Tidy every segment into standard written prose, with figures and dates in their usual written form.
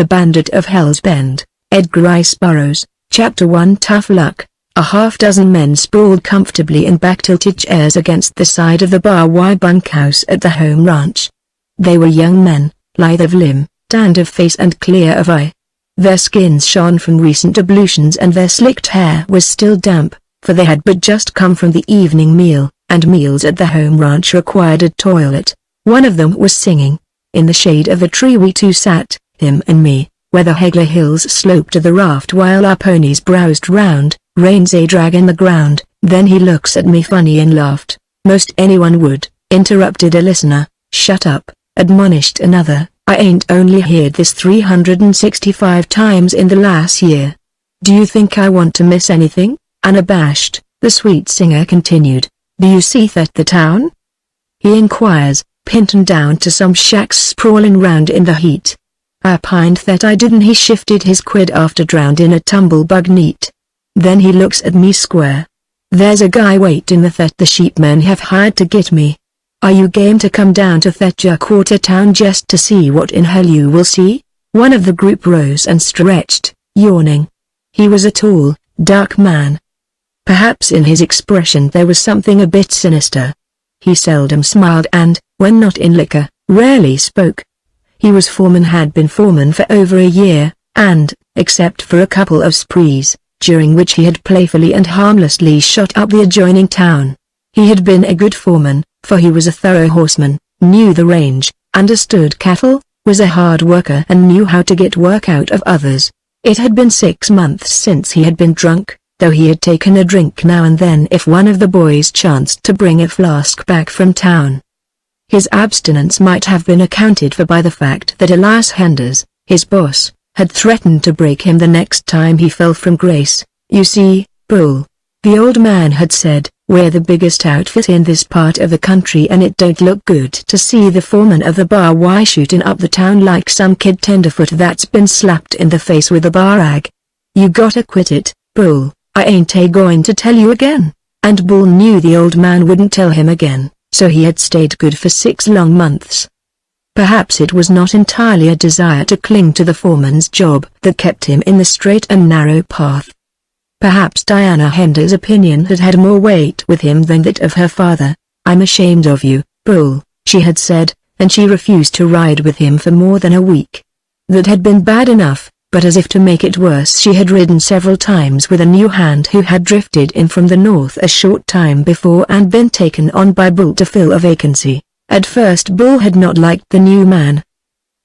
The Bandit of Hell's Bend, Edgar Rice Burroughs, Chapter 1. Tough luck. A half-dozen men sprawled comfortably in back-tilted chairs against the side of the bar-wire bunkhouse at the home ranch. They were young men, lithe of limb, tanned of face and clear of eye. Their skins shone from recent ablutions and their slicked hair was still damp, for they had but just come from the evening meal, and meals at the home ranch required a toilet. One of them was singing. In the shade of a tree we two sat, him and me, where the Hegler Hills sloped to the raft while our ponies browsed round, reins a drag in the ground. Then he looks at me funny and laughed. Most anyone would, interrupted a listener. Shut up, admonished another. I ain't only heard this 365 times in the last year. Do you think I want to miss anything? Unabashed, the sweet singer continued. Do you see that the town? He inquires, pinning down to some shacks sprawling round in the heat. I pined that I didn't. He shifted his quid after drowned in a tumblebug neat. Then he looks at me square. There's a guy waiting that the sheepmen have hired to get me. Are you game to come down to that quarter town just to see what in hell you will see? One of the group rose and stretched, yawning. He was a tall, dark man. Perhaps in his expression there was something a bit sinister. He seldom smiled and, when not in liquor, rarely spoke. He was foreman, had been foreman for over a year, and, except for a couple of sprees, during which he had playfully and harmlessly shot up the adjoining town, he had been a good foreman, for he was a thorough horseman, knew the range, understood cattle, was a hard worker and knew how to get work out of others. It had been 6 months since he had been drunk, though he had taken a drink now and then if one of the boys chanced to bring a flask back from town. His abstinence might have been accounted for by the fact that Elias Henders, his boss, had threatened to break him the next time he fell from grace. You see, Bull, the old man had said, we're the biggest outfit in this part of the country and it don't look good to see the foreman of the bar wire shooting up the town like some kid tenderfoot that's been slapped in the face with a bar rag. You gotta quit it, Bull. I ain't going to tell you again. And Bull knew the old man wouldn't tell him again, so he had stayed good for 6 long months. Perhaps it was not entirely a desire to cling to the foreman's job that kept him in the straight and narrow path. Perhaps Diana Hender's opinion had more weight with him than that of her father. I'm ashamed of you, Bull, she had said, and she refused to ride with him for more than a week. That had been bad enough. But as if to make it worse, she had ridden several times with a new hand who had drifted in from the north a short time before and been taken on by Bull to fill a vacancy. At first Bull had not liked the new man.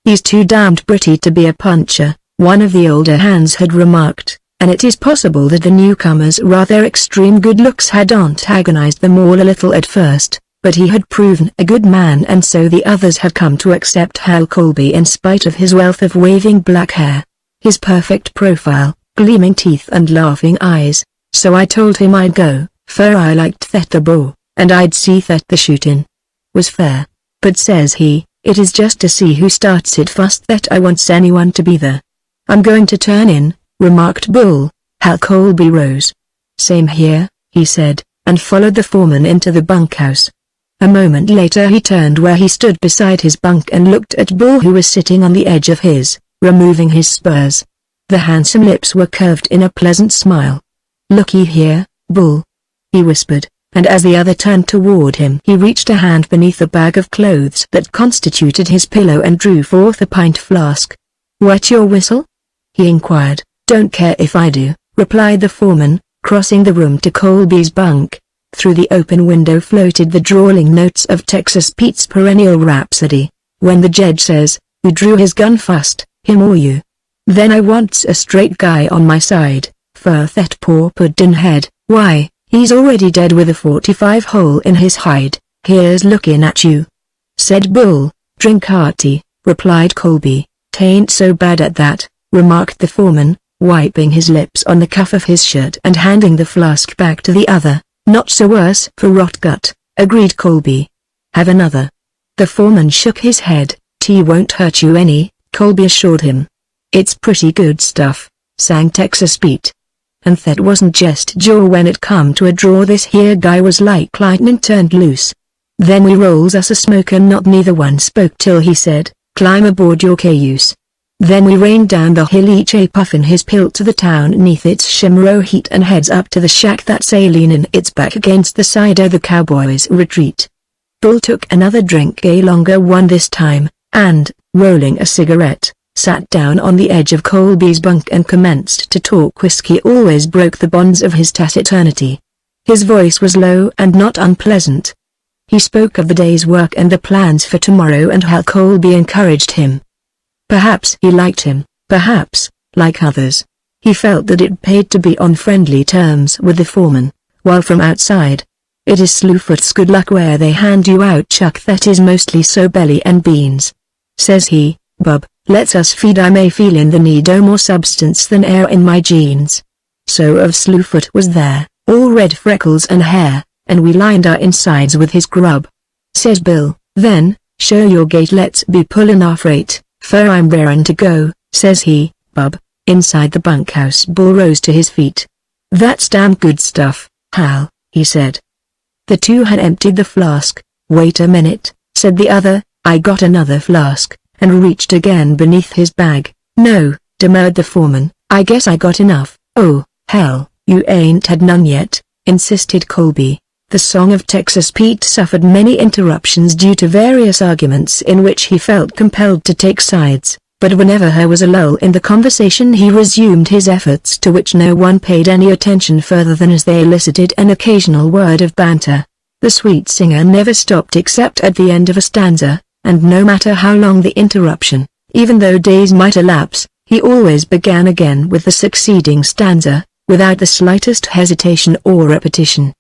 He's too damned pretty to be a puncher, one of the older hands had remarked, and it is possible that the newcomer's rather extreme good looks had antagonized them all a little at first, but he had proven a good man and so the others had come to accept Hal Colby in spite of his wealth of waving black hair. His perfect profile, gleaming teeth and laughing eyes. So I told him I'd go, for I liked that the bow, and I'd see that the shooting was fair. But says he, it is just to see who starts it first that I wants anyone to be there. I'm going to turn in, remarked Bull. Hal Colby rose. Same here, he said, and followed the foreman into the bunkhouse. A moment later he turned where he stood beside his bunk and looked at Bull who was sitting on the edge of his, removing his spurs. The handsome lips were curved in a pleasant smile. Looky here, Bull, he whispered, and as the other turned toward him he reached a hand beneath the bag of clothes that constituted his pillow and drew forth a pint flask. Wet your whistle? He inquired. Don't care if I do, replied the foreman, crossing the room to Colby's bunk. Through the open window floated the drawling notes of Texas Pete's perennial rhapsody. When the judge says, who drew his gun first, him or you? Then I wants a straight guy on my side, for that poor puddinhead, why, he's already dead with a 45 hole in his hide. Here's looking at you, said Bull. Drink hearty, replied Colby. Tain't so bad at that, remarked the foreman, wiping his lips on the cuff of his shirt and handing the flask back to the other. Not so worse for rotgut, agreed Colby. Have another. The foreman shook his head. Tea won't hurt you any, Colby assured him. It's pretty good stuff, sang Texas Pete. And that wasn't just jaw when it come to a draw. This here guy was like lightning turned loose. Then we rolls us a smoke and not neither one spoke till he said, climb aboard your cayuse. Then we rain down the hill, each a puff in his pill, to the town neath its shimmer heat, and heads up to the shack that's a leanin' its back against the side o' the cowboys' retreat. Bull took another drink, a longer one this time, and, rolling a cigarette, sat down on the edge of Colby's bunk and commenced to talk. Whiskey always broke the bonds of his taciturnity. His voice was low and not unpleasant. He spoke of the day's work and the plans for tomorrow, and how Colby encouraged him. Perhaps he liked him, perhaps, like others, he felt that it paid to be on friendly terms with the foreman, while from outside, it is Slewfoot's good luck where they hand you out chuck that is mostly so belly and beans. Says he, "Bub, let's us feed, I may feel in the need o' more substance than air in my jeans." So of Slewfoot was there, all red freckles and hair, and we lined our insides with his grub. Says Bill, "Then, show your gait, let's be pullin' our freight, for I'm rarin' to go," says he. "Bub." Inside the bunkhouse, Bull rose to his feet. "That's damn good stuff, Hal," he said. The two had emptied the flask. "Wait a minute," said the other, "I got another flask," and reached again beneath his bag. "No," demurred the foreman, "I guess I got enough." "Oh, hell, you ain't had none yet," insisted Colby. The Song of Texas Pete suffered many interruptions due to various arguments in which he felt compelled to take sides, but whenever there was a lull in the conversation he resumed his efforts, to which no one paid any attention further than as they elicited an occasional word of banter. The sweet singer never stopped except at the end of a stanza, and no matter how long the interruption, even though days might elapse, he always began again with the succeeding stanza, without the slightest hesitation or repetition.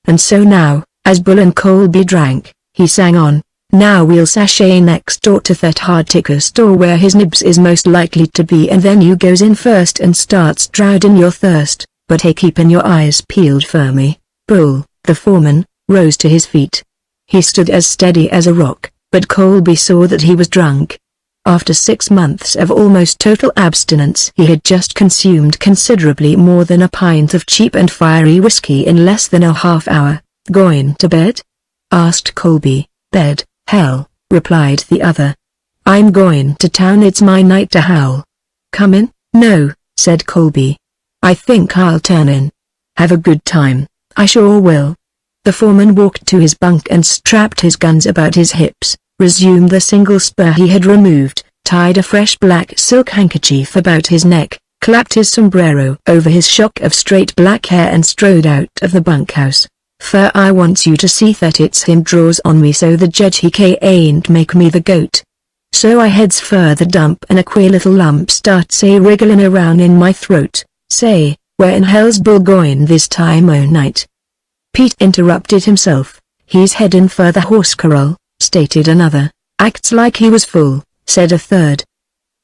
And so now, as Bull and Colby drank, he sang on, "Now we'll sashay next door to that hard ticker store where his nibs is most likely to be, and then you goes in first and starts drowdin' your thirst, but hey, keepin' your eyes peeled for me." Bull, the foreman, rose to his feet. He stood as steady as a rock, but Colby saw that he was drunk. After 6 months of almost total abstinence, he had just consumed considerably more than a pint of cheap and fiery whiskey in less than a half hour. "Goin' to bed?" asked Colby. "Bed, hell," replied the other. "I'm going to town, it's my night to howl." "Come in?" "No," said Colby. "I think I'll turn in." "Have a good time." "I sure will." The foreman walked to his bunk and strapped his guns about his hips, resumed the single spur he had removed, tied a fresh black silk handkerchief about his neck, clapped his sombrero over his shock of straight black hair, and strode out of the bunkhouse. "Fur, I wants you to see that it's him draws on me so the judge he ain't make me the goat." So I heads fur the dump, and a queer little lump starts a wrigglin' around in my throat. "Say, where in hell's Bull goin' this time o' night?" Pete interrupted himself. "He's headin' for the horse corral," stated another. "Acts like he was full," said a third.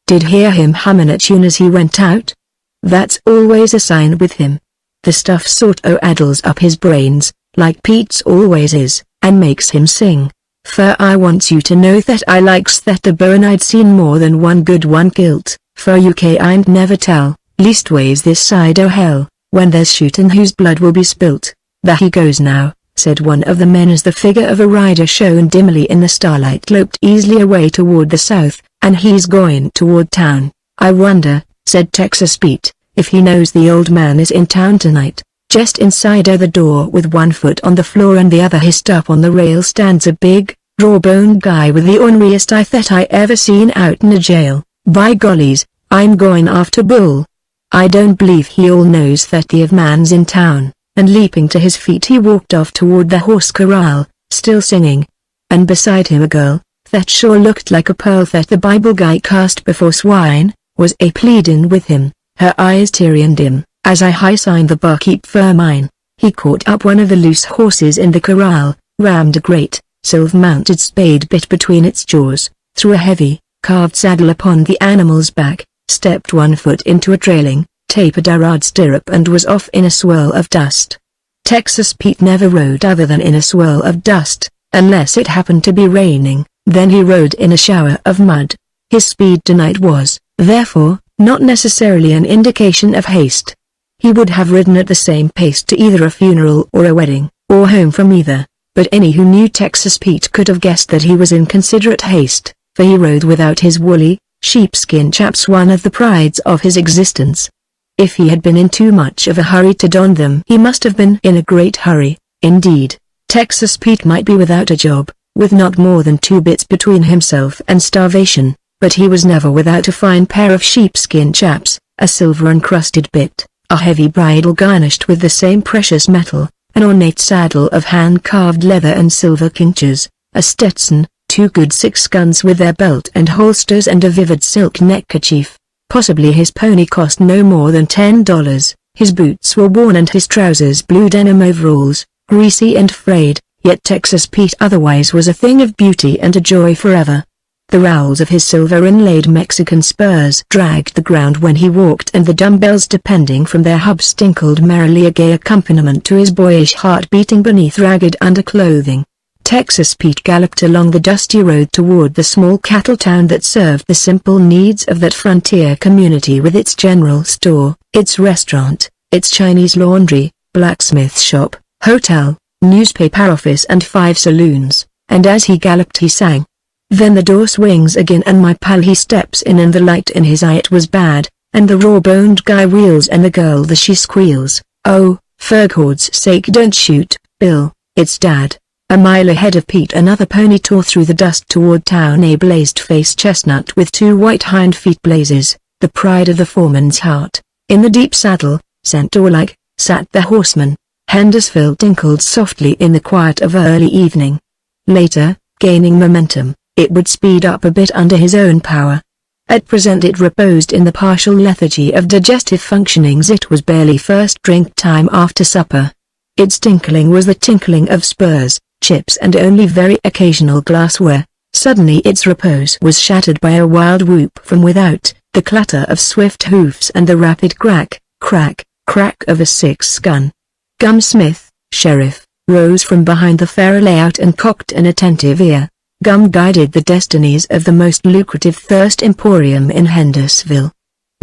"Did hear him hummin' a tune as he went out?" "That's always a sign with him. The stuff sort o' addles up his brains, like Pete's always is, and makes him sing. Fur, I wants you to know that I likes that the bow, and I'd seen more than one good one kilt, fur you ain't never tell, leastways this side o' hell, when there's shootin' whose blood will be spilt." "There he goes now," said one of the men as the figure of a rider shown dimly in the starlight loped easily away toward the south, "and he's going toward town." "I wonder," said Texas Pete, "if he knows the old man is in town tonight." Just inside the door, with one foot on the floor and the other hissed up on the rail, stands a big, raw-boned guy with the orneriest eye that I ever seen out in a jail. "By gollies, I'm going after Bull. I don't believe he all knows that the man's in town." And leaping to his feet he walked off toward the horse corral, still singing. And beside him a girl, that sure looked like a pearl that the Bible guy cast before swine, was a pleadin' with him, her eyes teary and dim. As I high-signed the barkeep for mine, he caught up one of the loose horses in the corral, rammed a great, silver-mounted spade bit between its jaws, threw a heavy, carved saddle upon the animal's back, stepped one foot into a trailing, tapered a rod stirrup, and was off in a swirl of dust. Texas Pete never rode other than in a swirl of dust, unless it happened to be raining, then he rode in a shower of mud. His speed tonight was, therefore, not necessarily an indication of haste. He would have ridden at the same pace to either a funeral or a wedding, or home from either, but any who knew Texas Pete could have guessed that he was in considerate haste, for he rode without his woolly, sheepskin chaps one of the prides of his existence. If he had been in too much of a hurry to don them, he must have been in a great hurry, indeed. Texas Pete might be without a job, with not more than 2 bits between himself and starvation, but he was never without a fine pair of sheepskin chaps, a silver-encrusted bit, a heavy bridle garnished with the same precious metal, an ornate saddle of hand-carved leather and silver kinches, a Stetson, 2 good 6 guns with their belt and holsters, and a vivid silk neckerchief. Possibly his pony cost no more than $10. His boots were worn and his trousers blue denim overalls, greasy and frayed, yet Texas Pete otherwise was a thing of beauty and a joy forever. The rowels of his silver-inlaid Mexican spurs dragged the ground when he walked, and the dumbbells depending from their hubs tinkled merrily, a gay accompaniment to his boyish heart beating beneath ragged underclothing. Texas Pete galloped along the dusty road toward the small cattle town that served the simple needs of that frontier community, with its general store, its restaurant, its Chinese laundry, blacksmith shop, hotel, newspaper office and 5 saloons, and as he galloped he sang. Then the door swings again and my pal he steps in, and the light in his eye it was bad, and the raw-boned guy wheels and the girl the she squeals. Oh, for God's sake don't shoot, Bill, it's Dad. A mile ahead of Pete another pony tore through the dust toward town, a blazed-faced chestnut with 2 white hind feet blazes, the pride of the foreman's heart. In the deep saddle, centaur-like, sat the horseman. Hendersville tinkled softly in the quiet of early evening. Later, gaining momentum, it would speed up a bit under his own power. At present it reposed in the partial lethargy of digestive functionings. It was barely first drink time after supper. Its tinkling was the tinkling of spurs, chips and only very occasional glassware. Suddenly its repose was shattered by a wild whoop from without, the clatter of swift hoofs and the rapid crack, crack, crack of a 6-gun. Gum Smith, sheriff, rose from behind the faro layout and cocked an attentive ear. Gum guided the destinies of the most lucrative thirst emporium in Hendersville.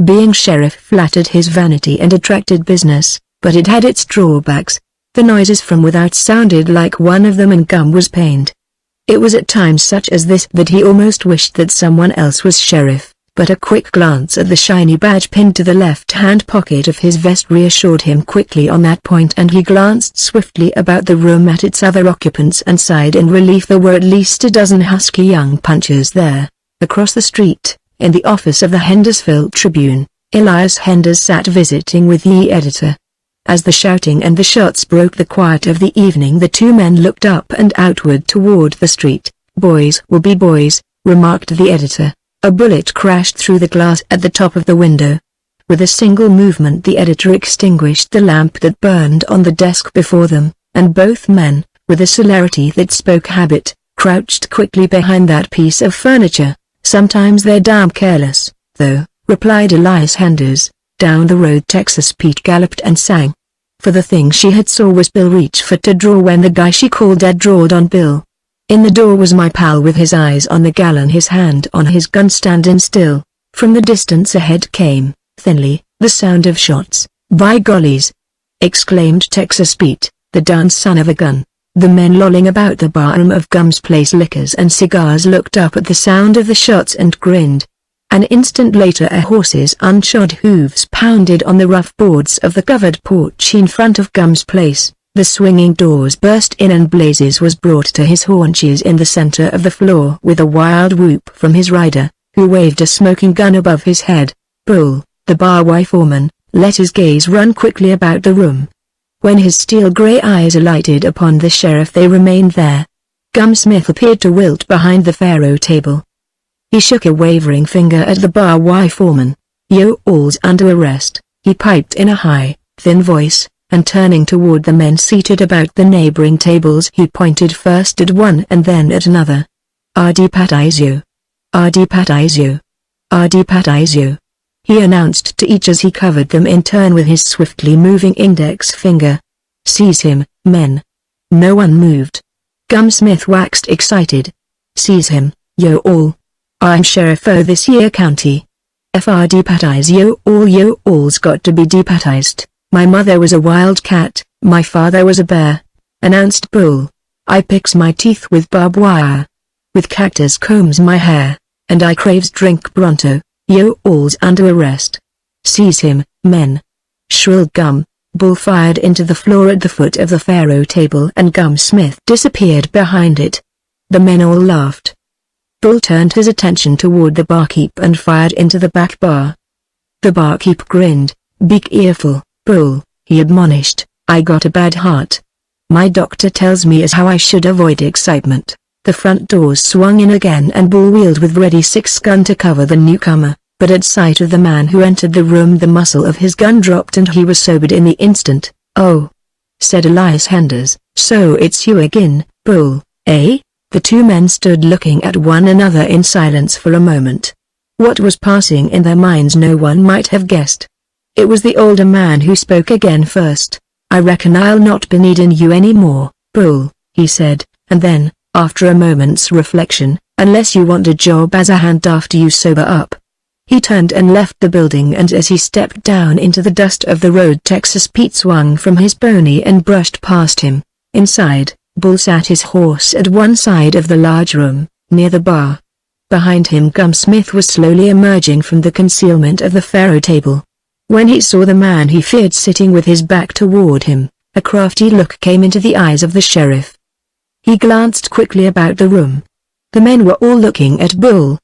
Being sheriff flattered his vanity and attracted business, but it had its drawbacks. The noises from without sounded like one of them, and Gum was pained. It was at times such as this that he almost wished that someone else was sheriff, but a quick glance at the shiny badge pinned to the left-hand pocket of his vest reassured him quickly on that point, and he glanced swiftly about the room at its other occupants and sighed in relief. There were at least a dozen husky young punchers there. Across the street, in the office of the Hendersville Tribune, Elias Henders sat visiting with the editor. As the shouting and the shots broke the quiet of the evening, the 2 men looked up and outward toward the street. "Boys will be boys," remarked the editor. A bullet crashed through the glass at the top of the window. With a single movement the editor extinguished the lamp that burned on the desk before them, and both men, with a celerity that spoke habit, crouched quickly behind that piece of furniture. "Sometimes they're damn careless, though," replied Elias Henders. Down the road Texas Pete galloped and sang. For the thing she had saw was Bill reach for to draw when the guy she called Dad drawed on Bill. In the door was my pal with his eyes on the gallon, his hand on his gun standing still. From the distance ahead came, thinly, the sound of shots. "By gollies!" exclaimed Texas Pete, the darn son of a gun. The men lolling about the barroom of Gum's Place Liquors and Cigars looked up at the sound of the shots and grinned. An instant later a horse's unshod hooves pounded on the rough boards of the covered porch in front of Gum's Place. The swinging doors burst in and Blazes was brought to his haunches in the center of the floor with a wild whoop from his rider, who waved a smoking gun above his head. Bull, the bar foreman, let his gaze run quickly about the room. When his steel-gray eyes alighted upon the sheriff they remained there. Gum Smith appeared to wilt behind the faro table. He shook a wavering finger at the bar foreman. "You all's under arrest," he piped in a high, thin voice, and turning toward the men seated about the neighboring tables he pointed first at one and then at another. "Adipatize you. Adipatize," he announced to each as he covered them in turn with his swiftly moving index finger. "Seize him, men." No one moved. Gum Smith waxed excited. "Seize him, yo all. I'm sheriff o' this here county. If I depatize yo all's got to be depatized. My mother was a wildcat, my father was a bear," announced Bull. "I picks my teeth with barbed wire. With cactus combs my hair, and I craves drink pronto. Yo all's under arrest. Seize him, men. Shrilled Gum. Bull fired into the floor at the foot of the faro table and Gum Smith disappeared behind it. The men all laughed. Bull turned his attention toward the barkeep and fired into the back bar. The barkeep grinned. Be careful, Bull, he admonished. I got a bad heart. My doctor tells me as how I should avoid excitement. The front doors swung in again and Bull wheeled with ready six gun to cover the newcomer, but at sight of the man who entered the room the muzzle of his gun dropped and he was sobered in the instant. Oh, said Elias Henders, so it's you again, Bull, eh? The two men stood looking at one another in silence for a moment. What was passing in their minds no one might have guessed. It was the older man who spoke again first. I reckon I'll not be needin' you any more, Bull, he said, and then, after a moment's reflection, unless you want a job as a hand after you sober up. He turned and left the building, and as he stepped down into the dust of the road Texas Pete swung from his pony and brushed past him. Inside, Bull sat his horse at one side of the large room, near the bar. Behind him Gum Smith was slowly emerging from the concealment of the faro table. When he saw the man he feared sitting with his back toward him, a crafty look came into the eyes of the sheriff. He glanced quickly about the room. The men were all looking at Bull.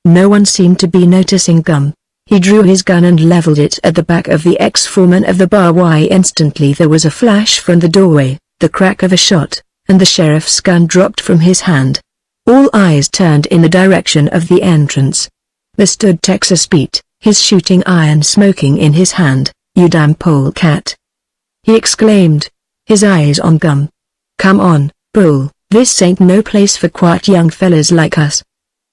No one seemed to be noticing Gum. He drew his gun and leveled it at the back of the ex-foreman of the bar. Why, instantly there was a flash from the doorway, the crack of a shot, and the sheriff's gun dropped from his hand. All eyes turned in the direction of the entrance. There stood Texas Pete, his shooting iron smoking in his hand. You damn polecat, he exclaimed, his eyes on Gum. Come on, Bull, this ain't no place for quiet young fellas like us.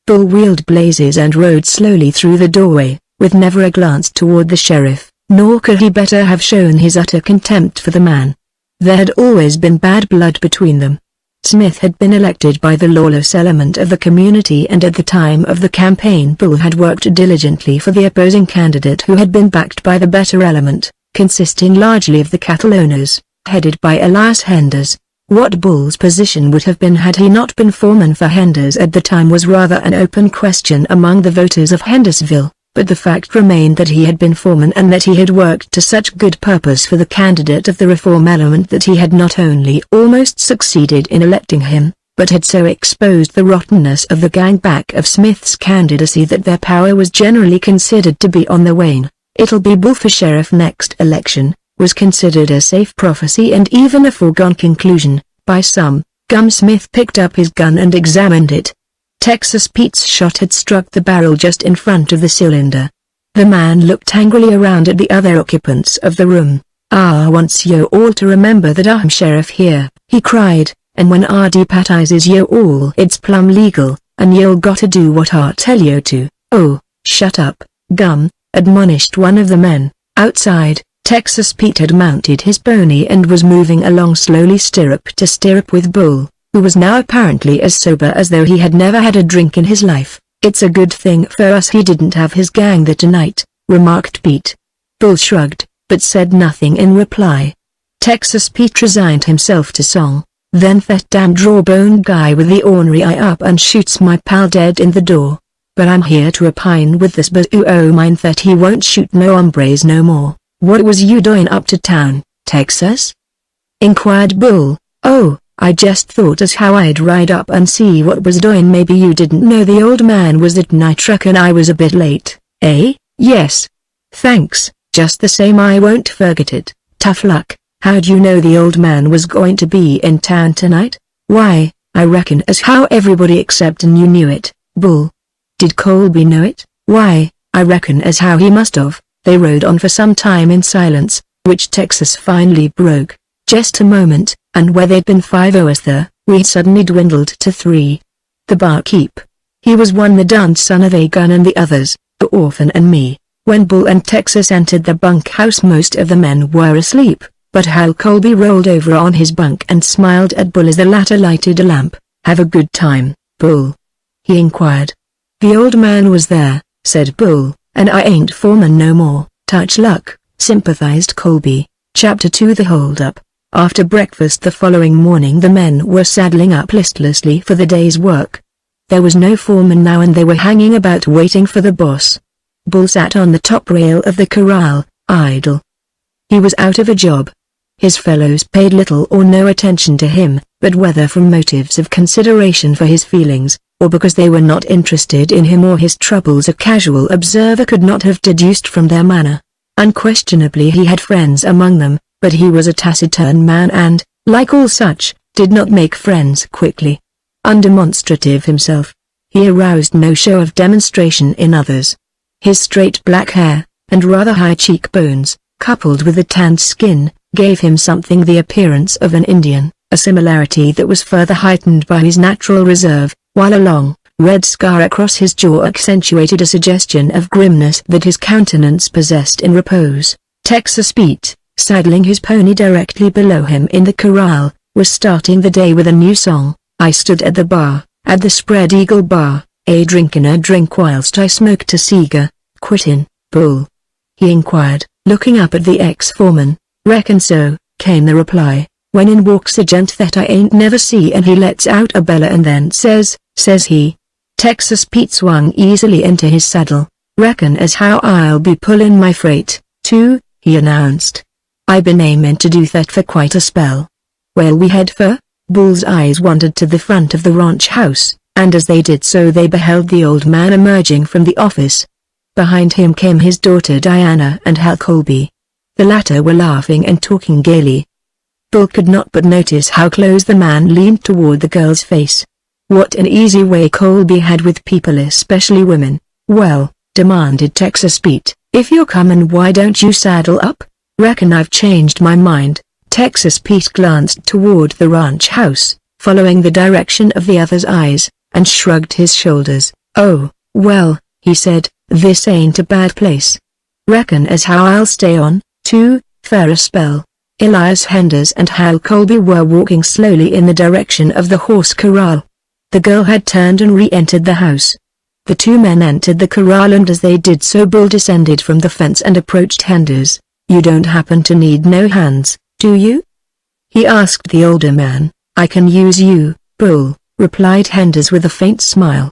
Bull wheeled blazes and rode slowly through the doorway, with never a glance toward the sheriff, nor could he better have shown his utter contempt for the man. There had always been bad blood between them. Smith had been elected by the lawless element of the community, and at the time of the campaign Bull had worked diligently for the opposing candidate who had been backed by the better element, consisting largely of the cattle owners, headed by Elias Henders. What Bull's position would have been had he not been foreman for Henders at the time was rather an open question among the voters of Hendersville, but the fact remained that he had been foreman and that he had worked to such good purpose for the candidate of the reform element that he had not only almost succeeded in electing him, but had so exposed the rottenness of the gang-back of Smith's candidacy that their power was generally considered to be on the wane. It'll be Bull for sheriff next election, was considered a safe prophecy and even a foregone conclusion, by some. Gum Smith picked up his gun and examined it. Texas Pete's shot had struck the barrel just in front of the cylinder. The man looked angrily around at the other occupants of the room. I wants yo all to remember that I'm sheriff here, he cried, and when I deputizes yo all it's plumb legal, and yo'll gotta do what I tell yo to. Oh, shut up, Gum, admonished one of the men. Outside, Texas Pete had mounted his pony and was moving along slowly stirrup to stirrup with Bull, who was now apparently as sober as though he had never had a drink in his life. It's a good thing for us he didn't have his gang there tonight, remarked Pete. Bull shrugged, but said nothing in reply. Texas Pete resigned himself to song. Then that damn jawbone guy with the ornery eye up and shoots my pal dead in the door. But I'm here to opine with this bazoo mine that he won't shoot no hombres no more. What was you doing up to town, Texas? Inquired Bull. Oh, I just thought as how I'd ride up and see what was doing. Maybe you didn't know the old man was at night reckon I was a bit late, eh? Yes. Thanks, just the same I won't forget it. Tough luck. How'd you know the old man was going to be in town tonight? Why, I reckon as how everybody except you knew it, Bull. Did Colby know it? Why, I reckon as how he must have. They rode on for some time in silence, which Texas finally broke. Just a moment, and where they'd been 5 hours there, we suddenly dwindled to 3. The barkeep. He was one the dunce son of Edgar and the others, the orphan and me. When Bull and Texas entered the bunkhouse most of the men were asleep, but Hal Colby rolled over on his bunk and smiled at Bull as the latter lighted a lamp. Have a good time, Bull? He inquired. The old man was there, said Bull, and I ain't foreman no more. Touch luck, sympathized Colby. Chapter 2 The Hold-Up. After breakfast the following morning the men were saddling up listlessly for the day's work. There was no foreman now and they were hanging about waiting for the boss. Bull sat on the top rail of the corral, idle. He was out of a job. His fellows paid little or no attention to him, but whether from motives of consideration for his feelings, or because they were not interested in him or his troubles, a casual observer could not have deduced from their manner. Unquestionably he had friends among them, but he was a taciturn man and, like all such, did not make friends quickly. Undemonstrative himself, he aroused no show of demonstration in others. His straight black hair, and rather high cheekbones, coupled with a tanned skin, gave him something the appearance of an Indian, a similarity that was further heightened by his natural reserve, while a long, red scar across his jaw accentuated a suggestion of grimness that his countenance possessed in repose. Texas Pete, saddling his pony directly below him in the corral, was starting the day with a new song. I stood at the bar, at the Spread Eagle bar, drinking a drink whilst I smoked a cigar. Quittin', Bull? He inquired, looking up at the ex-foreman. Reckon so, came the reply, when in walks a gent that I ain't never see and he lets out a bella and then says he. Texas Pete swung easily into his saddle. Reckon as how I'll be pullin' my freight, too, he announced. I been aimin' to do that for quite a spell. Where'll we head for? Bull's eyes wandered to the front of the ranch house, and as they did so they beheld the old man emerging from the office. Behind him came his daughter Diana and Hal Colby. The latter were laughing and talking gaily. Bull could not but notice how close the man leaned toward the girl's face. What an easy way Colby had with people, especially women. Well, demanded Texas Pete, if you're comin', why don't you saddle up? Reckon I've changed my mind. Texas Pete glanced toward the ranch house, following the direction of the other's eyes, and shrugged his shoulders. Oh, well, he said, this ain't a bad place. Reckon as how I'll stay on, too, for a spell. Elias Henders and Hal Colby were walking slowly in the direction of the horse corral. The girl had turned and re-entered the house. The two men entered the corral and as they did so Bull descended from the fence and approached Henders. You don't happen to need no hands, do you? He asked the older man. I can use you, Bull, replied Henders with a faint smile.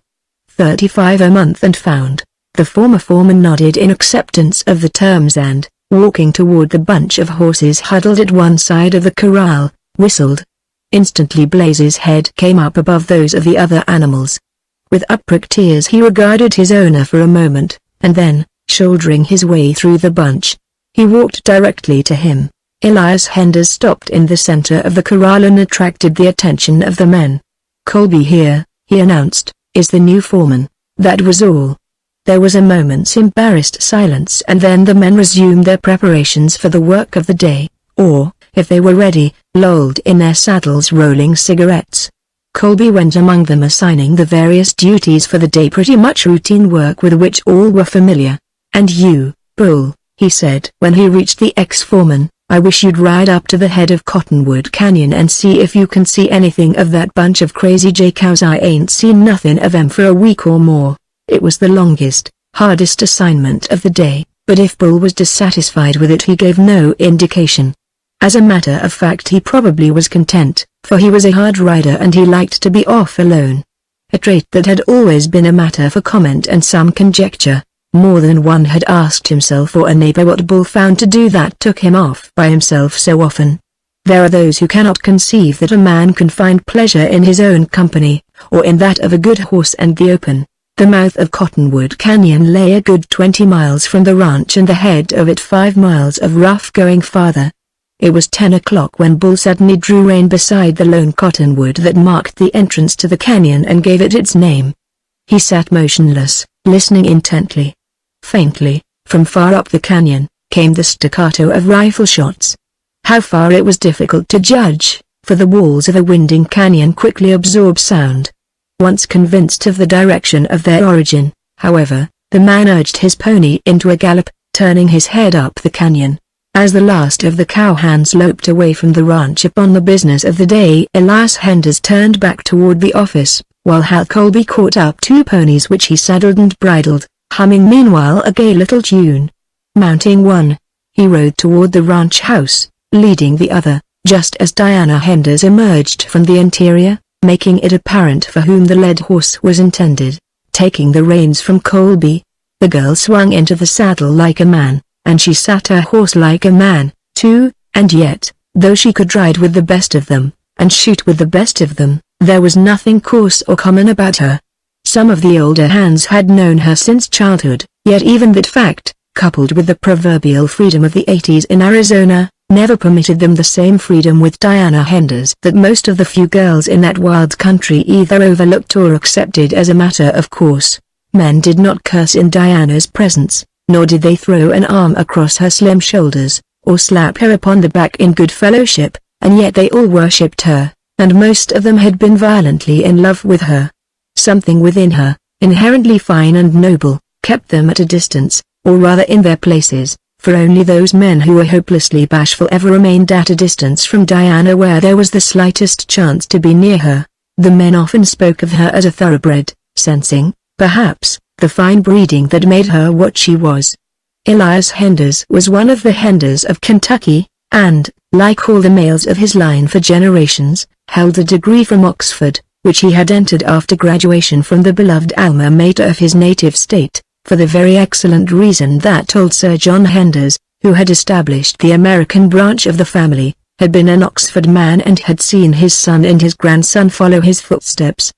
35 a month and found. The former foreman nodded in acceptance of the terms and, walking toward the bunch of horses huddled at one side of the corral, whistled. Instantly Blaze's head came up above those of the other animals. With uppricked ears he regarded his owner for a moment, and then, shouldering his way through the bunch, he walked directly to him. Elias Henders stopped in the center of the corral and attracted the attention of the men. Colby here, he announced, is the new foreman. That was all. There was a moment's embarrassed silence and then the men resumed their preparations for the work of the day, or, if they were ready, lolled in their saddles rolling cigarettes. Colby went among them assigning the various duties for the day, pretty much routine work with which all were familiar. And you, Bull, he said when he reached the ex-foreman, I wish you'd ride up to the head of Cottonwood Canyon and see if you can see anything of that bunch of crazy J-cows. I ain't seen nothing of them for a week or more. It was the longest, hardest assignment of the day, but if Bull was dissatisfied with it he gave no indication. As a matter of fact he probably was content, for he was a hard rider and he liked to be off alone. A trait that had always been a matter for comment and some conjecture. More than one had asked himself or a neighbor what Bull found to do that took him off by himself so often. There are those who cannot conceive that a man can find pleasure in his own company, or in that of a good horse and the open. The mouth of Cottonwood Canyon lay a good 20 miles from the ranch and the head of it 5 miles of rough going farther. It was 10 o'clock when Bull suddenly drew rein beside the lone cottonwood that marked the entrance to the canyon and gave it its name. He sat motionless, listening intently. Faintly, from far up the canyon, came the staccato of rifle shots. How far it was difficult to judge, for the walls of a winding canyon quickly absorb sound. Once convinced of the direction of their origin, however, the man urged his pony into a gallop, turning his head up the canyon. As the last of the cowhands loped away from the ranch upon the business of the day, Elias Henders turned back toward the office, while Hal Colby caught up 2 ponies which he saddled and bridled, humming meanwhile a gay little tune. Mounting one, he rode toward the ranch house, leading the other, just as Diana Henders emerged from the interior. making it apparent for whom the led horse was intended. Taking the reins from Colby, the girl swung into the saddle like a man, and she sat her horse like a man, too, and yet, though she could ride with the best of them, and shoot with the best of them, there was nothing coarse or common about her. Some of the older hands had known her since childhood, yet even that fact, coupled with the proverbial freedom of the 80s in Arizona, never permitted them the same freedom with Diana Henders that most of the few girls in that wild country either overlooked or accepted as a matter of course. Men did not curse in Diana's presence, nor did they throw an arm across her slim shoulders, or slap her upon the back in good fellowship, and yet they all worshipped her, and most of them had been violently in love with her. Something within her, inherently fine and noble, kept them at a distance, or rather in their places, for only those men who were hopelessly bashful ever remained at a distance from Diana where there was the slightest chance to be near her. The men often spoke of her as a thoroughbred, sensing, perhaps, the fine breeding that made her what she was. Elias Henders was one of the Henders of Kentucky, and, like all the males of his line for generations, held a degree from Oxford, which he had entered after graduation from the beloved alma mater of his native state, for the very excellent reason that old Sir John Henders, who had established the American branch of the family, had been an Oxford man and had seen his son and his grandson follow his footsteps.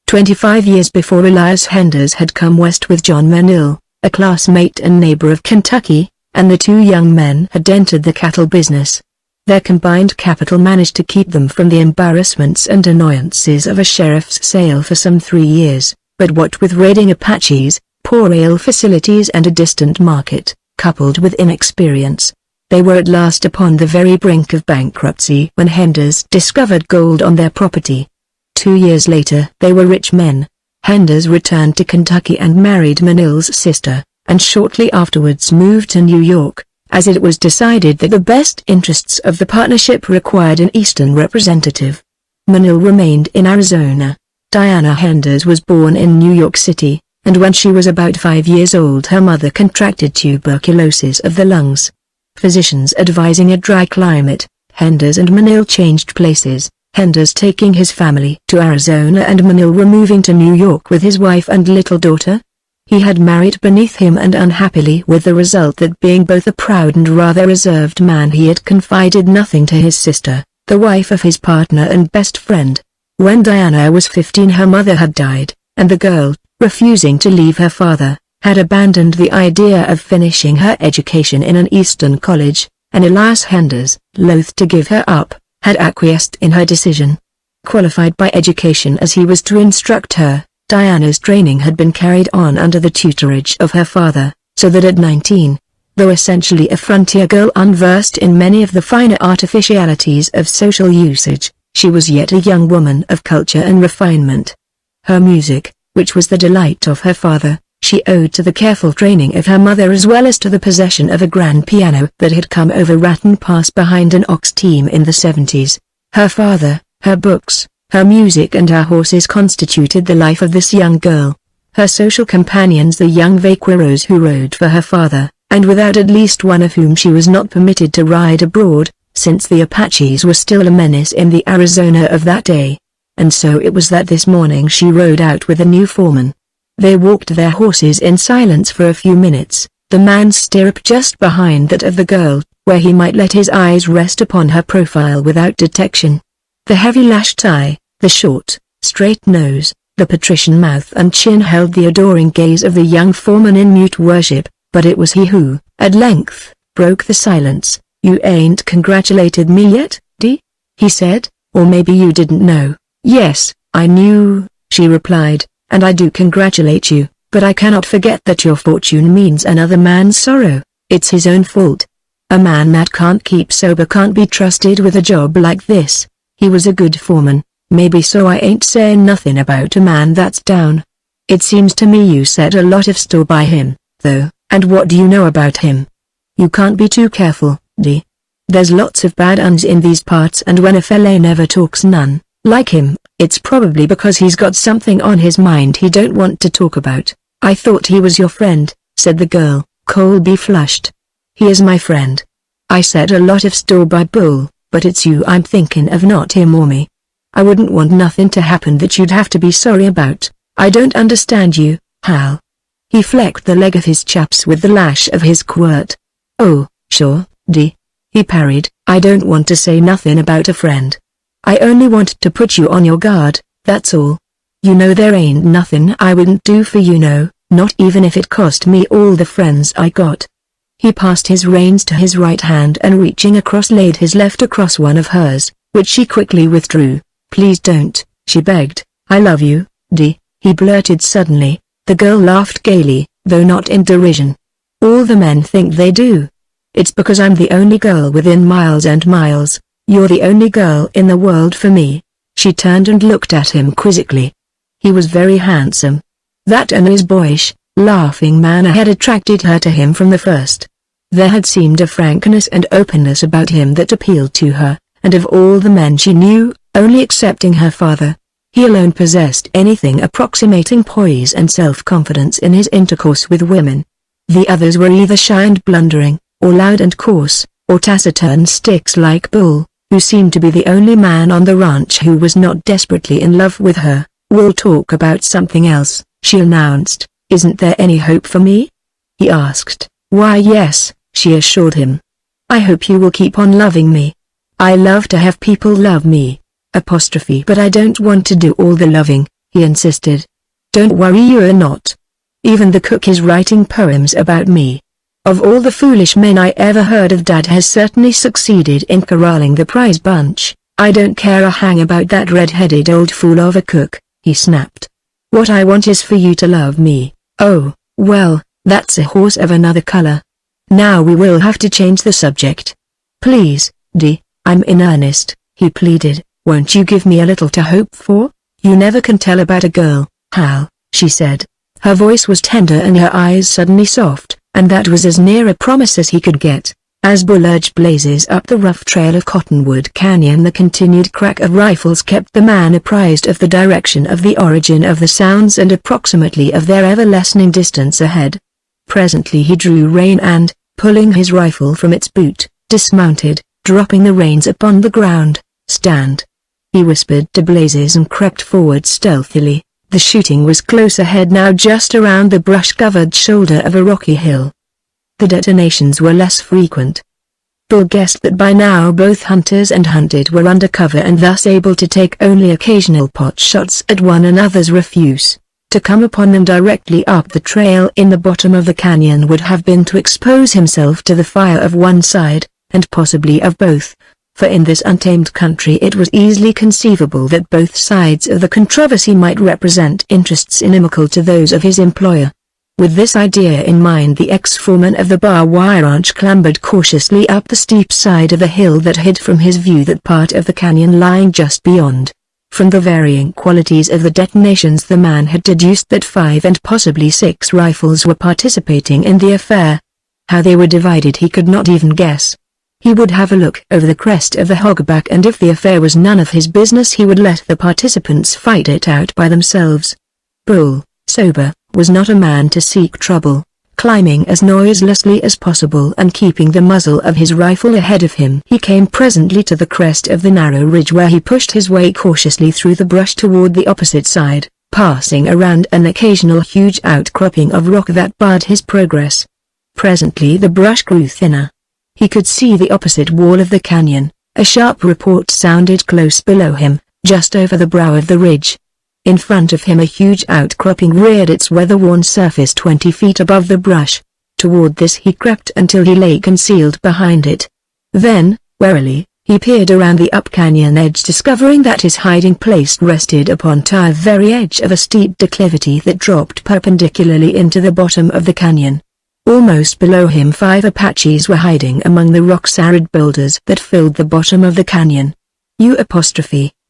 25 years before Elias Henders had come west with John Menil, a classmate and neighbor of Kentucky, and the two young men had entered the cattle business. Their combined capital managed to keep them from the embarrassments and annoyances of a sheriff's sale for some 3 years, but what with raiding Apaches, poor rail facilities and a distant market, coupled with inexperience, they were at last upon the very brink of bankruptcy when Henders discovered gold on their property. 2 years later they were rich men. Henders returned to Kentucky and married Menil's sister, and shortly afterwards moved to New York, as it was decided that the best interests of the partnership required an Eastern representative. Menil remained in Arizona. Diana Henders was born in New York City, and when she was about 5 years old her mother contracted tuberculosis of the lungs. Physicians advising a dry climate, Henders and Menil changed places, Henders taking his family to Arizona and Menil removing to New York with his wife and little daughter. He had married beneath him and unhappily, with the result that being both a proud and rather reserved man he had confided nothing to his sister, the wife of his partner and best friend. When Diana was 15 her mother had died, and the girl, refusing to leave her father, had abandoned the idea of finishing her education in an Eastern college, and Elias Henders, loath to give her up, had acquiesced in her decision. Qualified by education as he was to instruct her, Diana's training had been carried on under the tutorage of her father, so that at 19, though essentially a frontier girl unversed in many of the finer artificialities of social usage, she was yet a young woman of culture and refinement. Her music, which was the delight of her father, she owed to the careful training of her mother as well as to the possession of a grand piano that had come over Ratton Pass behind an ox team in the 70s. Her father, her books, her music and her horses constituted the life of this young girl. Her social companions the young vaqueros who rode for her father, and without at least one of whom she was not permitted to ride abroad, since the Apaches were still a menace in the Arizona of that day. And so it was that this morning she rode out with a new foreman. They walked their horses in silence for a few minutes, the man's stirrup just behind that of the girl, where he might let his eyes rest upon her profile without detection. The heavy lash tie, the short, straight nose, the patrician mouth and chin held the adoring gaze of the young foreman in mute worship, but it was he who, at length, broke the silence. "You ain't congratulated me yet, D?" he said, "or maybe you didn't know." "Yes, I knew," she replied, "and I do congratulate you, but I cannot forget that your fortune means another man's sorrow. It's his own fault. A man that can't keep sober can't be trusted with a job like this. He was a good foreman, maybe, so I ain't saying nothing about a man that's down. It seems to me you set a lot of store by him, though, and what do you know about him? You can't be too careful, D. There's lots of bad uns in these parts, and when a fella never talks none, like him, it's probably because he's got something on his mind he don't want to talk about." "I thought he was your friend," said the girl. Colby flushed. "He is my friend. I set a lot of store by Bull, but it's you I'm thinking of, not him or me." I wouldn't want nothing to happen that you'd have to be sorry about. I don't understand you, Hal. He flecked the leg of his chaps with the lash of his quirt. Oh, sure, D. He parried. I don't want to say nothing about a friend. I only want to put you on your guard, that's all. You know there ain't nothing I wouldn't do for you, no, not even if it cost me all the friends I got. He passed his reins to his right hand and reaching across laid his left across one of hers, which she quickly withdrew. Please don't, she begged. I love you, D. He blurted suddenly. The girl laughed gaily, though not in derision. All the men think they do. It's because I'm the only girl within miles and miles. You're the only girl in the world for me. She turned and looked at him quizzically. He was very handsome. That and his boyish, laughing manner had attracted her to him from the first. There had seemed a frankness and openness about him that appealed to her, and of all the men she knew, only excepting her father, he alone possessed anything approximating poise and self-confidence in his intercourse with women. The others were either shy and blundering, or loud and coarse, or taciturn sticks like Bull, who seemed to be the only man on the ranch who was not desperately in love with her. We'll talk about something else, she announced. Isn't there any hope for me? He asked. Why yes, she assured him. I hope you will keep on loving me. I love to have people love me. But I don't want to do all the loving, he insisted. Don't worry, you're not. Even the cook is writing poems about me. Of all the foolish men I ever heard of, Dad has certainly succeeded in corralling the prize bunch. I don't care a hang about that red-headed old fool of a cook, he snapped. What I want is for you to love me. Oh, well, that's a horse of another color. Now we will have to change the subject. Please, D, I'm in earnest, he pleaded. Won't you give me a little to hope for? You never can tell about a girl, Hal, she said. Her voice was tender and her eyes suddenly soft, and that was as near a promise as he could get. As Bull urged blazes up the rough trail of Cottonwood Canyon, the continued crack of rifles kept the man apprised of the direction of the origin of the sounds and approximately of their ever-lessening distance ahead. Presently he drew rein and, pulling his rifle from its boot, dismounted, dropping the reins upon the ground. Stand. He whispered to Blazes and crept forward stealthily. The shooting was close ahead now, just around the brush-covered shoulder of a rocky hill. The detonations were less frequent. Bull guessed that by now both hunters and hunted were under cover and thus able to take only occasional pot shots at one another's refuse. To come upon them directly up the trail in the bottom of the canyon would have been to expose himself to the fire of one side, and possibly of both. For in this untamed country it was easily conceivable that both sides of the controversy might represent interests inimical to those of his employer. With this idea in mind, the ex-foreman of the Bar Wire Ranch clambered cautiously up the steep side of the hill that hid from his view that part of the canyon lying just beyond. From the varying qualities of the detonations, the man had deduced that 5 and possibly 6 rifles were participating in the affair. How they were divided he could not even guess. He would have a look over the crest of the hogback, and if the affair was none of his business he would let the participants fight it out by themselves. Bull, sober, was not a man to seek trouble. Climbing as noiselessly as possible and keeping the muzzle of his rifle ahead of him, he came presently to the crest of the narrow ridge, where he pushed his way cautiously through the brush toward the opposite side, passing around an occasional huge outcropping of rock that barred his progress. Presently the brush grew thinner. He could see the opposite wall of the canyon. A sharp report sounded close below him, just over the brow of the ridge. In front of him a huge outcropping reared its weather-worn surface 20 feet above the brush. Toward this he crept until he lay concealed behind it. Then, warily, he peered around the up-canyon edge, discovering that his hiding place rested upon the very edge of a steep declivity that dropped perpendicularly into the bottom of the canyon. Almost below him 5 Apaches were hiding among the rock-sarid boulders that filled the bottom of the canyon.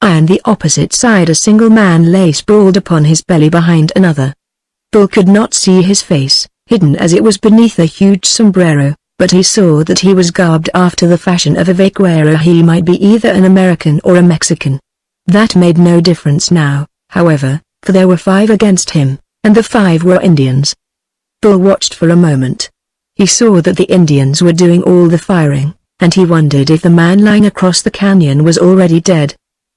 On the opposite side a single man lay sprawled upon his belly behind another. Bull could not see his face, hidden as it was beneath a huge sombrero, but he saw that he was garbed after the fashion of a vaquero. He might be either an American or a Mexican. That made no difference now, however, for there were 5 against him, and the 5 were Indians. Bull watched for a moment. He saw that the Indians were doing all the firing, and he wondered if the man lying across the canyon was already dead.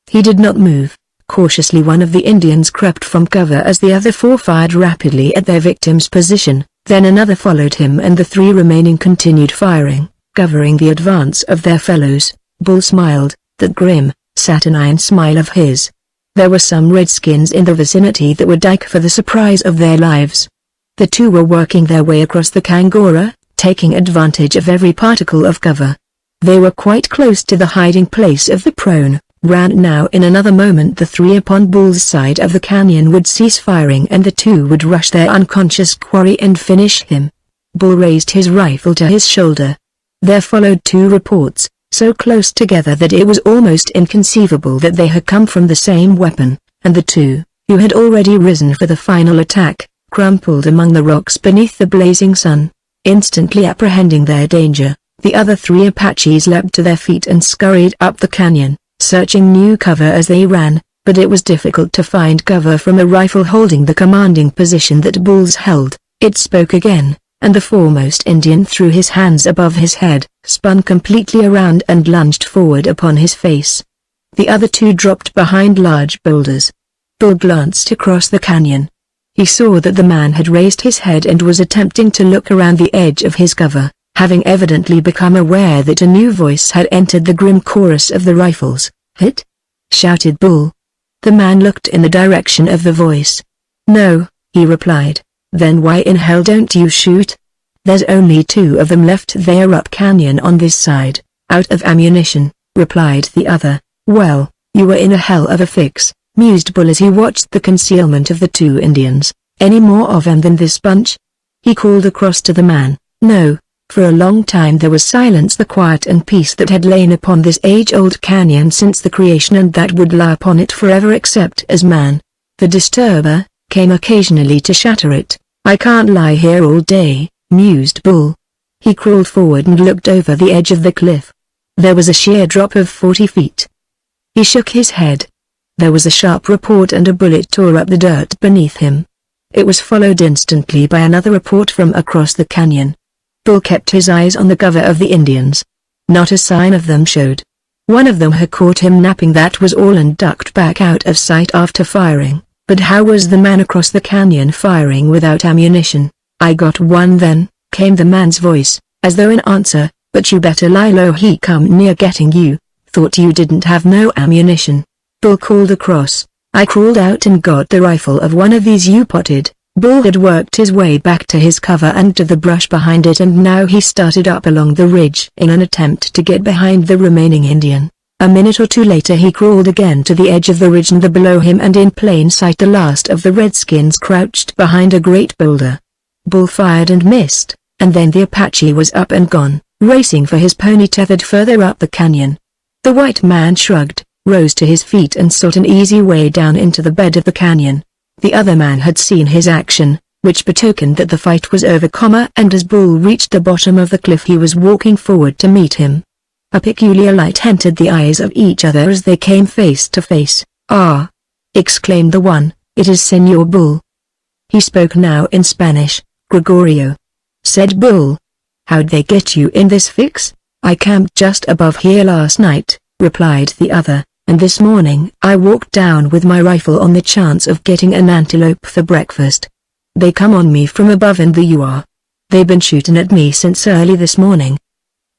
He did not move. Cautiously one of the Indians crept from cover as the other four fired rapidly at their victim's position, then another followed him and the three remaining continued firing, covering the advance of their fellows. Bull smiled, that grim, saturnine smile of his. There were some redskins in the vicinity that would die for the surprise of their lives. The two were working their way across the Kangora, taking advantage of every particle of cover. They were quite close to the hiding place of the prone. Ran now. In another moment the three upon Bull's side of the canyon would cease firing and the two would rush their unconscious quarry and finish him. Bull raised his rifle to his shoulder. There followed two reports, so close together that it was almost inconceivable that they had come from the same weapon, and the two, who had already risen for the final attack, crumpled among the rocks beneath the blazing sun. Instantly apprehending their danger, the other three Apaches leapt to their feet and scurried up the canyon, searching new cover as they ran, but it was difficult to find cover from a rifle holding the commanding position that Bull's held. It spoke again, and the foremost Indian threw his hands above his head, spun completely around and lunged forward upon his face. The other two dropped behind large boulders. Bull glanced across the canyon. He saw that the man had raised his head and was attempting to look around the edge of his cover, having evidently become aware that a new voice had entered the grim chorus of the rifles. "Hit?" shouted Bull. The man looked in the direction of the voice. "No," he replied. "Then why in hell don't you shoot? There's only two of them left there up canyon on this side." "Out of ammunition," replied the other. "Well, you were in a hell of a fix," mused Bull as he watched the concealment of the two Indians. "Any more of them than this bunch?" He called across to the man. "No." For a long time there was silence, the quiet and peace that had lain upon this age-old canyon since the creation and that would lie upon it forever except as man. The disturber came occasionally to shatter it. "I can't lie here all day," mused Bull. He crawled forward and looked over the edge of the cliff. There was a sheer drop of 40 feet. He shook his head. There was a sharp report and a bullet tore up the dirt beneath him. It was followed instantly by another report from across the canyon. Bull kept his eyes on the cover of the Indians. Not a sign of them showed. One of them had caught him napping, that was all, and ducked back out of sight after firing. But how was the man across the canyon firing without ammunition? "I got one then," came the man's voice, as though in answer, "but you better lie low, he come near getting you. Thought you didn't have no ammunition." Bull called across. "I crawled out and got the rifle of one of these you potted." Bull had worked his way back to his cover and to the brush behind it, and now he started up along the ridge in an attempt to get behind the remaining Indian. A minute or two later he crawled again to the edge of the ridge, and below him and in plain sight the last of the redskins crouched behind a great boulder. Bull fired and missed, and then the Apache was up and gone, racing for his pony tethered further up the canyon. The white man shrugged, rose to his feet and sought an easy way down into the bed of the canyon. The other man had seen his action, which betokened that the fight was over, and as Bull reached the bottom of the cliff he was walking forward to meet him. A peculiar light entered the eyes of each other as they came face to face. "Ah!" exclaimed the one, "it is Senor Bull." He spoke now in Spanish. "Gregorio," said Bull. "How'd they get you in this fix?" "I camped just above here last night," replied the other, "and this morning I walked down with my rifle on the chance of getting an antelope for breakfast. They come on me from above and there you are. They've been shooting at me since early this morning."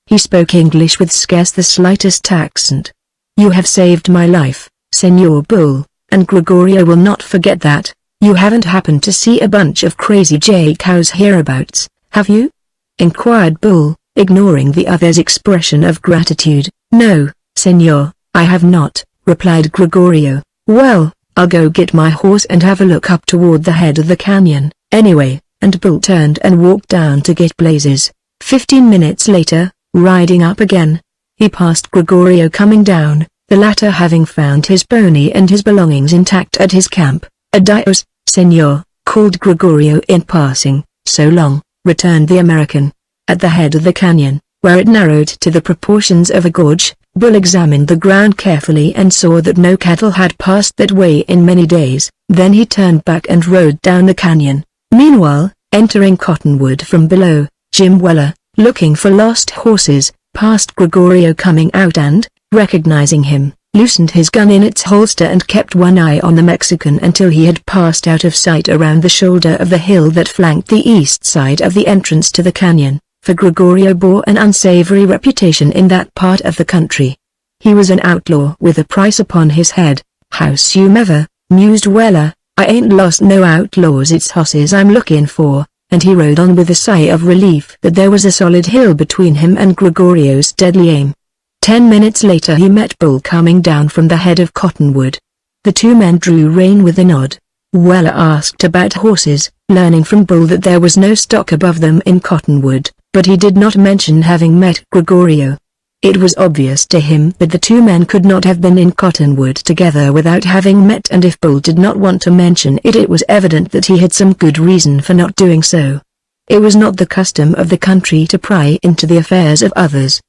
He spoke English with scarce the slightest accent. "You have saved my life, Senor Bull, and Gregorio will not forget that. You haven't happened to see a bunch of crazy jay cows hereabouts, have you?" inquired Bull, ignoring the other's expression of gratitude. "No, Senor, I have not," replied Gregorio. "Well, I'll go get my horse and have a look up toward the head of the canyon, anyway," and Bull turned and walked down to get Blazes. 15 minutes later, riding up again, he passed Gregorio coming down, the latter having found his pony and his belongings intact at his camp. "Adios, Senor," called Gregorio in passing. "So long," returned the American. At the head of the canyon, where it narrowed to the proportions of a gorge, Bull examined the ground carefully and saw that no cattle had passed that way in many days. Then he turned back and rode down the canyon. Meanwhile, entering Cottonwood from below, Jim Weller, looking for lost horses, passed Gregorio coming out and, recognizing him, loosened his gun in its holster and kept one eye on the Mexican until he had passed out of sight around the shoulder of the hill that flanked the east side of the entrance to the canyon, for Gregorio bore an unsavory reputation in that part of the country. He was an outlaw with a price upon his head. "Howsomever," mused Weller, "I ain't lost no outlaws, it's hosses I'm looking for," and he rode on with a sigh of relief that there was a solid hill between him and Gregorio's deadly aim. 10 minutes later he met Bull coming down from the head of Cottonwood. The two men drew rein with a nod. Weller asked about horses, learning from Bull that there was no stock above them in Cottonwood, but he did not mention having met Gregorio. It was obvious to him that the two men could not have been in Cottonwood together without having met, and if Bull did not want to mention it, it was evident that he had some good reason for not doing so. It was not the custom of the country to pry into the affairs of others.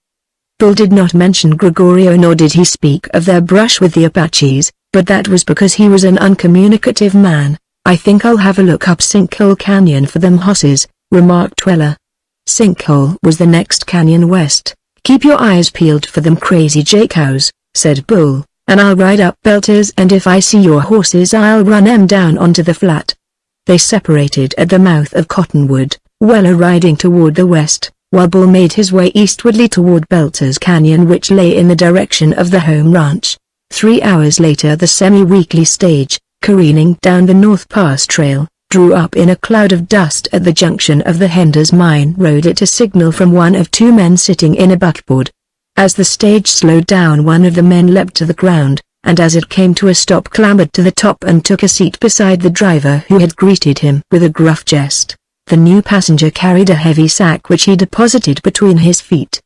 Bull did not mention Gregorio, nor did he speak of their brush with the Apaches, but that was because he was an uncommunicative man. "I think I'll have a look up Sinkhole Canyon for them hosses," remarked Weller. Sinkhole was the next canyon west. "Keep your eyes peeled for them crazy jay-cows," said Bull, "and I'll ride up Belters, and if I see your horses I'll run 'em down onto the flat." They separated at the mouth of Cottonwood, Weller riding toward the west, while Bull made his way eastwardly toward Belters Canyon, which lay in the direction of the home ranch. 3 hours later the semi-weekly stage, careening down the North Pass Trail, drew up in a cloud of dust at the junction of the Henders Mine Road at a signal from one of two men sitting in a buckboard. As the stage slowed down, one of the men leapt to the ground, and as it came to a stop clambered to the top and took a seat beside the driver, who had greeted him with a gruff jest. The new passenger carried a heavy sack which he deposited between his feet.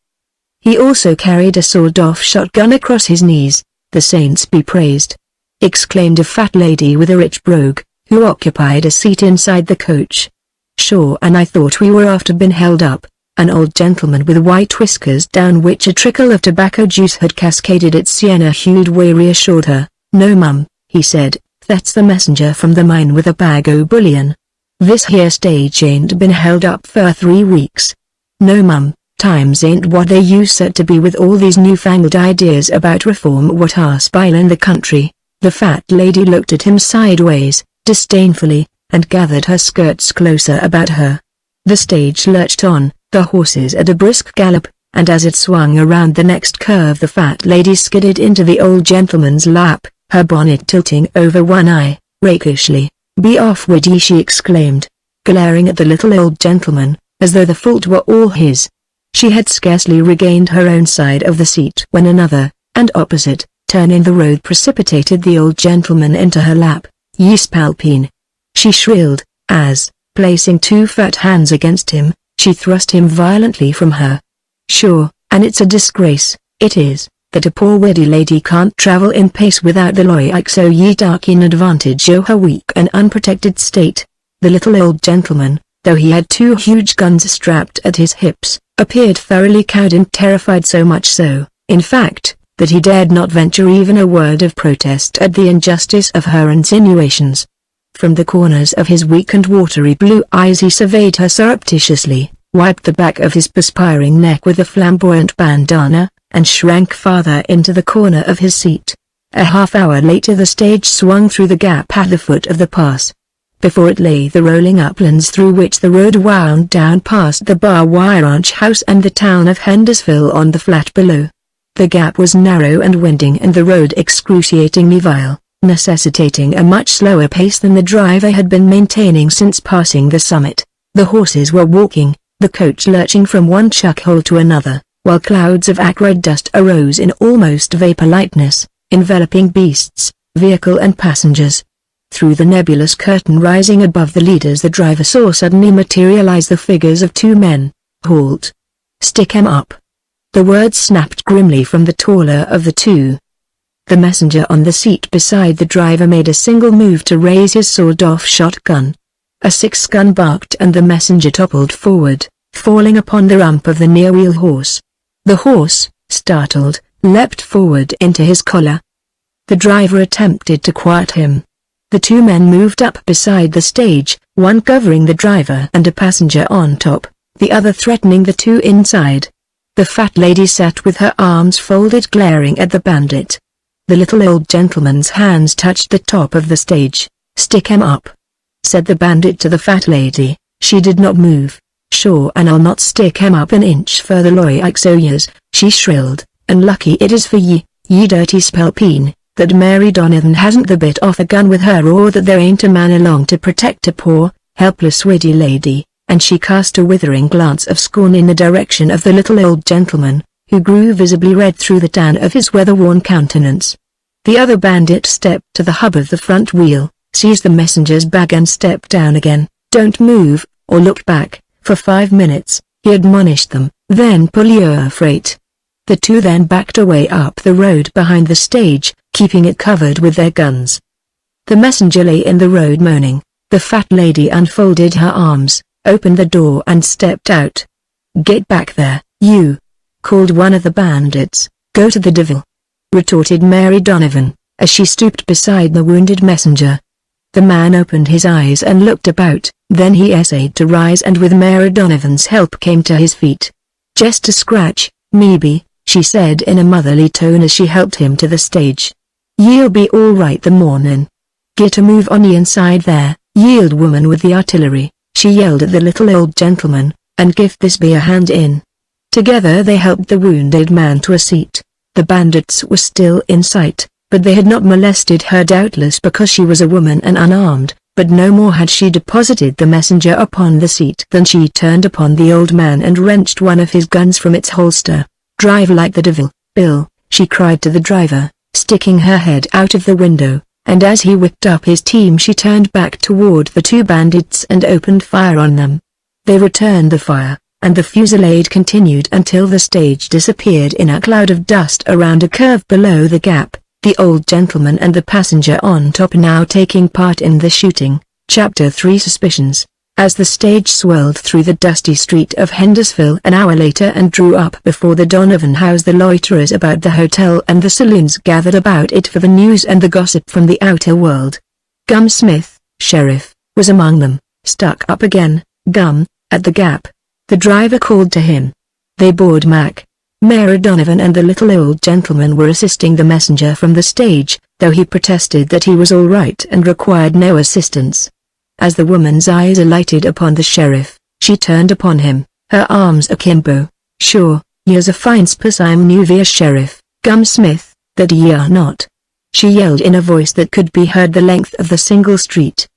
He also carried a sawed-off shotgun across his knees. "The saints be praised!" exclaimed a fat lady with a rich brogue, who occupied a seat inside the coach. "Sure, and I thought we were after been held up," an old gentleman with white whiskers down which a trickle of tobacco juice had cascaded its sienna-hued way reassured her. "No mum," he said, "that's the messenger from the mine with a bag o' bullion. This here stage ain't been held up for 3 weeks. No mum, times ain't what they used to be with all these newfangled ideas about reform what are spilin' the country." The fat lady looked at him sideways, disdainfully, and gathered her skirts closer about her. The stage lurched on, the horses at a brisk gallop, and as it swung around the next curve the fat lady skidded into the old gentleman's lap, her bonnet tilting over one eye, rakishly. "Be off with ye," she exclaimed, glaring at the little old gentleman, as though the fault were all his. She had scarcely regained her own side of the seat when another, and opposite, turn in the road precipitated the old gentleman into her lap. "Ye spalpeen!" she shrilled, as, placing two fat hands against him, she thrust him violently from her. "Sure, and it's a disgrace, it is, that a poor widdy lady can't travel in pace without the loy so ye takin advantage o' her weak and unprotected state." The little old gentleman, though he had two huge guns strapped at his hips, appeared thoroughly cowed and terrified, so much so, in fact, that he dared not venture even a word of protest at the injustice of her insinuations. From the corners of his weak and watery blue eyes he surveyed her surreptitiously, wiped the back of his perspiring neck with a flamboyant bandana, and shrank farther into the corner of his seat. A half-hour later the stage swung through the gap at the foot of the pass. Before it lay the rolling uplands through which the road wound down past the Bar Wire Ranch house and the town of Hendersville on the flat below. The gap was narrow and winding and the road excruciatingly vile, necessitating a much slower pace than the driver had been maintaining since passing the summit. The horses were walking, the coach lurching from one chuck hole to another, while clouds of acrid dust arose in almost vapor lightness, enveloping beasts, vehicle and passengers. Through the nebulous curtain rising above the leaders the driver saw suddenly materialize the figures of two men. "Halt! Stick 'em up!" The words snapped grimly from the taller of the two. The messenger on the seat beside the driver made a single move to raise his sawed-off shotgun. A 6-gun barked and the messenger toppled forward, falling upon the rump of the near-wheel horse. The horse, startled, leapt forward into his collar. The driver attempted to quiet him. The two men moved up beside the stage, one covering the driver and a passenger on top, the other threatening the two inside. The fat lady sat with her arms folded glaring at the bandit. The little old gentleman's hands touched the top of the stage. "Stick him up," said the bandit to the fat lady. She did not move. "Sure, and I'll not stick him up an inch further like so years," she shrilled, "and lucky it is for ye, ye dirty spalpeen, that Mary Donovan hasn't the bit off a gun with her, or that there ain't a man along to protect a poor, helpless widdy lady," and she cast a withering glance of scorn in the direction of the little old gentleman, who grew visibly red through the tan of his weather-worn countenance. The other bandit stepped to the hub of the front wheel, seized the messenger's bag and stepped down again. "Don't move, or look back, for 5 minutes," he admonished them, "then pull your freight." The two then backed away up the road behind the stage, keeping it covered with their guns. The messenger lay in the road moaning. The fat lady unfolded her arms, opened the door and stepped out. "Get back there, you!" called one of the bandits. "Go to the devil!" retorted Mary Donovan, as she stooped beside the wounded messenger. The man opened his eyes and looked about, then he essayed to rise and with Mary Donovan's help came to his feet. "Just a scratch, maybe," she said in a motherly tone as she helped him to the stage. "Ye'll be all right the mornin'. Get a move on ye inside there, ye old woman with the artillery," she yelled at the little old gentleman, "and give this be a hand in." Together they helped the wounded man to a seat. The bandits were still in sight, but they had not molested her, doubtless because she was a woman and unarmed, but no more had she deposited the messenger upon the seat than she turned upon the old man and wrenched one of his guns from its holster. "Drive like the devil, Bill," she cried to the driver, sticking her head out of the window, and as he whipped up his team she turned back toward the two bandits and opened fire on them. They returned the fire, and the fusillade continued until the stage disappeared in a cloud of dust around a curve below the gap, the old gentleman and the passenger on top now taking part in the shooting. Chapter 3 Suspicions. As the stage swirled through the dusty street of Hendersonville an hour later and drew up before the Donovan house, the loiterers about the hotel and the saloons gathered about it for the news and the gossip from the outer world. Gum Smith, sheriff, was among them. "Stuck up again, Gum," at the gap. The driver called to him. They board Mac. Mary Donovan and the little old gentleman were assisting the messenger from the stage, though he protested that he was all right and required no assistance. As the woman's eyes alighted upon the sheriff, she turned upon him, her arms akimbo. "Sure, ye's a fine spus I'm new via sheriff, Gum Smith, that ye are not," she yelled in a voice that could be heard the length of the single street.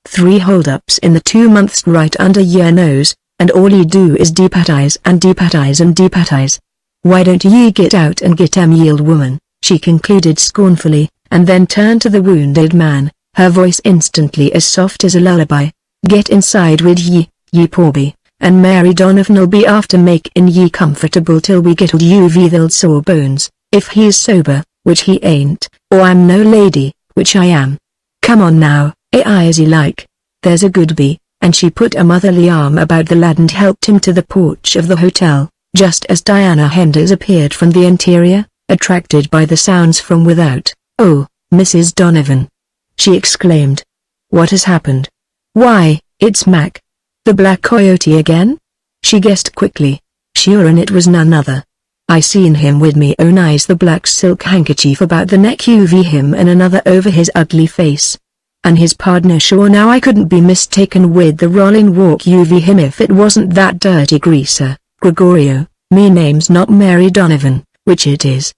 "3 holdups in the 2 months right under your nose, and all ye do is depatize and depatize and depatize. Why don't ye get out and get ye old woman," she concluded scornfully, and then turned to the wounded man, her voice instantly as soft as a lullaby. "Get inside wid ye, ye pobby, and Mary Donovan'll be after makin' ye comfortable till we get you the old sore bones, if he's sober, which he ain't, or I'm no lady, which I am. Come on now, easy like. There's a good bee," and she put a motherly arm about the lad and helped him to the porch of the hotel, just as Diana Henders appeared from the interior, attracted by the sounds from without. "Oh, Mrs. Donovan," she exclaimed. "What has happened?" "Why, it's Mac. The Black Coyote again?" she guessed quickly. Sure, and it was none other. "I seen him with me own eyes, the black silk handkerchief about the neck, him and another over his ugly face. And his partner, sure now I couldn't be mistaken with the rollin' walk him if it wasn't that dirty greaser, Gregorio. Me name's not Mary Donovan, which it is."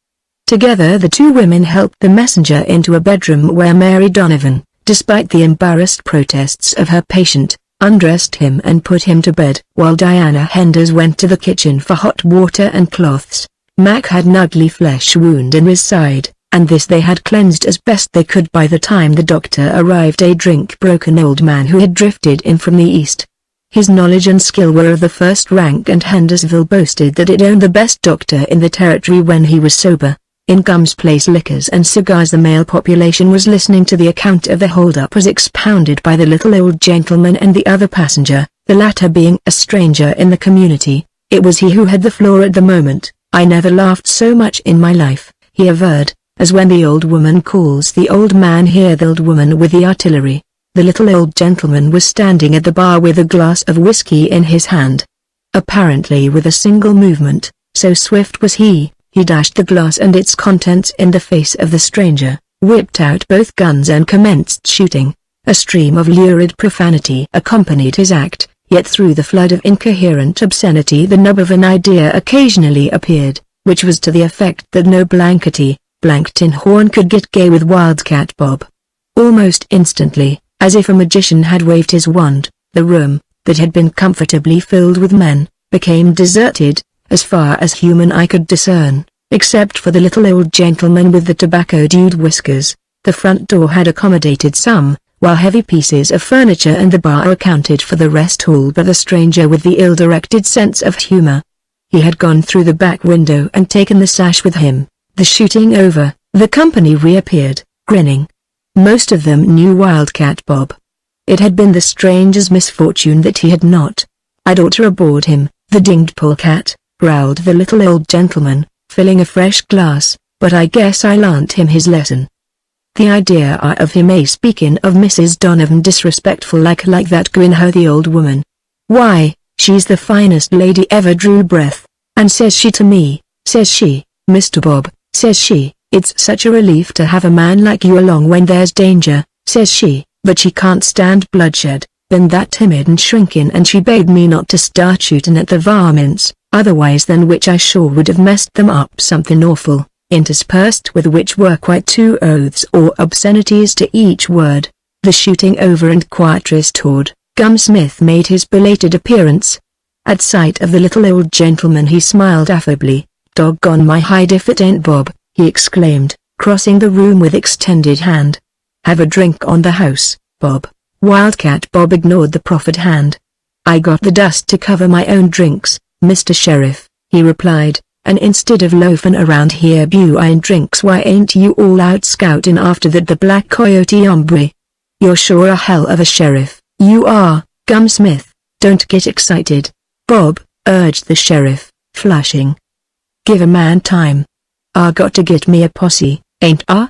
Together the two women helped the messenger into a bedroom where Mary Donovan, despite the embarrassed protests of her patient, undressed him and put him to bed, while Diana Henders went to the kitchen for hot water and cloths. Mac had an ugly flesh wound in his side, and this they had cleansed as best they could by the time the doctor arrived, a drink-broken old man who had drifted in from the east. His knowledge and skill were of the first rank, and Hendersonville boasted that it owned the best doctor in the territory when he was sober. In Gum's Place Liquors and Cigars the male population was listening to the account of the hold-up as expounded by the little old gentleman and the other passenger, the latter being a stranger in the community. It was he who had the floor at the moment. "I never laughed so much in my life," he averred, as when the old woman calls the old man here the old woman with the artillery. The little old gentleman was standing at the bar with a glass of whiskey in his hand. Apparently with a single movement, so swift was he He dashed the glass and its contents in the face of the stranger, whipped out both guns and commenced shooting. A stream of lurid profanity accompanied his act, yet through the flood of incoherent obscenity the nub of an idea occasionally appeared, which was to the effect that no tin horn could get gay with Wildcat Bob. Almost instantly, as if a magician had waved his wand, the room, that had been comfortably filled with men, became deserted, as far as human eye could discern, except for the little old gentleman with the tobacco-dewed whiskers. The front door had accommodated some, while heavy pieces of furniture and the bar accounted for the rest all but the stranger with the ill-directed sense of humor. He had gone through the back window and taken the sash with him. The shooting over, the company reappeared, grinning. Most of them knew Wildcat Bob. It had been the stranger's misfortune that he had not. "I'd ought to aboard him, the dinged polecat," growled the little old gentleman, filling a fresh glass, "but I guess I learnt him his lesson." The idea of him speaking of Mrs. Donovan disrespectful like that grin her the old woman. "Why, she's the finest lady ever," drew breath, "and says she to me, says she, 'Mr. Bob,' says she, 'it's such a relief to have a man like you along when there's danger,' says she, 'but she can't stand bloodshed, been that timid and shrinking, and she begged me not to start shooting at the varmints, otherwise than which I sure would have messed them up something awful," interspersed with which were quite 2 oaths or obscenities to each word. The shooting over and quiet restored, Gum Smith made his belated appearance. At sight of the little old gentleman he smiled affably. "Doggone my hide if it ain't Bob," he exclaimed, crossing the room with extended hand. "Have a drink on the house, Bob." Wildcat Bob ignored the proffered hand. "I got the dust to cover my own drinks, Mr. Sheriff," he replied, "and instead of loafing around here buying drinks, why ain't you all out scouting after the black coyote hombre? You're sure a hell of a sheriff, you are, Gum Smith. Don't get excited, Bob," urged the sheriff, flushing. "Give a man time. I got to get me a posse, ain't I?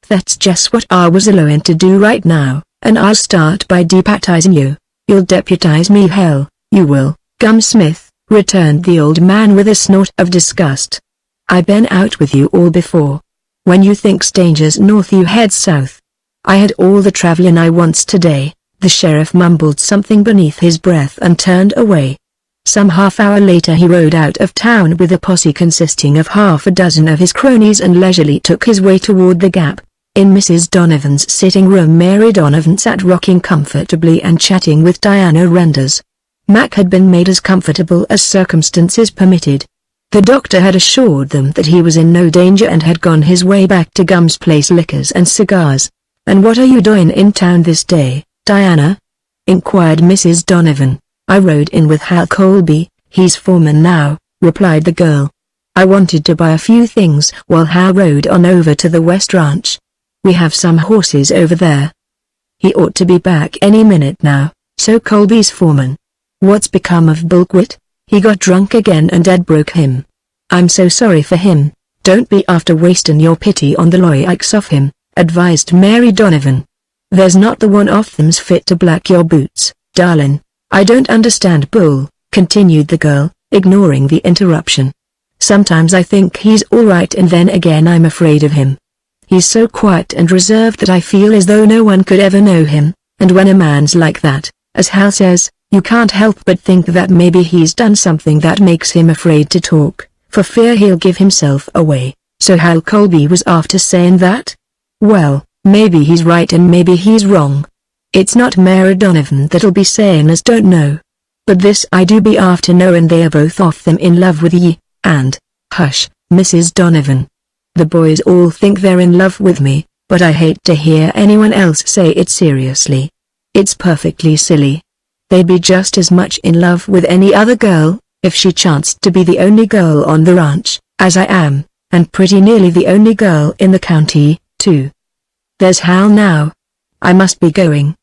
That's just what I was allowing to do right now, and I'll start by deputizing you." "You'll deputize me, hell, you will, Gum Smith," returned the old man with a snort of disgust. "I been out with you all before. When you think danger's north you head south. I had all the traveling I wants today." The sheriff mumbled something beneath his breath and turned away. Some half-hour later he rode out of town with a posse consisting of half a dozen of his cronies and leisurely took his way toward the Gap. In Mrs. Donovan's sitting room Mary Donovan sat rocking comfortably and chatting with Diana Renders. Mac had been made as comfortable as circumstances permitted. The doctor had assured them that he was in no danger and had gone his way back to Gum's place liquors and cigars. "And what are you doing in town this day, Diana?" inquired Mrs. Donovan. "I rode in with Hal Colby, he's foreman now," replied the girl. "I wanted to buy a few things while Hal rode on over to the West Ranch. We have some horses over there. He ought to be back any minute now, so Colby's foreman. What's become of Bulkwit? He got drunk again and Ed broke him. I'm so sorry for him." "Don't be after wasting your pity on the loics of him," advised Mary Donovan. "There's not the one of them's fit to black your boots, darling." "I don't understand Bull," continued the girl, ignoring the interruption. "Sometimes I think he's all right and then again I'm afraid of him. He's so quiet and reserved that I feel as though no one could ever know him, and when a man's like that, as Hal says, you can't help but think that maybe he's done something that makes him afraid to talk, for fear he'll give himself away." "So Hal Colby was after saying that?" "Well, maybe he's right and maybe he's wrong. It's not Mary Donovan that'll be saying as don't know. But this I do be after knowing they are both of them in love with ye, and—" "Hush, Mrs. Donovan. The boys all think they're in love with me, but I hate to hear anyone else say it seriously. It's perfectly silly. They'd be just as much in love with any other girl, if she chanced to be the only girl on the ranch, as I am, and pretty nearly the only girl in the county, too. There's Hal now. I must be going.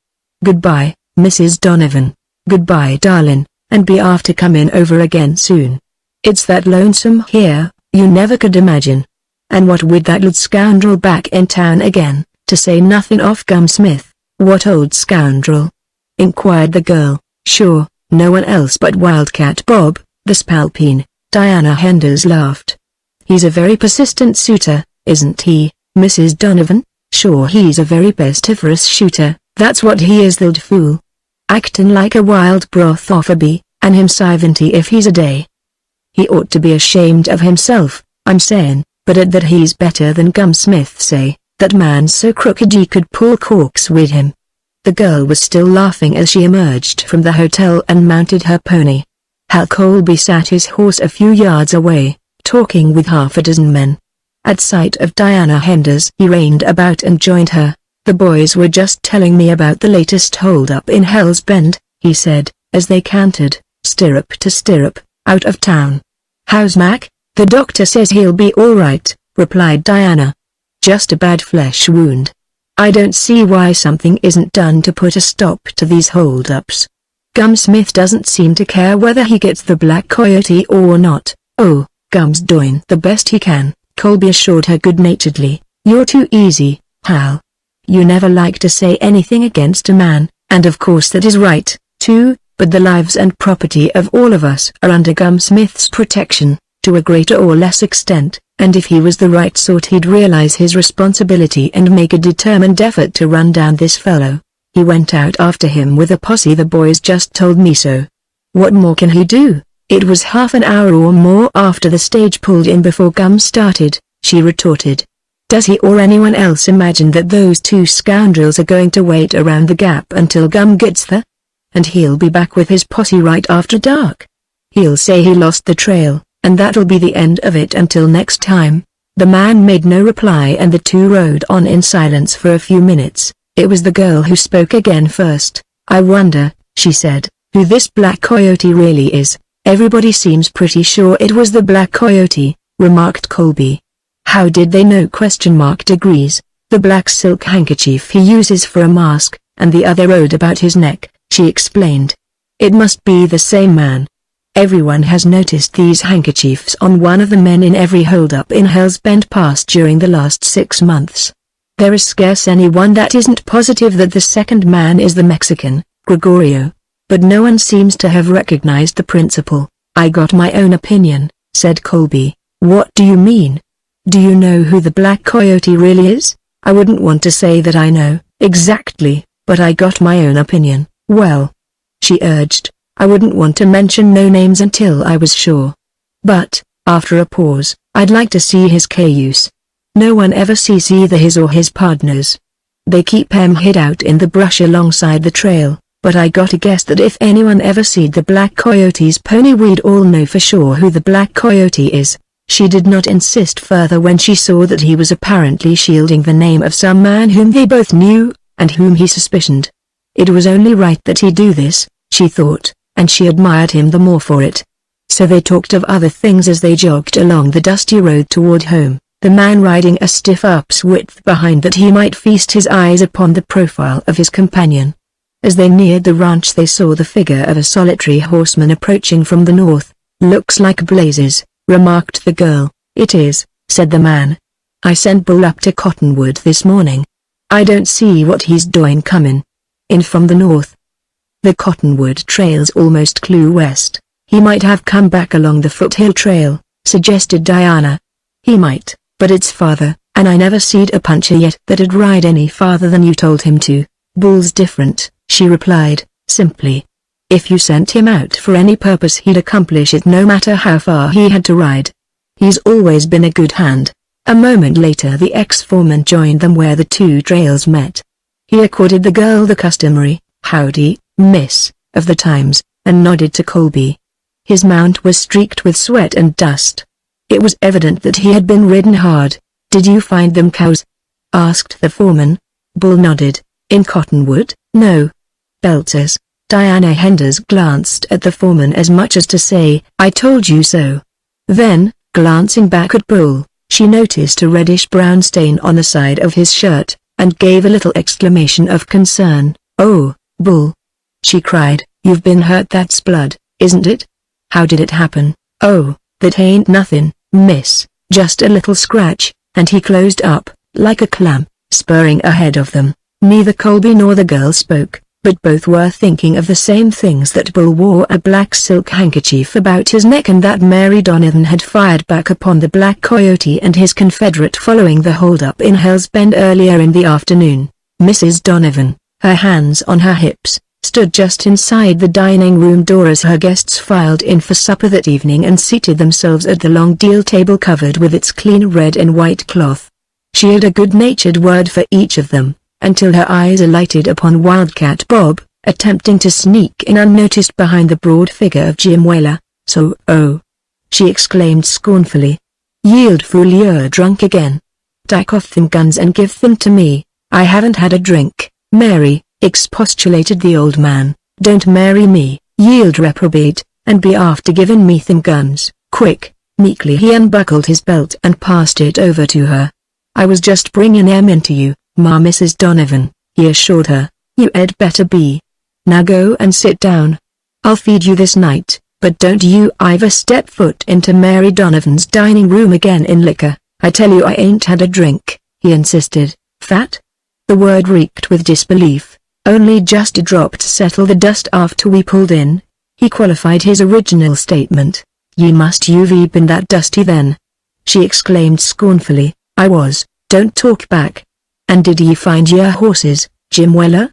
Goodbye, Mrs. Donovan. Goodbye, darling, and be after coming over again soon. It's that lonesome here, you never could imagine. And what with that old scoundrel back in town again, to say nothing of Gum Smith." "What old scoundrel?" inquired the girl. "Sure, no one else but Wildcat Bob, the spalpeen." Diana Henders laughed. He's a very persistent suitor, isn't he, Mrs. Donovan? Sure, he's a very pestiferous shooter, that's what he is, the old fool. Actin' like a wild broth off a bee, and him 70 if he's a day. He ought to be ashamed of himself, I'm sayin', but at that he's better than Gumsmith say, that man's so crooked he could pull corks with him. The girl was still laughing as she emerged from the hotel and mounted her pony. Hal Colby sat his horse a few yards away, talking with half a dozen men. At sight of Diana Henders he reined about and joined her. The boys were just telling me about the latest hold-up in Hell's Bend, he said, as they cantered, stirrup to stirrup, out of town. How's Mac? The doctor says he'll be all right, replied Diana. Just a bad flesh wound. I don't see why something isn't done to put a stop to these hold-ups. Gumsmith doesn't seem to care whether he gets the Black Coyote or not. Oh, Gum's doing the best he can, Colby assured her good-naturedly. You're too easy, Hal. You never like to say anything against a man, and of course that is right, too, but the lives and property of all of us are under Gumsmith's protection, to a greater or less extent, and if he was the right sort he'd realize his responsibility and make a determined effort to run down this fellow. He went out after him with a posse, the boys just told me so. What more can he do? It was half an hour or more after the stage pulled in before Gum started, she retorted. Does he or anyone else imagine that those two scoundrels are going to wait around the gap until Gum gets there? And he'll be back with his posse right after dark. He'll say he lost the trail, and that'll be the end of it until next time. The man made no reply and the two rode on in silence for a few minutes. It was the girl who spoke again first. I wonder, she said, who this Black Coyote really is. Everybody seems pretty sure it was the Black Coyote, remarked Colby. How did they know? Degrees. The black silk handkerchief he uses for a mask, and the other owed about his neck, she explained. It must be the same man. Everyone has noticed these handkerchiefs on one of the men in every hold-up in Hell's Bend Pass during the last 6 months. There is scarce anyone that isn't positive that the second man is the Mexican, Gregorio. But no one seems to have recognized the principal. I got my own opinion, said Colby. What do you mean? Do you know who the Black Coyote really is? I wouldn't want to say that I know, exactly, but I got my own opinion. Well, she urged, I wouldn't want to mention no names until I was sure. But, after a pause, I'd like to see his cayuse. No one ever sees either his or his partners. They keep hid out in the brush alongside the trail, but I gotta guess that if anyone ever seed the Black Coyote's pony we'd all know for sure who the Black Coyote is. She did not insist further when she saw that he was apparently shielding the name of some man whom they both knew, and whom he suspicioned. It was only right that he do this, she thought, and she admired him the more for it. So they talked of other things as they jogged along the dusty road toward home, the man riding a stiff up's width behind that he might feast his eyes upon the profile of his companion. As they neared the ranch they saw the figure of a solitary horseman approaching from the north. Looks like blazes, remarked the girl. It is, said the man. I sent Bull up to Cottonwood this morning. I don't see what he's doing coming in from the north. The Cottonwood trail's almost clue west. He might have come back along the Foothill Trail, suggested Diana. He might, but it's farther, and I never seed a puncher yet that'd ride any farther than you told him to. Bull's different, she replied, simply. If you sent him out for any purpose he'd accomplish it no matter how far he had to ride. He's always been a good hand. A moment later the ex-foreman joined them where the two trails met. He accorded the girl the customary, howdy, miss, of the times, and nodded to Colby. His mount was streaked with sweat and dust. It was evident that he had been ridden hard. Did you find them cows? Asked the foreman. Bull nodded. In Cottonwood? No. Belters. Diana Henders glanced at the foreman as much as to say, I told you so. Then, glancing back at Bull, she noticed a reddish-brown stain on the side of his shirt, and gave a little exclamation of concern. Oh, Bull! She cried, you've been hurt, that's blood, isn't it? How did it happen? Oh, that ain't nothing, miss, just a little scratch, and he closed up, like a clam, spurring ahead of them. Neither Colby nor the girl spoke, but both were thinking of the same things: that Bull wore a black silk handkerchief about his neck, and that Mary Donovan had fired back upon the Black Coyote and his confederate following the hold-up in Hell's Bend earlier in the afternoon. Mrs. Donovan, her hands on her hips, stood just inside the dining room door as her guests filed in for supper that evening and seated themselves at the long deal table covered with its clean red and white cloth. She had a good-natured word for each of them, until her eyes alighted upon Wildcat Bob, attempting to sneak in unnoticed behind the broad figure of Jim Whaler. "So, oh," she exclaimed scornfully. "Yield fool, you're drunk again. Take off them guns and give them to me. I haven't had a drink." "Mary," expostulated the old man, "don't marry me, yield reprobate, and be after giving me them guns, quick." Meekly he unbuckled his belt and passed it over to her. "I was just bringing 'em into you, Ma." Mrs. Donovan, he assured her. "You 'ad better be. Now go and sit down. I'll feed you this night, but don't you ever step foot into Mary Donovan's dining room again in liquor. I tell you I ain't had a drink," he insisted. "Fat?" The word reeked with disbelief. "Only just a drop to settle the dust after we pulled in," he qualified his original statement. "Ye must you've been that dusty then," she exclaimed scornfully. "I was." "Don't talk back." "And did ye find your horses, Jim Whaler?"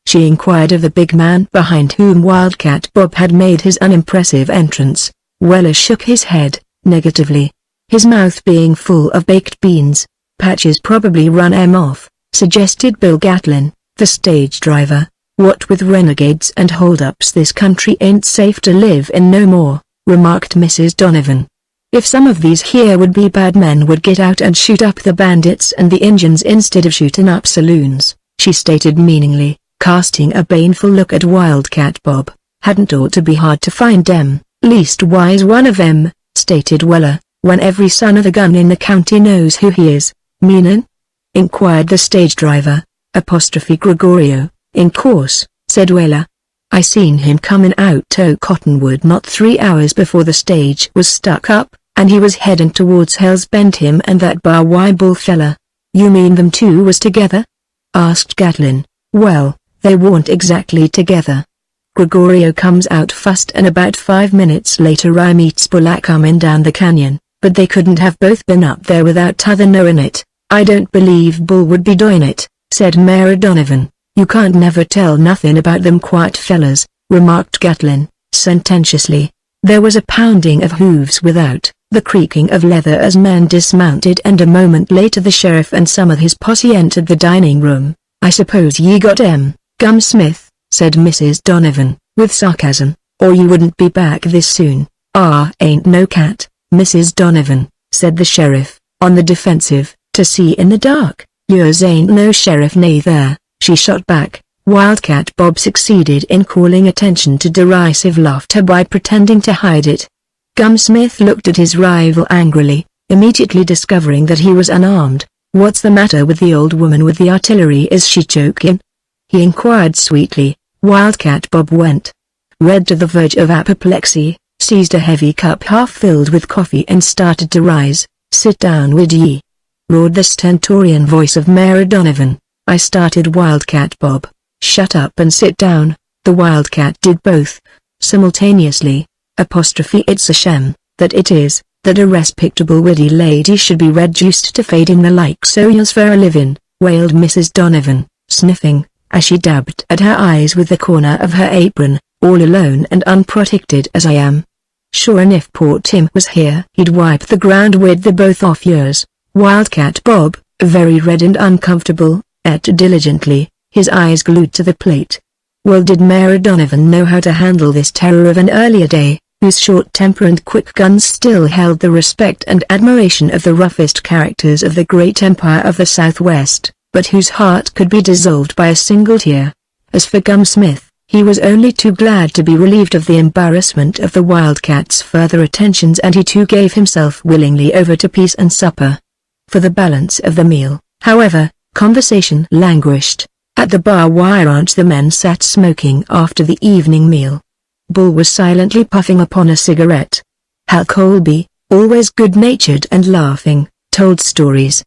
she inquired of the big man behind whom Wildcat Bob had made his unimpressive entrance. Whaler shook his head, negatively. "His mouth being full of baked beans. Patches probably run 'em off," suggested Bill Gatlin, the stage driver. "What with renegades and hold-ups, this country ain't safe to live in no more," remarked Mrs. Donovan. "If some of these here would-be bad men would get out and shoot up the bandits and the Injuns instead of shooting up saloons," she stated meaningly, casting a baneful look at Wildcat Bob. "Hadn't ought to be hard to find 'em, leastwise one of 'em," stated Whaler, "when every son of a gun in the county knows who he is." "Meanin'?" inquired the stage driver, apostrophe Gregorio. "In course," said Whaler. "I seen him comin' out to Cottonwood not 3 hours before the stage was stuck up, and he was headin' towards Hell's Bend, him and that Bar Y Bull fella." "You mean them two was together?" asked Gatlin. "Well, they weren't exactly together. Gregorio comes out fust, and about 5 minutes later I meets Bull a comin' down the canyon, but they couldn't have both been up there without t'other knowin' it." "I don't believe Bull would be doin' it," said Mary Donovan. "You can't never tell nothin' about them quiet fellas," remarked Gatlin, sententiously. There was a pounding of hooves without, the creaking of leather as men dismounted, and a moment later the sheriff and some of his posse entered the dining room. "I suppose ye got Gum Smith," said Mrs. Donovan, with sarcasm, "or you wouldn't be back this soon." "Ah, ain't no cat, Mrs. Donovan," said the sheriff, on the defensive, "to see in the dark." "Yours ain't no sheriff neither," she shot back. Wildcat Bob succeeded in calling attention to derisive laughter by pretending to hide it. Gum Smith looked at his rival angrily, immediately discovering that he was unarmed. "What's the matter with the old woman with the artillery? Is she choking?" he inquired sweetly. Wildcat Bob went red to the verge of apoplexy, seized a heavy cup half filled with coffee and started to rise. "Sit down, would ye?" roared the stentorian voice of Mary Donovan. "I started Wildcat Bob. "Shut up and sit down." The Wildcat did both, simultaneously. "It's a shame, that it is, that a respectable witty lady should be reduced to fading the like soils for a living," wailed Mrs. Donovan, sniffing, as she dabbed at her eyes with the corner of her apron. "All alone and unprotected as I am. Sure, and if poor Tim was here he'd wipe the ground with the both of yours." Wildcat Bob, very red and uncomfortable, ate diligently, his eyes glued to the plate. Well, did Mary Donovan know how to handle this terror of an earlier day, whose short temper and quick guns still held the respect and admiration of the roughest characters of the great empire of the Southwest, but whose heart could be dissolved by a single tear? As for Gum Smith, he was only too glad to be relieved of the embarrassment of the Wildcat's further attentions, and he too gave himself willingly over to peace and supper. For the balance of the meal, however, conversation languished. At the Bar Y Ranch the men sat smoking after the evening meal. Bull was silently puffing upon a cigarette. Hal Colby, always good-natured and laughing, told stories.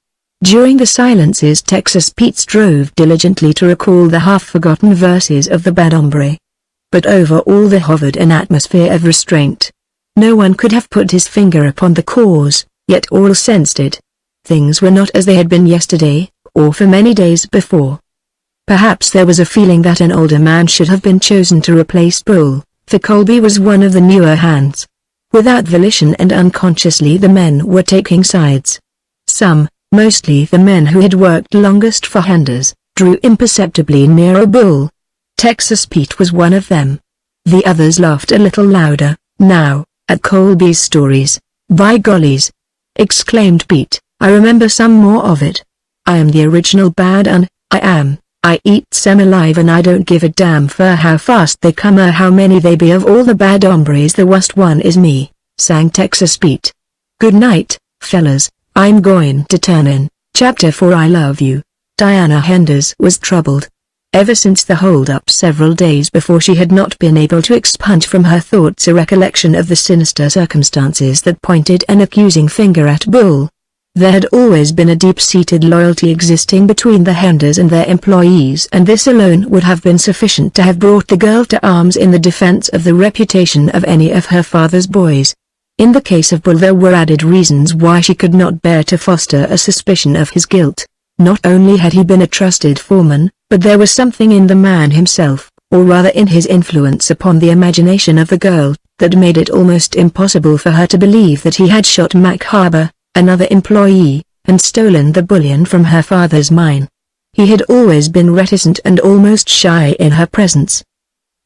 During the silences Texas Pete strove diligently to recall the half-forgotten verses of the Bad Hombre. But over all there hovered an atmosphere of restraint. No one could have put his finger upon the cause, yet all sensed it. Things were not as they had been yesterday, or for many days before. Perhaps there was a feeling that an older man should have been chosen to replace Bull, for Colby was one of the newer hands. Without volition and unconsciously the men were taking sides. Some, mostly the men who had worked longest for Henders, drew imperceptibly nearer Bull. Texas Pete was one of them. The others laughed a little louder, now, at Colby's stories. "By gollies!" exclaimed Pete, "I remember some more of it. I am the original bad un, I am. I eat them alive and I don't give a damn for how fast they come or how many they be. Of all the bad hombres the worst one is me," sang Texas Pete. "Good night, fellas, I'm going to turn in." Chapter 4 I Love You. Diana Henders was troubled. Ever since the hold-up several days before she had not been able to expunge from her thoughts a recollection of the sinister circumstances that pointed an accusing finger at Bull. There had always been a deep-seated loyalty existing between the Henders and their employees, and this alone would have been sufficient to have brought the girl to arms in the defense of the reputation of any of her father's boys. In the case of Bull there were added reasons why she could not bear to foster a suspicion of his guilt. Not only had he been a trusted foreman, but there was something in the man himself, or rather in his influence upon the imagination of the girl, that made it almost impossible for her to believe that he had shot Mac Harbour, another employee, and stolen the bullion from her father's mine. He had always been reticent and almost shy in her presence.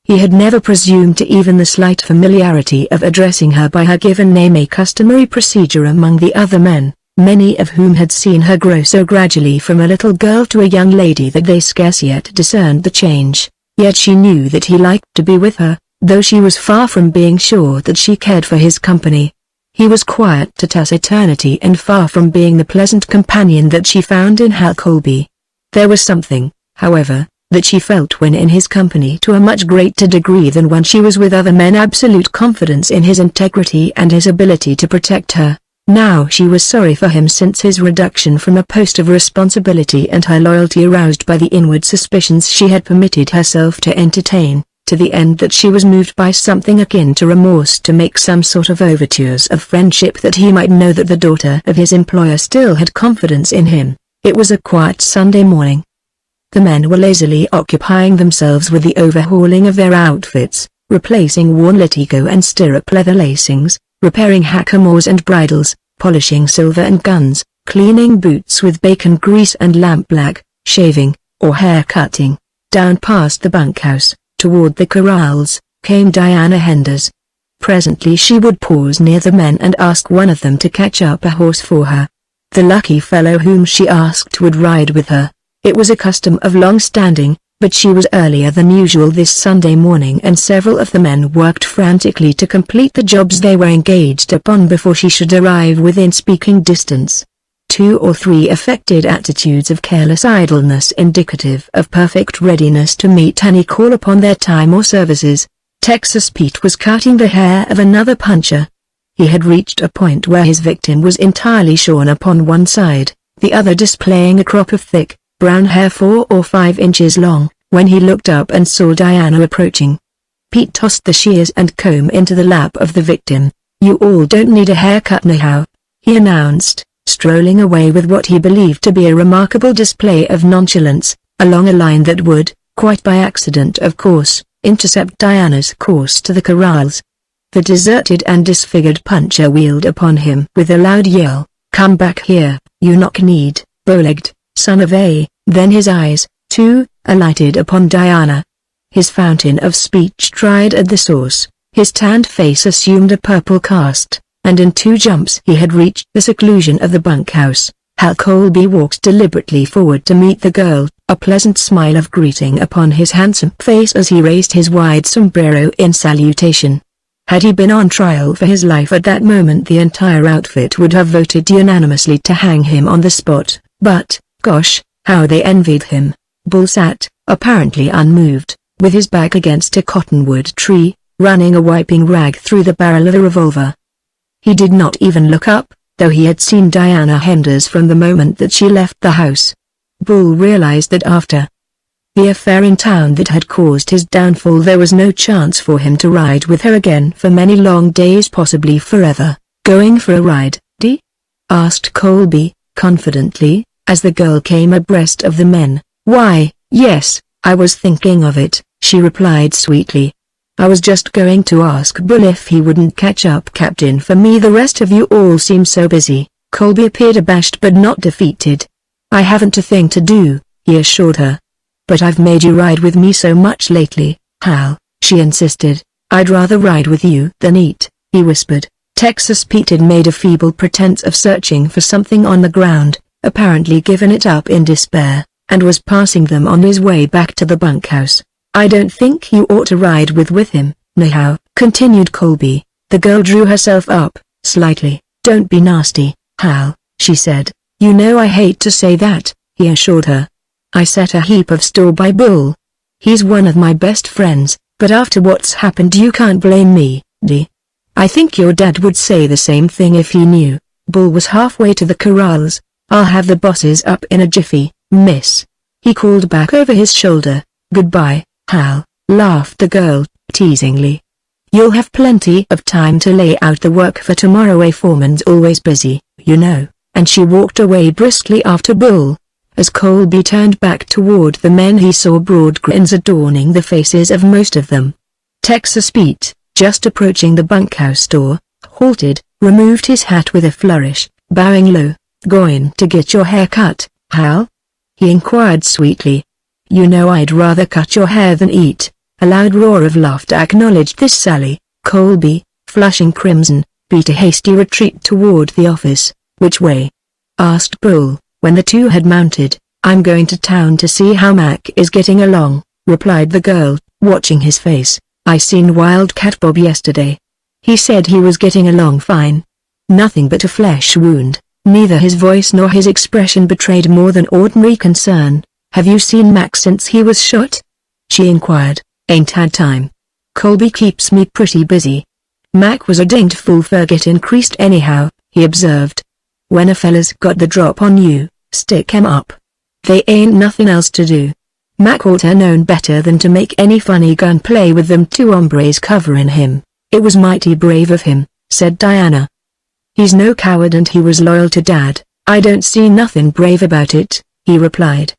He had never presumed to even the slight familiarity of addressing her by her given name, a customary procedure among the other men, many of whom had seen her grow so gradually from a little girl to a young lady that they scarce yet discerned the change. Yet she knew that he liked to be with her, though she was far from being sure that she cared for his company. He was quiet to taciturnity and far from being the pleasant companion that she found in Hal Colby. There was something, however, that she felt when in his company to a much greater degree than when she was with other men, absolute confidence in his integrity and his ability to protect her. Now she was sorry for him since his reduction from a post of responsibility, and her loyalty aroused by the inward suspicions she had permitted herself to entertain, to the end that she was moved by something akin to remorse to make some sort of overtures of friendship that he might know that the daughter of his employer still had confidence in him. It was a quiet Sunday morning. The men were lazily occupying themselves with the overhauling of their outfits, replacing worn latigo and stirrup leather lacings, repairing hackamores and bridles, polishing silver and guns, cleaning boots with bacon grease and lampblack, shaving, or hair cutting. Down past the bunkhouse, toward the corrals, came Diana Henders. Presently she would pause near the men and ask one of them to catch up a horse for her. The lucky fellow whom she asked would ride with her. It was a custom of long standing, but she was earlier than usual this Sunday morning, and several of the men worked frantically to complete the jobs they were engaged upon before she should arrive within speaking distance. 2 or 3 affected attitudes of careless idleness indicative of perfect readiness to meet any call upon their time or services. Texas Pete was cutting the hair of another puncher. He had reached a point where his victim was entirely shorn upon one side, the other displaying a crop of thick, brown hair 4 or 5 inches long, when he looked up and saw Diana approaching. Pete tossed the shears and comb into the lap of the victim. "You all don't need a haircut now," he announced, strolling away with what he believed to be a remarkable display of nonchalance, along a line that would, quite by accident of course, intercept Diana's course to the corrals. The deserted and disfigured puncher wheeled upon him with a loud yell, "Come back here, you knock-kneed, bow-legged son of a..." Then his eyes, too, alighted upon Diana. His fountain of speech dried at the source, his tanned face assumed a purple cast, and in 2 jumps he had reached the seclusion of the bunkhouse. Hal Colby walked deliberately forward to meet the girl, a pleasant smile of greeting upon his handsome face as he raised his wide sombrero in salutation. Had he been on trial for his life at that moment, the entire outfit would have voted unanimously to hang him on the spot, but, gosh, how they envied him. Bull sat, apparently unmoved, with his back against a cottonwood tree, running a wiping rag through the barrel of a revolver. He did not even look up, though he had seen Diana Henders from the moment that she left the house. Bull realized that after the affair in town that had caused his downfall, there was no chance for him to ride with her again for many long days, possibly forever. "Going for a ride, Dee?" asked Colby, confidently, as the girl came abreast of the men. "Why, yes, I was thinking of it," she replied sweetly. "I was just going to ask Bull if he wouldn't catch up captain for me. The rest of you all seem so busy." Colby appeared abashed but not defeated. "I haven't a thing to do," he assured her. "But I've made you ride with me so much lately, Hal," she insisted. "I'd rather ride with you than eat," he whispered. Texas Pete had made a feeble pretense of searching for something on the ground, apparently given it up in despair, and was passing them on his way back to the bunkhouse. "I don't think you ought to ride with him, Nahau," continued Colby. The girl drew herself up, slightly. "Don't be nasty, Hal," she said. "You know I hate to say that," he assured her. "I set a heap of store by Bull. He's one of my best friends, but after what's happened you can't blame me, Dee. I think your dad would say the same thing if he knew." Bull was halfway to the corrals. "I'll have the bosses up in a jiffy, miss," he called back over his shoulder. "Goodbye, Hal," laughed the girl, teasingly. "You'll have plenty of time to lay out the work for tomorrow. A foreman's always busy, you know," and she walked away briskly after Bull. As Colby turned back toward the men, he saw broad grins adorning the faces of most of them. Texas Pete, just approaching the bunkhouse door, halted, removed his hat with a flourish, bowing low. "Going to get your hair cut, Hal?" he inquired sweetly. "You know I'd rather cut your hair than eat." A loud roar of laughter acknowledged this sally. Colby, flushing crimson, beat a hasty retreat toward the office. "Which way?" asked Bull, when the two had mounted. "I'm going to town to see how Mac is getting along," replied the girl, watching his face. "I seen Wildcat Bob yesterday. He said he was getting along fine. Nothing but a flesh wound." Neither his voice nor his expression betrayed more than ordinary concern. "Have you seen Mac since he was shot?" she inquired. "Ain't had time. Colby keeps me pretty busy." "Mac was a dinged fool for get increased anyhow," he observed. "When a fella's got the drop on you, stick 'em up. They ain't nothing else to do. Mac oughta known better than to make any funny gunplay with them two hombres covering him." "It was mighty brave of him," said Diana. "He's no coward and he was loyal to Dad." "I don't see nothing brave about it," he replied.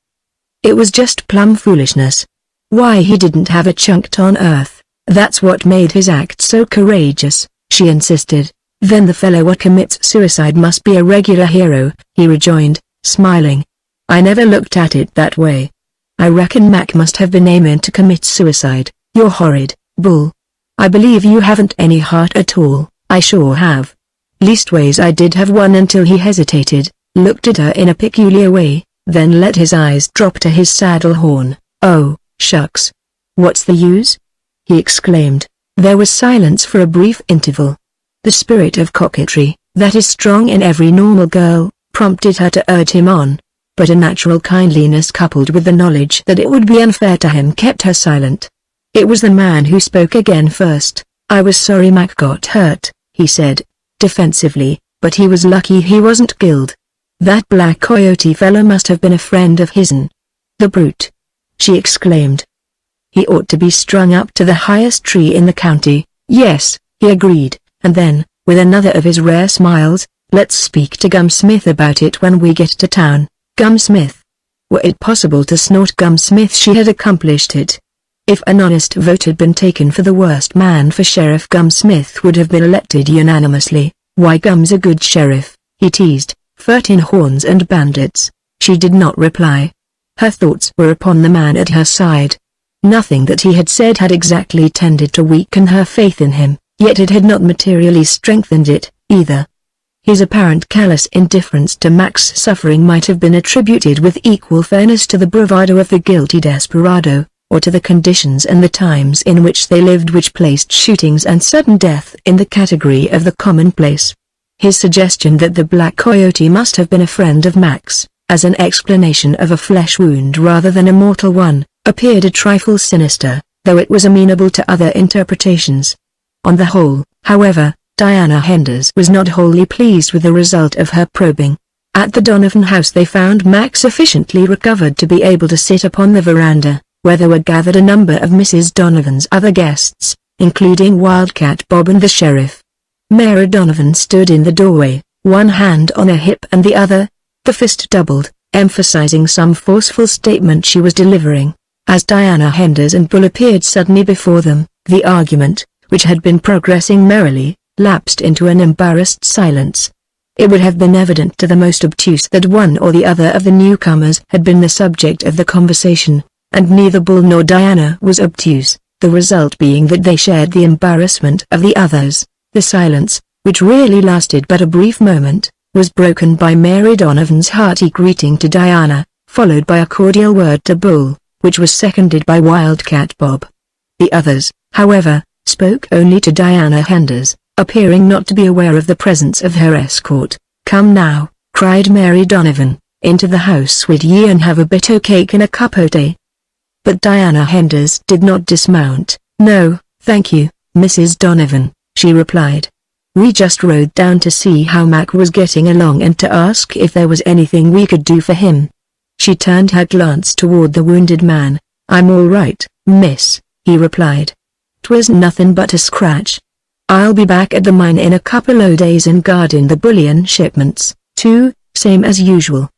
"It was just plumb foolishness. Why, he didn't have a chunk on earth. That's what made his act so courageous," she insisted. "Then the fellow what commits suicide must be a regular hero," he rejoined, smiling. "I never looked at it that way. I reckon Mac must have been aiming to commit suicide." "You're horrid, Bull. I believe you haven't any heart at all." "I sure have. Leastways I did have one," until he hesitated, looked at her in a peculiar way, then let his eyes drop to his saddle horn. "Oh, shucks. What's the use?" he exclaimed. There was silence for a brief interval. The spirit of coquetry, that is strong in every normal girl, prompted her to urge him on. But a natural kindliness coupled with the knowledge that it would be unfair to him kept her silent. It was the man who spoke again first. "I was sorry Mac got hurt," he said, defensively, "but he was lucky he wasn't killed. That Black Coyote fella must have been a friend of his'n." "The brute!" she exclaimed. "He ought to be strung up to the highest tree in the county." "Yes," he agreed, and then, with another of his rare smiles, "Let's speak to Gum Smith about it when we get to town." Gum Smith. Were it possible to snort Gum Smith, she had accomplished it. If an honest vote had been taken for the worst man for sheriff, Gum Smith would have been elected unanimously. "Why, Gum's a good sheriff," he teased. "13 horns and bandits." She did not reply. Her thoughts were upon the man at her side. Nothing that he had said had exactly tended to weaken her faith in him, yet it had not materially strengthened it, either. His apparent callous indifference to Mac's suffering might have been attributed with equal fairness to the bravado of the guilty desperado, or to the conditions and the times in which they lived, which placed shootings and sudden death in the category of the commonplace. His suggestion that the Black Coyote must have been a friend of Mac's, as an explanation of a flesh wound rather than a mortal one, appeared a trifle sinister, though it was amenable to other interpretations. On the whole, however, Diana Henders was not wholly pleased with the result of her probing. At the Donovan house they found Mac sufficiently recovered to be able to sit upon the veranda, where there were gathered a number of Mrs. Donovan's other guests, including Wildcat Bob and the sheriff. Mary Donovan stood in the doorway, one hand on her hip and the other, the fist doubled, emphasizing some forceful statement she was delivering. As Diana Henders and Bull appeared suddenly before them, the argument, which had been progressing merrily, lapsed into an embarrassed silence. It would have been evident to the most obtuse that one or the other of the newcomers had been the subject of the conversation, and neither Bull nor Diana was obtuse, the result being that they shared the embarrassment of the others. The silence, which really lasted but a brief moment, was broken by Mary Donovan's hearty greeting to Diana, followed by a cordial word to Bull, which was seconded by Wildcat Bob. The others, however, spoke only to Diana Henders, appearing not to be aware of the presence of her escort. "Come now," cried Mary Donovan, "into the house will ye and have a bit o' cake and a cup o' tea." But Diana Henders did not dismount. "No, thank you, Mrs. Donovan," she replied. "We just rode down to see how Mac was getting along and to ask if there was anything we could do for him." She turned her glance toward the wounded man. "I'm all right, miss," he replied. "'Twas nothing but a scratch. I'll be back at the mine in a couple o' days and guarding the bullion shipments, too, same as usual."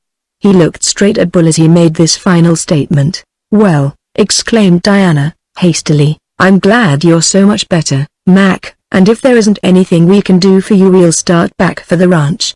He looked straight at Bull as he made this final statement. "Well," exclaimed Diana, hastily, "I'm glad you're so much better, Mac, and if there isn't anything we can do for you we'll start back for the ranch."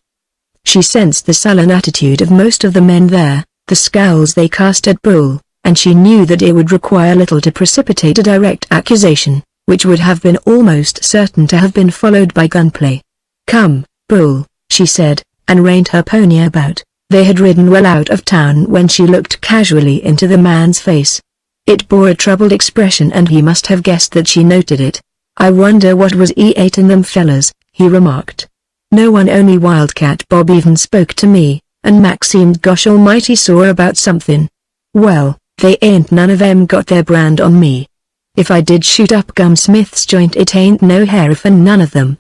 She sensed the sullen attitude of most of the men there, the scowls they cast at Bull, and she knew that it would require little to precipitate a direct accusation, which would have been almost certain to have been followed by gunplay. "Come, Bull," she said, and reined her pony about. They had ridden well out of town when she looked casually into the man's face. It bore a troubled expression and he must have guessed that she noted it. "I wonder what was eating them fellers," he remarked. "No one, only Wildcat Bob even spoke to me, and Mac seemed gosh almighty sore about something. Well, they ain't none of 'em got their brand on me. If I did shoot up Gumsmith's joint it ain't no hair for none of them."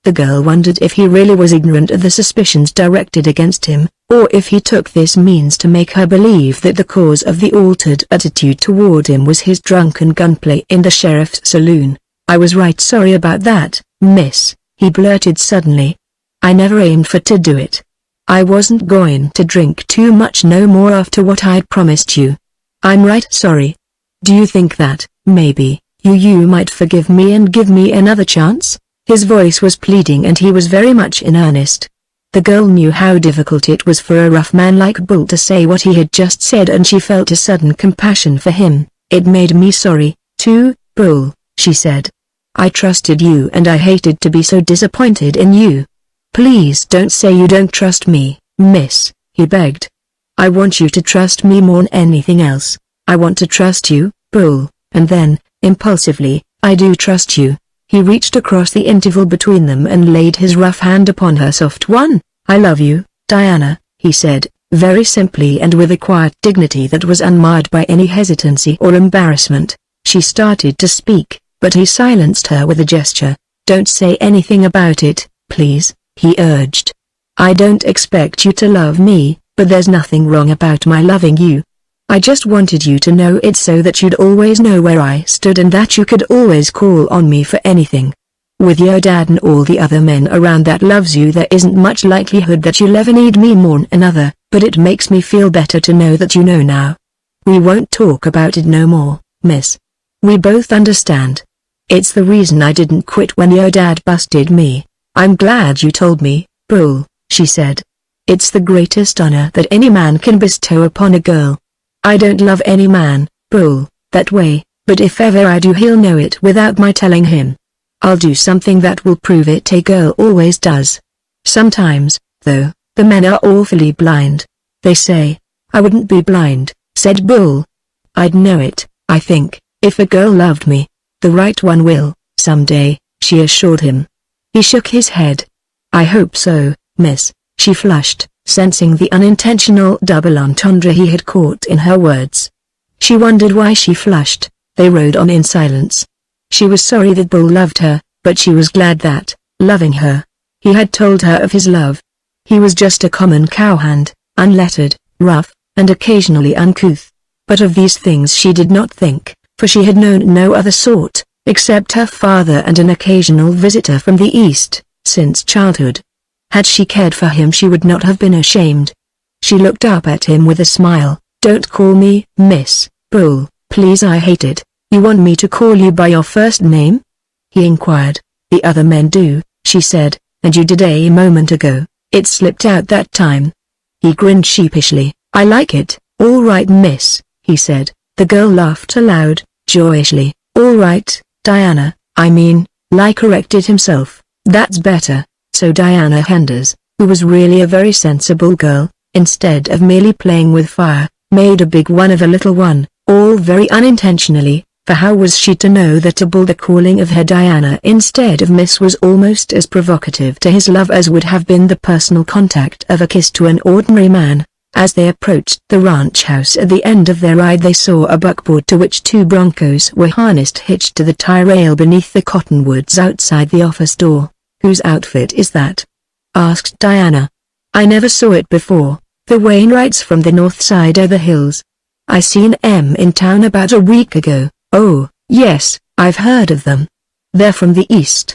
The girl wondered if he really was ignorant of the suspicions directed against him, or if he took this means to make her believe that the cause of the altered attitude toward him was his drunken gunplay in the sheriff's saloon. "I was right sorry about that, miss," he blurted suddenly. "I never aimed for to do it. I wasn't going to drink too much no more after what I'd promised you. I'm right sorry. Do you think that, maybe, you might forgive me and give me another chance?" His voice was pleading and he was very much in earnest. The girl knew how difficult it was for a rough man like Bull to say what he had just said, and she felt a sudden compassion for him. "It made me sorry, too, Bull," she said. "I trusted you and I hated to be so disappointed in you." "Please don't say you don't trust me, miss," he begged. "I want you to trust me more'n anything else. I want to trust you, Bull, and then, impulsively, I do trust you." He reached across the interval between them and laid his rough hand upon her soft one. "I love you, Diana," he said, very simply and with a quiet dignity that was unmarred by any hesitancy or embarrassment. She started to speak, but he silenced her with a gesture. "Don't say anything about it, please," he urged. "I don't expect you to love me, but there's nothing wrong about my loving you. I just wanted you to know it so that you'd always know where I stood and that you could always call on me for anything. With your dad and all the other men around that loves you, there isn't much likelihood that you'll ever need me more'n another, but it makes me feel better to know that you know now. We won't talk about it no more, miss. We both understand. It's the reason I didn't quit when your dad busted me." "I'm glad you told me, Bull," she said. "It's the greatest honor that any man can bestow upon a girl. I don't love any man, Bull, that way, but if ever I do he'll know it without my telling him. I'll do something that will prove it. A girl always does. Sometimes, though, the men are awfully blind, they say." "I wouldn't be blind," said Bull. "I'd know it, I think, if a girl loved me. The right one will, someday," she assured him. He shook his head. "I hope so, miss," she flushed, sensing the unintentional double entendre he had caught in her words. She wondered why she flushed. They rode on in silence. She was sorry that Bull loved her, but she was glad that, loving her. He had told her of his love. He was just a common cowhand, unlettered, rough, and occasionally uncouth. But of these things she did not think, for she had known no other sort, except her father and an occasional visitor from the East, since childhood. Had she cared for him she would not have been ashamed. She looked up at him with a smile. "Don't call me, Miss Bull, please, I hate it. You want me to call you by your first name?" he inquired. "The other men do," she said, "and you did a moment ago. It slipped out that time." He grinned sheepishly. "I like it." "All right, miss," he said. The girl laughed aloud, joyously. "All right, Diana, I mean," Ly corrected himself. "That's better." So Diana Henders, who was really a very sensible girl, instead of merely playing with fire, made a big one of a little one, all very unintentionally, for how was she to know that a bull the calling of her Diana instead of Miss was almost as provocative to his love as would have been the personal contact of a kiss to an ordinary man. As they approached the ranch house at the end of their ride they saw a buckboard to which 2 broncos were harnessed hitched to the tie rail beneath the cottonwoods outside the office door. "Whose outfit is that?" asked Diana. "I never saw it before. The Wainwrights from the north side of the hills. I seen 'em in town about a week ago." "Oh, yes, I've heard of them. They're from the east.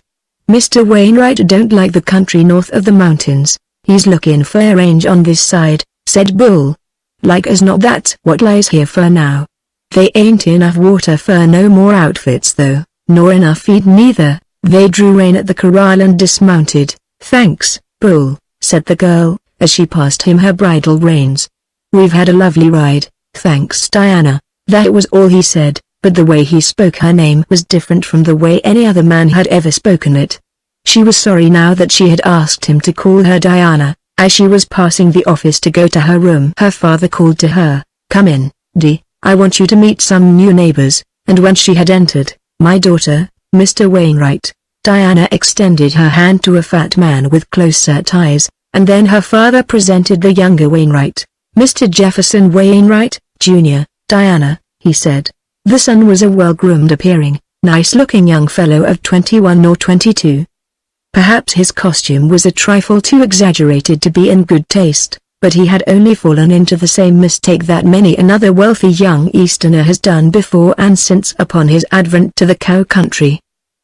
Mr. Wainwright don't like the country north of the mountains. He's looking for a range on this side," said Bull. "Like as not that's what lies here for now. They ain't enough water for no more outfits though, nor enough feed neither." They drew rein at the corral and dismounted. "Thanks, Bull," said the girl, as she passed him her bridle reins. "We've had a lovely ride, thanks Diana." That was all he said, but the way he spoke her name was different from the way any other man had ever spoken it. She was sorry now that she had asked him to call her Diana. As she was passing the office to go to her room her father called to her, "Come in, Dee, I want you to meet some new neighbors," and when she had entered, "My daughter, Mr. Wainwright." Diana extended her hand to a fat man with close-set eyes, and then her father presented the younger Wainwright. "Mr. Jefferson Wainwright, Jr., Diana," he said. The son was a well-groomed-appearing, nice-looking young fellow of 21 or 22. Perhaps his costume was a trifle too exaggerated to be in good taste, but he had only fallen into the same mistake that many another wealthy young Easterner has done before and since upon his advent to the cow country.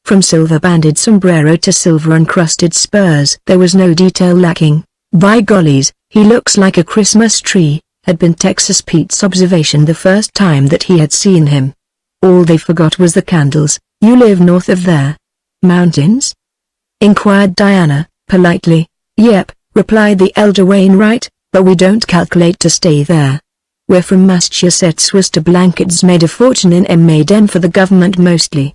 From silver-banded sombrero to silver-encrusted spurs there was no detail lacking. "By gollies, he looks like a Christmas tree," had been Texas Pete's observation the first time that he had seen him. All they forgot was the candles. "You live north of there mountains?" inquired Diana, politely. "Yep," replied the elder Wainwright, "but we don't calculate to stay there. We're from Massachusetts. Worcester blankets made a fortune in Maiden for the government mostly."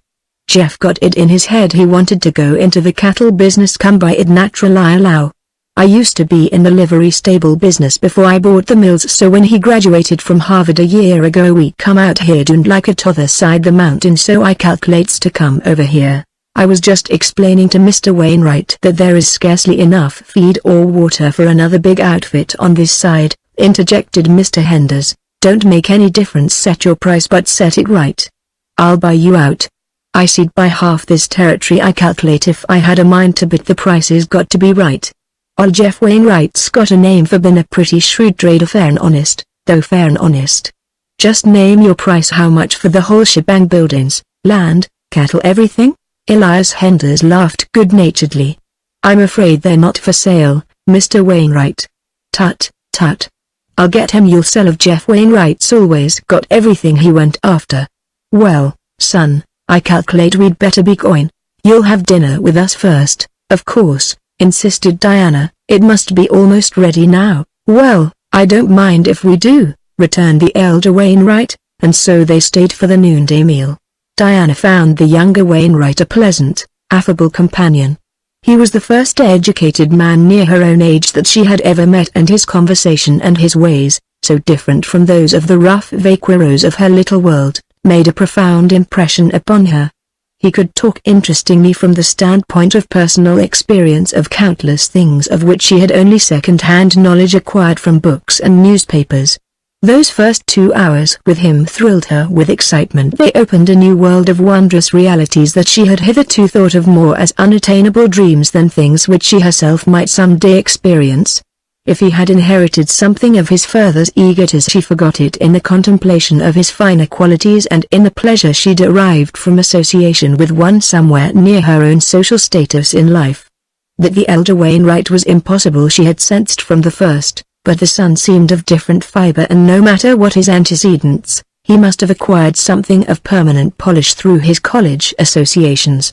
Jeff got it in his head he wanted to go into the cattle business. "Come by it natural I allow. I used to be in the livery stable business before I bought the mills, so when he graduated from Harvard a year ago we come out here don't like it t'other side the mountain, so I calculates to come over here. I was just explaining to Mr. Wainwright that there is scarcely enough feed or water for another big outfit on this side," interjected Mr. Henders. "Don't make any difference, set your price but set it right. I'll buy you out. I cede by half this territory. I calculate if I had a mind to, but the prices got to be right. Old Jeff Wainwright's got a name for being a pretty shrewd trader, fair and honest, though fair and honest. Just name your price. How much for the whole shebang, buildings, land, cattle, everything?" Elias Henders laughed good-naturedly. "I'm afraid they're not for sale, Mr. Wainwright." "Tut, tut. I'll get him. You'll sell of Jeff Wainwright's always got everything he went after." "Well, son, I calculate we'd better be going. You'll have dinner with us first, of course," insisted Diana. "It must be almost ready now." "Well, I don't mind if we do," returned the elder Wainwright, and so they stayed for the noonday meal. Diana found the younger Wainwright a pleasant, affable companion. He was the first educated man near her own age that she had ever met, and his conversation and his ways, so different from those of the rough vaqueros of her little world, made a profound impression upon her. He could talk interestingly from the standpoint of personal experience of countless things of which she had only second-hand knowledge acquired from books and newspapers. Those first 2 hours with him thrilled her with excitement. They opened a new world of wondrous realities that she had hitherto thought of more as unattainable dreams than things which she herself might someday experience. If he had inherited something of his father's egotism, she forgot it in the contemplation of his finer qualities and in the pleasure she derived from association with one somewhere near her own social status in life. That the elder Wainwright was impossible she had sensed from the first, but the son seemed of different fiber, and no matter what his antecedents, he must have acquired something of permanent polish through his college associations.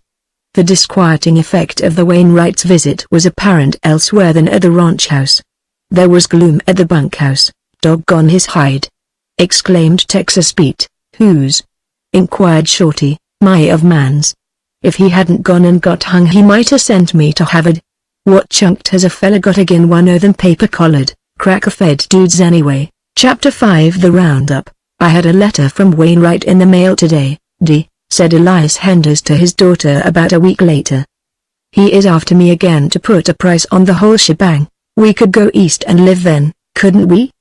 The disquieting effect of the Wainwrights' visit was apparent elsewhere than at the ranch house. There was gloom at the bunkhouse. "Doggone his hide!" exclaimed Texas Pete. "Whose?" inquired Shorty. "My of man's. If he hadn't gone and got hung, he might have sent me to Harvard. What chunked has a fella got agin one o' them paper-collared, cracker-fed dudes anyway?" Chapter 5 The Roundup. "I had a letter from Wainwright in the mail today, D," said Elias Henders to his daughter about a week later. "He is after me again to put a price on the whole shebang. We could go east and live then, couldn't we?"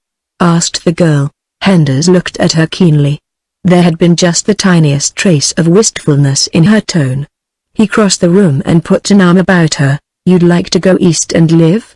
asked the girl. Henders looked at her keenly. There had been just the tiniest trace of wistfulness in her tone. He crossed the room and put an arm about her. "You'd like to go east and live?"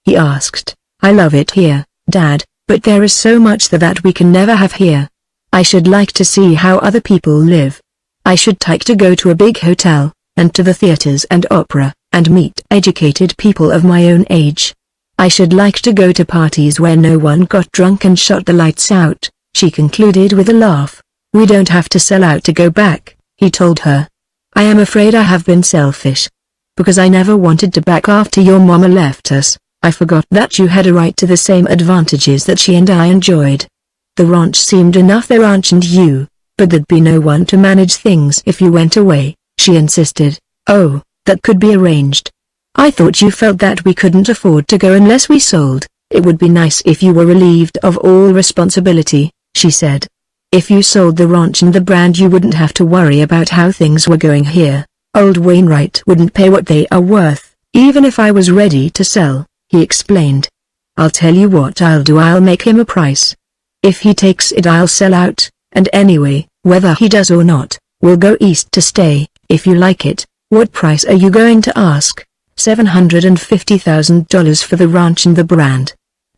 he asked. "I love it here, Dad, but there is so much that we can never have here. I should like to see how other people live. I should like to go to a big hotel, and to the theaters and opera, and meet educated people of my own age. I should like to go to parties where no one got drunk and shot the lights out," she concluded with a laugh. "We don't have to sell out to go back," he told her. "I am afraid I have been selfish. Because I never wanted to back after your mama left us, I forgot that you had a right to the same advantages that she and I enjoyed. The ranch seemed enough, the ranch and you, but there'd be no one to manage things if you went away," she insisted. "Oh, that could be arranged. I thought you felt that we couldn't afford to go unless we sold. It would be nice if you were relieved of all responsibility," she said. "If you sold the ranch and the brand, you wouldn't have to worry about how things were going here. Old Wainwright wouldn't pay what they are worth, even if I was ready to sell," he explained. "I'll tell you what I'll do, I'll make him a price. If he takes it, I'll sell out, and anyway, whether he does or not, we'll go east to stay, if you like it. What price are you going to ask?" $750,000 for the ranch and the brand.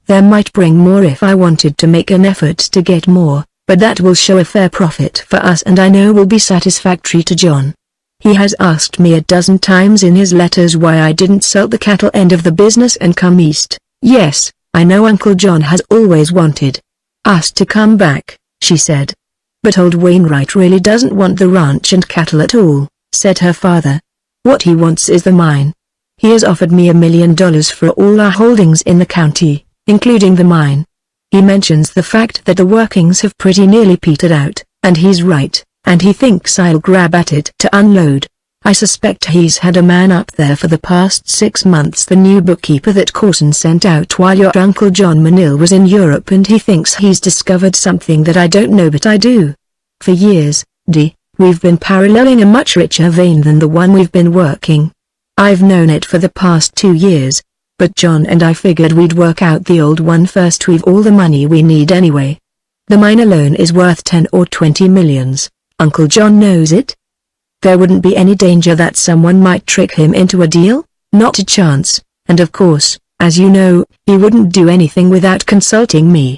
There might bring more if I wanted to make an effort to get more, but that will show a fair profit for us and I know will be satisfactory to John. He has asked me a dozen times in his letters why I didn't sell the cattle end of the business and come east. Yes, I know Uncle John has always wanted us to come back, she said. But old Wainwright really doesn't want the ranch and cattle at all, said her father. What he wants is the mine. He has offered me $1 million for all our holdings in the county, including the mine. He mentions the fact that the workings have pretty nearly petered out, and he's right, and he thinks I'll grab at it to unload. I suspect he's had a man up there for the past 6 months, the new bookkeeper that Corson sent out while your Uncle John Manil was in Europe, and he thinks he's discovered something that I don't know, but I do. For years, we've been paralleling a much richer vein than the one we've been working. I've known it for the past 2 years, but John and I figured we'd work out the old one first. We've all the money we need anyway. The mine alone is worth 10 or 20 millions. Uncle John knows it. There wouldn't be any danger that someone might trick him into a deal? Not a chance, and of course, as you know, he wouldn't do anything without consulting me.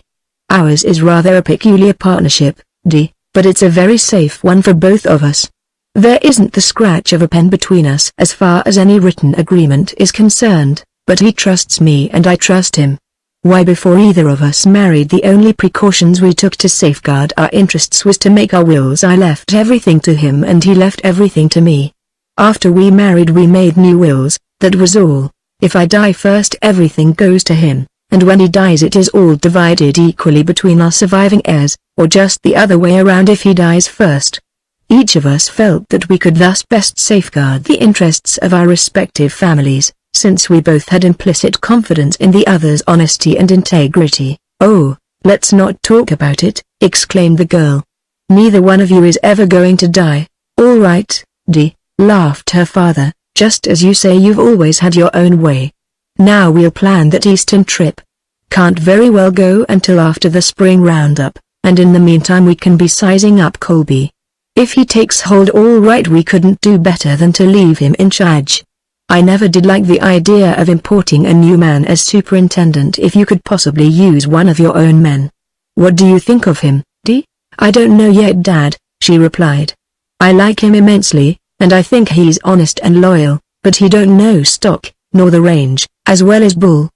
Ours is rather a peculiar partnership, but it's a very safe one for both of us. There isn't the scratch of a pen between us as far as any written agreement is concerned, but he trusts me and I trust him. Why, before either of us married, the only precautions we took to safeguard our interests was to make our wills. I left everything to him and he left everything to me. After we married we made new wills, that was all. If I die first everything goes to him, and when he dies it is all divided equally between our surviving heirs, or just the other way around if he dies first. Each of us felt that we could thus best safeguard the interests of our respective families, since we both had implicit confidence in the other's honesty and integrity. Oh, let's not talk about it, exclaimed the girl. Neither one of you is ever going to die. All right, laughed her father, just as you say, you've always had your own way. Now we'll plan that Eastern trip. Can't very well go until after the spring roundup, and in the meantime we can be sizing up Colby. If he takes hold all right, we couldn't do better than to leave him in charge. I never did like the idea of importing a new man as superintendent if you could possibly use one of your own men. What do you think of him, Dee? I don't know yet, Dad, she replied. I like him immensely, and I think he's honest and loyal, but he don't know stock, nor the range, as well as Bull.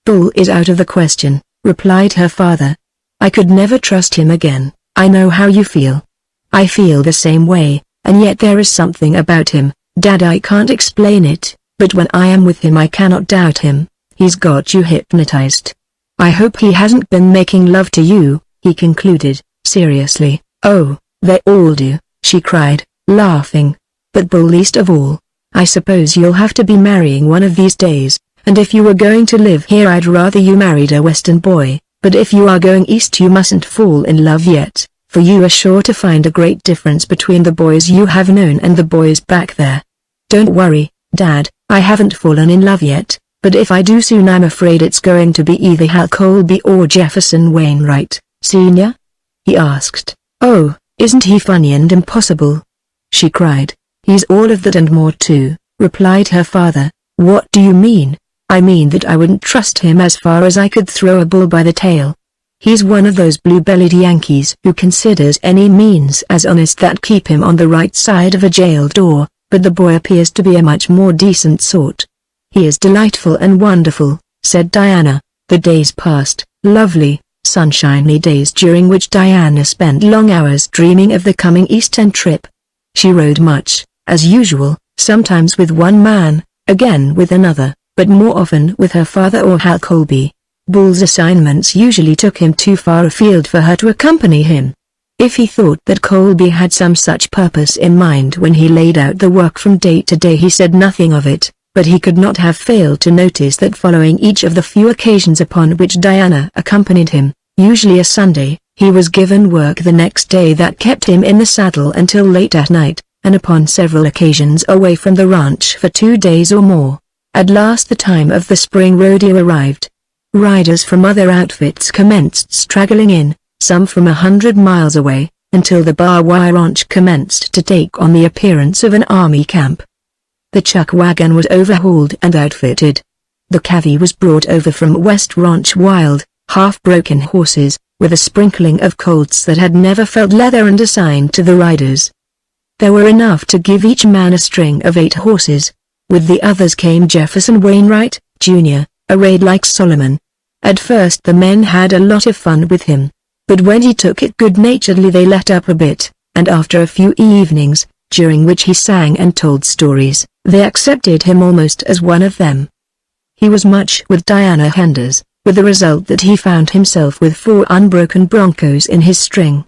Bull is out of the question, replied her father. I could never trust him again. I know how you feel. I feel the same way, and yet there is something about him, Dad, I can't explain it, but when I am with him I cannot doubt him. He's got you hypnotized. I hope he hasn't been making love to you, he concluded, seriously. Oh, they all do, she cried, laughing. But Bull least of all. I suppose you'll have to be marrying one of these days, and if you were going to live here I'd rather you married a Western boy, but if you are going east you mustn't fall in love yet, for you are sure to find a great difference between the boys you have known and the boys back there. Don't worry, Dad, I haven't fallen in love yet, but if I do soon I'm afraid it's going to be either Hal Colby or Jefferson Wainwright, Sr.? He asked. Oh, isn't he funny and impossible? She cried. He's all of that and more too, replied her father. What do you mean? I mean that I wouldn't trust him as far as I could throw a bull by the tail. He's one of those blue-bellied Yankees who considers any means as honest that keep him on the right side of a jail door, but the boy appears to be a much more decent sort. He is delightful and wonderful, said Diana. The days passed, lovely, sunshiny days during which Diana spent long hours dreaming of the coming East End trip. She rode much, as usual, sometimes with one man, again with another, but more often with her father or Hal Colby. Bull's assignments usually took him too far afield for her to accompany him. If he thought that Colby had some such purpose in mind when he laid out the work from day to day he said nothing of it, but he could not have failed to notice that following each of the few occasions upon which Diana accompanied him, usually a Sunday, he was given work the next day that kept him in the saddle until late at night, and upon several occasions away from the ranch for 2 days or more. At last the time of the spring rodeo arrived. Riders from other outfits commenced straggling in, some from 100 miles away, until the Bar Y Ranch commenced to take on the appearance of an army camp. The chuck wagon was overhauled and outfitted. The cavy was brought over from West Ranch wild, half-broken horses, with a sprinkling of colts that had never felt leather and assigned to the riders. There were enough to give each man a string of 8 horses. With the others came Jefferson Wainwright, Jr., arrayed like Solomon. At first the men had a lot of fun with him, but when he took it good-naturedly they let up a bit, and after a few evenings, during which he sang and told stories, they accepted him almost as one of them. He was much with Diana Henders, with the result that he found himself with 4 unbroken broncos in his string.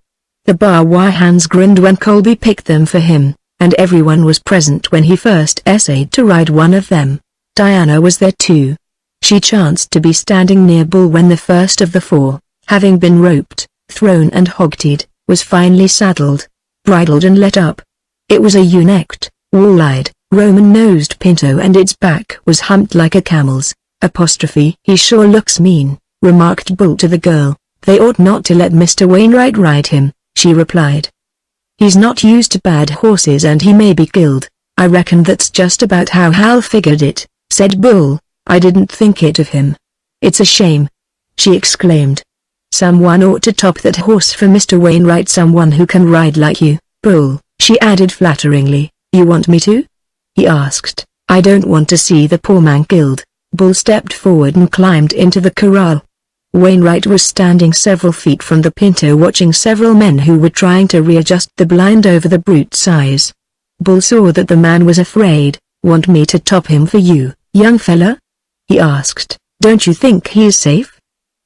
The Bar Y hands grinned when Colby picked them for him, and everyone was present when he first essayed to ride one of them. Diana was there too. She chanced to be standing near Bull when the first of the 4, having been roped, thrown and hog-tied, was finally saddled, bridled and let up. It was a ewe-necked, wall-eyed, Roman-nosed pinto and its back was humped like a camel's. He sure looks mean, remarked Bull to the girl. They ought not to let Mr. Wainwright ride him, she replied. He's not used to bad horses and he may be killed. I reckon that's just about how Hal figured it, said Bull. I didn't think it of him. It's a shame, she exclaimed. Someone ought to top that horse for Mr. Wainwright, someone who can ride like you, Bull, she added flatteringly. You want me to? He asked. I don't want to see the poor man killed. Bull stepped forward and climbed into the corral. Wainwright was standing several feet from the pinto watching several men who were trying to readjust the blind over the brute's eyes. Bull saw that the man was afraid. Want me to top him for you, young fella? He asked. Don't you think he's safe?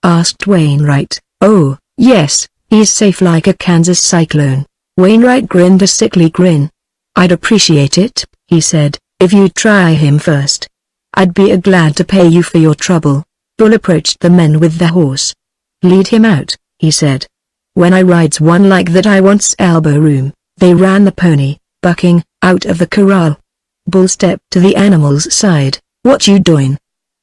Asked Wainwright. Oh, yes, he's safe like a Kansas cyclone. Wainwright grinned a sickly grin. I'd appreciate it, he said, if you'd try him first. I'd be glad to pay you for your trouble. Bull approached the men with the horse. Lead him out, he said. When I rides one like that I want's elbow room. They ran the pony, bucking, out of the corral. Bull stepped to the animal's side. What you doing?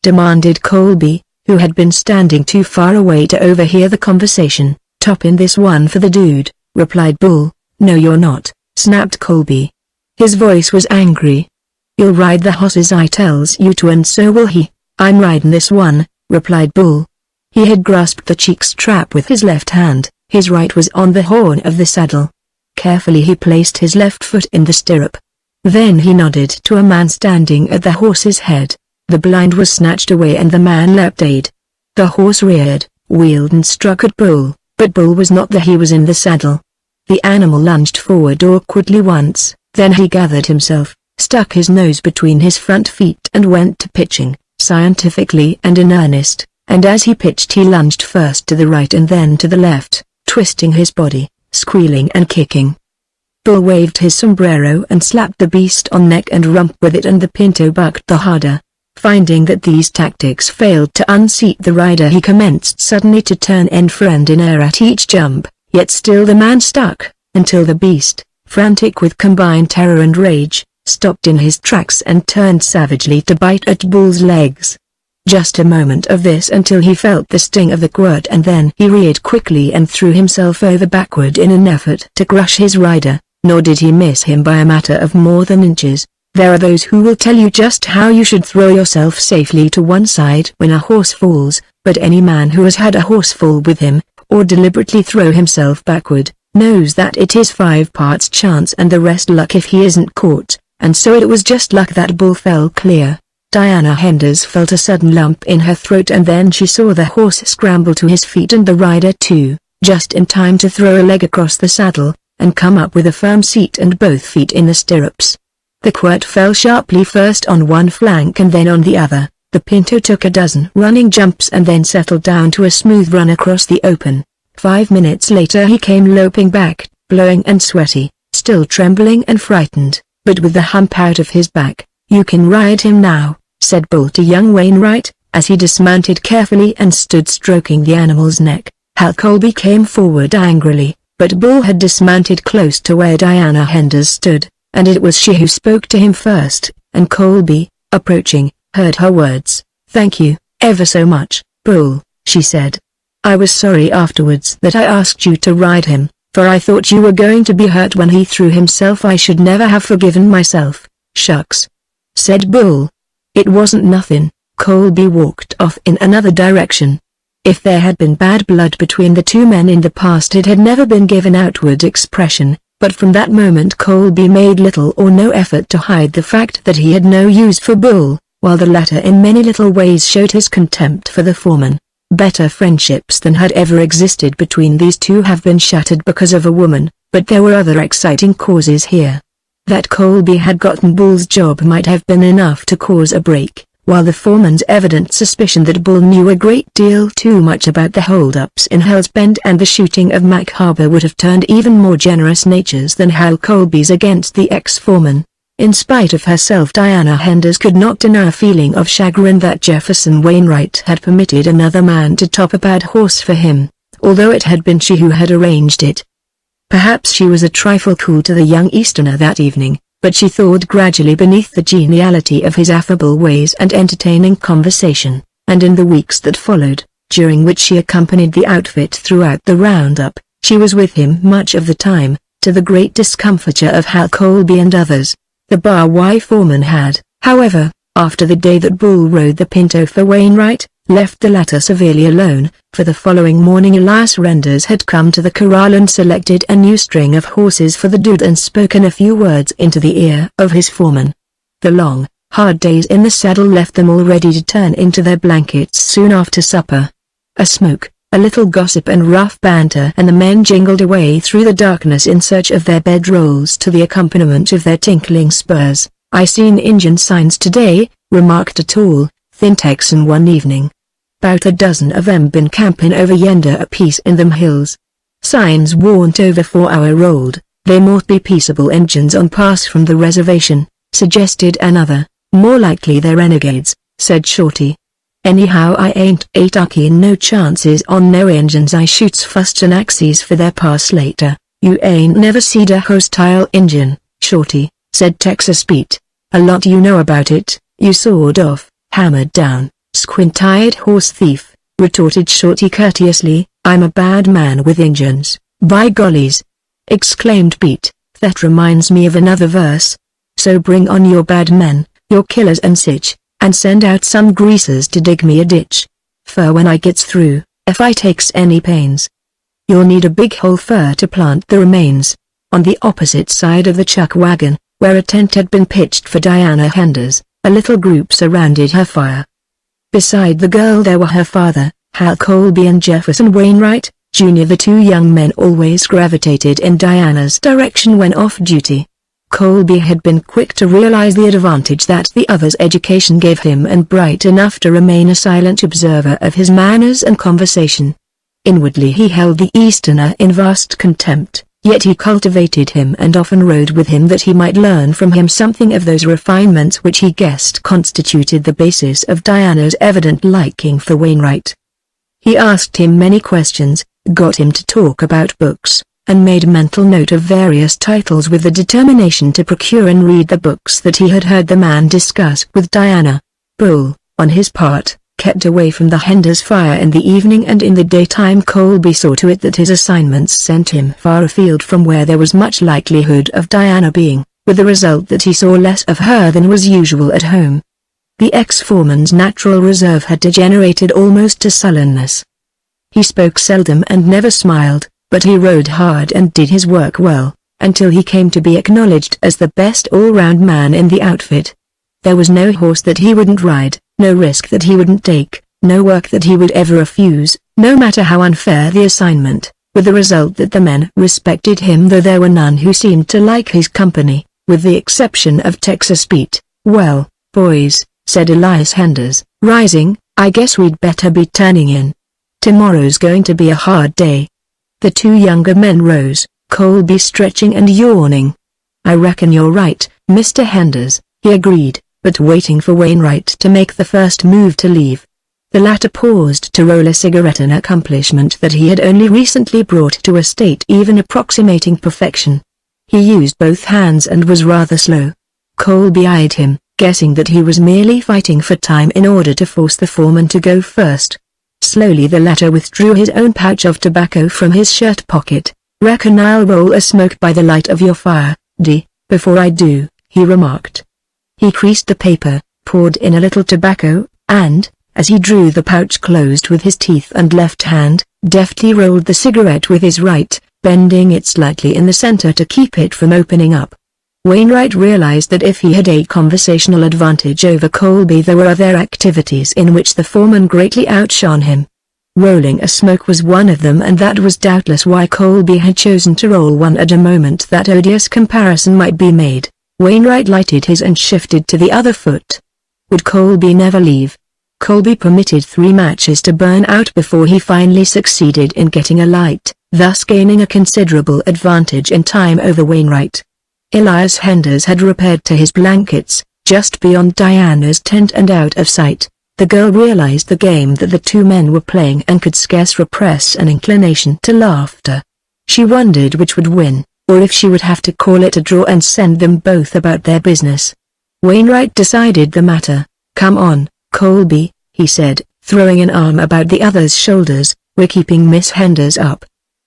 Demanded Colby, who had been standing too far away to overhear the conversation. "Top in this one for the dude," replied Bull. "No you're not," snapped Colby. His voice was angry. "You'll ride the horses I tells you to and so will he." "I'm riding this one," replied Bull. He had grasped the cheek strap with his left hand, his right was on the horn of the saddle. Carefully he placed his left foot in the stirrup. Then he nodded to a man standing at the horse's head. The blind was snatched away and the man leapt aid. The horse reared, wheeled and struck at Bull, but Bull was not there. He was in the saddle. The animal lunged forward awkwardly once, then he gathered himself, stuck his nose between his front feet and went to pitching, scientifically and in earnest, and as he pitched he lunged first to the right and then to the left, twisting his body, squealing and kicking. Bull waved his sombrero and slapped the beast on neck and rump with it and the pinto bucked the harder. Finding that these tactics failed to unseat the rider he commenced suddenly to turn end for end in air at each jump, yet still the man stuck, until the beast, frantic with combined terror and rage, stopped in his tracks and turned savagely to bite at Bull's legs. Just a moment of this until he felt the sting of the quirt and then he reared quickly and threw himself over backward in an effort to crush his rider, nor did he miss him by a matter of more than inches. There are those who will tell you just how you should throw yourself safely to one side when a horse falls, but any man who has had a horse fall with him, or deliberately throw himself backward, knows that it is 5 parts chance and the rest luck if he isn't caught, and so it was just luck that Bull fell clear. Diana Henders felt a sudden lump in her throat and then she saw the horse scramble to his feet and the rider too, just in time to throw a leg across the saddle, and come up with a firm seat and both feet in the stirrups. The quirt fell sharply first on one flank and then on the other. The pinto took a dozen running jumps and then settled down to a smooth run across the open. 5 minutes later he came loping back, blowing and sweaty, still trembling and frightened, but with the hump out of his back. "You can ride him now," said Bull to young Wainwright, as he dismounted carefully and stood stroking the animal's neck. Hal Colby came forward angrily, but Bull had dismounted close to where Diana Henders stood, and it was she who spoke to him first, and Colby, approaching, heard her words. "Thank you, ever so much, Bull," she said. "I was sorry afterwards that I asked you to ride him, for I thought you were going to be hurt when he threw himself. I should never have forgiven myself." "Shucks," said Bull. "It wasn't nothing." Colby walked off in another direction. If there had been bad blood between the two men in the past it had never been given outward expression, but from that moment Colby made little or no effort to hide the fact that he had no use for Bull, while the latter in many little ways showed his contempt for the foreman. Better friendships than had ever existed between these two have been shattered because of a woman, but there were other exciting causes here. That Colby had gotten Bull's job might have been enough to cause a break, while the foreman's evident suspicion that Bull knew a great deal too much about the hold-ups in Hell's Bend and the shooting of Mac Harbor would have turned even more generous natures than Hal Colby's against the ex-foreman. In spite of herself Diana Henders could not deny a feeling of chagrin that Jefferson Wainwright had permitted another man to top a bad horse for him, although it had been she who had arranged it. Perhaps she was a trifle cool to the young Easterner that evening, but she thawed gradually beneath the geniality of his affable ways and entertaining conversation, and in the weeks that followed, during which she accompanied the outfit throughout the roundup, she was with him much of the time, to the great discomfiture of Hal Colby and others. The Bar Y foreman had, however, after the day that Bull rode the pinto for Wainwright, left the latter severely alone. For the following morning Elias Renders had come to the corral and selected a new string of horses for the dude and spoken a few words into the ear of his foreman. The long, hard days in the saddle left them all ready to turn into their blankets soon after supper. A smoke, a little gossip and rough banter, and the men jingled away through the darkness in search of their bedrolls to the accompaniment of their tinkling spurs. "I seen Injun signs today," remarked a tall, thin Texan one evening. "'Bout a dozen of 'em been campin' over yender a piece in them hills. Signs warn't over 4-hour-old, they mought be peaceable Injuns on pass from the reservation," suggested another. "More likely they're renegades," said Shorty. "Anyhow I ain't takin' no chances on no Injuns. I shoots fust and axes for their pass later." "You ain't never seed a hostile Injun, Shorty," said Texas Pete. "A lot you know about it, you sawed off, hammered down, "Squint-eyed horse thief," retorted Shorty courteously. "I'm a bad man with Injuns, by gollies!" exclaimed Pete. "That reminds me of another verse. So bring on your bad men, your killers and sich, and send out some greasers to dig me a ditch. For when I gets through, if I takes any pains, you'll need a big hole fur to plant the remains." On the opposite side of the chuck wagon, where a tent had been pitched for Diana Henders, a little group surrounded her fire. Beside the girl there were her father, Hal Colby, and Jefferson Wainwright, Jr. The two young men always gravitated in Diana's direction when off duty. Colby had been quick to realize the advantage that the other's education gave him, and bright enough to remain a silent observer of his manners and conversation. Inwardly he held the Easterner in vast contempt, yet he cultivated him and often rode with him that he might learn from him something of those refinements which he guessed constituted the basis of Diana's evident liking for Wainwright. He asked him many questions, got him to talk about books, and made mental note of various titles with the determination to procure and read the books that he had heard the man discuss with Diana. Bull, on his part, kept away from the Henders' fire in the evening, and in the daytime Colby saw to it that his assignments sent him far afield from where there was much likelihood of Diana being, with the result that he saw less of her than was usual at home. The ex-foreman's natural reserve had degenerated almost to sullenness. He spoke seldom and never smiled, but he rode hard and did his work well, until he came to be acknowledged as the best all-round man in the outfit. There was no horse that he wouldn't ride, no risk that he wouldn't take, no work that he would ever refuse, no matter how unfair the assignment, with the result that the men respected him, though there were none who seemed to like his company, with the exception of Texas Pete. "Well, boys," said Elias Henders, rising, "I guess we'd better be turning in. Tomorrow's going to be a hard day." The two younger men rose, Colby stretching and yawning. "I reckon you're right, Mr. Henders," he agreed, but waiting for Wainwright to make the first move to leave. The latter paused to roll a cigarette, an accomplishment that he had only recently brought to a state even approximating perfection. He used both hands and was rather slow. Colby eyed him, guessing that he was merely fighting for time in order to force the foreman to go first. Slowly the latter withdrew his own pouch of tobacco from his shirt pocket. "Reckon I'll roll a smoke by the light of your fire, D. Before I do," he remarked. He creased the paper, poured in a little tobacco, and, as he drew the pouch closed with his teeth and left hand, deftly rolled the cigarette with his right, bending it slightly in the center to keep it from opening up. Wainwright realized that if he had a conversational advantage over Colby, there were other activities in which the foreman greatly outshone him. Rolling a smoke was one of them, and that was doubtless why Colby had chosen to roll one at a moment that odious comparison might be made. Wainwright lighted his and shifted to the other foot. Would Colby never leave? Colby permitted 3 matches to burn out before he finally succeeded in getting a light, thus gaining a considerable advantage in time over Wainwright. Elias Henders had repaired to his blankets, just beyond Diana's tent and out of sight. The girl realized the game that the two men were playing and could scarce repress an inclination to laughter. She wondered which would win, or if she would have to call it a draw and send them both about their business. Wainwright decided the matter. "Come on, Colby," he said, throwing an arm about the other's shoulders. "We're keeping Miss Henders up."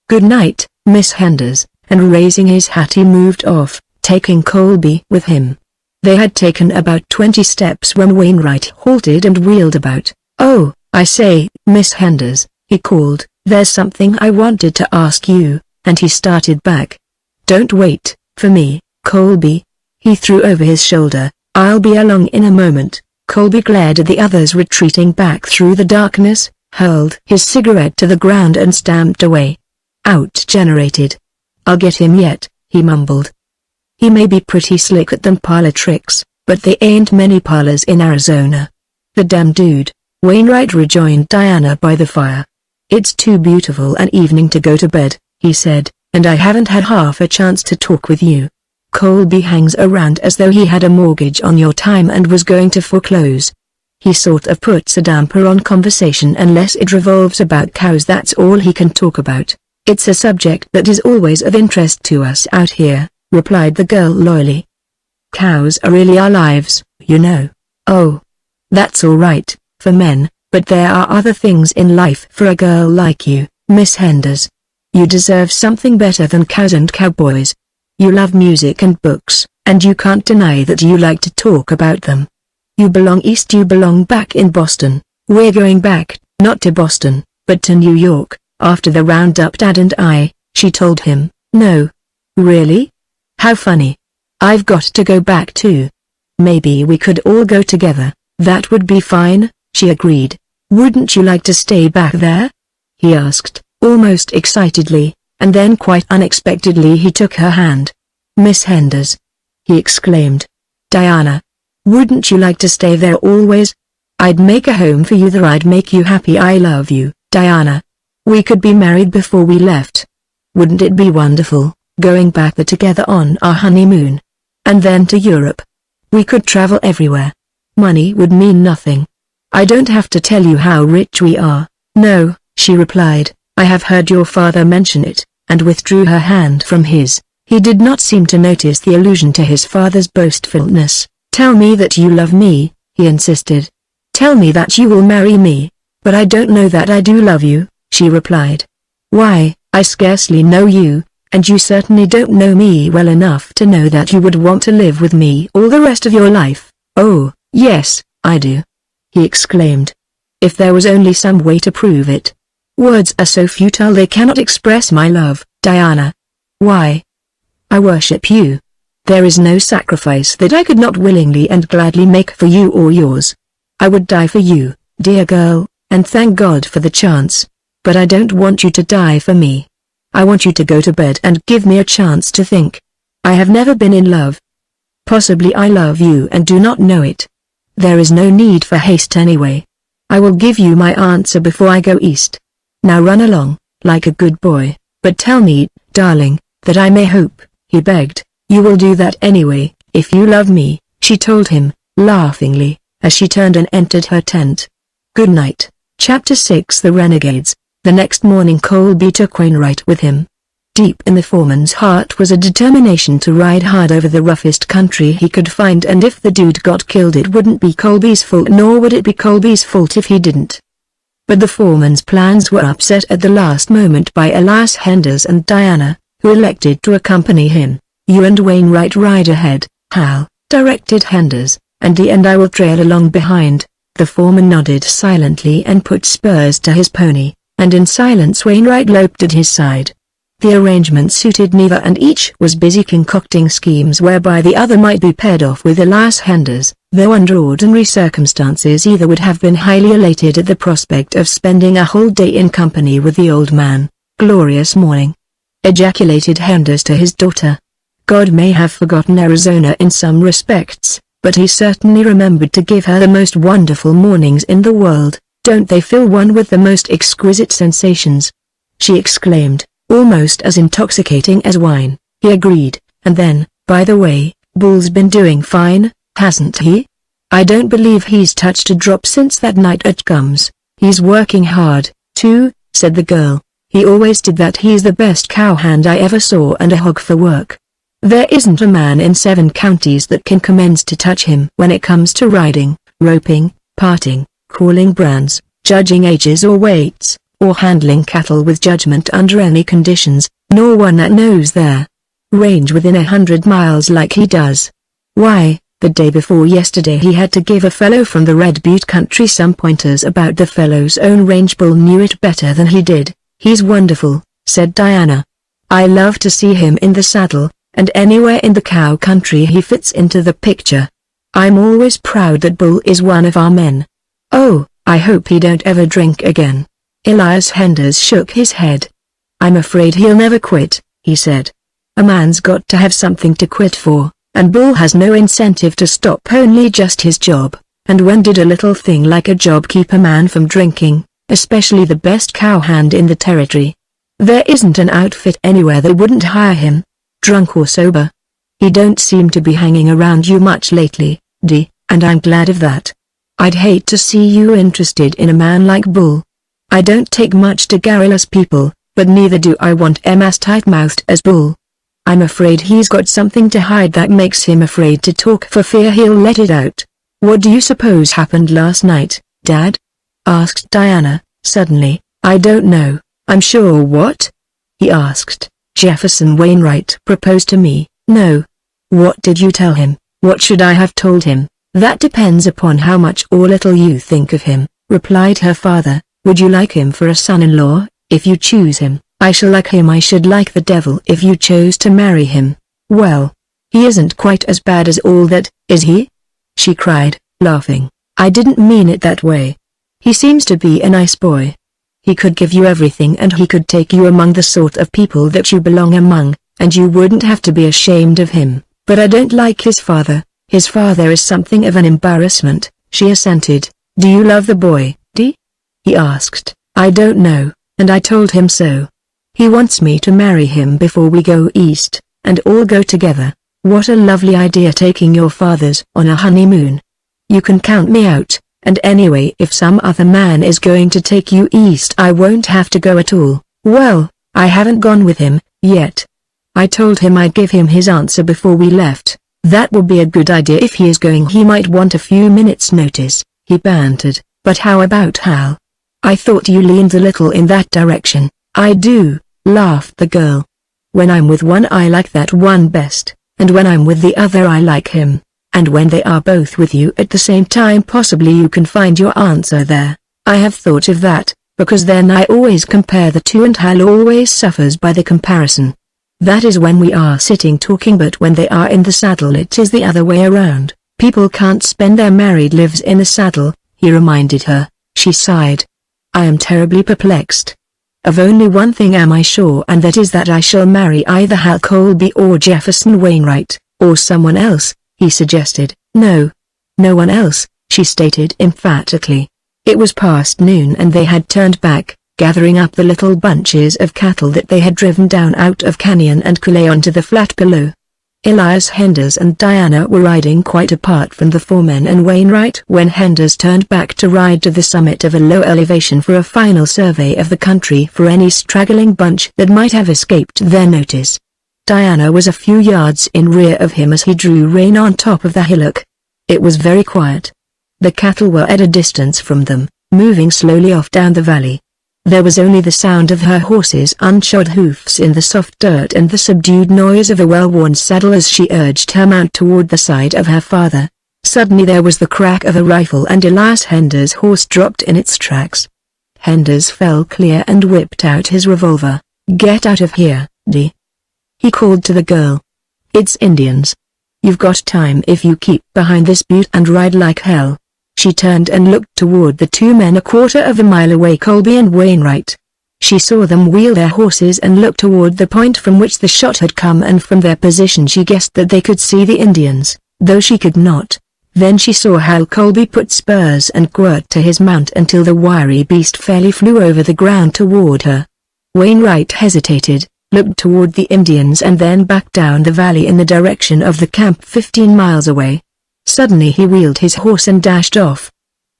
"Good night, Miss Henders," and raising his hat he moved off, taking Colby with him. They had taken about 20 steps when Wainwright halted and wheeled about. "Oh, I say, Miss Henders," he called, "there's something I wanted to ask you," and he started back. "Don't wait for me, Colby," he threw over his shoulder. "I'll be along in a moment." Colby glared at the others retreating back through the darkness, hurled his cigarette to the ground and stamped away. Out-generated. "I'll get him yet," he mumbled. "He may be pretty slick at them parlor tricks, but they ain't many parlors in Arizona." "The damn dude," Wainwright rejoined Diana by the fire. "It's too beautiful an evening to go to bed," he said, "and I haven't had half a chance to talk with you. Colby hangs around as though he had a mortgage on your time and was going to foreclose. He sort of puts a damper on conversation unless it revolves about cows. That's all he can talk about." "It's a subject that is always of interest to us out here," replied the girl loyally. "Cows are really our lives, you know." "Oh. That's all right, for men, but there are other things in life for a girl like you, Miss Henders. You deserve something better than cows and cowboys. You love music and books, and you can't deny that you like to talk about them. You belong east, you belong back in Boston. We're going back, not to Boston, but to New York, after the roundup, Dad and I, she told him. No. Really? How funny. I've got to go back too. Maybe we could all go together. That would be fine, she agreed. Wouldn't you like to stay back there? He asked, almost excitedly, and then quite unexpectedly he took her hand. Miss Henders, he exclaimed. Diana. Wouldn't you like to stay there always? I'd make a home for you there, I'd make you happy. I love you, Diana. We could be married before we left. Wouldn't it be wonderful, going back there together on our honeymoon? And then to Europe. We could travel everywhere. Money would mean nothing. I don't have to tell you how rich we are. No, she replied, I have heard your father mention it, and withdrew her hand from his. He did not seem to notice the allusion to his father's boastfulness. Tell me that you love me, he insisted. Tell me that you will marry me. But I don't know that I do love you, she replied. Why, I scarcely know you, and you certainly don't know me well enough to know that you would want to live with me all the rest of your life. Oh, yes, I do, he exclaimed. If there was only some way to prove it. Words are so futile they cannot express my love, Diana. Why? I worship you. There is no sacrifice that I could not willingly and gladly make for you or yours. I would die for you, dear girl, and thank God for the chance. But I don't want you to die for me. I want you to go to bed and give me a chance to think. I have never been in love. Possibly I love you and do not know it. There is no need for haste anyway. I will give you my answer before I go east. Now run along, like a good boy, but tell me, darling, that I may hope, he begged. You will do that anyway, if you love me, she told him, laughingly, as she turned and entered her tent. Good night. Chapter 6 The Renegades. The next morning Colby took Wainwright with him. Deep in the foreman's heart was a determination to ride hard over the roughest country he could find, and if the dude got killed it wouldn't be Colby's fault, nor would it be Colby's fault if he didn't. But the foreman's plans were upset at the last moment by Elias Henders and Diana, who elected to accompany him. You and Wainwright ride ahead, Hal, directed Henders, and Dee and I will trail along behind. The foreman nodded silently and put spurs to his pony, and in silence Wainwright loped at his side. The arrangement suited neither, and each was busy concocting schemes whereby the other might be paired off with Elias Henders, though under ordinary circumstances either would have been highly elated at the prospect of spending a whole day in company with the old man. Glorious morning! Ejaculated Henders to his daughter. God may have forgotten Arizona in some respects, but he certainly remembered to give her the most wonderful mornings in the world. Don't they fill one with the most exquisite sensations? She exclaimed, almost as intoxicating as wine. He agreed, and then, by the way, Bull's been doing fine, hasn't he? I don't believe he's touched a drop since that night at Gums. He's working hard, too, said the girl. He always did that. He's the best cowhand I ever saw and a hog for work. There isn't a man in 7 counties that can commence to touch him when it comes to riding, roping, parting, calling brands, judging ages or weights, or handling cattle with judgment under any conditions, nor one that knows their range within 100 miles like he does. Why, the day before yesterday he had to give a fellow from the Red Butte country some pointers about the fellow's own range. Bull knew it better than he did. He's wonderful, said Diana. I love to see him in the saddle, and anywhere in the cow country he fits into the picture. I'm always proud that Bull is one of our men. Oh, I hope he don't ever drink again. Elias Henders shook his head. I'm afraid he'll never quit, he said. A man's got to have something to quit for, and Bull has no incentive to stop, only just his job. And when did a little thing like a job keep a man from drinking, especially the best cowhand in the territory? There isn't an outfit anywhere that wouldn't hire him, drunk or sober. He don't seem to be hanging around you much lately, Dee, and I'm glad of that. I'd hate to see you interested in a man like Bull. I don't take much to garrulous people, but neither do I want Em as tight-mouthed as Bull. I'm afraid he's got something to hide that makes him afraid to talk for fear he'll let it out. What do you suppose happened last night, Dad? Asked Diana, suddenly. I don't know, I'm sure. What? He asked. Jefferson Wainwright proposed to me. No. What did you tell him? What should I have told him? That depends upon how much or little you think of him, replied her father. Would you like him for a son-in-law? If you choose him, I shall like him. I should like the devil if you chose to marry him. Well, he isn't quite as bad as all that, is he? She cried, laughing. I didn't mean it that way. He seems to be a nice boy. He could give you everything, and he could take you among the sort of people that you belong among, and you wouldn't have to be ashamed of him. But I don't like his father. His father is something of an embarrassment, she assented. Do you love the boy, Dee? He asked. I don't know, and I told him so. He wants me to marry him before we go east, and all go together. What a lovely idea, taking your fathers on a honeymoon. You can count me out, and anyway, if some other man is going to take you east, I won't have to go at all. Well, I haven't gone with him yet. I told him I'd give him his answer before we left. That would be a good idea. If he is going, he might want a few minutes' notice, he bantered. But how about Hal? I thought you leaned a little in that direction. I do, laughed the girl. When I'm with one I like that one best, and when I'm with the other I like him. And when they are both with you at the same time, possibly you can find your answer there. I have thought of that, because then I always compare the two, and Hal always suffers by the comparison. That is when we are sitting talking, but when they are in the saddle it is the other way around. People can't spend their married lives in the saddle, he reminded her. She sighed. I am terribly perplexed. Of only one thing am I sure, and that is that I shall marry either Hal Colby or Jefferson Wainwright, or someone else, he suggested. No. No one else, she stated emphatically. It was past noon and they had turned back, gathering up the little bunches of cattle that they had driven down out of Canyon and Coulee onto the flat below. Elias Henders and Diana were riding quite apart from the foremen and Wainwright when Henders turned back to ride to the summit of a low elevation for a final survey of the country for any straggling bunch that might have escaped their notice. Diana was a few yards in rear of him as he drew rein on top of the hillock. It was very quiet. The cattle were at a distance from them, moving slowly off down the valley. There was only the sound of her horse's unshod hoofs in the soft dirt and the subdued noise of a well-worn saddle as she urged her mount toward the side of her father. Suddenly there was the crack of a rifle and Elias Henders' horse dropped in its tracks. Henders fell clear and whipped out his revolver. Get out of here, Dee. He called to the girl. It's Indians. You've got time if you keep behind this butte and ride like hell. She turned and looked toward the two men a quarter of a mile away, Colby and Wainwright. She saw them wheel their horses and look toward the point from which the shot had come, and from their position she guessed that they could see the Indians, though she could not. Then she saw Hal Colby put spurs and quirt to his mount until the wiry beast fairly flew over the ground toward her. Wainwright hesitated, looked toward the Indians and then back down the valley in the direction of the camp 15 miles away. Suddenly he wheeled his horse and dashed off.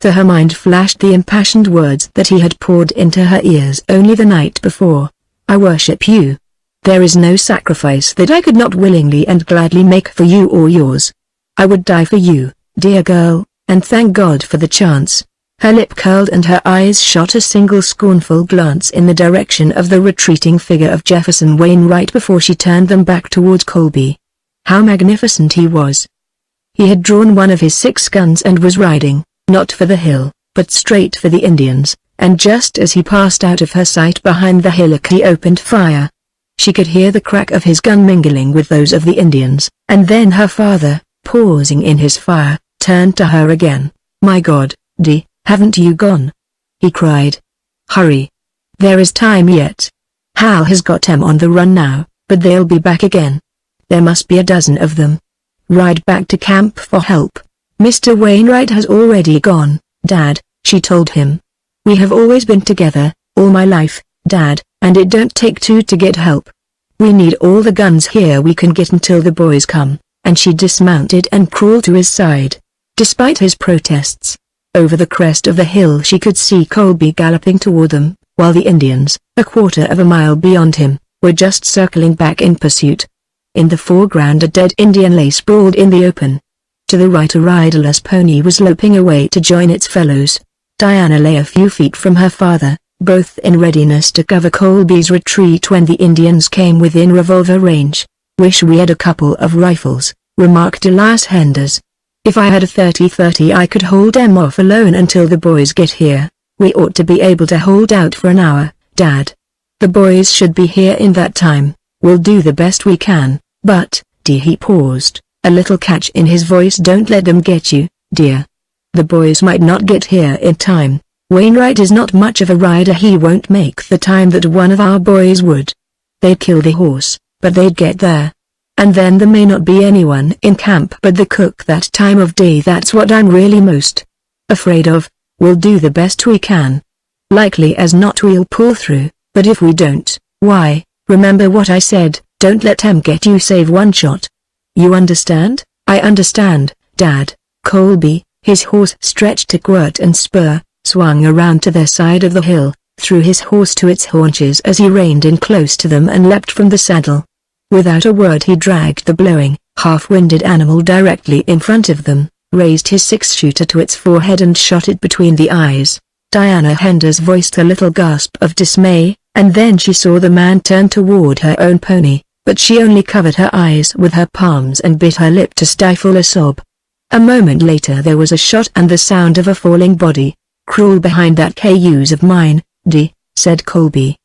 To her mind flashed the impassioned words that he had poured into her ears only the night before. I worship you. There is no sacrifice that I could not willingly and gladly make for you or yours. I would die for you, dear girl, and thank God for the chance. Her lip curled and her eyes shot a single scornful glance in the direction of the retreating figure of Jefferson Wainwright before she turned them back toward Colby. How magnificent he was! He had drawn one of his 6 guns and was riding, not for the hill, but straight for the Indians, and just as he passed out of her sight behind the hillock he opened fire. She could hear the crack of his gun mingling with those of the Indians, and then her father, pausing in his fire, turned to her again. My God, Dee, haven't you gone? He cried. Hurry. There is time yet. Hal has got them on the run now, but they'll be back again. There must be a dozen of them. Ride back to camp for help. Mr. Wainwright has already gone, Dad, she told him. We have always been together, all my life, Dad, and it don't take two to get help. We need all the guns here we can get until the boys come, and she dismounted and crawled to his side. Despite his protests, over the crest of the hill she could see Colby galloping toward them, while the Indians, a quarter of a mile beyond him, were just circling back in pursuit. In the foreground a dead Indian lay sprawled in the open. To the right a riderless pony was loping away to join its fellows. Diana lay a few feet from her father, both in readiness to cover Colby's retreat when the Indians came within revolver range. "Wish we had a couple of rifles," remarked Elias Henders. "If I had a 30-30 I could hold them off alone until the boys get here. We ought to be able to hold out for an hour, Dad. The boys should be here in that time. We'll do the best we can, but," he paused, a little catch in his voice, "don't let them get you, dear. The boys might not get here in time. Wainwright is not much of a rider. He won't make the time that one of our boys would. They'd kill the horse, but they'd get there. And then there may not be anyone in camp but the cook that time of day. That's what I'm really most afraid of. We'll do the best we can. Likely as not we'll pull through, but if we don't, why, remember what I said, don't let them get you, save one shot. You understand?" "I understand, Dad." Colby, his horse stretched to quirt and spur, swung around to their side of the hill, threw his horse to its haunches as he reined in close to them and leapt from the saddle. Without a word he dragged the blowing, half-winded animal directly in front of them, raised his six-shooter to its forehead and shot it between the eyes. Diana Henders voiced a little gasp of dismay, and then she saw the man turn toward her own pony, but she only covered her eyes with her palms and bit her lip to stifle a sob. A moment later there was a shot and the sound of a falling body. "Crawl behind that cayuse of mine, said Colby.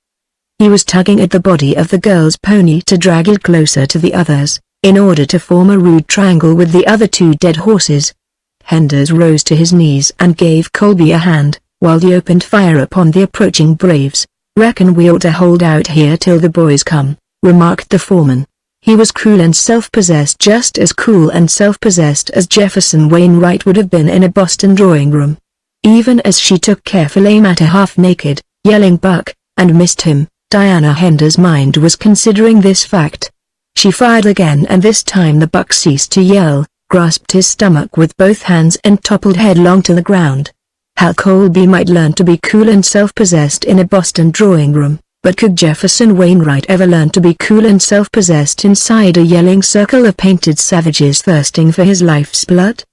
He was tugging at the body of the girl's pony to drag it closer to the others, in order to form a rude triangle with the other two dead horses. Henders rose to his knees and gave Colby a hand, while he opened fire upon the approaching braves. "Reckon we ought to hold out here till the boys come," remarked the foreman. He was cool and self-possessed, just as cool and self-possessed as Jefferson Wainwright would have been in a Boston drawing room. Even as she took careful aim at a half-naked, yelling buck, and missed him, Diana Henders' mind was considering this fact. She fired again, and this time the buck ceased to yell, grasped his stomach with both hands and toppled headlong to the ground. Hal Colby might learn to be cool and self-possessed in a Boston drawing room, but could Jefferson Wainwright ever learn to be cool and self-possessed inside a yelling circle of painted savages thirsting for his life's blood?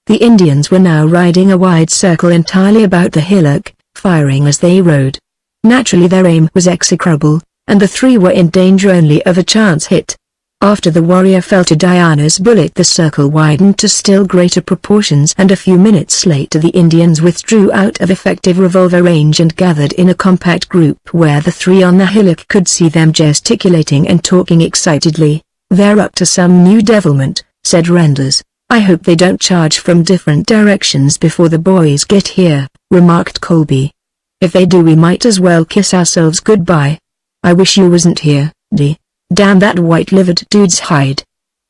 The Indians were now riding a wide circle entirely about the hillock, firing as they rode. Naturally their aim was execrable, and the three were in danger only of a chance hit. After the warrior fell to Diana's bullet the circle widened to still greater proportions, and a few minutes later the Indians withdrew out of effective revolver range and gathered in a compact group where the three on the hillock could see them gesticulating and talking excitedly. "They're up to some new devilment," said Renders. "I hope they don't charge from different directions before the boys get here," remarked Colby. "If they do we might as well kiss ourselves goodbye. I wish you wasn't here, Damn that white-livered dude's hide.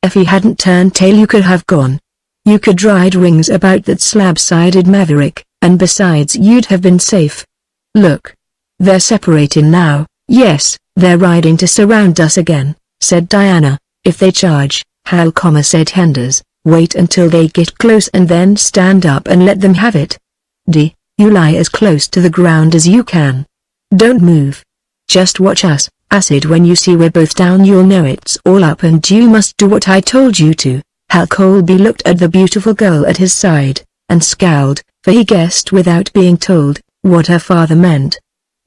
If he hadn't turned tail you could have gone. You could ride rings about that slab-sided maverick, and besides you'd have been safe. Look. They're separating now." "Yes, they're riding to surround us again," said Diana. "If they charge, Hal, said Henders, wait until they get close and then stand up and let them have it. You lie as close to the ground as you can. Don't move. Just watch us. Acid, when you see we're both down you'll know it's all up and you must do what I told you to." Hal Colby looked at the beautiful girl at his side, and scowled, for he guessed without being told, what her father meant.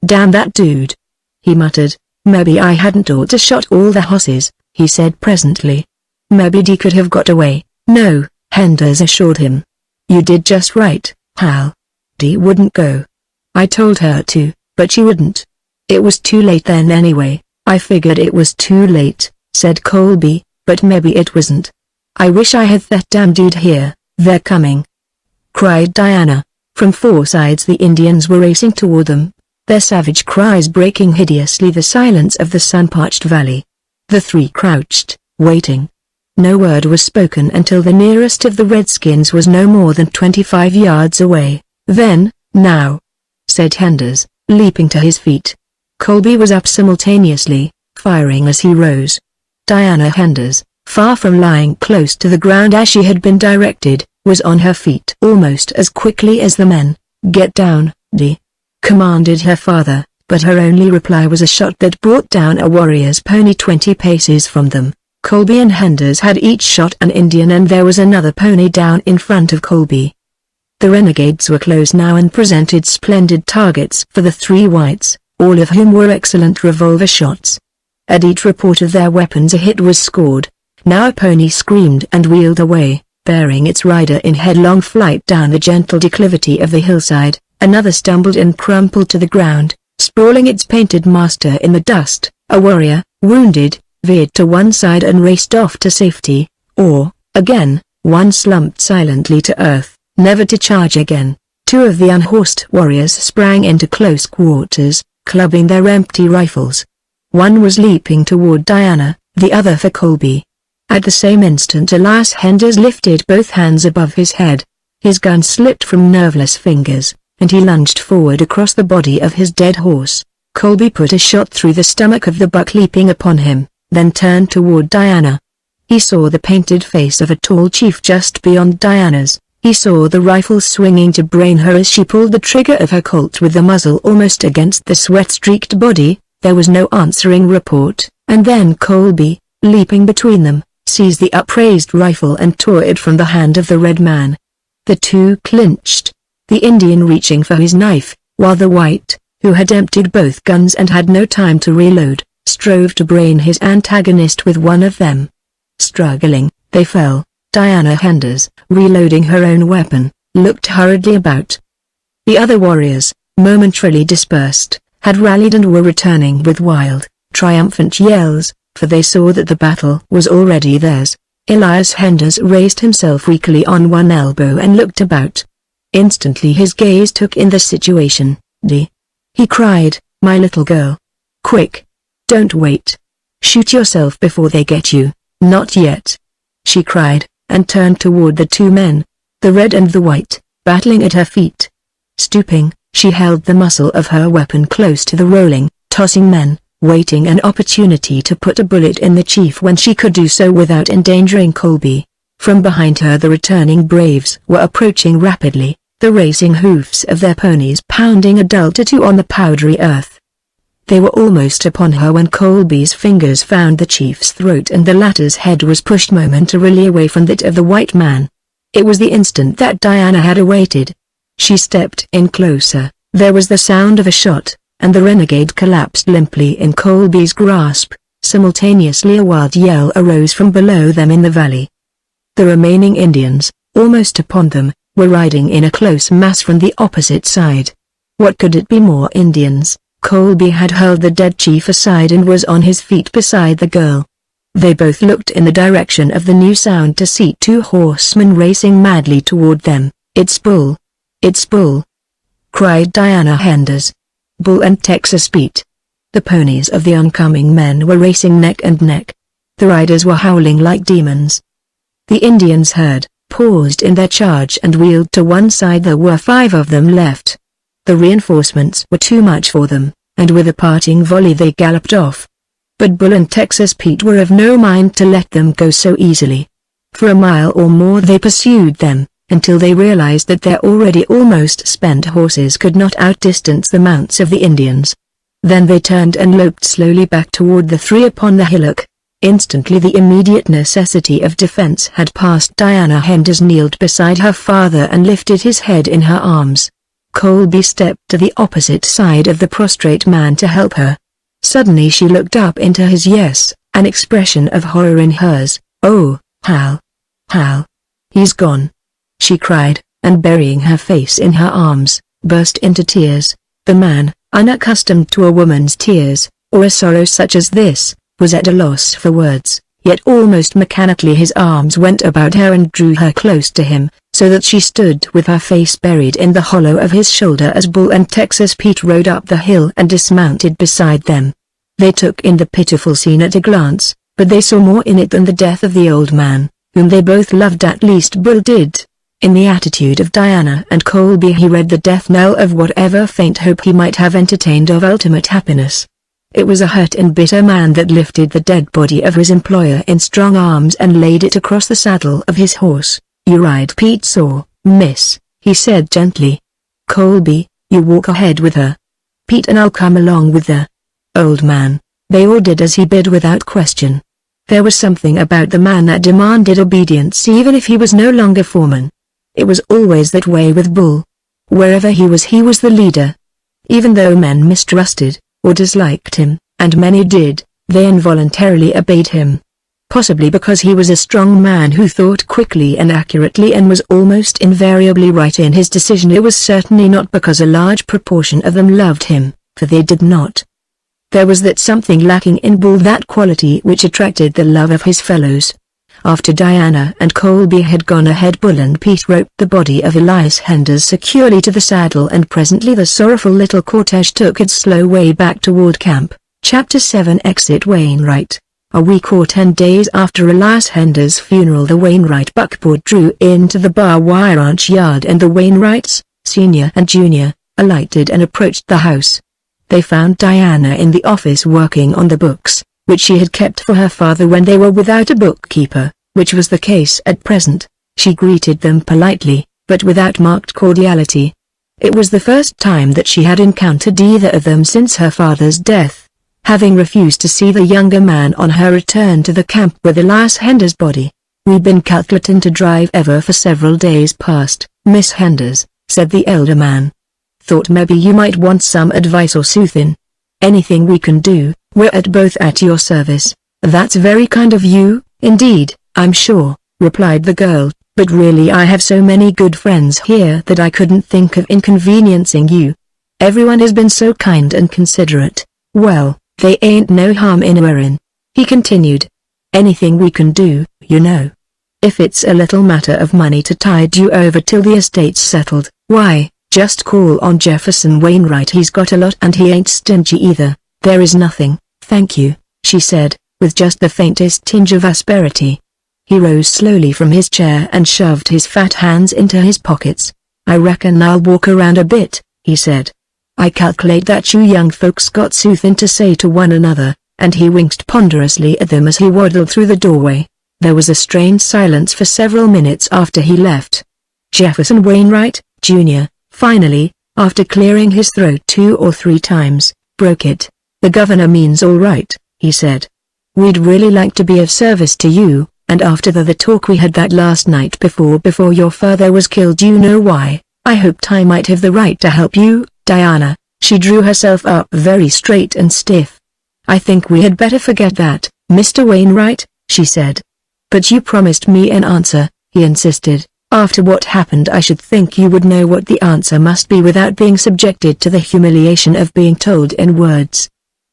"Damn that dude," he muttered. "Maybe I hadn't ought to shot all the horses," he said presently. "Maybe D could have got away." "No," Henders assured him. "You did just right, Hal. D wouldn't go. I told her to, but she wouldn't. It was too late then anyway." "I figured it was too late," said Colby, "but maybe it wasn't. I wish I had that damn dude here." "They're coming!" cried Diana. From four sides the Indians were racing toward them, their savage cries breaking hideously the silence of the sun-parched valley. The three crouched, waiting. No word was spoken until the nearest of the Redskins was no more than 25 yards away. "Then, now," said Henders, leaping to his feet. Colby was up simultaneously, firing as he rose. Diana Henders, far from lying close to the ground as she had been directed, was on her feet almost as quickly as the men. "Get down, commanded her father, but her only reply was a shot that brought down a warrior's pony 20 paces from them. Colby and Henders had each shot an Indian and there was another pony down in front of Colby. The renegades were close now and presented splendid targets for the three whites, all of whom were excellent revolver shots. At each report of their weapons a hit was scored. Now a pony screamed and wheeled away, bearing its rider in headlong flight down the gentle declivity of the hillside. Another stumbled and crumpled to the ground, sprawling its painted master in the dust. A warrior, wounded, veered to one side and raced off to safety, or, again, one slumped silently to earth, never to charge again. Two of the unhorsed warriors sprang into close quarters, clubbing their empty rifles. One was leaping toward Diana, the other for Colby. At the same instant Elias Henders lifted both hands above his head. His gun slipped from nerveless fingers, and he lunged forward across the body of his dead horse. Colby put a shot through the stomach of the buck leaping upon him, then turned toward Diana. He saw the painted face of a tall chief just beyond Diana's. He saw the rifle swinging to brain her as she pulled the trigger of her Colt with the muzzle almost against the sweat-streaked body. There was no answering report, and then Colby, leaping between them, seized the upraised rifle and tore it from the hand of the red man. The two clinched, the Indian reaching for his knife, while the white, who had emptied both guns and had no time to reload, strove to brain his antagonist with one of them. Struggling, they fell. Diana Henders, reloading her own weapon, looked hurriedly about. The other warriors, momentarily dispersed, had rallied and were returning with wild, triumphant yells, for they saw that the battle was already theirs. Elias Henders raised himself weakly on one elbow and looked about. Instantly his gaze took in the situation. He cried, "My little girl. Quick! Don't wait. Shoot yourself before they get you." "Not yet," she cried, and turned toward the two men, the red and the white, battling at her feet. Stooping, she held the muzzle of her weapon close to the rolling, tossing men, waiting an opportunity to put a bullet in the chief when she could do so without endangering Colby. From behind her the returning braves were approaching rapidly, the racing hoofs of their ponies pounding a dull tattoo on the powdery earth. They were almost upon her when Colby's fingers found the chief's throat and the latter's head was pushed momentarily away from that of the white man. It was the instant that Diana had awaited. She stepped in closer, there was the sound of a shot, and the renegade collapsed limply in Colby's grasp. Simultaneously a wild yell arose from below them in the valley. The remaining Indians, almost upon them, were riding in a close mass from the opposite side. What could it be more Indians? Colby had hurled the dead chief aside and was on his feet beside the girl. They both looked in the direction of the new sound to see two horsemen racing madly toward them. "It's Bull! It's Bull!" cried Diana Henders. Bull and Texas Pete. The ponies of the oncoming men were racing neck and neck. The riders were howling like demons. The Indians heard, paused in their charge and wheeled to one side. There were 5 of them left. The reinforcements were too much for them, and with a parting volley they galloped off. But Bull and Texas Pete were of no mind to let them go so easily. For a mile or more they pursued them, until they realized that their already almost spent horses could not outdistance the mounts of the Indians. Then they turned and loped slowly back toward the 3 upon the hillock. Instantly the immediate necessity of defense had passed. Diana Henders kneeled beside her father and lifted his head in her arms. Colby stepped to the opposite side of the prostrate man to help her. Suddenly she looked up into his eyes, an expression of horror in hers. "Oh, Hal. Hal. He's gone," she cried, and burying her face in her arms, burst into tears. The man, unaccustomed to a woman's tears, or a sorrow such as this, was at a loss for words, yet almost mechanically his arms went about her and drew her close to him, so that she stood with her face buried in the hollow of his shoulder as Bull and Texas Pete rode up the hill and dismounted beside them. They took in the pitiful scene at a glance, but they saw more in it than the death of the old man, whom they both loved. At least Bull did. In the attitude of Diana and Colby he read the death knell of whatever faint hope he might have entertained of ultimate happiness. It was a hurt and bitter man that lifted the dead body of his employer in strong arms and laid it across the saddle of his horse. "You ride Pete saw, miss," he said gently. "Colby, you walk ahead with her. Pete and I'll come along with the old man." They all did as he bid without question. There was something about the man that demanded obedience even if he was no longer foreman. It was always that way with Bull. Wherever he was the leader. Even though men mistrusted, or disliked him, and many did, they involuntarily obeyed him. Possibly because he was a strong man who thought quickly and accurately and was almost invariably right in his decision. It was certainly not because a large proportion of them loved him, for they did not. There was that something lacking in Bull, that quality which attracted the love of his fellows. After Diana and Colby had gone ahead, Bull and Pete roped the body of Elias Henders securely to the saddle, and presently the sorrowful little cortege took its slow way back toward camp. Chapter 7 Exit Wainwright. A week or 10 days after Elias Henders' funeral, the Wainwright buckboard drew into the bar wire ranch yard, and the Wainwrights, Senior and Junior, alighted and approached the house. They found Diana in the office working on the books, which she had kept for her father when they were without a bookkeeper, which was the case at present. She greeted them politely, but without marked cordiality. It was the first time that she had encountered either of them since her father's death, having refused to see the younger man on her return to the camp with Elias Henders' body. "We've been calculating to drive ever for several days past, Miss Henders," said the elder man. "Thought maybe you might want some advice or soothing. Anything we can do, we're both at your service." "That's very kind of you, indeed, I'm sure," replied the girl, "but really I have so many good friends here that I couldn't think of inconveniencing you. Everyone has been so kind and considerate." "Well, they ain't no harm in worrying," he continued. "Anything we can do, you know. If it's a little matter of money to tide you over till the estate's settled, why, just call on Jefferson Wainwright. He's got a lot and he ain't stingy either." "There is nothing, thank you," she said, with just the faintest tinge of asperity. He rose slowly from his chair and shoved his fat hands into his pockets. "I reckon I'll walk around a bit," he said. "I calculate that you young folks got soothing to say to one another," and he winked ponderously at them as he waddled through the doorway. There was a strained silence for several minutes after he left. Jefferson Wainwright, Jr., finally, after clearing his throat 2 or 3 times, broke it. "The governor means all right," he said. "We'd really like to be of service to you, and after the talk we had that last night before your father was killed, you know why, I hoped I might have the right to help you, Diana." She drew herself up very straight and stiff. "I think we had better forget that, Mr. Wainwright," she said. "But you promised me an answer," he insisted. "After what happened I should think you would know what the answer must be without being subjected to the humiliation of being told in words."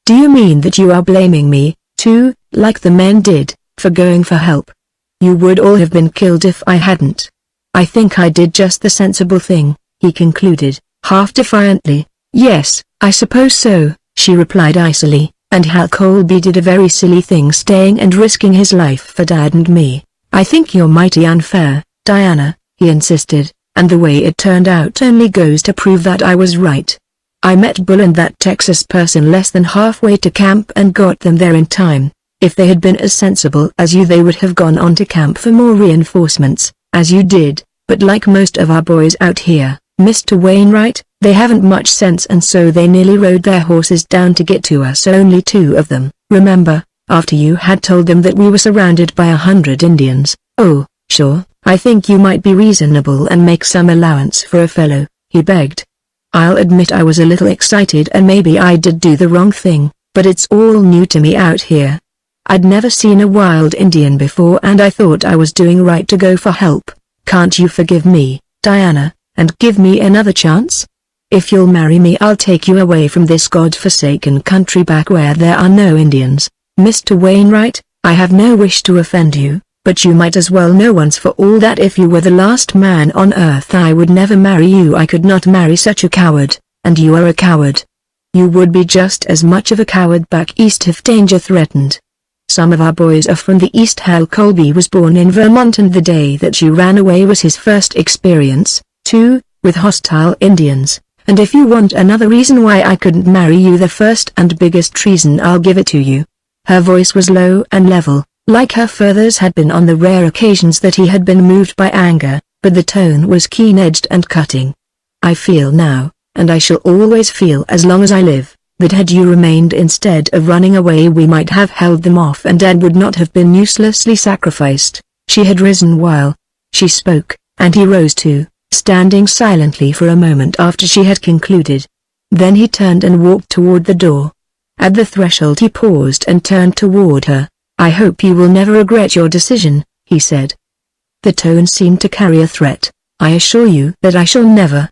"Do you mean that you are blaming me, too, like the men did, for going for help? You would all have been killed if I hadn't." "I think I did just the sensible thing," he concluded, half defiantly. "Yes, I suppose so," she replied icily, "and Hal Colby did a very silly thing staying and risking his life for Dad and me." "I think you're mighty unfair, Diana," he insisted, "and the way it turned out only goes to prove that I was right. I met Bull and that Texas person less than halfway to camp and got them there in time. If they had been as sensible as you they would have gone on to camp for more reinforcements, as you did, but like most of our boys out here, Mr. Wainwright, they haven't much sense, and so they nearly rode their horses down to get to us. Only 2 of them, remember, after you had told them that we were surrounded by 100 Indians. "Oh, sure, I think you might be reasonable and make some allowance for a fellow," he begged. "I'll admit I was a little excited and maybe I did do the wrong thing, but it's all new to me out here. I'd never seen a wild Indian before and I thought I was doing right to go for help. Can't you forgive me, Diana, and give me another chance? If you'll marry me I'll take you away from this god-forsaken country back where there are no Indians." "Mr. Wainwright, I have no wish to offend you, but you might as well know once for all that if you were the last man on earth I would never marry you. I could not marry such a coward, and you are a coward. You would be just as much of a coward back east if danger threatened. Some of our boys are from the East. Hal Colby was born in Vermont and the day that you ran away was his first experience, too, with hostile Indians. And if you want another reason why I couldn't marry you, the first and biggest reason, I'll give it to you." Her voice was low and level, like her father's had been on the rare occasions that he had been moved by anger, but the tone was keen-edged and cutting. "I feel now, and I shall always feel as long as I live, that had you remained instead of running away we might have held them off and Dad would not have been uselessly sacrificed." She had risen while she spoke, and he rose too, standing silently for a moment after she had concluded. Then he turned and walked toward the door. At the threshold he paused and turned toward her. "I hope you will never regret your decision," he said. The tone seemed to carry a threat. "I assure you that I shall never."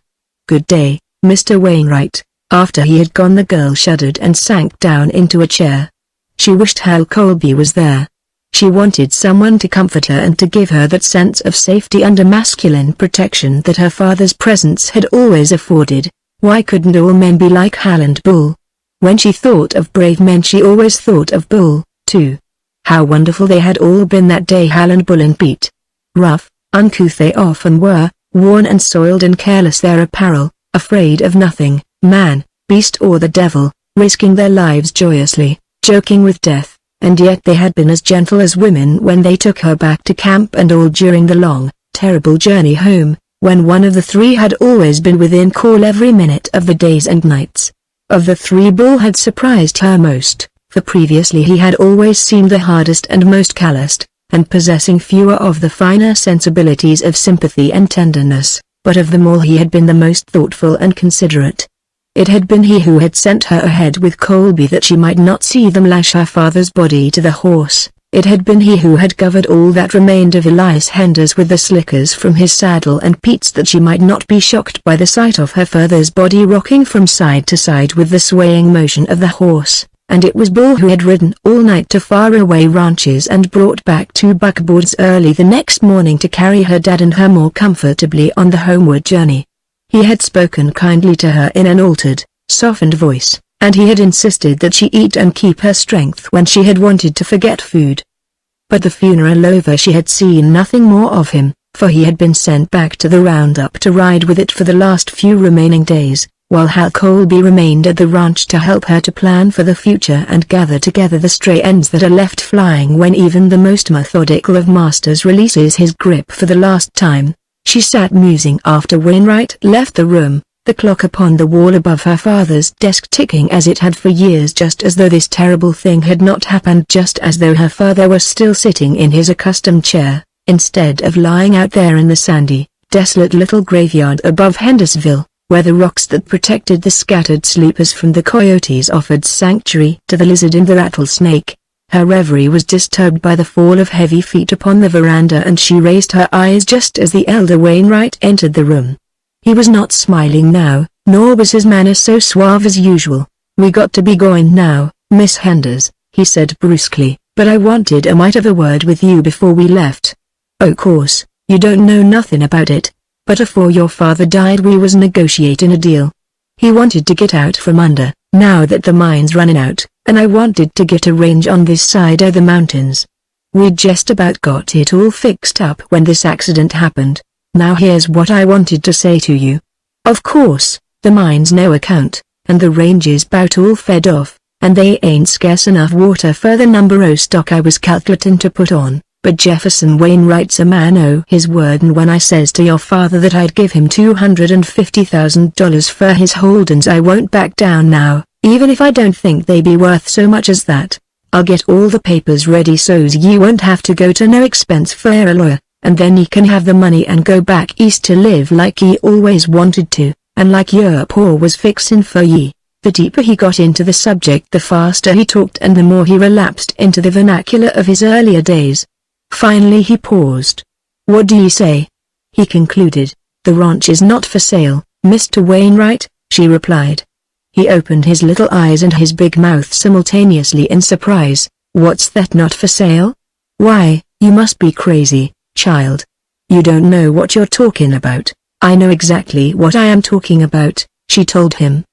"Good day, Mr. Wainwright." After he had gone, the girl shuddered and sank down into a chair. She wished Hal Colby was there. She wanted someone to comfort her and to give her that sense of safety under masculine protection that her father's presence had always afforded. Why couldn't all men be like Hal and Bull? When she thought of brave men, she always thought of Bull, too. How wonderful they had all been that day, Hal and Bull and Pete. Rough, uncouth they often were, worn and soiled and careless their apparel, afraid of nothing, man, beast or the devil, risking their lives joyously, joking with death, and yet they had been as gentle as women when they took her back to camp and all during the long, terrible journey home, when one of the three had always been within call every minute of the days and nights. Of the three, Bull had surprised her most, for previously he had always seemed the hardest and most calloused, and possessing fewer of the finer sensibilities of sympathy and tenderness, but of them all he had been the most thoughtful and considerate. It had been he who had sent her ahead with Colby that she might not see them lash her father's body to the horse. It had been he who had covered all that remained of Elias Henders with the slickers from his saddle and Pete's that she might not be shocked by the sight of her father's body rocking from side to side with the swaying motion of the horse. And it was Bull who had ridden all night to faraway ranches and brought back 2 buckboards early the next morning to carry her dad and her more comfortably on the homeward journey. He had spoken kindly to her in an altered, softened voice, and he had insisted that she eat and keep her strength when she had wanted to forget food. But the funeral over, she had seen nothing more of him, for he had been sent back to the roundup to ride with it for the last few remaining days, while Hal Colby remained at the ranch to help her to plan for the future and gather together the stray ends that are left flying when even the most methodical of masters releases his grip for the last time. She sat musing after Wainwright left the room, the clock upon the wall above her father's desk ticking as it had for years, just as though this terrible thing had not happened, just as though her father was still sitting in his accustomed chair, instead of lying out there in the sandy, desolate little graveyard above Hendersville, where the rocks that protected the scattered sleepers from the coyotes offered sanctuary to the lizard and the rattlesnake. Her reverie was disturbed by the fall of heavy feet upon the veranda, and she raised her eyes just as the elder Wainwright entered the room. He was not smiling now, nor was his manner so suave as usual. "We got to be going now, Miss Henders," he said brusquely, "but I wanted a mite of a word with you before we left. O' course, you don't know nothing about it, but afore your father died we was negotiating a deal. He wanted to get out from under, now that the mine's running out, and I wanted to get a range on this side of the mountains. We'd just about got it all fixed up when this accident happened. Now here's what I wanted to say to you. Of course, the mine's no account, and the range is bout all fed off, and they ain't scarce enough water for the number o' stock I was calculatin' to put on, but Jefferson Wainwright's a man o' his word, and when I says to your father that I'd give him $250,000 for his holdings, I won't back down now, even if I don't think they be worth so much as that. I'll get all the papers ready so's ye won't have to go to no expense for a lawyer, and then ye can have the money and go back east to live like ye always wanted to, and like your paw was fixin' for ye." The deeper he got into the subject, the faster he talked and the more he relapsed into the vernacular of his earlier days. Finally he paused. "What do ye say?" he concluded. "The ranch is not for sale, Mr. Wainwright," she replied. He opened his little eyes and his big mouth simultaneously in surprise. "What's that, not for sale? Why, you must be crazy, child. You don't know what you're talking about." "I know exactly what I am talking about," she told him.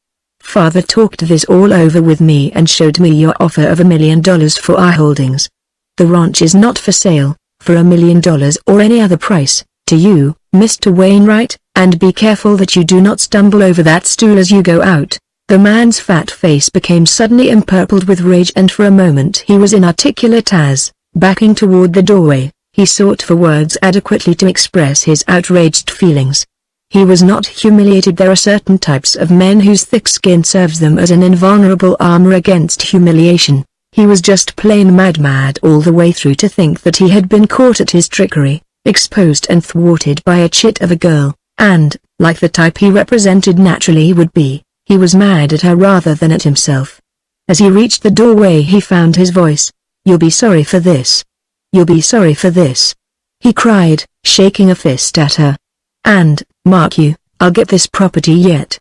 "Father talked this all over with me and showed me your offer of $1 million for our holdings. The ranch is not for sale, for $1 million or any other price, to you, Mr. Wainwright, and be careful that you do not stumble over that stool as you go out." The man's fat face became suddenly empurpled with rage, and for a moment he was inarticulate as, backing toward the doorway, he sought for words adequately to express his outraged feelings. He was not humiliated. There are certain types of men whose thick skin serves them as an invulnerable armor against humiliation. He was just plain mad all the way through to think that he had been caught at his trickery. exposed and thwarted by a chit of a girl, and, like the type he represented naturally would be, he was mad at her rather than at himself. As he reached the doorway he found his voice. "You'll be sorry for this. You'll be sorry for this," he cried, shaking a fist at her. "And, mark you, I'll get this property yet.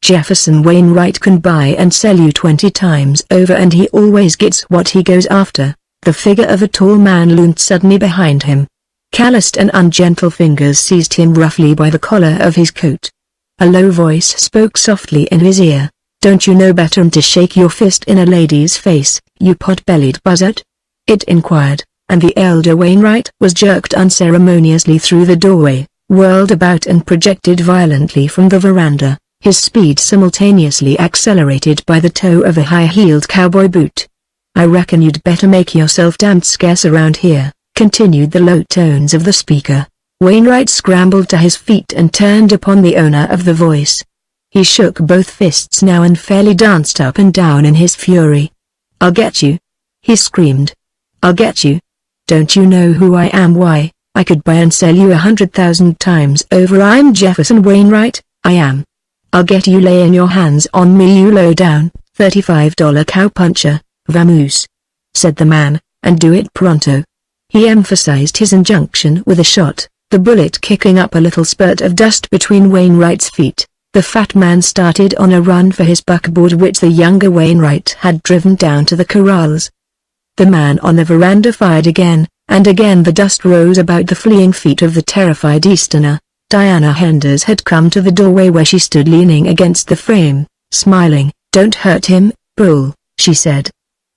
Jefferson Wainwright can buy and sell you 20 times over, and he always gets what he goes after." The figure of a tall man loomed suddenly behind him. Calloused and ungentle fingers seized him roughly by the collar of his coat. A low voice spoke softly in his ear. "Don't you know better than to shake your fist in a lady's face, you pot-bellied buzzard?" it inquired, and the elder Wainwright was jerked unceremoniously through the doorway, whirled about and projected violently from the veranda, his speed simultaneously accelerated by the toe of a high-heeled cowboy boot. "I reckon you'd better make yourself damned scarce around here," continued the low tones of the speaker. Wainwright scrambled to his feet and turned upon the owner of the voice. He shook both fists now and fairly danced up and down in his fury. "I'll get you!" he screamed. "I'll get you! Don't you know who I am? Why, I could buy and sell you 100,000 times over. I'm Jefferson Wainwright, I am. I'll get you laying your hands on me, you low down, $35 cowpuncher, vamoose," said the man, "and do it pronto." He emphasized his injunction with a shot, the bullet kicking up a little spurt of dust between Wainwright's feet. The fat man started on a run for his buckboard, which the younger Wainwright had driven down to the corrals. The man on the veranda fired again, and again the dust rose about the fleeing feet of the terrified Easterner. Diana Henders had come to the doorway where she stood leaning against the frame, smiling. "Don't hurt him, Bull," she said.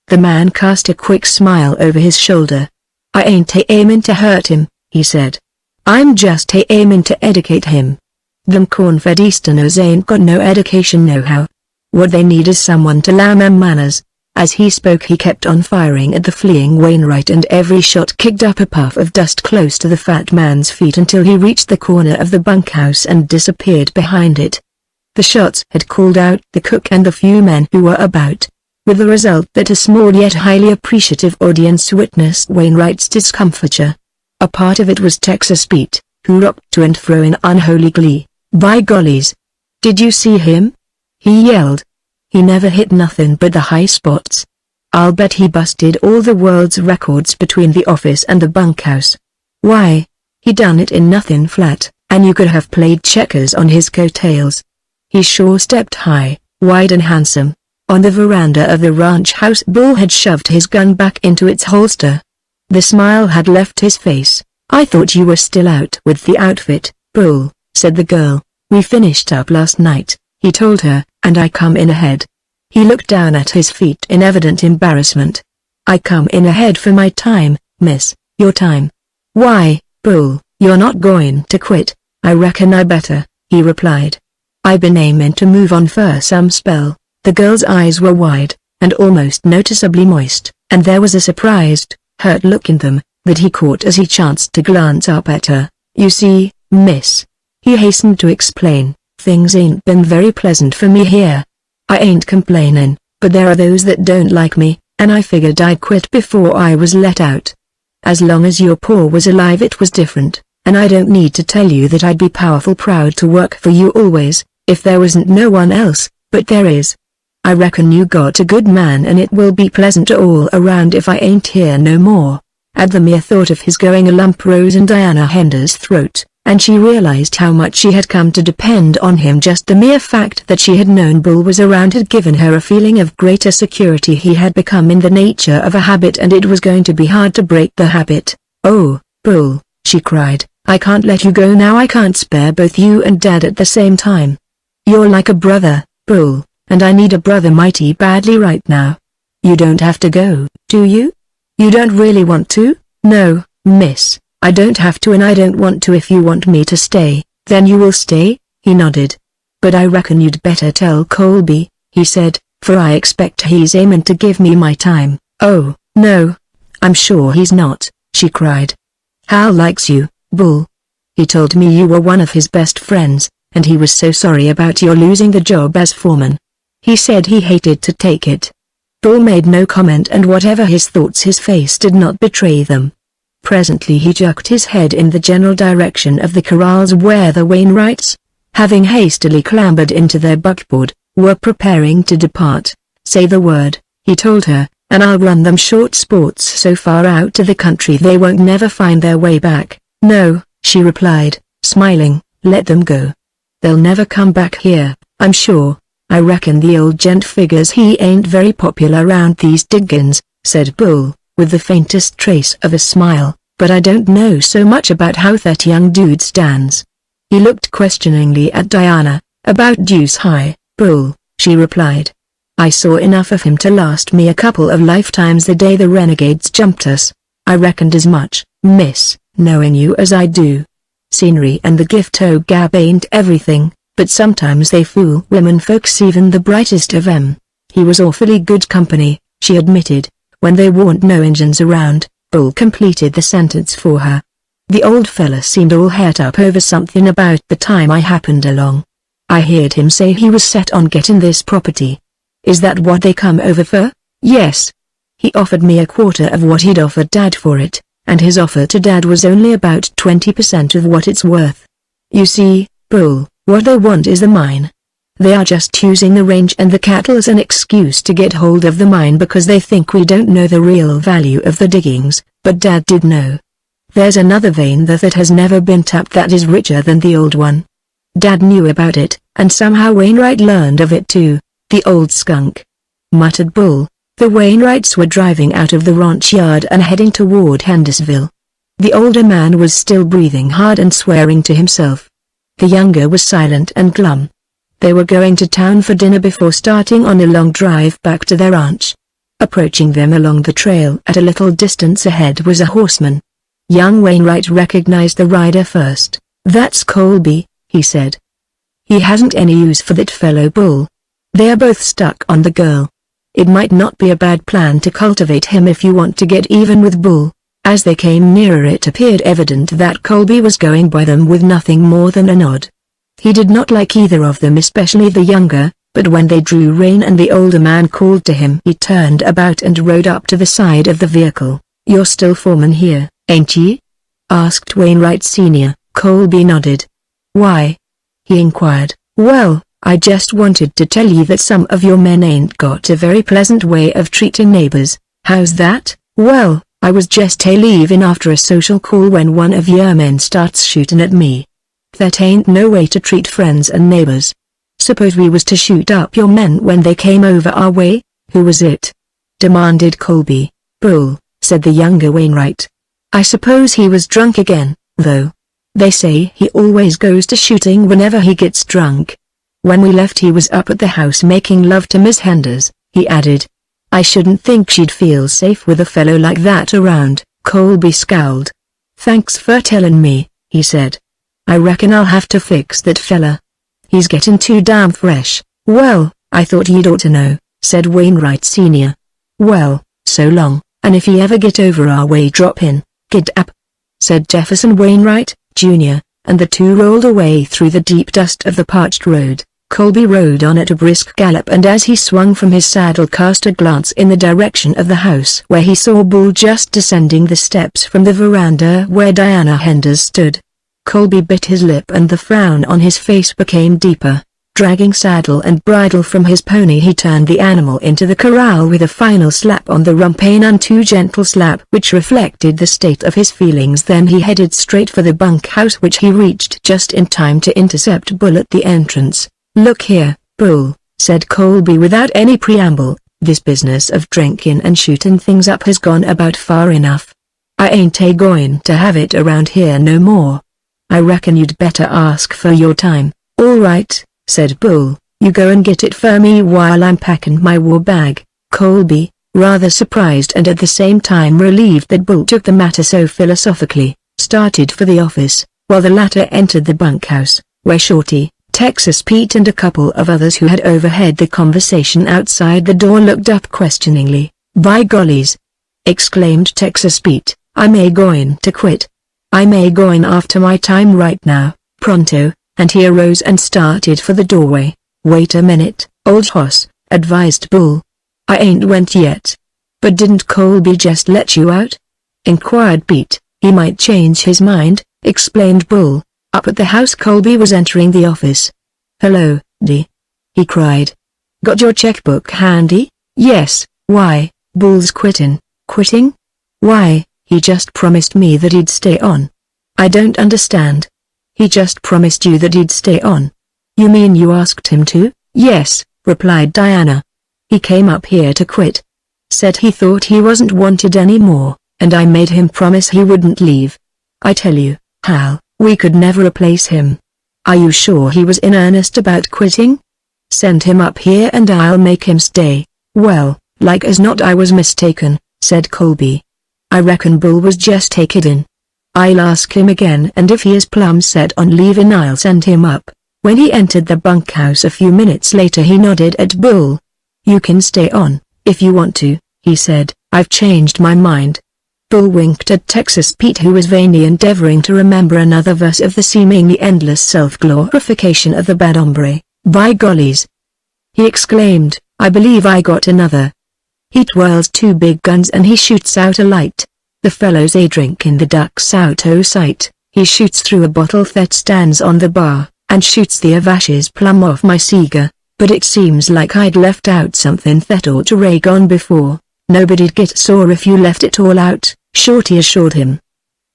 The man cast a quick smile over his shoulder. "I ain't aimin' to hurt him," he said. "I'm just aimin' to educate him. Them corn-fed Easterners ain't got no education nohow. What they need is someone to lam 'em manners." As he spoke he kept on firing at the fleeing Wainwright, and every shot kicked up a puff of dust close to the fat man's feet until he reached the corner of the bunkhouse and disappeared behind it. The shots had called out the cook and the few men who were about, with the result that a small yet highly appreciative audience witnessed Wainwright's discomfiture. A part of it was Texas Pete, who rocked to and fro in unholy glee. "By gollies! Did you see him?" he yelled. "He never hit nothing but the high spots. I'll bet he busted all the world's records between the office and the bunkhouse. Why, he done it in nothing flat, and you could have played checkers on his coattails. He sure stepped high, wide and handsome." On the veranda of the ranch house, Bull had shoved his gun back into its holster. The smile had left his face. "I thought you were still out with the outfit, Bull," said the girl. "We finished up last night," he told her, "and I come in ahead." He looked down at his feet in evident embarrassment. "I come in ahead for my time, miss, your time." "Why, Bull, you're not going to quit?" "I reckon I better," he replied. "I been aimin' to move on for some spell." The girl's eyes were wide, and almost noticeably moist, and there was a surprised, hurt look in them, that he caught as he chanced to glance up at her. "You see, miss," he hastened to explain, "things ain't been very pleasant for me here. I ain't complainin', but there are those that don't like me, and I figured I'd quit before I was let out. As long as your pa was alive it was different, and I don't need to tell you that I'd be powerful proud to work for you always, if there wasn't no one else, but there is. I reckon you got a good man and it will be pleasant all around if I ain't here no more." At the mere thought of his going a lump rose in Diana Henders' throat, and she realized how much she had come to depend on him. Just the mere fact that she had known Bull was around had given her a feeling of greater security. He had become in the nature of a habit, and it was going to be hard to break the habit. "Oh, Bull," she cried, "I can't let you go now. I can't spare both you and Dad at the same time. You're like a brother, Bull, and I need a brother mighty badly right now. You don't have to go, do you? You don't really want to?" "No, miss, I don't have to, and I don't want to. If you want me to stay, then you will stay," he nodded. "But I reckon you'd better tell Colby," he said, "for I expect he's aimin' to give me my time." "Oh, no, I'm sure he's not," she cried. "Hal likes you, Bull. He told me you were one of his best friends, and he was so sorry about your losing the job as foreman. He said he hated to take it." Bull made no comment, and whatever his thoughts his face did not betray them. Presently he jerked his head in the general direction of the corrals where the Wainwrights, having hastily clambered into their buckboard, were preparing to depart. "Say the word," he told her, "and I'll run them short sports so far out to the country they won't never find their way back." "No," she replied, smiling, "let them go. They'll never come back here, I'm sure. I reckon the old gent figures he ain't very popular round these diggins," said Bull, with the faintest trace of a smile, "but I don't know so much about how that young dude stands." He looked questioningly at Diana. "About deuce high, Bull," she replied. "I saw enough of him to last me a couple of lifetimes the day the renegades jumped us. I reckoned as much, miss, knowing you as I do. Scenery and the gift-o-gab ain't everything, but sometimes they fool women folks, even the brightest of 'em." "He was awfully good company," she admitted, "when there warn't no Injuns around." Bull completed the sentence for her. "The old fella seemed all het up over something about the time I happened along. I heard him say he was set on getting this property." "Is that what they come over for?" "Yes. He offered me a quarter of what he'd offered Dad for it, and his offer to Dad was only about 20% of what it's worth. You see, Bull, what they want is the mine. They are just using the range and the cattle as an excuse to get hold of the mine because they think we don't know the real value of the diggings, but Dad did know. There's another vein there that has never been tapped that is richer than the old one. Dad knew about it, and somehow Wainwright learned of it too. The old skunk," muttered Bull. The Wainwrights were driving out of the ranch yard and heading toward Hendersonville. The older man was still breathing hard and swearing to himself. The younger was silent and glum. They were going to town for dinner before starting on a long drive back to their ranch. Approaching them along the trail at a little distance ahead was a horseman. Young Wainwright recognized the rider first. "That's Colby," he said. "He hasn't any use for that fellow Bull. They are both stuck on the girl. It might not be a bad plan to cultivate him if you want to get even with Bull." As they came nearer it appeared evident that Colby was going by them with nothing more than a nod. He did not like either of them, especially the younger, but when they drew rein and the older man called to him, he turned about and rode up to the side of the vehicle. "You're still foreman here, ain't ye?" asked Wainwright Sr. Colby nodded. "Why?" he inquired. "Well, I just wanted to tell ye that some of your men ain't got a very pleasant way of treating neighbors." "How's that?" "Well, I was just leaving after a social call when one of your men starts shooting at me. That ain't no way to treat friends and neighbors. Suppose we was to shoot up your men when they came over our way?" "Who was it?" demanded Colby. "Bull," said the younger Wainwright. "I suppose he was drunk again, though. They say he always goes to shooting whenever he gets drunk. When we left he was up at the house making love to Miss Henders," he added. "I shouldn't think she'd feel safe with a fellow like that around." Colby scowled. "Thanks for telling me," he said. "I reckon I'll have to fix that fella. He's getting too damn fresh." "Well, I thought you'd ought to know," said Wainwright Sr. "Well, so long, and if you ever get over our way drop in, get up," said Jefferson Wainwright, Jr., and the two rolled away through the deep dust of the parched road. Colby rode on at a brisk gallop, and as he swung from his saddle cast a glance in the direction of the house where he saw Bull just descending the steps from the veranda where Diana Henders stood. Colby bit his lip and the frown on his face became deeper. Dragging saddle and bridle from his pony he turned the animal into the corral with a final slap on the rump, a none too gentle slap which reflected the state of his feelings. Then he headed straight for the bunkhouse, which he reached just in time to intercept Bull at the entrance. "Look here, Bull," said Colby without any preamble, "this business of drinking and shooting things up has gone about far enough. I ain't a-going to have it around here no more. I reckon you'd better ask for your time." "All right," said Bull, "you go and get it for me while I'm packing my war bag." Colby, rather surprised and at the same time relieved that Bull took the matter so philosophically, started for the office, while the latter entered the bunkhouse, where Shorty, Texas Pete and a couple of others who had overheard the conversation outside the door looked up questioningly. "By gollies!" exclaimed Texas Pete, "I'm a-going to quit. I'm a-going after my time right now, pronto," and he arose and started for the doorway. "Wait a minute, old hoss," advised Bull. "I ain't went yet." "But didn't Colby just let you out?" inquired Pete. He might change his mind, explained Bull. Up at the house Colby was entering the office. "Hello, Dee," he cried. "Got your checkbook handy?" "Yes, why?" "Bull's quitting." "Quitting? Why?" "He just promised me that he'd stay on." "I don't understand." "He just promised you that he'd stay on." "You mean you asked him to?" "Yes," replied Diana. "He came up here to quit. Said he thought he wasn't wanted anymore, and I made him promise he wouldn't leave. I tell you, Hal, we could never replace him." "Are you sure he was in earnest about quitting?" "Send him up here and I'll make him stay." "Well, like as not I was mistaken," said Colby. "I reckon Bull was just a kiddin'. I'll ask him again, and if he is plumb set on leaving I'll send him up." When he entered the bunkhouse a few minutes later he nodded at Bull. "You can stay on, if you want to," he said. "I've changed my mind." Bull winked at Texas Pete, who was vainly endeavoring to remember another verse of the seemingly endless self-glorification of the bad hombre. "By gollies!" he exclaimed, "I believe I got another." He twirls two big guns and he shoots out a light. The fellow's a drinking the ducks out o' sight. He shoots through a bottle that stands on the bar, and shoots the avashes plumb off my cigar. But it seems like I'd left out something that ought to rag on before. "Nobody'd get sore if you left it all out," Shorty assured him.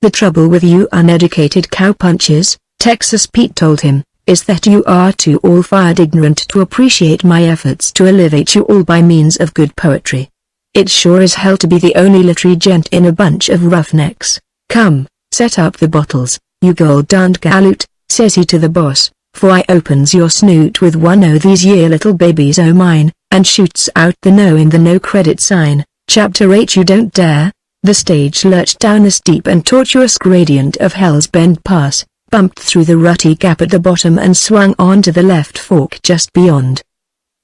"The trouble with you uneducated cowpunchers," Texas Pete told him, "is that you are too all-fired ignorant to appreciate my efforts to elevate you all by means of good poetry. It's sure as hell to be the only literary gent in a bunch of roughnecks. Come, set up the bottles, you gold-darned galoot," says he to the boss, "for I opens your snoot with one o' these yere little babies o' mine," and shoots out the no in the no credit sign. Chapter 8 You Don't Dare. The stage lurched down the steep and tortuous gradient of Hell's Bend Pass, bumped through the rutty gap at the bottom and swung onto the left fork just beyond.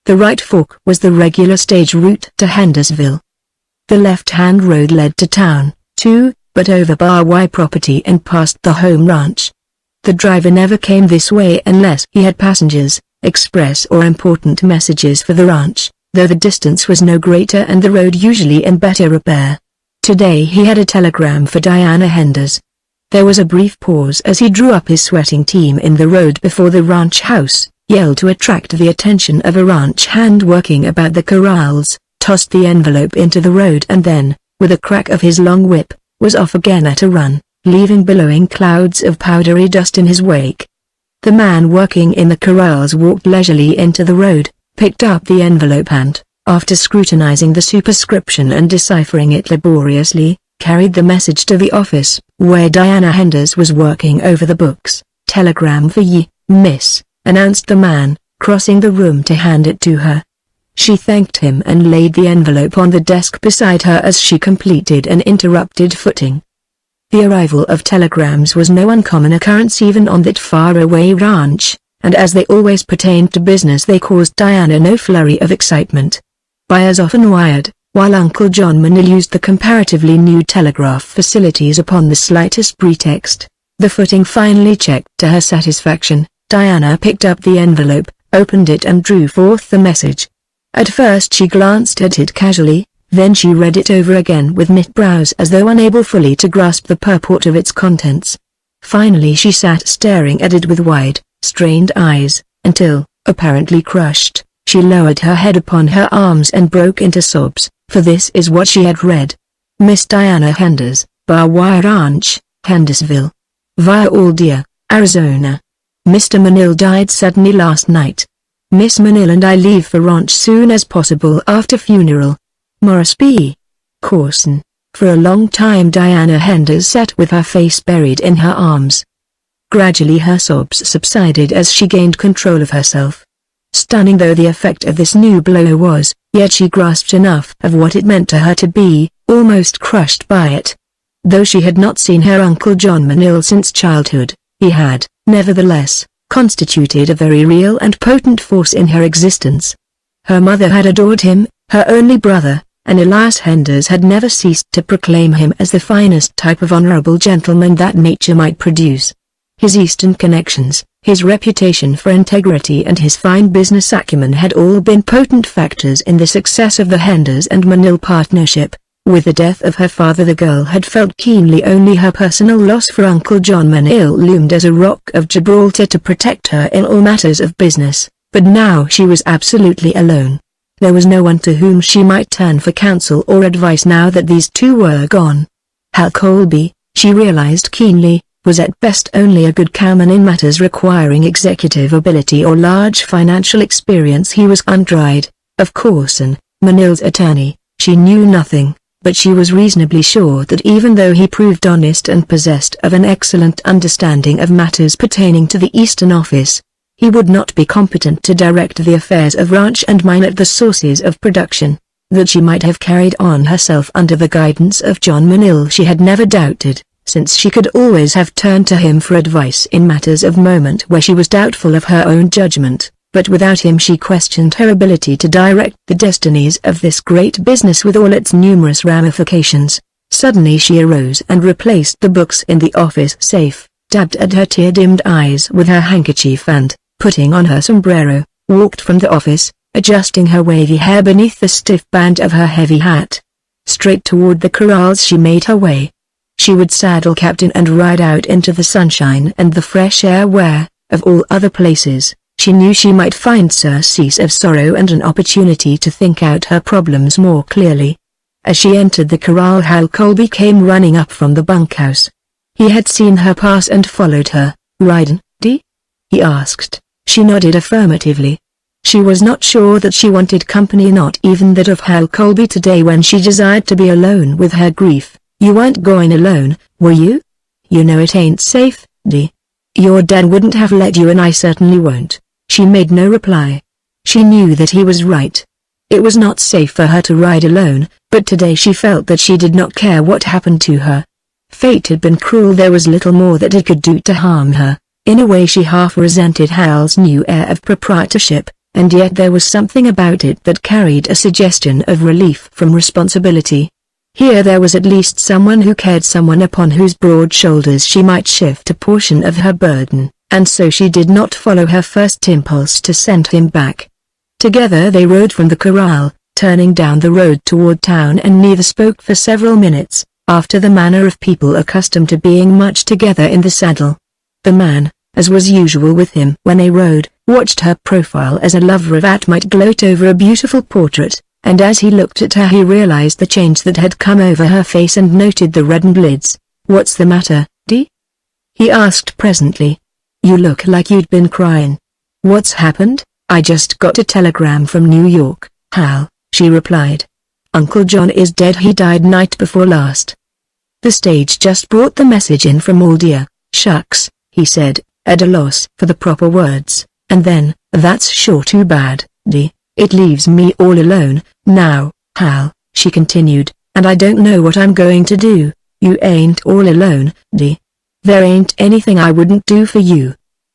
The right fork was the regular stage route to Hendersville. The left-hand road led to town, too, but over Bar Y property and past the home ranch. The driver never came this way unless he had passengers, express or important messages for the ranch, though the distance was no greater and the road usually in better repair. Today he had a telegram for Diana Henders. There was a brief pause as he drew up his sweating team in the road before the ranch house, yelled to attract the attention of a ranch hand working about the corrals, tossed the envelope into the road and then, with a crack of his long whip, was off again at a run, leaving billowing clouds of powdery dust in his wake. The man working in the corrals walked leisurely into the road, picked up the envelope and, after scrutinizing the superscription and deciphering it laboriously, carried the message to the office, where Diana Henders was working over the books. "Telegram for ye, miss," announced the man, crossing the room to hand it to her. She thanked him and laid the envelope on the desk beside her as she completed an interrupted footing. The arrival of telegrams was no uncommon occurrence even on that far-away ranch, and as they always pertained to business they caused Diana no flurry of excitement. Buyers often wired, while Uncle John Manil used the comparatively new telegraph facilities upon the slightest pretext. The footing finally checked to her satisfaction, Diana picked up the envelope, opened it and drew forth the message. At first she glanced at it casually, then she read it over again with knit brows as though unable fully to grasp the purport of its contents. Finally she sat staring at it with wide, strained eyes, until, apparently crushed, she lowered her head upon her arms and broke into sobs, for this is what she had read. Miss Diana Henders, Bar Y Ranch, Hendersville. Via Aldia, Arizona. Mr. Manil died suddenly last night. Miss Manil and I leave for ranch soon as possible after funeral. Morris B. Corson. For a long time Diana Henders sat with her face buried in her arms. Gradually her sobs subsided as she gained control of herself. Stunning though the effect of this new blow was, yet she grasped enough of what it meant to her to be, almost crushed by it. Though she had not seen her Uncle John Manil since childhood, he had, nevertheless, constituted a very real and potent force in her existence. Her mother had adored him, her only brother, and Elias Henders had never ceased to proclaim him as the finest type of honorable gentleman that nature might produce. His Eastern connections, his reputation for integrity and his fine business acumen had all been potent factors in the success of the Henders and Manil partnership. With the death of her father, the girl had felt keenly only her personal loss for Uncle John Manil loomed as a rock of Gibraltar to protect her in all matters of business, but now she was absolutely alone. There was no one to whom she might turn for counsel or advice now that these two were gone. Hal Colby, she realized keenly, was at best only a good cowman in matters requiring executive ability or large financial experience. He was untried, of course, and Manil's attorney. She knew nothing, but she was reasonably sure that even though he proved honest and possessed of an excellent understanding of matters pertaining to the Eastern Office, he would not be competent to direct the affairs of ranch and mine at the sources of production. That she might have carried on herself under the guidance of John Manil she had never doubted, since she could always have turned to him for advice in matters of moment where she was doubtful of her own judgment, but without him she questioned her ability to direct the destinies of this great business with all its numerous ramifications. Suddenly she arose and replaced the books in the office safe, dabbed at her tear-dimmed eyes with her handkerchief and, putting on her sombrero, walked from the office, adjusting her wavy hair beneath the stiff band of her heavy hat. Straight toward the corrals she made her way. She would saddle Captain and ride out into the sunshine and the fresh air where, of all other places, she knew she might find surcease of sorrow and an opportunity to think out her problems more clearly. As she entered the corral, Hal Colby came running up from the bunkhouse. He had seen her pass and followed her. "Ridin', Dee?" he asked. She nodded affirmatively. She was not sure that she wanted company, not even that of Hal Colby today when she desired to be alone with her grief. "You weren't going alone, were you? You know it ain't safe, Dee. Your dad wouldn't have let you and I certainly won't." She made no reply. She knew that he was right. It was not safe for her to ride alone, but today she felt that she did not care what happened to her. Fate had been cruel, there was little more that it could do to harm her. In a way she half resented Hal's new air of proprietorship, and yet there was something about it that carried a suggestion of relief from responsibility. Here there was at least someone who cared, someone upon whose broad shoulders she might shift a portion of her burden, and so she did not follow her first impulse to send him back. Together they rode from the corral, turning down the road toward town, and neither spoke for several minutes, after the manner of people accustomed to being much together in the saddle. The man, as was usual with him when they rode, watched her profile as a lover of art might gloat over a beautiful portrait, and as he looked at her he realized the change that had come over her face and noted the reddened lids. "What's the matter, Dee?" he asked presently. "You look like you'd been crying." "What's happened? I just got a telegram from New York, Hal," she replied. "Uncle John is dead. He died night before last." The stage just brought the message in from Aldia. "Shucks," he said, at a loss for the proper words, and then, "That's sure too bad, Dee. It leaves me all alone, now, Hal," she continued, "and I don't know what I'm going to do." "You ain't all alone, Dee. There ain't anything I wouldn't do for you.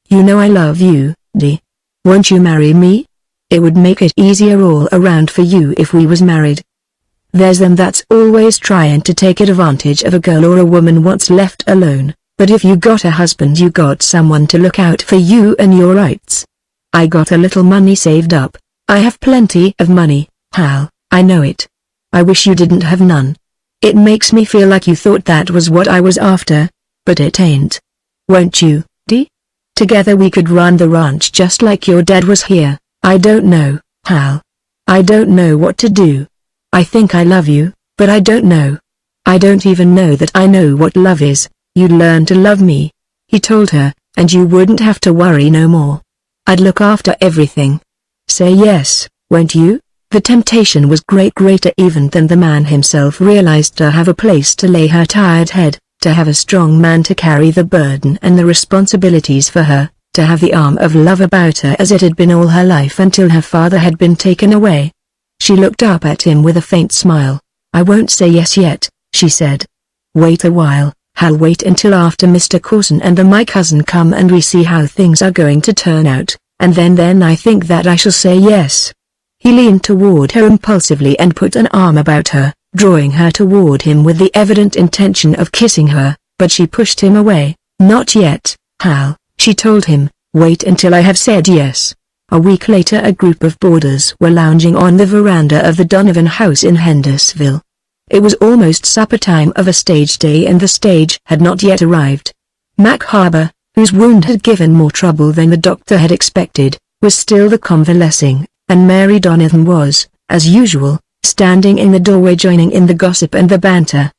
You know I love you, Dee. Won't you marry me? It would make it easier all around for you if we was married. There's them that's always trying to take advantage of a girl or a woman once left alone, but if you got a husband you got someone to look out for you and your rights. I got a little money saved up. I have plenty of money, Hal, I know it. I wish you didn't have none. It makes me feel like you thought that was what I was after, but it ain't. Won't you, Dee? Together we could run the ranch just like your dad was here." "I don't know, Hal. I don't know what to do. I think I love you, but I don't know. I don't even know that I know what love is." "You'd learn to love me," he told her, "and you wouldn't have to worry no more. I'd look after everything. Say yes, won't you?" The temptation was greater even than the man himself realized, to have a place to lay her tired head, to have a strong man to carry the burden and the responsibilities for her, to have the arm of love about her as it had been all her life until her father had been taken away. She looked up at him with a faint smile. "I won't say yes yet," she said. "Wait a while, Hal, wait until after Mr. Corson and my cousin come and we see how things are going to turn out, and then I think that I shall say yes." He leaned toward her impulsively and put an arm about her, drawing her toward him with the evident intention of kissing her, but she pushed him away. "Not yet, Hal," she told him, "wait until I have said yes." A week later a group of boarders were lounging on the veranda of the Donovan house in Hendersonville. It was almost supper time of a stage day and the stage had not yet arrived. Mac Harbour, whose wound had given more trouble than the doctor had expected, was still convalescing, and Mary Donovan was, as usual, standing in the doorway joining in the gossip and the banter.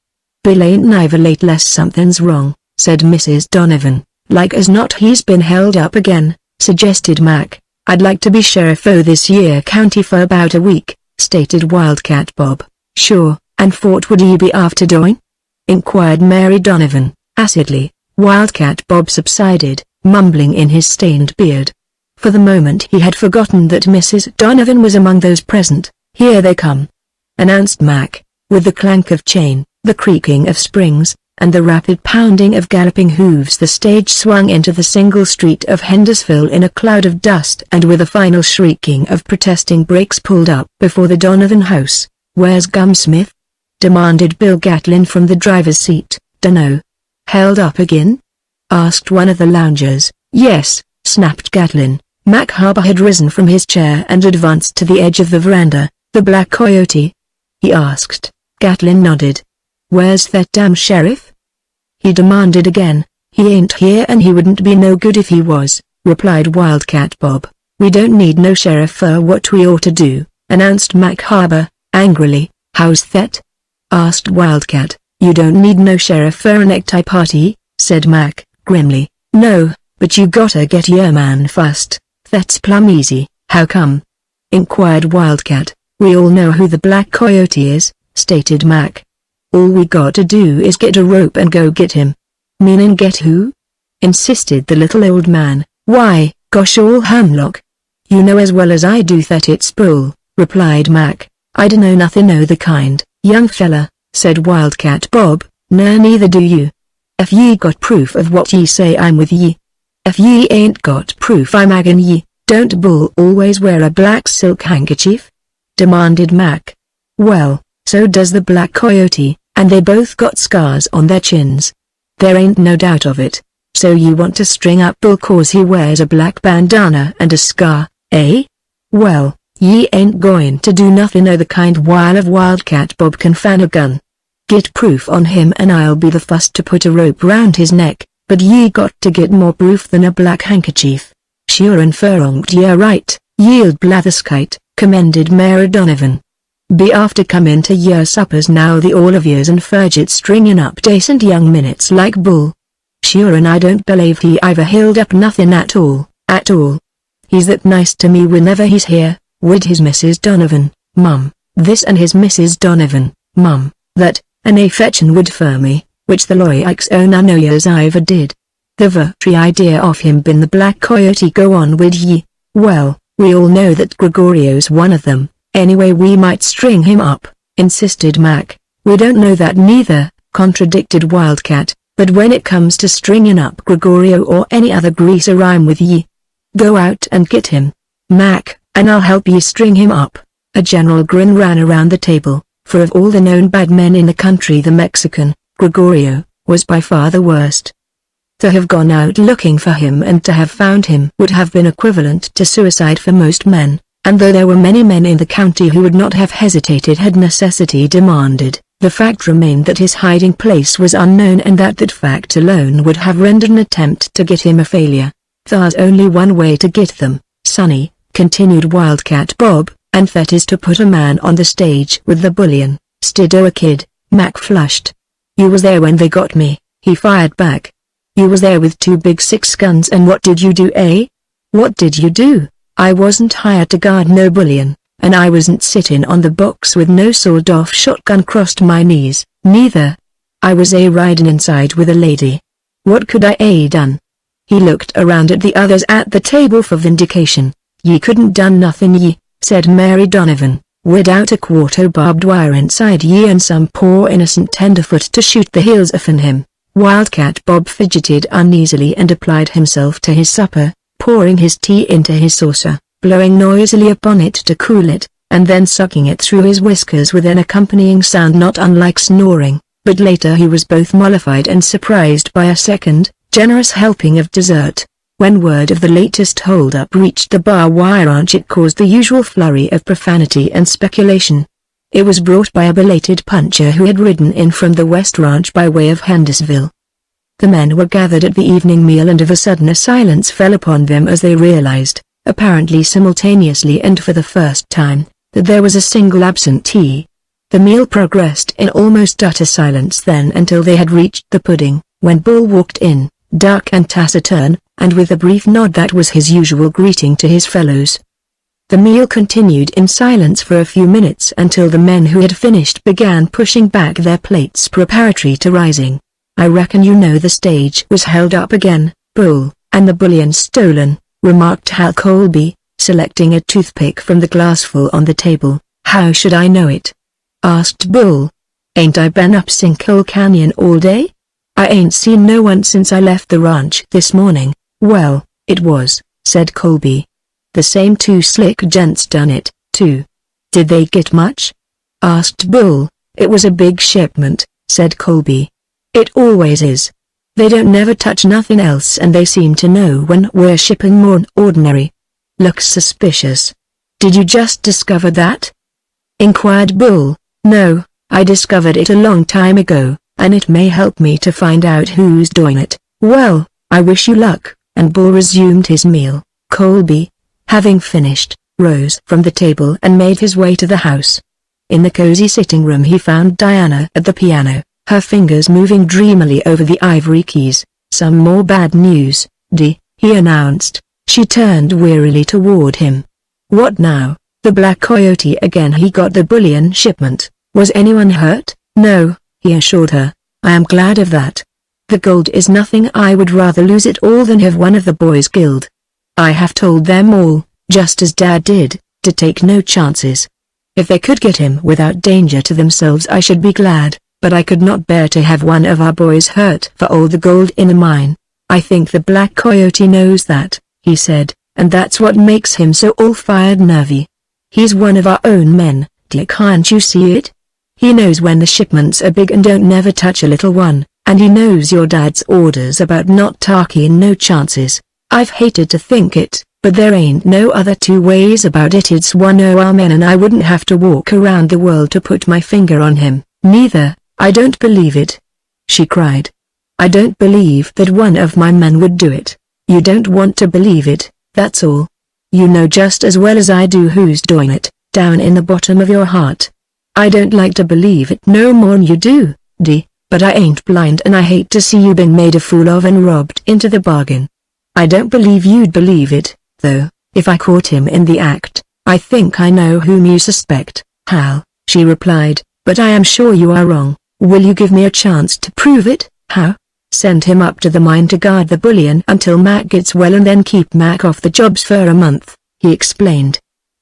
"Bill ain't neither late less something's wrong," said Mrs. Donovan. "Like as not he's been held up again," suggested Mac. "I'd like to be sheriff o' this year county for about a week," stated Wildcat Bob. "Sure, and fort would ye be after doing?" inquired Mary Donovan, acidly. Wildcat Bob subsided, mumbling in his stained beard. For the moment he had forgotten that Mrs. Donovan was among those present. "Here they come," announced Mac, with the clank of chain, the creaking of springs, and the rapid pounding of galloping hooves. The stage swung into the single street of Hendersonville in a cloud of dust and with a final shrieking of protesting brakes pulled up before the Donovan house. "Where's Gumsmith?" demanded Bill Gatlin from the driver's seat. "Dunno." "Held up again?" asked one of the loungers. "Yes," snapped Gatlin. Mac Harbour had risen from his chair and advanced to the edge of the veranda. "The Black Coyote?" he asked. Gatlin nodded. "Where's that damn sheriff?" he demanded again. "He ain't here and he wouldn't be no good if he was," replied Wildcat Bob. "We don't need no sheriff for what we ought to do," announced Mac Harbour, angrily. "How's that?" asked Wildcat. "You don't need no sheriff for a necktie party," said Mac, grimly. "No, but you gotta get your man fast. That's plumb easy." "How come?" inquired Wildcat. "We all know who the Black Coyote is," stated Mac. "All we gotta do is get a rope and go get him." "Meanin' get who?" insisted the little old man. "Why, gosh all hemlock. You know as well as I do that it's bull," replied Mac. "I dunno nothing o' the kind, young fella," said Wildcat Bob. "Nah, neither do you. If ye got proof of what ye say, I'm with ye. If ye ain't got proof, I'm aggin' ye." "Don't bull always wear a black silk handkerchief?" demanded Mac. "Well, so does the Black Coyote, and they both got scars on their chins. There ain't no doubt of it. So you want to string up Bull 'cause he wears a black bandana and a scar, eh? Well, ye ain't going to do nothing o' the kind while of Wildcat Bob can fan a gun. Get proof on him and I'll be the first to put a rope round his neck, but ye got to get more proof than a black handkerchief." "Sure and furlonged ye right, yield blatherskite," commended Mary Donovan. "Be after comin' to yer suppers now the all of yers and furgit stringin' up decent young minutes like Bull." "Sure and I don't believe he ever held up nothing at all, at all. He's that nice to me whenever he's here," would his Mrs. Donovan. "Mum, this and his Mrs. Donovan, mum, that, and a fetchin' wood for me, which the loikes own I know yers ever did. The very idea of him bin the Black Coyote. Go on wid ye." "Well, we all know that Gregorio's one of them, anyway we might string him up," insisted Mac. "We don't know that neither," contradicted Wildcat, "but when it comes to stringing up Gregorio or any other greaser I'm with ye. Go out and get him, Mac, and I'll help ye string him up." A general grin ran around the table, for of all the known bad men in the country the Mexican, Gregorio, was by far the worst. To have gone out looking for him and to have found him would have been equivalent to suicide for most men, and though there were many men in the county who would not have hesitated had necessity demanded, the fact remained that his hiding place was unknown and that fact alone would have rendered an attempt to get him a failure. "There's only one way to get them, Sonny," continued Wildcat Bob, "and that is to put a man on the stage with the bullion." "Stid a kid," Mac flushed. "You was there when they got me," he fired back. "You was there with 2 big 6 guns and what did you do, eh?" "What did you do? I wasn't hired to guard no bullion, and I wasn't sitting on the box with no sawed-off shotgun crossed my knees, neither. I was riding inside with a lady. What could I done?" He looked around at the others at the table for vindication. "Ye couldn't done nothing ye," said Mary Donovan. "We'd out a quarter barbed wire inside ye and some poor innocent tenderfoot to shoot the heels off'n him." Wildcat Bob fidgeted uneasily and applied himself to his supper, pouring his tea into his saucer, blowing noisily upon it to cool it, and then sucking it through his whiskers with an accompanying sound not unlike snoring. But later he was both mollified and surprised by a second, generous helping of dessert. When word of the latest hold-up reached the bar wire ranch, it caused the usual flurry of profanity and speculation. It was brought by a belated puncher who had ridden in from the West Ranch by way of Hendersonville. The men were gathered at the evening meal, and of a sudden a silence fell upon them as they realized, apparently simultaneously and for the first time, that there was a single absentee. The meal progressed in almost utter silence then until they had reached the pudding, when Bull walked in, dark and taciturn, and with a brief nod that was his usual greeting to his fellows. The meal continued in silence for a few minutes until the men who had finished began pushing back their plates preparatory to rising. "I reckon you know the stage was held up again, Bull, and the bullion stolen," remarked Hal Colby, selecting a toothpick from the glassful on the table. "How should I know it?" asked Bull. "Ain't I been up Sinkhole Canyon all day? I ain't seen no one since I left the ranch this morning." "Well, it was," said Colby. "The same two slick gents done it, too." "Did they get much?" asked Bull. "It was a big shipment," said Colby. "It always is. They don't never touch nothing else, and they seem to know when we're shipping more'n ordinary. Looks suspicious." "Did you just discover that?" inquired Bull. "No, I discovered it a long time ago, and it may help me to find out who's doing it." "Well, I wish you luck," and Bull resumed his meal. Colby, having finished, rose from the table and made his way to the house. In the cozy sitting room he found Diana at the piano, her fingers moving dreamily over the ivory keys. "Some more bad news, Dee," he announced. She turned wearily toward him. "What now?" "The Black Coyote again. He got the bullion shipment." "Was anyone hurt?" "No," he assured her. "I am glad of that. The gold is nothing. I would rather lose it all than have one of the boys killed. I have told them all, just as Dad did, to take no chances. If they could get him without danger to themselves I should be glad, but I could not bear to have one of our boys hurt for all the gold in the mine. I think the Black Coyote knows that," he said, "and that's what makes him so all-fired nervy. He's one of our own men, dear, can't you see it? He knows when the shipments are big and don't never touch a little one, and he knows your dad's orders about not taking no chances. I've hated to think it, but there ain't no other two ways about it. It's one o' our men, and I wouldn't have to walk around the world to put my finger on him." "Neither, I don't believe it," she cried. "I don't believe that one of my men would do it." "You don't want to believe it, that's all. You know just as well as I do who's doing it, down in the bottom of your heart." "I don't like to believe it no more'n you do, Dee, but I ain't blind, and I hate to see you been made a fool of and robbed into the bargain. I don't believe you'd believe it, though, if I caught him in the act. I think I know whom you suspect, Hal," she replied, "but I am sure you are wrong. Will you give me a chance to prove it?" "How?" "Send him up to the mine to guard the bullion until Mac gets well, and then keep Mac off the jobs for a month," he explained.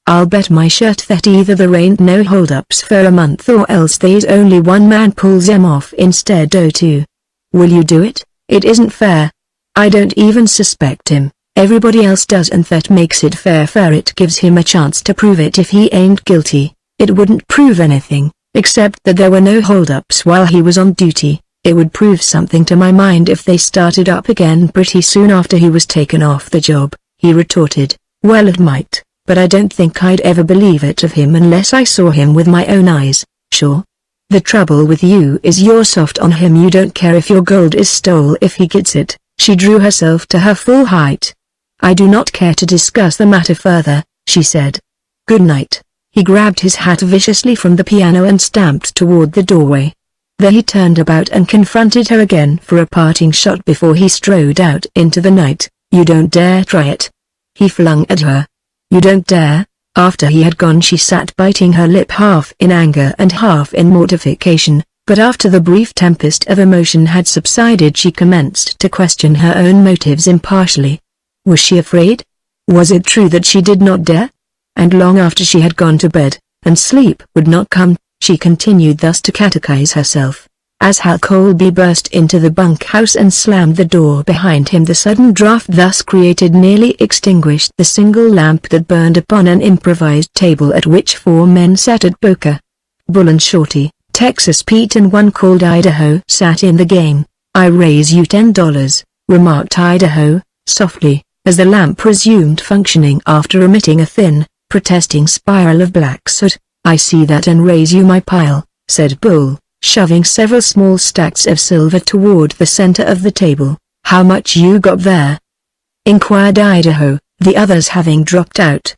"I'll bet my shirt that either there ain't no holdups for a month or else they's only one man pulls them off instead o' two. Will you do it?" "It isn't fair. I don't even suspect him. Everybody else does, and that makes it fair, for it gives him a chance to prove it if he ain't guilty." "It wouldn't prove anything, except that there were no holdups while he was on duty. It would prove something to my mind if they started up again pretty soon after he was taken off the job," he retorted. "Well, it might, but I don't think I'd ever believe it of him unless I saw him with my own eyes." "Sure. The trouble with you is you're soft on him. You don't care if your gold is stole if he gets it." She drew herself to her full height. "I do not care to discuss the matter further," she said. "Good night." He grabbed his hat viciously from the piano and stamped toward the doorway. Then he turned about and confronted her again for a parting shot before he strode out into the night. "You don't dare try it," he flung at her. "You don't dare." After he had gone she sat biting her lip, half in anger and half in mortification, but after the brief tempest of emotion had subsided she commenced to question her own motives impartially. Was she afraid? Was it true that she did not dare? And long after she had gone to bed, and sleep would not come, she continued thus to catechize herself. As Hal Colby burst into the bunkhouse and slammed the door behind him, the sudden draft thus created nearly extinguished the single lamp that burned upon an improvised table at which 4 men sat at poker. Bull and Shorty, Texas Pete and one called Idaho sat in the game. "I raise you $10, remarked Idaho, softly, as the lamp resumed functioning after emitting a thin, protesting spiral of black soot. I see that and raise you my pile, said Bull, shoving several small stacks of silver toward the center of the table. How much you got there? Inquired Idaho, the others having dropped out.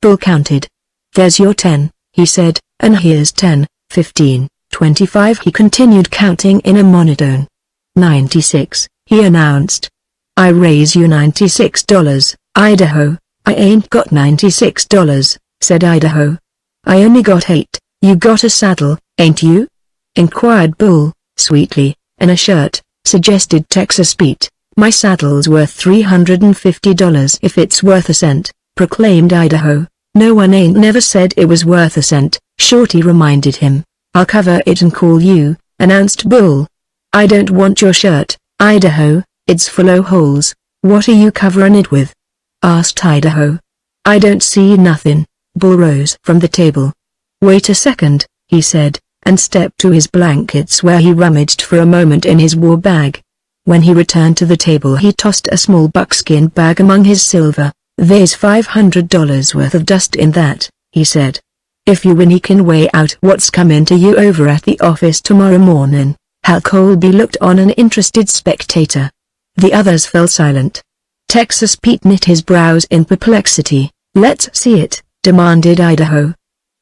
Bull counted. There's your 10, he said, and here's 10, 15, 25. He continued counting in a monotone. 96, he announced. I raise you $96, Idaho. I ain't got $96, said Idaho. I only got 8, you got a saddle, ain't you? Inquired Bull, sweetly, and a shirt, suggested Texas Pete. My saddle's worth $350 if it's worth a cent, proclaimed Idaho. No one ain't never said it was worth a cent, Shorty reminded him. I'll cover it and call you, announced Bull. I don't want your shirt, Idaho, it's full o' holes. What are you covering it with? Asked Idaho. I don't see nothing. Bull rose from the table. Wait a second, he said, and stepped to his blankets where he rummaged for a moment in his war bag. When he returned to the table he tossed a small buckskin bag among his silver. There's $500 worth of dust in that, he said. If you win he can weigh out what's coming to you over at the office tomorrow morning. Hal Colby looked on an interested spectator. The others fell silent. Texas Pete knit his brows in perplexity. Let's see it, demanded Idaho.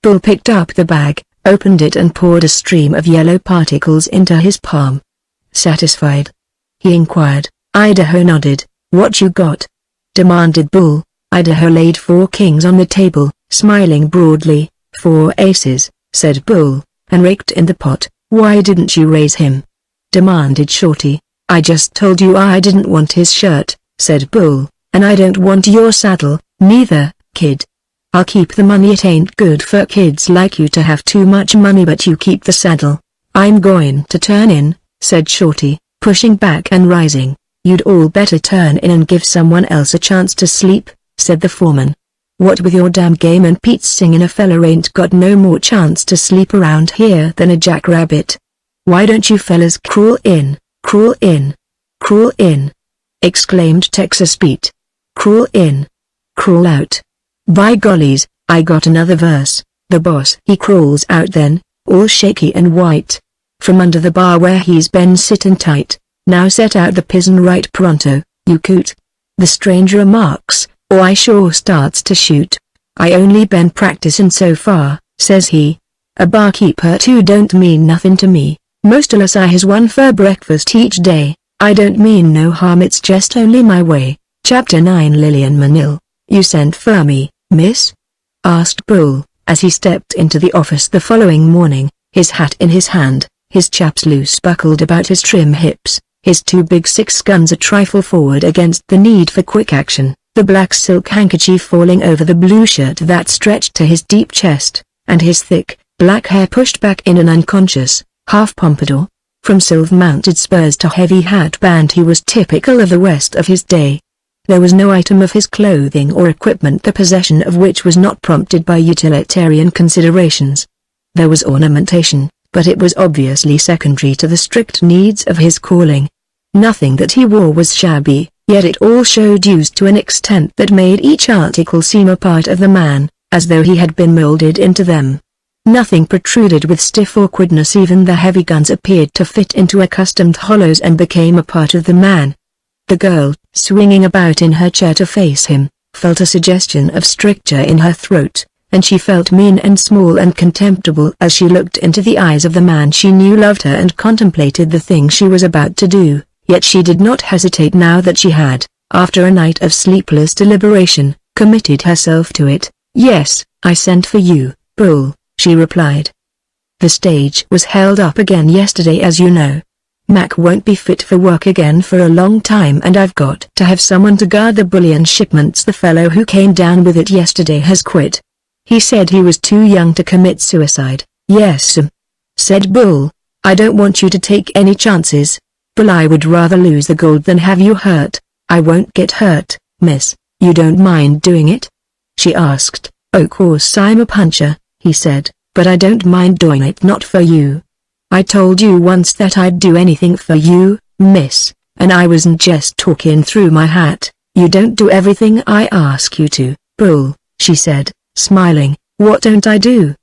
Bull picked up the bag, opened it and poured a stream of yellow particles into his palm. Satisfied? He inquired. Idaho nodded. What you got? Demanded Bull. Idaho laid 4 kings on the table, smiling broadly. 4 aces, said Bull, and raked in the pot. Why didn't you raise him? Demanded Shorty. I just told you I didn't want his shirt, said Bull, and I don't want your saddle, neither, kid. I'll keep the money. It ain't good for kids like you to have too much money, but you keep the saddle. I'm going to turn in, said Shorty, pushing back and rising. You'd all better turn in and give someone else a chance to sleep, said the foreman. What with your damn game and Pete singing, a fella ain't got no more chance to sleep around here than a jackrabbit. Why don't you fellas crawl in, crawl in, crawl in, exclaimed Texas Pete. Crawl in, crawl out. By gollies, I got another verse. The boss he crawls out then, all shaky and white. From under the bar where he's been sitting tight. Now set out the pizen right pronto, you coot. The stranger remarks, or I sure starts to shoot. I only been practicing so far, says he. A barkeeper too don't mean nothing to me. Mostly I has one for breakfast each day. I don't mean no harm, it's just only my way. Chapter 9. Lillian Manil, you sent for me, miss? Asked Bull, as he stepped into the office the following morning, his hat in his hand, his chaps loose buckled about his trim hips, his 2 big 6 guns a trifle forward against the need for quick action, the black silk handkerchief falling over the blue shirt that stretched to his deep chest, and his thick, black hair pushed back in an unconscious, half pompadour. From silver-mounted spurs to heavy hat band he was typical of the West of his day. There was no item of his clothing or equipment the possession of which was not prompted by utilitarian considerations. There was ornamentation, but it was obviously secondary to the strict needs of his calling. Nothing that he wore was shabby, yet it all showed use to an extent that made each article seem a part of the man, as though he had been molded into them. Nothing protruded with stiff awkwardness. Even the heavy guns appeared to fit into accustomed hollows and became a part of the man. The girl, swinging about in her chair to face him, felt a suggestion of stricture in her throat, and she felt mean and small and contemptible as she looked into the eyes of the man she knew loved her and contemplated the thing she was about to do, yet she did not hesitate now that she had, after a night of sleepless deliberation, committed herself to it. Yes, I sent for you, Bull, she replied. The stage was held up again yesterday, as you know. Mac won't be fit for work again for a long time, and I've got to have someone to guard the bullion shipments. The fellow who came down with it yesterday has quit. He said he was too young to commit suicide. Yes, said Bull. I don't want you to take any chances. Bull, I would rather lose the gold than have you hurt. I won't get hurt, miss. You don't mind doing it? She asked. Oh, course I'm a puncher, he said, but I don't mind doing it. Not for you. I told you once that I'd do anything for you, miss, and I wasn't just talking through my hat. You don't do everything I ask you to, Bull, she said, smiling. What don't I do?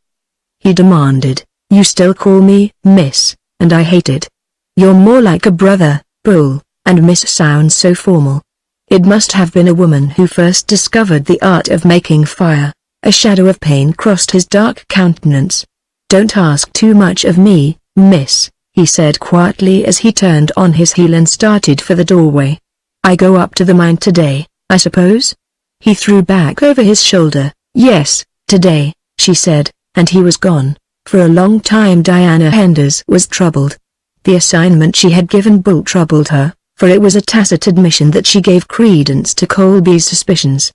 he demanded. "You still call me Miss, and I hate it. You're more like a brother, Bull, and Miss sounds so formal." It must have been a woman who first discovered the art of making fire. A shadow of pain crossed his dark countenance. "Don't ask too much of me, Miss," he said quietly as he turned on his heel and started for the doorway. "I go up to the mine today, I suppose?" He threw back over his shoulder. "Yes, today," she said, and he was gone. For a long time Diana Henders was troubled. The assignment she had given Bull troubled her, for it was a tacit admission that she gave credence to Colby's suspicions.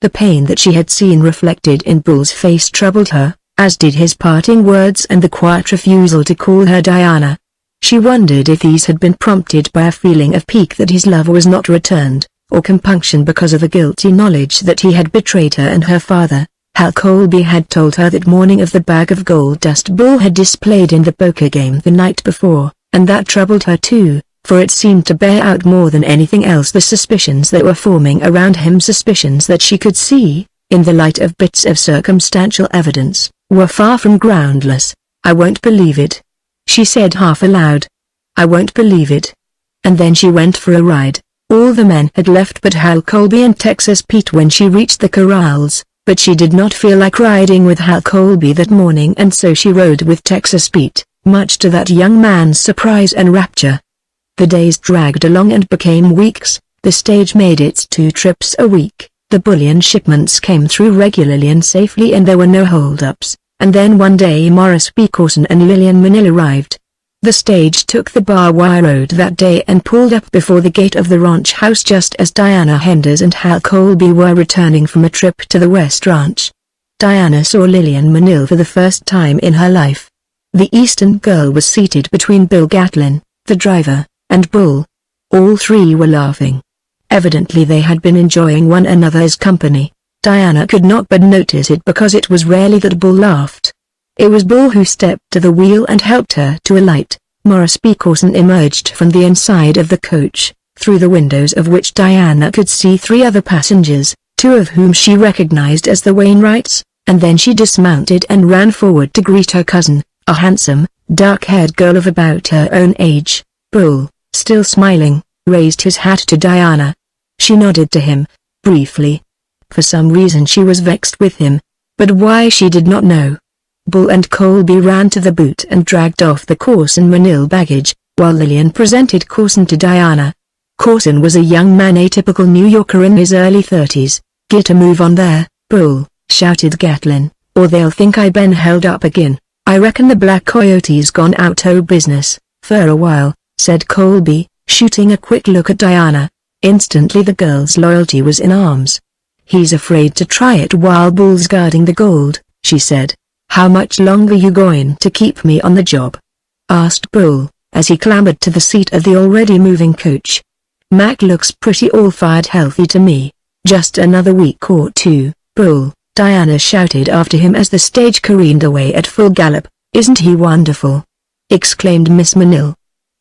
The pain that she had seen reflected in Bull's face troubled her, as did his parting words and the quiet refusal to call her Diana. She wondered if these had been prompted by a feeling of pique that his love was not returned, or compunction because of the guilty knowledge that he had betrayed her and her father. Hal Colby had told her that morning of the bag of gold dust Bull had displayed in the poker game the night before, and that troubled her too, for it seemed to bear out more than anything else the suspicions that were forming around him, suspicions that she could see, in the light of bits of circumstantial evidence, were far from groundless. "I won't believe it," she said half aloud. "I won't believe it." And then she went for a ride. All the men had left but Hal Colby and Texas Pete when she reached the corrals, but she did not feel like riding with Hal Colby that morning, and so she rode with Texas Pete, much to that young man's surprise and rapture. The days dragged along and became weeks. The stage made its 2 trips a week, the bullion shipments came through regularly and safely, and there were no hold-ups, and then one day Morris B. Corson and Lillian Manil arrived. The stage took the Bar Wire Road that day and pulled up before the gate of the ranch house just as Diana Henders and Hal Colby were returning from a trip to the West Ranch. Diana saw Lillian Manil for the first time in her life. The Eastern girl was seated between Bill Gatlin, the driver, and Bull. All three were laughing. Evidently they had been enjoying one another's company. Diana could not but notice it because it was rarely that Bull laughed. It was Bull who stepped to the wheel and helped her to alight. Morris B. Corson emerged from the inside of the coach, through the windows of which Diana could see 3 other passengers, 2 of whom she recognized as the Wainwrights, and then she dismounted and ran forward to greet her cousin, a handsome, dark-haired girl of about her own age. Bull, still smiling, raised his hat to Diana. She nodded to him, briefly. For some reason she was vexed with him, but why she did not know. Bull and Colby ran to the boot and dragged off the Corson Manil baggage, while Lillian presented Corson to Diana. Corson was a young man, a typical New Yorker in his early 30s. "Get a move on there, Bull," shouted Gatlin, "or they'll think I been held up again. I reckon the Black Coyote's gone out o' business, for a while," said Colby, shooting a quick look at Diana. Instantly the girl's loyalty was in arms. "He's afraid to try it while Bull's guarding the gold," she said. "How much longer you going to keep me on the job?" asked Bull, as he clambered to the seat of the already moving coach. "Mac looks pretty all-fired healthy to me. Just another week or 2, Bull," Diana shouted after him as the stage careened away at full gallop. "Isn't he wonderful?" exclaimed Miss Manil.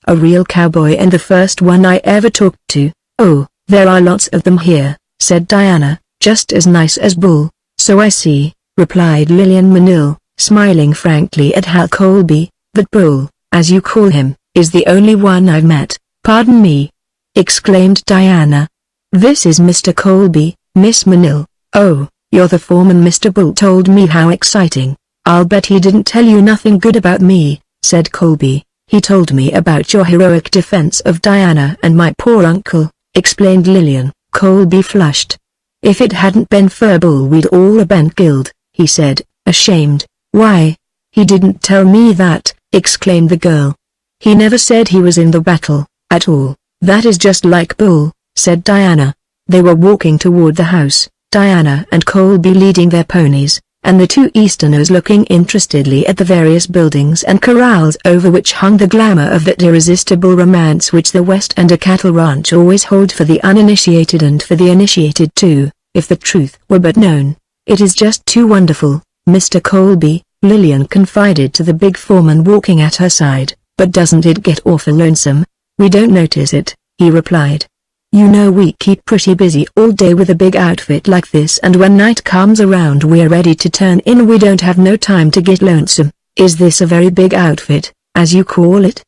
"A real cowboy, and the first one I ever talked to." "Oh, there are lots of them here," said Diana, "just as nice as Bull." "So I see," replied Lillian Manil, smiling frankly at Hal Colby, "but Bull, as you call him, is the only one I've met." "Pardon me," exclaimed Diana. "This is Mr. Colby, Miss Manil." "Oh, you're the foreman. Mr. Bull told me. How exciting." "I'll bet he didn't tell you nothing good about me," said Colby. "He told me about your heroic defense of Diana and my poor uncle," explained Lillian. Colby flushed. "If it hadn't been for Bull we'd all have been killed," he said, ashamed. "Why? He didn't tell me that," exclaimed the girl. "He never said he was in the battle, at all." "That is just like Bull," said Diana. They were walking toward the house, Diana and Colby leading their ponies, and the 2 Easterners looking interestedly at the various buildings and corrals over which hung the glamour of that irresistible romance which the West and a cattle ranch always hold for the uninitiated and for the initiated too, if the truth were but known. "It is just too wonderful, Mr. Colby," Lillian confided to the big foreman walking at her side, "but doesn't it get awful lonesome?" "We don't notice it," he replied. You know we keep pretty busy all day with a big outfit like this, and when night comes around we're ready to turn in. We don't have no time to get lonesome. Is this a very big outfit, as you call it?"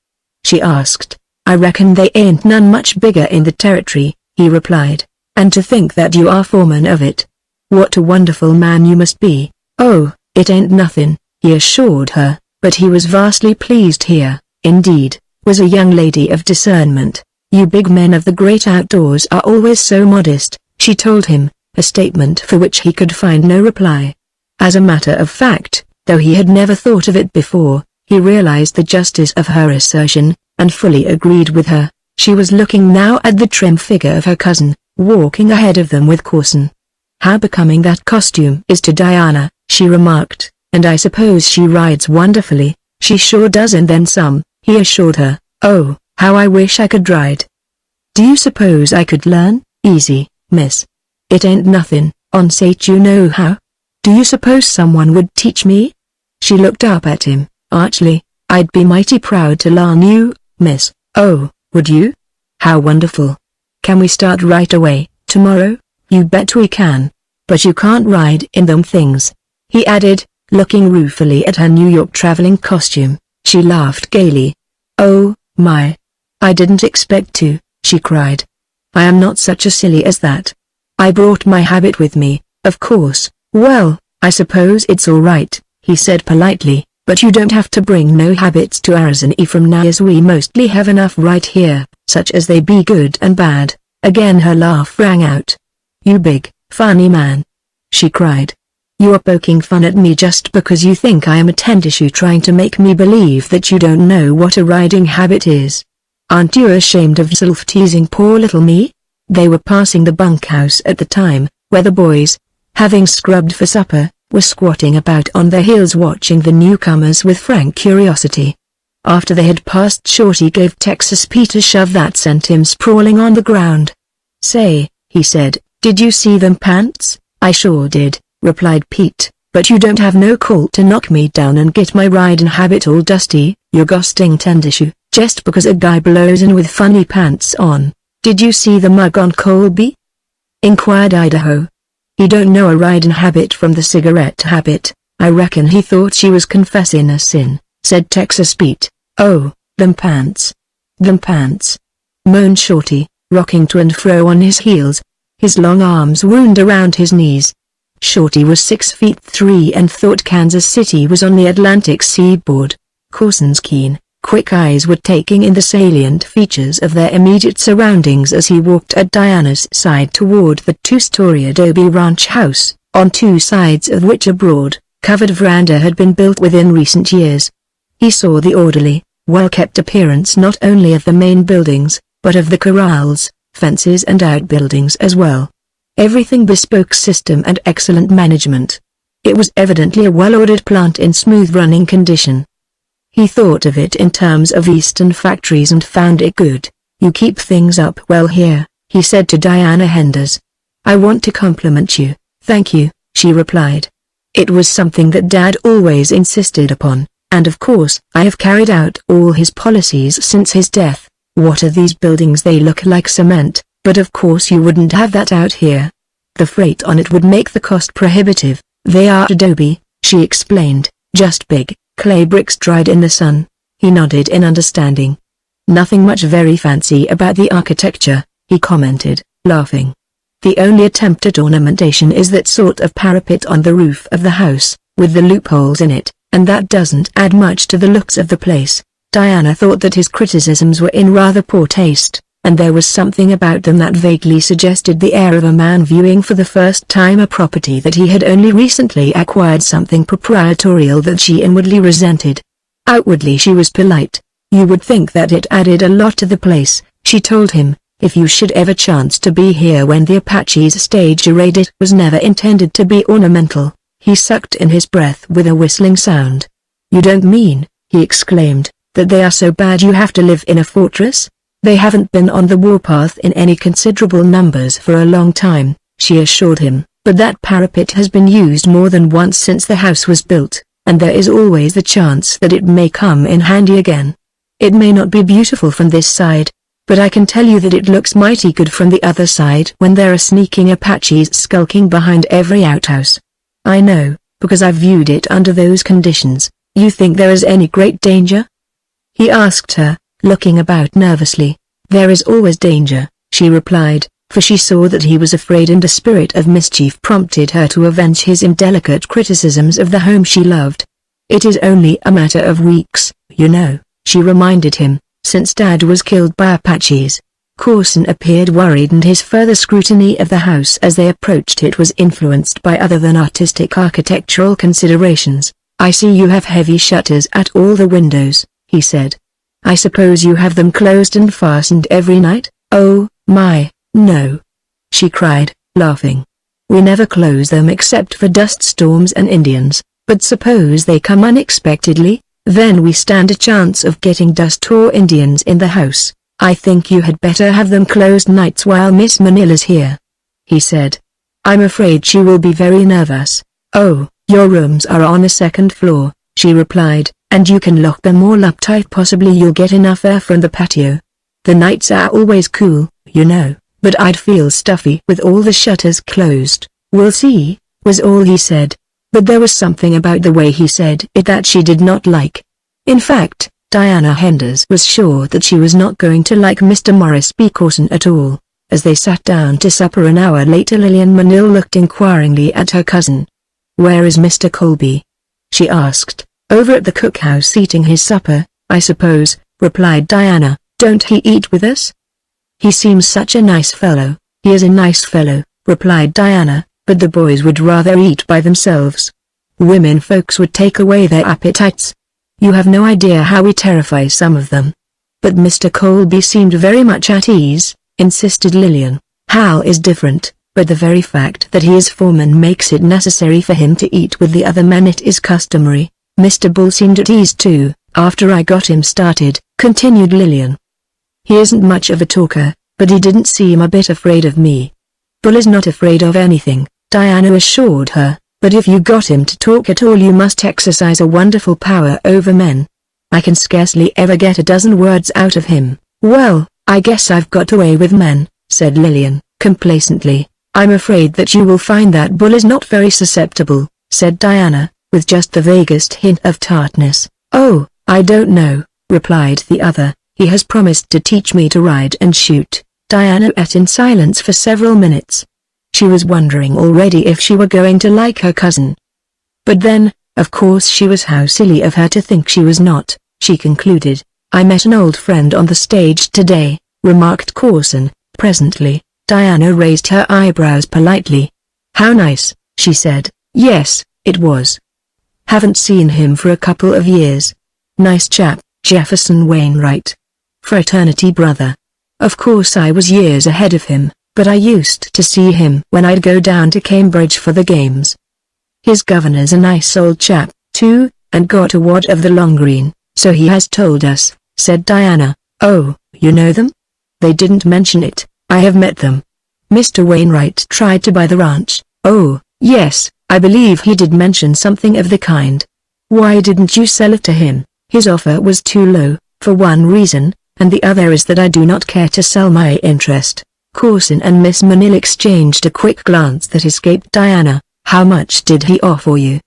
she asked. "I reckon they ain't none much bigger in the territory," he replied. "And to think that you are foreman of it. What a wonderful man you must be." "Oh, it ain't nothing," he assured her, but he was vastly pleased here, indeed, was a young lady of discernment. "You big men of the great outdoors are always so modest," she told him, a statement for which he could find no reply. As a matter of fact, though he had never thought of it before, he realized the justice of her assertion, and fully agreed with her. She was looking now at the trim figure of her cousin, walking ahead of them with caution. "How becoming that costume is to Diana," she remarked, "and I suppose she rides wonderfully." "She sure does, and then some," he assured her. "Oh, how I wish I could ride." "Do you suppose I could learn?" "Easy, miss. It ain't nothing, on sate you know how. Do you suppose someone would teach me?" She looked up at him, archly. "I'd be mighty proud to learn you, miss." "Oh, would you? How wonderful. Can we start right away, tomorrow?" "You bet we can. But you can't ride in them things," he added, looking ruefully at her New York traveling costume. She laughed gaily. "Oh, my. I didn't expect to," she cried. "I am not such a silly as that. I brought my habit with me, of course." "Well, I suppose it's all right," he said politely, "but you don't have to bring no habits to Arizona from now, as we mostly have enough right here, such as they be good and bad." Again her laugh rang out. "You big, funny man," she cried. "You are poking fun at me just because you think I am a tendershoo, trying to make me believe that you don't know what a riding habit is. Aren't you ashamed of self-teasing poor little me?" They were passing the bunkhouse at the time, where the boys, having scrubbed for supper, were squatting about on their heels watching the newcomers with frank curiosity. After they had passed, Shorty gave Texas Pete a shove that sent him sprawling on the ground. "Say," he said, "did you see them pants?" "I sure did," replied Pete, "but you don't have no call to knock me down and get my riding habit all dusty, you ghosting tendershoe, just because a guy blows in with funny pants on." "Did you see the mug on Colby?" inquired Idaho. "He don't know a riding habit from the cigarette habit. I reckon he thought she was confessing a sin," said Texas Pete. "Oh, them pants. Them pants," moaned Shorty, rocking to and fro on his heels, his long arms wound around his knees. Shorty was 6'3" and thought Kansas City was on the Atlantic seaboard. Corson's keen, quick eyes were taking in the salient features of their immediate surroundings as he walked at Diana's side toward the two-story adobe ranch house, on two sides of which a broad, covered veranda had been built within recent years. He saw the orderly, well-kept appearance not only of the main buildings, but of the corrals, fences and outbuildings as well. Everything bespoke system and excellent management. It was evidently a well-ordered plant in smooth-running condition. He thought of it in terms of Eastern factories and found it good. "You keep things up well here," he said to Diana Henders. "I want to compliment you." "Thank you," she replied. "It was something that Dad always insisted upon, and of course I have carried out all his policies since his death. What are these buildings? They look like cement, but of course you wouldn't have that out here. The freight on it would make the cost prohibitive. They are adobe," she explained, "just big clay bricks dried in the sun." He nodded in understanding. "Nothing much very fancy about the architecture," he commented, laughing. "The only attempt at ornamentation is that sort of parapet on the roof of the house, with the loopholes in it, and that doesn't add much to the looks of the place." Diana thought that his criticisms were in rather poor taste, and there was something about them that vaguely suggested the air of a man viewing for the first time a property that he had only recently acquired, something proprietorial that she inwardly resented. Outwardly she was polite. "You would think that it added a lot to the place," she told him, "if you should ever chance to be here when the Apaches stage a raid. It was never intended to be ornamental." He sucked in his breath with a whistling sound. "You don't mean," he exclaimed, "that they are so bad you have to live in a fortress?" "They haven't been on the warpath in any considerable numbers for a long time," she assured him, "but that parapet has been used more than once since the house was built, and there is always the chance that it may come in handy again. It may not be beautiful from this side," but I can tell you that it looks mighty good from the other side when there are sneaking Apaches skulking behind every outhouse. I know, because I've viewed it under those conditions. You think there is any great danger?" he asked her, looking about nervously. "There is always danger," she replied, for she saw that he was afraid and a spirit of mischief prompted her to avenge his indelicate criticisms of the home she loved. "It is only a matter of weeks, you know," she reminded him, "since Dad was killed by Apaches." Coulson appeared worried and his further scrutiny of the house as they approached it was influenced by other than artistic architectural considerations. "I see you have heavy shutters at all the windows," he said. "I suppose you have them closed and fastened every night?" "Oh, my, no," she cried, laughing. "We never close them except for dust storms and Indians, but suppose they come unexpectedly, then we stand a chance of getting dust or Indians in the house. I think you had better have them closed nights while Miss Manila's here," he said. "I'm afraid she will be very nervous." "Oh, your rooms are on the second floor," she replied, "and you can lock them all up tight. Possibly you'll get enough air from the patio. The nights are always cool, you know, but I'd feel stuffy with all the shutters closed." "We'll see," was all he said. But there was something about the way he said it that she did not like. In fact, Diana Henders was sure that she was not going to like Mr. Morris B. Coulson at all. As they sat down to supper an hour later, Lillian Manil looked inquiringly at her cousin. "Where is Mr. Colby?" she asked. "Over at the cookhouse eating his supper, I suppose," replied Diana. "Don't he eat with us?" "He seems such a nice fellow." "He is a nice fellow," replied Diana, "but the boys would rather eat by themselves. Women folks would take away their appetites. You have no idea how we terrify some of them." "But Mr. Colby seemed very much at ease," insisted Lillian. "Hal is different, but the very fact that he is foreman makes it necessary for him to eat with the other men. It is customary. Mr. Bull seemed at ease too, after I got him started," continued Lillian. "He isn't much of a talker, but he didn't seem a bit afraid of me." "Bull is not afraid of anything," Diana assured her. "But if you got him to talk at all you must exercise a wonderful power over men. I can scarcely ever get a dozen words out of him." "Well, I guess I've got away with men," said Lillian, complacently. "I'm afraid that you will find that Bull is not very susceptible," said Diana, with just the vaguest hint of tartness. "Oh, I don't know," replied the other. "He has promised to teach me to ride and shoot." Diana ate in silence for several minutes. She was wondering already if she were going to like her cousin. But then, of course she was how silly of her to think she was not, she concluded. "I met an old friend on the stage today," remarked Coulson, presently. Diana raised her eyebrows politely. "How nice," she said. "Yes, it was. Haven't seen him for a couple of years. Nice chap, Jefferson Wainwright. Fraternity brother. Of course I was years ahead of him, but I used to see him when I'd go down to Cambridge for the games. His governor's a nice old chap, too, and got a wad of the long green, so he has told us," said Diana. "Oh, you know them?" "They didn't mention it. I have met them. Mr. Wainwright tried to buy the ranch." "Oh, yes, I believe he did mention something of the kind. Why didn't you sell it to him?" "His offer was too low, for one reason, and the other is that I do not care to sell my interest." Coulson and Miss Manil exchanged a quick glance that escaped Diana. "How much did he offer you?"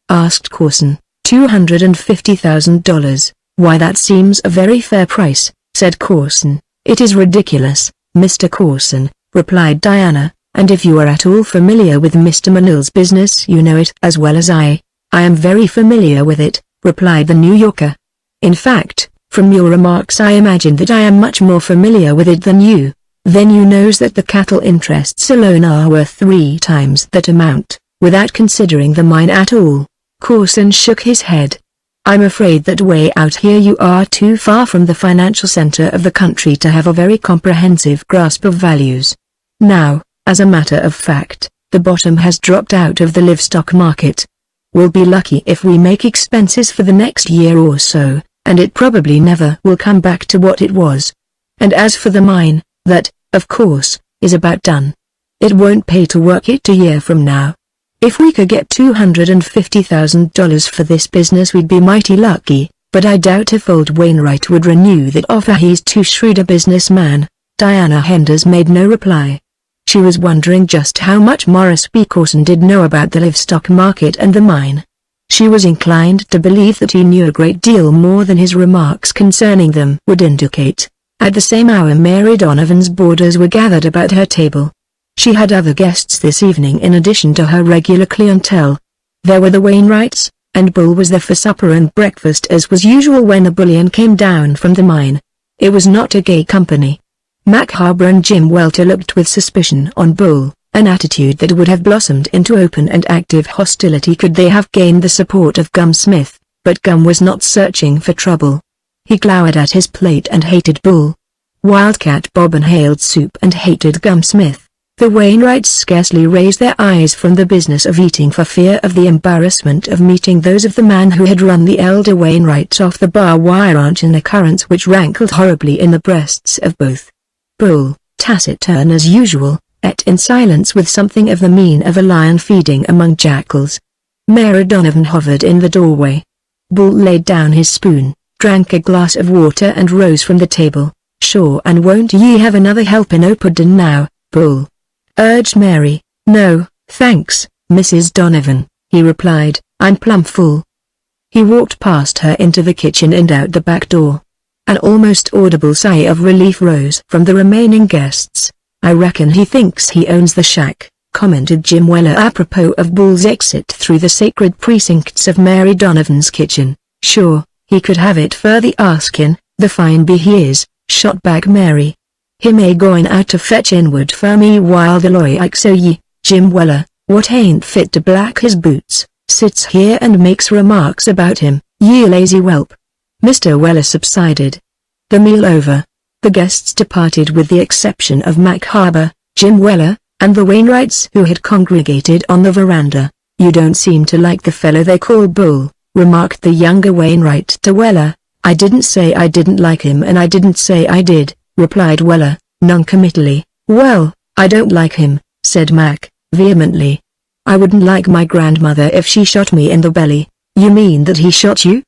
asked Coulson. $250,000. "Why, that seems a very fair price," said Coulson. "It is ridiculous, Mr. Coulson," replied Diana, "and if you are at all familiar with Mr. Manil's business you know it as well as I." "I am very familiar with it," replied the New Yorker. "In fact, from your remarks I imagine that I am much more familiar with it than you. Then you knows that the cattle interests alone are worth 3 times that amount, without considering the mine at all." Coulson shook his head. "I'm afraid that way out here you are too far from the financial center of the country to have a very comprehensive grasp of values. Now, as a matter of fact, the bottom has dropped out of the livestock market. We'll be lucky if we make expenses for the next year or so, and it probably never will come back to what it was. And as for the mine, that, of course, is about done. It won't pay to work it a year from now. If we could get $250,000 for this business we'd be mighty lucky, but I doubt if old Wainwright would renew that offer. He's too shrewd a businessman." Diana Henders made no reply. She was wondering just how much Morris B. Corson did know about the livestock market and the mine. She was inclined to believe that he knew a great deal more than his remarks concerning them would indicate. At the same hour Mary Donovan's boarders were gathered about her table. She had other guests this evening in addition to her regular clientele. There were the Wainwrights, and Bull was there for supper and breakfast as was usual when a bullion came down from the mine. It was not a gay company. Mac Harbour and Jim Welter looked with suspicion on Bull, an attitude that would have blossomed into open and active hostility could they have gained the support of Gum Smith, but Gum was not searching for trouble. He glowered at his plate and hated Bull. Wildcat Bob inhaled soup and hated Gum Smith. The Wainwrights scarcely raised their eyes from the business of eating for fear of the embarrassment of meeting those of the man who had run the elder Wainwrights off the bar wire ranch, an occurrence which rankled horribly in the breasts of both. Bull, taciturn as usual, ate in silence with something of the mien of a lion feeding among jackals. Mary Donovan hovered in the doorway. Bull laid down his spoon, drank a glass of water and rose from the table. "Sure, and won't ye have another helpin' o' puddin' now, Bull?" urged Mary. "No, thanks, Mrs. Donovan," he replied, "I'm plumb full." He walked past her into the kitchen and out the back door. An almost audible sigh of relief rose from the remaining guests. "I reckon he thinks he owns the shack," commented Jim Weller apropos of Bull's exit through the sacred precincts of Mary Donovan's kitchen. "Sure, he could have it for the askin', the fine bee he is," shot back Mary. "Him a goin' out to fetch inward for me while the loy so ye, Jim Weller, what ain't fit to black his boots, sits here and makes remarks about him, ye lazy whelp." Mr. Weller subsided. The meal over, the guests departed with the exception of Mac Harbour, Jim Weller, and the Wainwrights who had congregated on the veranda. "You don't seem to like the fellow they call Bull," remarked the younger Wainwright to Weller. "I didn't say I didn't like him and I didn't say I did," replied Weller, noncommittally. "Well, I don't like him," said Mac, vehemently. "I wouldn't like my grandmother if she shot me in the belly." "You mean that he shot you?"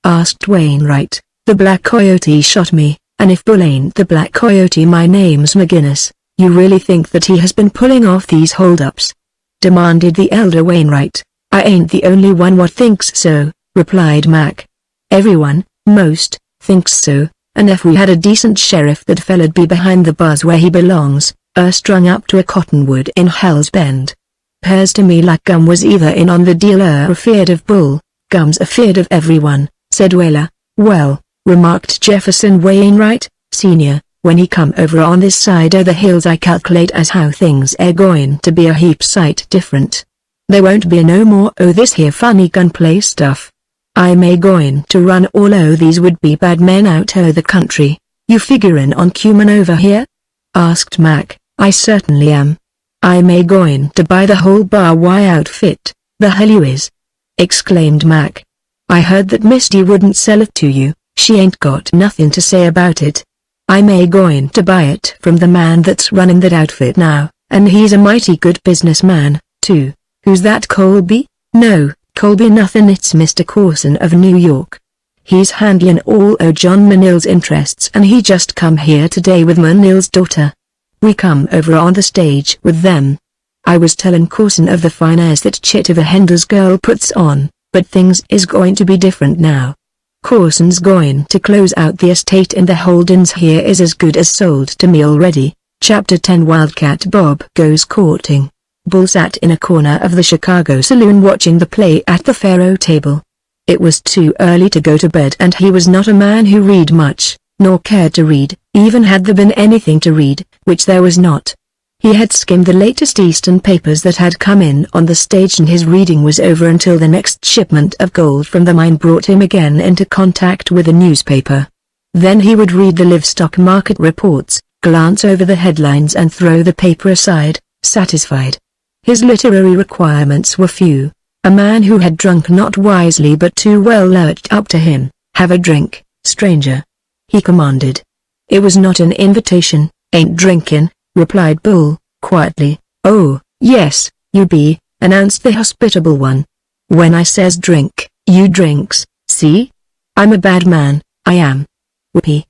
asked Wainwright. "The Black Coyote shot me, and if Bull ain't the Black Coyote, my name's McGinnis." "You really think that he has been pulling off these hold-ups?" demanded the elder Wainwright. "I ain't the only one what thinks so," replied Mac. "Everyone, most, thinks so, and if we had a decent sheriff that fella'd be behind the bars where he belongs, strung up to a cottonwood in Hell's Bend. 'Pears to me like Gum was either in on the deal or afeard of Bull." "Gum's afeard of everyone," said Weller. "Well," remarked Jefferson Wainwright, Sr., "when he come over on this side o' the hills I calculate as how things air goin' to be a heap sight different. There won't be no more o' this here funny gunplay stuff. I'm goin' to run all o' these would-be bad men out o' the country." "You figurin' on cumin' over here?" asked Mac. "I certainly am. I'm goin' to buy the whole bar wire outfit." "The hell you is!" exclaimed Mac. "I heard that Misty wouldn't sell it to you. She ain't got nothing to say about it. I'm goin' to buy it from the man that's running that outfit now, and he's a mighty good businessman, too." "Who's that, Colby?" "No, Colby nothin', it's Mr. Corson of New York. He's handlin' all o' John Manil's interests and he just come here today with Manil's daughter. We come over on the stage with them. I was tellin' Corson of the fine airs that Chitta the Hender's girl puts on, but things is going to be different now. Corson's going to close out the estate and the holdings here is as good as sold to me already." Chapter 10 Wildcat Bob Goes Courting. Bull sat in a corner of the Chicago saloon watching the play at the faro table. It was too early to go to bed and he was not a man who read much, nor cared to read, even had there been anything to read, which there was not. He had skimmed the latest Eastern papers that had come in on the stage and his reading was over until the next shipment of gold from the mine brought him again into contact with a newspaper. Then he would read the livestock market reports, glance over the headlines and throw the paper aside, satisfied. His literary requirements were few. A man who had drunk not wisely but too well lurched up to him. "Have a drink, stranger," he commanded. It was not an invitation. "Ain't drinkin'," replied Bull, quietly. "Oh, yes, you be," announced the hospitable one. "When I says drink, you drinks, see? I'm a bad man, I am. Whoopee.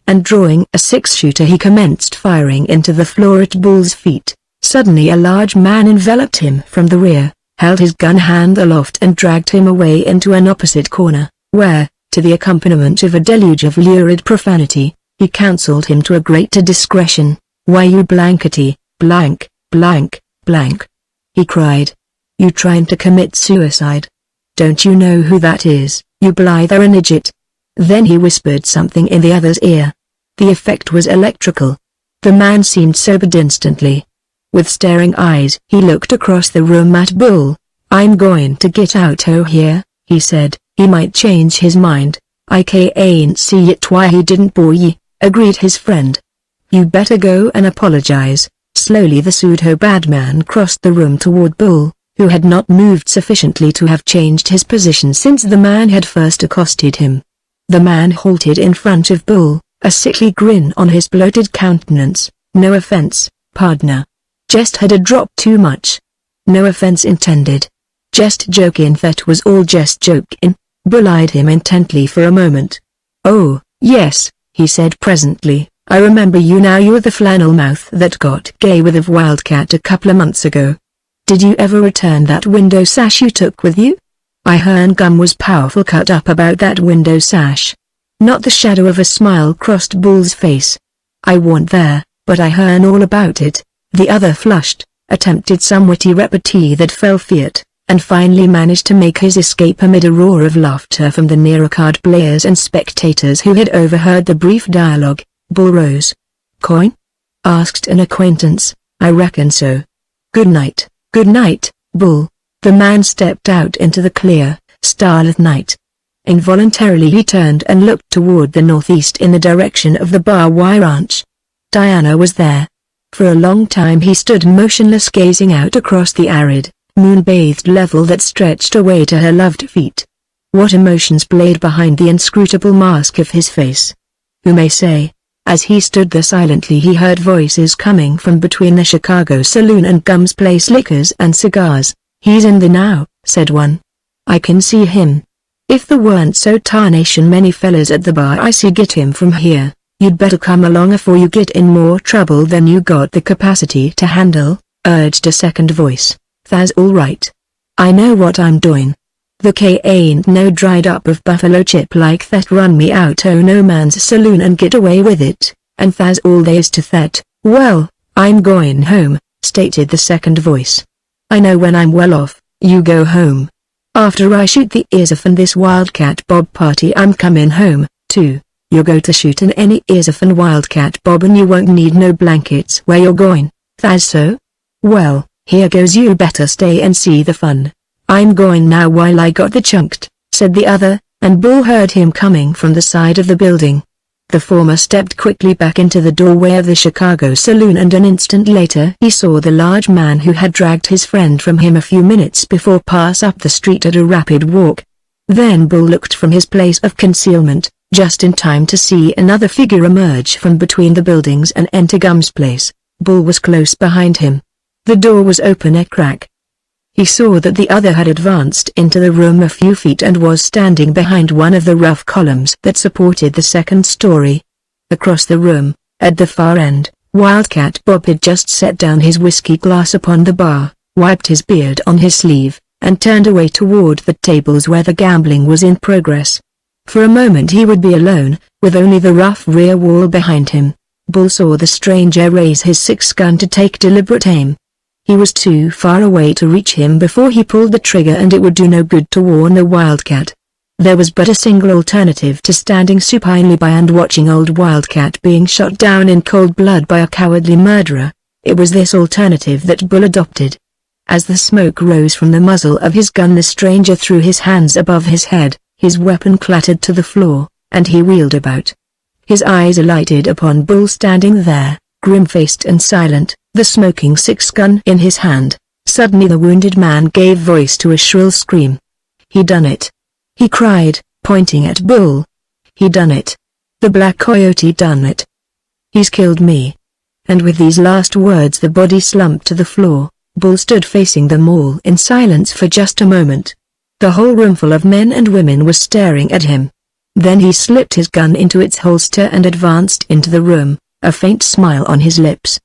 And drawing a 6-shooter he commenced firing into the floor at Bull's feet. Suddenly a large man enveloped him from the rear, held his gun hand aloft and dragged him away into an opposite corner, where, to the accompaniment of a deluge of lurid profanity, he counseled him to a greater discretion. "Why you blankety, blank, blank, blank," he cried. "You trying to commit suicide? Don't you know who that is, you blither an idiot?" Then he whispered something in the other's ear. The effect was electrical. The man seemed sobered instantly. With staring eyes he looked across the room at Bull. "I'm going to get out o' here," he said. "He might change his mind. I ain't see it why he didn't bore ye," agreed his friend. "You better go and apologize." Slowly the pseudo-bad man crossed the room toward Bull, who had not moved sufficiently to have changed his position since the man had first accosted him. The man halted in front of Bull, a sickly grin on his bloated countenance. "No offense, pardner. Just had a drop too much. No offense intended. Just jokin', that was all, just jokin'." Bull eyed him intently for a moment. "Oh, yes," he said presently, "I remember you now. You're the flannel mouth that got gay with a wildcat a couple of months ago. Did you ever return that window sash you took with you?" I hearn gum was powerful cut up about that window sash. Not the shadow of a smile crossed Bull's face. "I warn't there, but I hearn all about it." The other flushed, attempted some witty repartee that fell flat, and finally managed to make his escape amid a roar of laughter from the nearer card players and spectators who had overheard the brief dialogue. "Burroughs. Coin?" asked an acquaintance. "I reckon so. Good night, Bull." The man stepped out into the clear, starlit night. Involuntarily he turned and looked toward the northeast in the direction of the Bar-Y Ranch. Diana was there. For a long time he stood motionless, gazing out across the arid, moon-bathed level that stretched away to her loved feet. What emotions played behind the inscrutable mask of his face? Who may say? As he stood there silently he heard voices coming from between the Chicago saloon and Gum's Place liquors and cigars. "He's in there now," said one. "I can see him. If there weren't so tarnation many fellas at the bar I see get him from here, you'd better come along afore you get in more trouble than you got the capacity to handle," urged a second voice. "Tha's all right. I know what I'm doing. The K ain't no dried up of buffalo chip like that run me out o' no man's saloon and get away with it, and tha's all they is to that." "Well, I'm going home," stated the second voice. "I know when I'm well off, you go home. After I shoot the ears off in this wildcat bob party I'm comin' home, too. You'll go to shootin' any ears off in wildcat bob and you won't need no blankets where you're going. Tha's so? Well, here goes, you better stay and see the fun." "I'm going now while I got the chunked," said the other, and Bull heard him coming from the side of the building. The former stepped quickly back into the doorway of the Chicago saloon and an instant later he saw the large man who had dragged his friend from him a few minutes before pass up the street at a rapid walk. Then Bull looked from his place of concealment, just in time to see another figure emerge from between the buildings and enter Gum's Place. Bull was close behind him. The door was open a crack. He saw that the other had advanced into the room a few feet and was standing behind one of the rough columns that supported the second story. Across the room, at the far end, Wildcat Bob had just set down his whiskey glass upon the bar, wiped his beard on his sleeve, and turned away toward the tables where the gambling was in progress. For a moment he would be alone, with only the rough rear wall behind him. Bull saw the stranger raise his six-gun to take deliberate aim. He was too far away to reach him before he pulled the trigger, and it would do no good to warn the wildcat. There was but a single alternative to standing supinely by and watching old Wildcat being shot down in cold blood by a cowardly murderer. It was this alternative that Bull adopted. As the smoke rose from the muzzle of his gun, the stranger threw his hands above his head, his weapon clattered to the floor, and he wheeled about. His eyes alighted upon Bull standing there, grim-faced and silent, the smoking six-gun in his hand. Suddenly the wounded man gave voice to a shrill scream. "He done it!" he cried, pointing at Bull. "He done it! The Black Coyote done it! He's killed me!" And with these last words the body slumped to the floor. Bull stood facing them all in silence for just a moment. The whole roomful of men and women was staring at him. Then he slipped his gun into its holster and advanced into the room, a faint smile on his lips.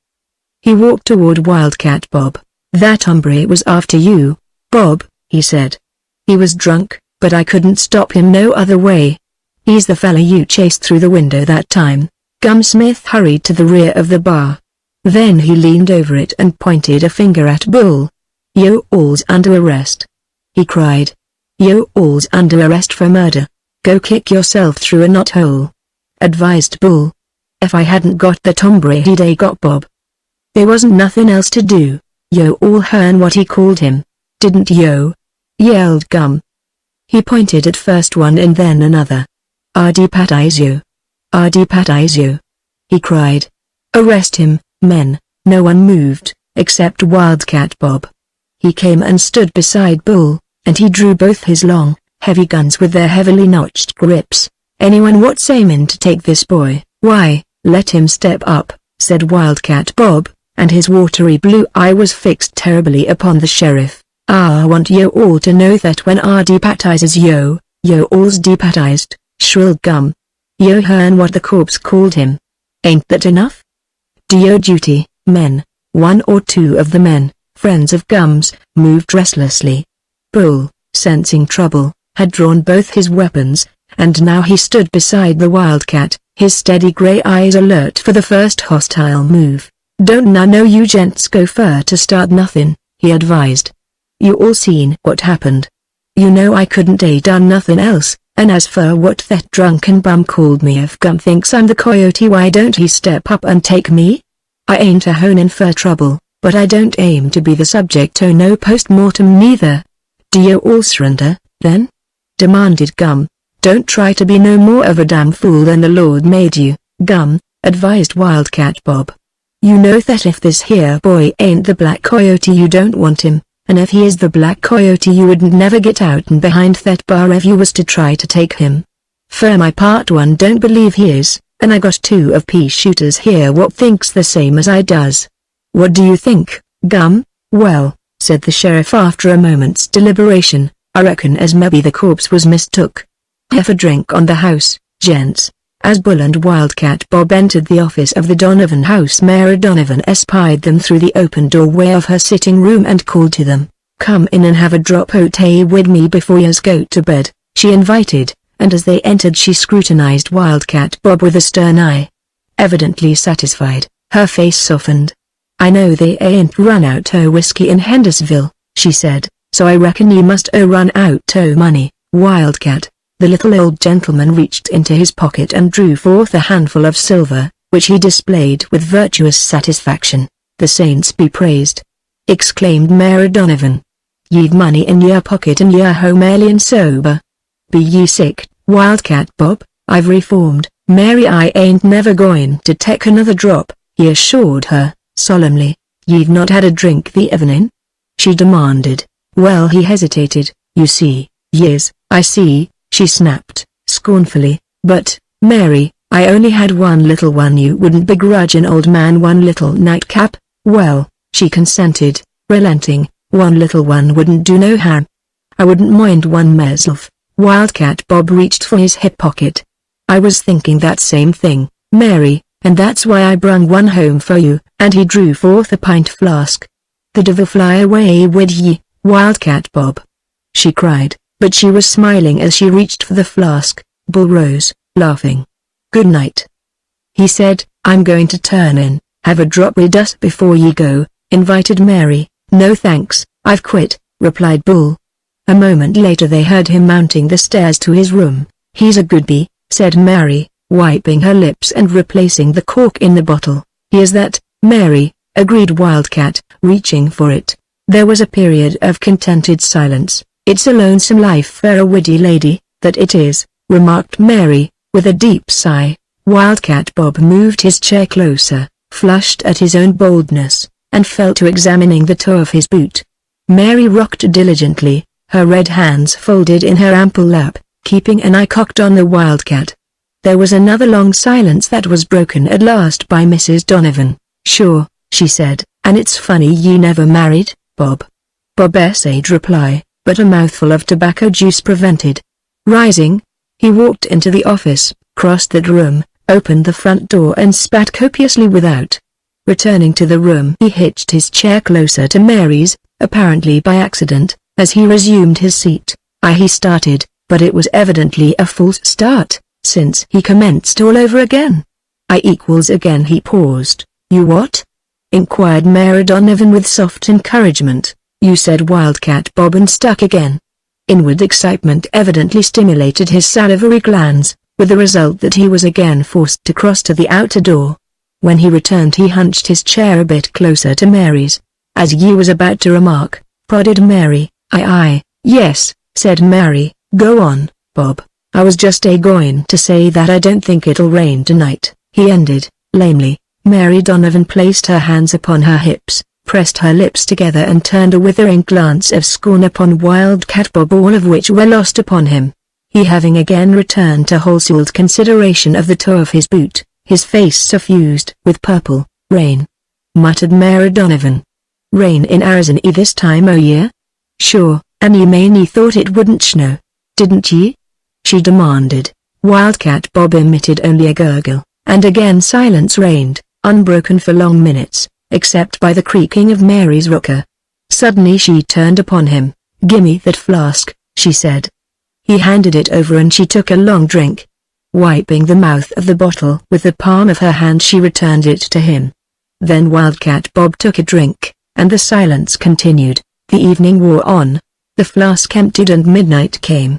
He walked toward Wildcat Bob. "That hombre was after you, Bob," he said. "He was drunk, but I couldn't stop him no other way. He's the fella you chased through the window that time." Gumsmith hurried to the rear of the bar. Then he leaned over it and pointed a finger at Bull. "You all's under arrest," he cried. "You all's under arrest for murder. Go kick yourself through a knothole," advised Bull. "If I hadn't got that hombre he'd got Bob." There wasn't nothing else to do. "Yo all hearn what he called him, didn't yo?" yelled Gum. He pointed at first one and then another. "Ardy Patize yo. Ardy Patize yo," he cried. "Arrest him, men." No one moved, except Wildcat Bob. He came and stood beside Bull, and he drew both his long, heavy guns with their heavily notched grips. "Anyone what's aimin' to take this boy, why, let him step up," said Wildcat Bob, and his watery blue eye was fixed terribly upon the sheriff. "I want yo all to know that when I depatizes yo, yo all's depatized," shrilled Gum. "Yo hearn what the corpse called him. Ain't that enough? Do yo duty, men." One or two of the men, friends of Gum's, moved restlessly. Bull, sensing trouble, had drawn both his weapons, and now he stood beside the wildcat, his steady gray eyes alert for the first hostile move. "Don't know you gents go fur to start nothin'," he advised. "You all seen what happened. You know I couldn't done nothing else, and as for what that drunken bum called me, if Gum thinks I'm the coyote, why don't he step up and take me? I ain't a honin' for trouble, but I don't aim to be the subject o' no post-mortem neither." "Do you all surrender, then?" demanded Gum. "Don't try to be no more of a damn fool than the Lord made you, Gum," advised Wildcat Bob. "You know that if this here boy ain't the black coyote you don't want him, and if he is the black coyote you wouldn't never get out and behind that bar if you was to try to take him. For my part one don't believe he is, and I got two of pea shooters here what thinks the same as I does. What do you think, Gum?" "Well," said the sheriff after a moment's deliberation, "I reckon as maybe the corpse was mistook. Have a drink on the house, gents." As Bull and Wildcat Bob entered the office of the Donovan house, Mary Donovan espied them through the open doorway of her sitting room and called to them. "Come in and have a drop o' tea with me before yous go to bed," she invited, and as they entered she scrutinized Wildcat Bob with a stern eye. Evidently satisfied, her face softened. "I know they ain't run out o' whiskey in Hendersonville," she said, "so I reckon ye must run out o' money, Wildcat." The little old gentleman reached into his pocket and drew forth a handful of silver, which he displayed with virtuous satisfaction. "The saints be praised!" exclaimed Mary Donovan. "Ye've money in your pocket and you're home early and sober. Be ye sick, Wildcat Bob?" "I've reformed, Mary. I ain't never going to take another drop," he assured her, solemnly. "Ye've not had a drink the evening?" she demanded. Well, he hesitated. "You see, yes, I see," she snapped, scornfully. "But, Mary, I only had one little one. You wouldn't begrudge an old man one little nightcap?" "Well," she consented, relenting, "one little one wouldn't do no harm. I wouldn't mind one myself." Wildcat Bob reached for his hip pocket. "I was thinking that same thing, Mary, and that's why I brung one home for you," and he drew forth a pint flask. "The devil fly away wid ye, Wildcat Bob," she cried, but she was smiling as she reached for the flask. Bull rose, laughing. "Good night," he said. "I'm going to turn in. Have a drop with us before ye go," invited Mary. "No thanks, I've quit," replied Bull. A moment later they heard him mounting the stairs to his room. "He's a good bee," said Mary, wiping her lips and replacing the cork in the bottle. "Here's that, Mary," agreed Wildcat, reaching for it. There was a period of contented silence. "It's a lonesome life for a widdy lady, that it is," remarked Mary, with a deep sigh. Wildcat Bob moved his chair closer, flushed at his own boldness, and fell to examining the toe of his boot. Mary rocked diligently, her red hands folded in her ample lap, keeping an eye cocked on the wildcat. There was another long silence that was broken at last by Mrs. Donovan. "Sure," she said, "and it's funny ye never married, Bob." Bob essayed reply, but a mouthful of tobacco juice prevented. Rising, He walked into the office, crossed that room, opened the front door and spat copiously without. Returning to the room, he hitched his chair closer to Mary's, apparently by accident. As he resumed his seat, he started, but it was evidently a false start, since he commenced all over again. Again he paused. "You what?" inquired Mary Donovan with soft encouragement. "You said Wildcat Bob," and stuck again. Inward excitement evidently stimulated his salivary glands, with the result that he was again forced to cross to the outer door. When he returned he hunched his chair a bit closer to Mary's. As he was about to remark, prodded Mary. Yes," said Mary, "go on, Bob." "I was just going to say that I don't think it'll rain tonight," he ended, lamely. Mary Donovan placed her hands upon her hips, pressed her lips together and turned a withering glance of scorn upon Wildcat Bob, all of which were lost upon him. He having again returned to wholesale consideration of the toe of his boot, his face suffused with purple. "Rain," muttered Mary Donovan. "Rain in Arizona this time o' year?" "Sure, and ye mainly thought it wouldn't snow, didn't ye?" she demanded. Wildcat Bob emitted only a gurgle, and again silence reigned, unbroken for long minutes, except by the creaking of Mary's rocker. Suddenly she turned upon him. "Gimme that flask," she said. He handed it over and she took a long drink. Wiping the mouth of the bottle with the palm of her hand, she returned it to him. Then Wildcat Bob took a drink, and the silence continued. The evening wore on. The flask emptied and midnight came.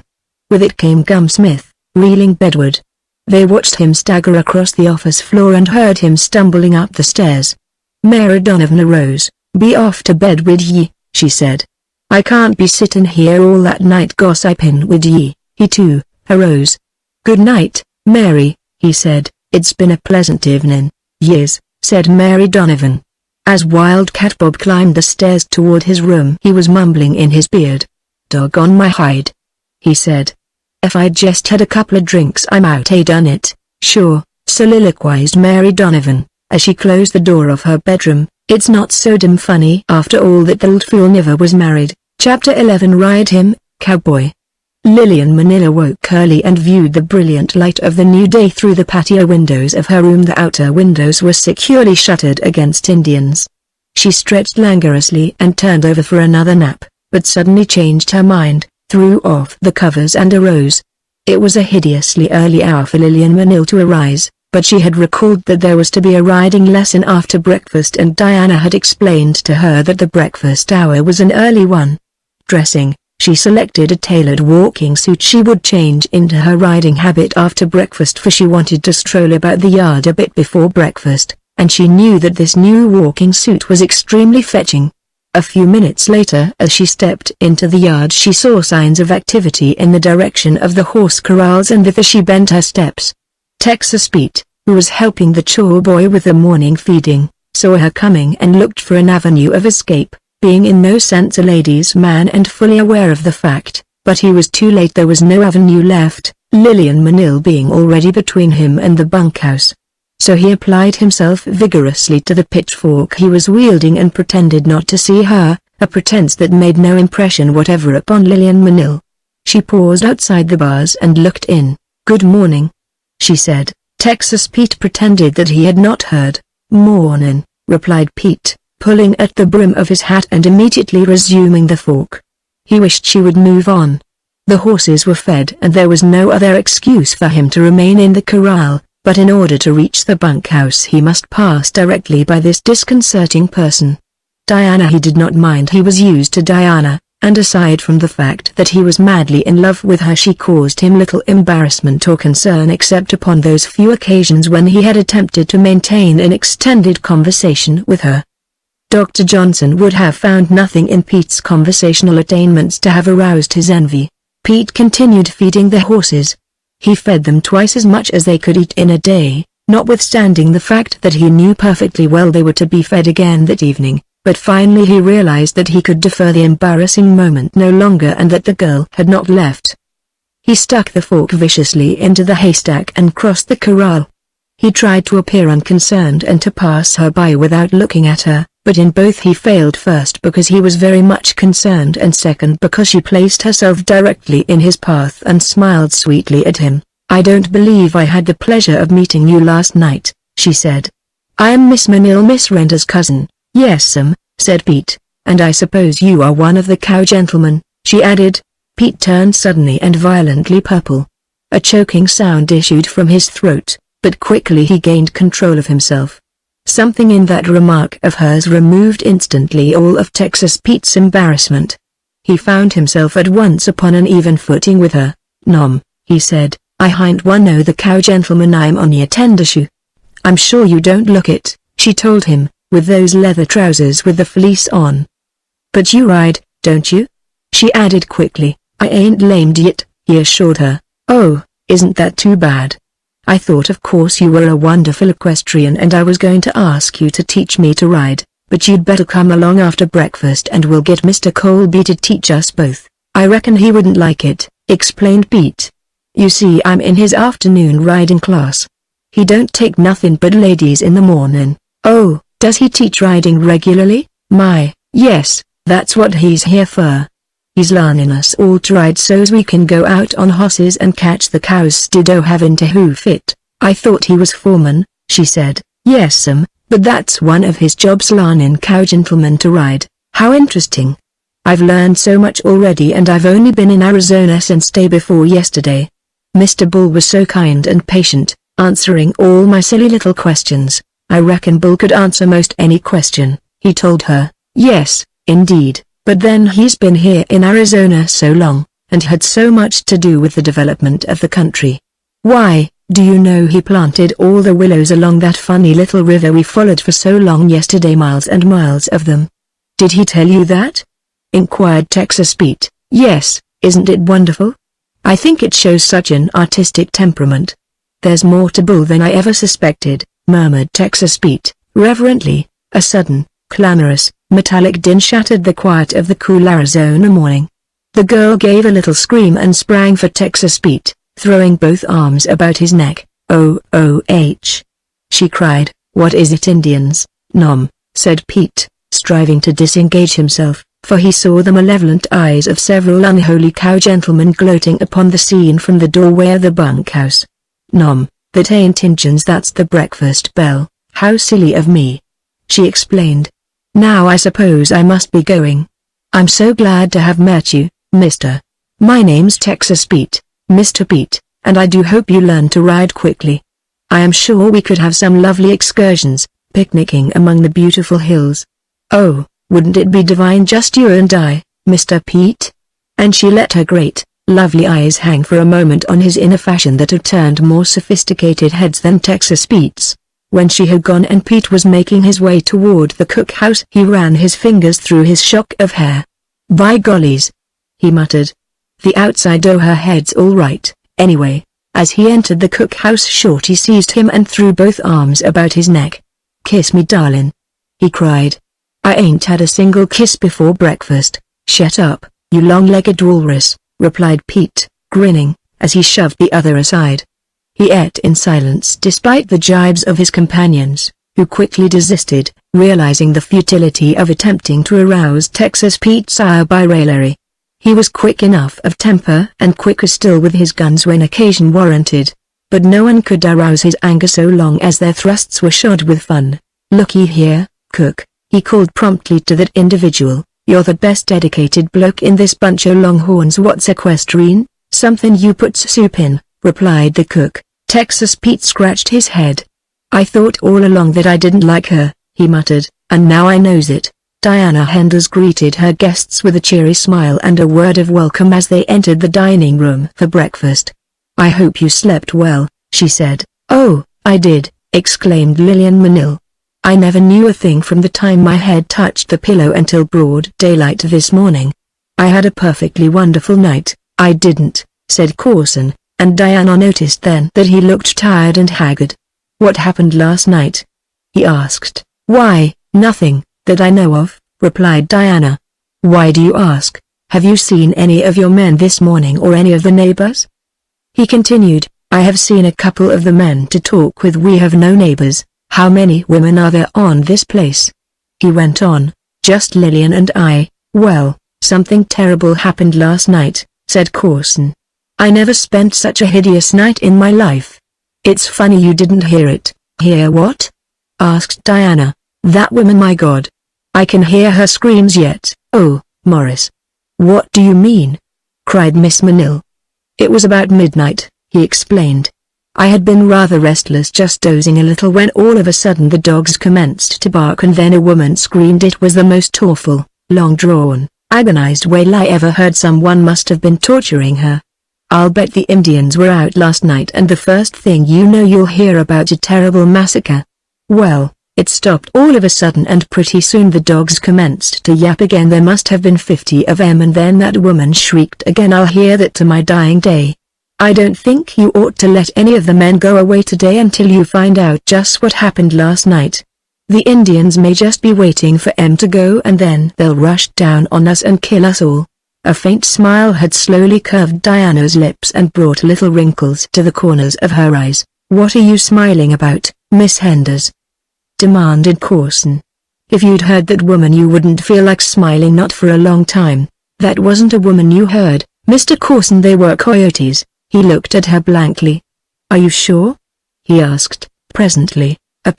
With it came Gumsmith, reeling bedward. They watched him stagger across the office floor and heard him stumbling up the stairs. Mary Donovan arose. "Be off to bed wid ye," she said. "I can't be sittin' here all that night gossipin' wid ye." He too arose. "Good night, Mary," he said. "It's been a pleasant evening." "Yes," said Mary Donovan. As Wildcat Bob climbed the stairs toward his room, he was mumbling in his beard. "Doggone my hide," he said. "If I'd just had a couple of drinks I might ha' done it." "Sure," soliloquized Mary Donovan, as she closed the door of her bedroom. "It's not so damn funny after all that the old fool never was married." Chapter 11 Ride Him, Cowboy. Lillian Manila woke early and viewed the brilliant light of the new day through the patio windows of her room. The outer windows were securely shuttered against Indians. She stretched languorously and turned over for another nap, but suddenly changed her mind, threw off the covers and arose. It was a hideously early hour for Lillian Manila to arise, but she had recalled that there was to be a riding lesson after breakfast and Diana had explained to her that the breakfast hour was an early one. Dressing, she selected a tailored walking suit she would change into her riding habit after breakfast, for she wanted to stroll about the yard a bit before breakfast, and she knew that this new walking suit was extremely fetching. A few minutes later, as she stepped into the yard, she saw signs of activity in the direction of the horse corrals, and thither she bent her steps. Texas Pete, who was helping the chore boy with the morning feeding, saw her coming and looked for an avenue of escape, being in no sense a ladies' man and fully aware of the fact, but he was too late. There was no avenue left, Lillian Manila being already between him and the bunkhouse. So he applied himself vigorously to the pitchfork he was wielding and pretended not to see her, a pretense that made no impression whatever upon Lillian Manila. She paused outside the bars and looked in. "Good morning," she said. Texas Pete pretended that he had not heard. "Mornin'," replied Pete, pulling at the brim of his hat and immediately resuming the fork. He wished she would move on. The horses were fed and there was no other excuse for him to remain in the corral, but in order to reach the bunkhouse he must pass directly by this disconcerting person. Diana he did not mind. He was used to Diana, and aside from the fact that he was madly in love with her, she caused him little embarrassment or concern except upon those few occasions when he had attempted to maintain an extended conversation with her. Dr. Johnson would have found nothing in Pete's conversational attainments to have aroused his envy. Pete continued feeding the horses. He fed them twice as much as they could eat in a day, notwithstanding the fact that he knew perfectly well they were to be fed again that evening, but finally he realized that he could defer the embarrassing moment no longer and that the girl had not left. He stuck the fork viciously into the haystack and crossed the corral. He tried to appear unconcerned and to pass her by without looking at her, But in both he failed, first because he was very much concerned, and second because she placed herself directly in his path and smiled sweetly at him. "I don't believe I had the pleasure of meeting you last night," she said. "I am Miss Manil, Miss Renda's cousin." "Yes'm," said Pete. "And I suppose you are one of the cow gentlemen," she added. Pete turned suddenly and violently purple. A choking sound issued from his throat, but quickly he gained control of himself. Something in that remark of hers removed instantly all of Texas Pete's embarrassment. He found himself at once upon an even footing with her. "Nom," he said, "I hain't one o' the cow gentlemen, I'm on your tender shoe." "I'm sure you don't look it," she told him, "with those leather trousers with the fleece on." "But you ride, don't you?" she added quickly. "I ain't lamed yet," he assured her. "Oh, isn't that too bad? I thought of course you were a wonderful equestrian and I was going to ask you to teach me to ride, but you'd better come along after breakfast and we'll get Mr. Colby to teach us both." "I reckon he wouldn't like it," explained Pete. "You see, I'm in his afternoon riding class. He don't take nothing but ladies in the morning." "Oh, does he teach riding regularly?" "My, yes, that's what he's here for. He's learning us all to ride so's we can go out on horses and catch the cows 'stead o' having to hoof it." "I thought he was foreman," she said. "Yes'm, but that's one of his jobs, learning cow gentlemen to ride." "How interesting. I've learned so much already and I've only been in Arizona since day before yesterday." Mr. Bull was so kind and patient, answering all my silly little questions. "I reckon Bull could answer most any question," he told her. "Yes, indeed. But then he's been here in Arizona so long, and had so much to do with the development of the country. Why, do you know he planted all the willows along that funny little river we followed for so long yesterday, miles and miles of them?" "Did he tell you that?" inquired Texas Pete. "Yes, isn't it wonderful? I think it shows such an artistic temperament." "There's more to Bull than I ever suspected," murmured Texas Pete, reverently. A sudden, clamorous, metallic din shattered the quiet of the cool Arizona morning. The girl gave a little scream and sprang for Texas Pete, throwing both arms about his neck. "Oh, she cried. "What is it, Indians?" "Nom," said Pete, striving to disengage himself, for he saw the malevolent eyes of several unholy cow gentlemen gloating upon the scene from the doorway of the bunkhouse. "Nom, that ain't Indians, that's the breakfast bell." "How silly of me," she explained. "Now I suppose I must be going. I'm so glad to have met you, Mr. My name's Texas Pete, Mr. Pete, and I do hope you learn to ride quickly. I am sure we could have some lovely excursions, picnicking among the beautiful hills. Oh, wouldn't it be divine, just you and I, Mr. Pete?" And she let her great, lovely eyes hang for a moment on his in a fashion that had turned more sophisticated heads than Texas Pete's. When she had gone and Pete was making his way toward the cookhouse, he ran his fingers through his shock of hair. "By gollies," he muttered. "The outside o' her head's all right, anyway." As he entered the cookhouse, Shorty seized him and threw both arms about his neck. "Kiss me, darling," he cried. "I ain't had a single kiss before breakfast." "Shut up, you long-legged walrus," replied Pete, grinning, as he shoved the other aside. He ate in silence despite the jibes of his companions, who quickly desisted, realizing the futility of attempting to arouse Texas Pete's ire by raillery. He was quick enough of temper and quicker still with his guns when occasion warranted, but no one could arouse his anger so long as their thrusts were shod with fun. "Looky here, cook," he called promptly to that individual, "you're the best dedicated bloke in this bunch o' longhorns what's equestrian." "Something you puts soup in," replied the cook. Texas Pete scratched his head. "I thought all along that I didn't like her," he muttered, "and now I knows it." Diana Henders greeted her guests with a cheery smile and a word of welcome as they entered the dining room for breakfast. "I hope you slept well," she said. "Oh, I did," exclaimed Lillian Manil. "I never knew a thing from the time my head touched the pillow until broad daylight this morning. I had a perfectly wonderful night." "I didn't," said Corson, and Diana noticed then that he looked tired and haggard. "What happened last night?" he asked. "Why, nothing, that I know of," replied Diana. "Why do you ask? Have you seen any of your men this morning or any of the neighbors?" He continued, "I have seen a couple of the men to talk with. We have no neighbors." "How many women are there on this place?" he went on. Just Lillian and I. Well, something terrible happened last night, said Corson. I never spent such a hideous night in my life. It's funny you didn't hear it. Hear what? Asked Diana. That woman, my God. I can hear her screams yet. Oh, Morris. What do you mean? Cried Miss Manil. It was about midnight, he explained. I had been rather restless, just dozing a little, when all of a sudden the dogs commenced to bark, and then a woman screamed. It was the most awful, long-drawn, agonized wail I ever heard. Someone must have been torturing her. I'll bet the Indians were out last night, and the first thing you know you'll hear about a terrible massacre. Well, it stopped all of a sudden, and pretty soon the dogs commenced to yap again. There must have been 50 of them, and then that woman shrieked again. I'll hear that to my dying day. I don't think you ought to let any of the men go away today until you find out just what happened last night. The Indians may just be waiting for em to go, and then they'll rush down on us and kill us all. A faint smile had slowly curved Diana's lips and brought little wrinkles to the corners of her eyes. What are you smiling about, Miss Henders? Demanded Corson. If you'd heard that woman you wouldn't feel like smiling, not for a long time. That wasn't a woman you heard, Mr. Corson. They were coyotes. He looked at her blankly. Are you sure? He asked, presently. Of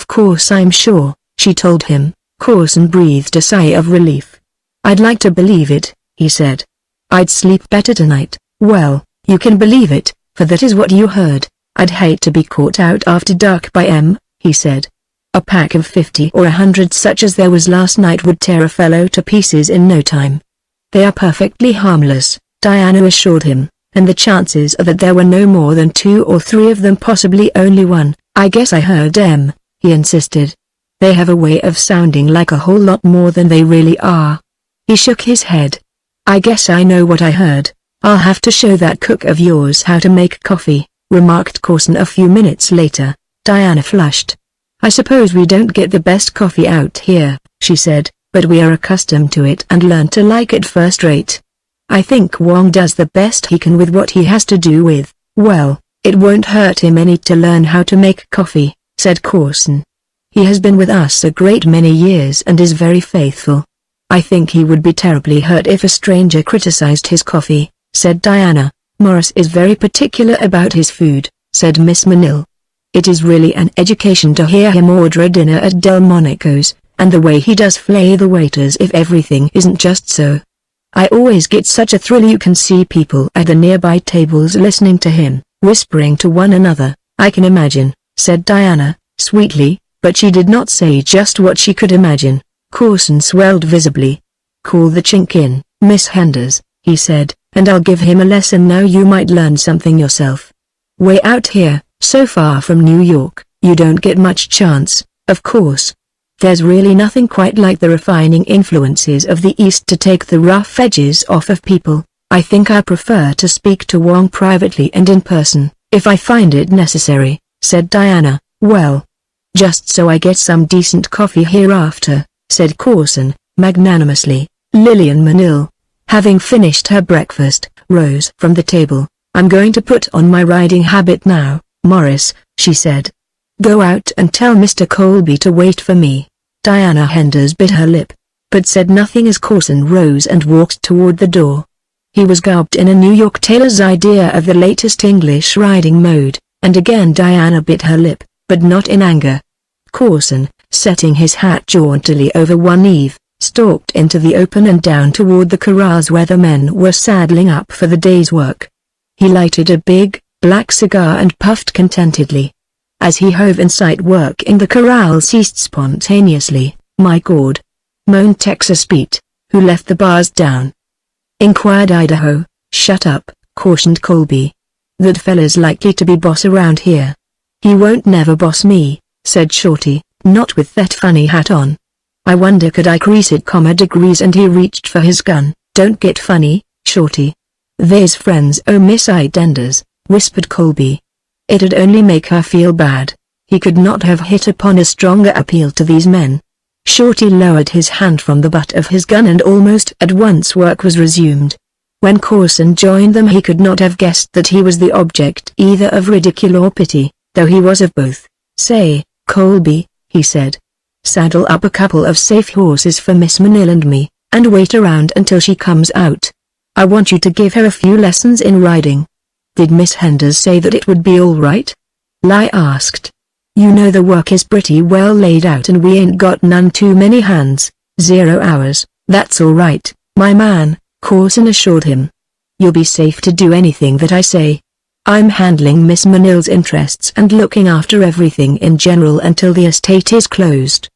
course I'm sure, she told him. Corson breathed a sigh of relief. I'd like to believe it, he said. I'd sleep better tonight. Well, you can believe it, for that is what you heard. I'd hate to be caught out after dark by em, he said. A pack of 50 or 100 such as there was last night would tear a fellow to pieces in no time. They are perfectly harmless, Diana assured him. And the chances are that there were no more than 2 or 3 of them, possibly only one. I guess I heard them, he insisted. They have a way of sounding like a whole lot more than they really are. He shook his head. I guess I know what I heard. I'll have to show that cook of yours how to make coffee, remarked Corson a few minutes later. Diana flushed. I suppose we don't get the best coffee out here, she said, but we are accustomed to it and learn to like it first rate. I think Wong does the best he can with what he has to do with. Well, it won't hurt him any to learn how to make coffee, said Corson. He has been with us a great many years and is very faithful. I think he would be terribly hurt if a stranger criticized his coffee, said Diana. Morris is very particular about his food, said Miss Manil. It is really an education to hear him order a dinner at Delmonico's, and the way he does flay the waiters if everything isn't just so. I always get such a thrill. You can see people at the nearby tables listening to him, whispering to one another. I can imagine, said Diana, sweetly, but she did not say just what she could imagine. Corson swelled visibly. Call the chink in, Miss Henders, he said, and I'll give him a lesson. Now you might learn something yourself. Way out here, so far from New York, you don't get much chance, of course. There's really nothing quite like the refining influences of the East to take the rough edges off of people. I think I prefer to speak to Wong privately and in person, if I find it necessary, said Diana. Well, just so I get some decent coffee hereafter, said Corson, magnanimously. Lillian Manil, having finished her breakfast, rose from the table. I'm going to put on my riding habit now, Morris, she said. Go out and tell Mr. Colby to wait for me. Diana Henders bit her lip, but said nothing as Corson rose and walked toward the door. He was garbed in a New York tailor's idea of the latest English riding mode, and again Diana bit her lip, but not in anger. Corson, setting his hat jauntily over one eave, stalked into the open and down toward the corrals where the men were saddling up for the day's work. He lighted a big, black cigar and puffed contentedly. As he hove in sight, work in the corral ceased spontaneously. My God! Moaned Texas Pete, who left the bars down. Inquired Idaho. Shut up, cautioned Colby. That fella's likely to be boss around here. He won't never boss me, said Shorty, not with that funny hat on. I wonder could I crease it, degrees, and he reached for his gun. Don't get funny, Shorty. They's friends. Oh, Miss Idenders, whispered Colby. It'd only make her feel bad. He could not have hit upon a stronger appeal to these men. Shorty lowered his hand from the butt of his gun and almost at once work was resumed. When Corson joined them he could not have guessed that he was the object either of ridicule or pity, though he was of both. Say, Colby, he said. saddle up a couple of safe horses for Miss Manil and me, and wait around until she comes out. I want you to give her a few lessons in riding." "Did Miss Henders say that it would be all right?" Lai asked. "You know the work is pretty well laid out and we ain't got none too many hands, 0 hours, that's all right, my man," Coulson assured him. "You'll be safe to do anything that I say. I'm handling Miss Manil's interests and looking after everything in general until the estate is closed.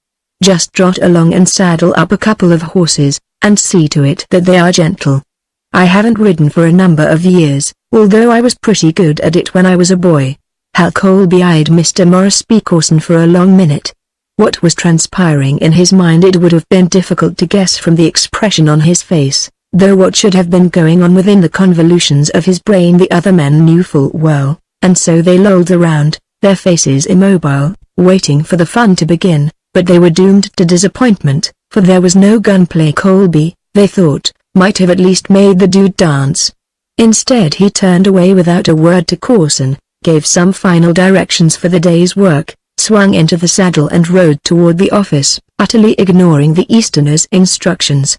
Just trot along and saddle up a couple of horses, and see to it that they are gentle. I haven't ridden for a number of years, although I was pretty good at it when I was a boy." Hal Colby eyed Mr. Morris B. Coulson for a long minute. What was transpiring in his mind it would have been difficult to guess from the expression on his face, though what should have been going on within the convolutions of his brain the other men knew full well, and so they lolled around, their faces immobile, waiting for the fun to begin, but they were doomed to disappointment, for there was no gunplay. Colby, they thought, might have at least made the dude dance. Instead he turned away without a word to Coulson, gave some final directions for the day's work, swung into the saddle and rode toward the office, utterly ignoring the Easterner's instructions.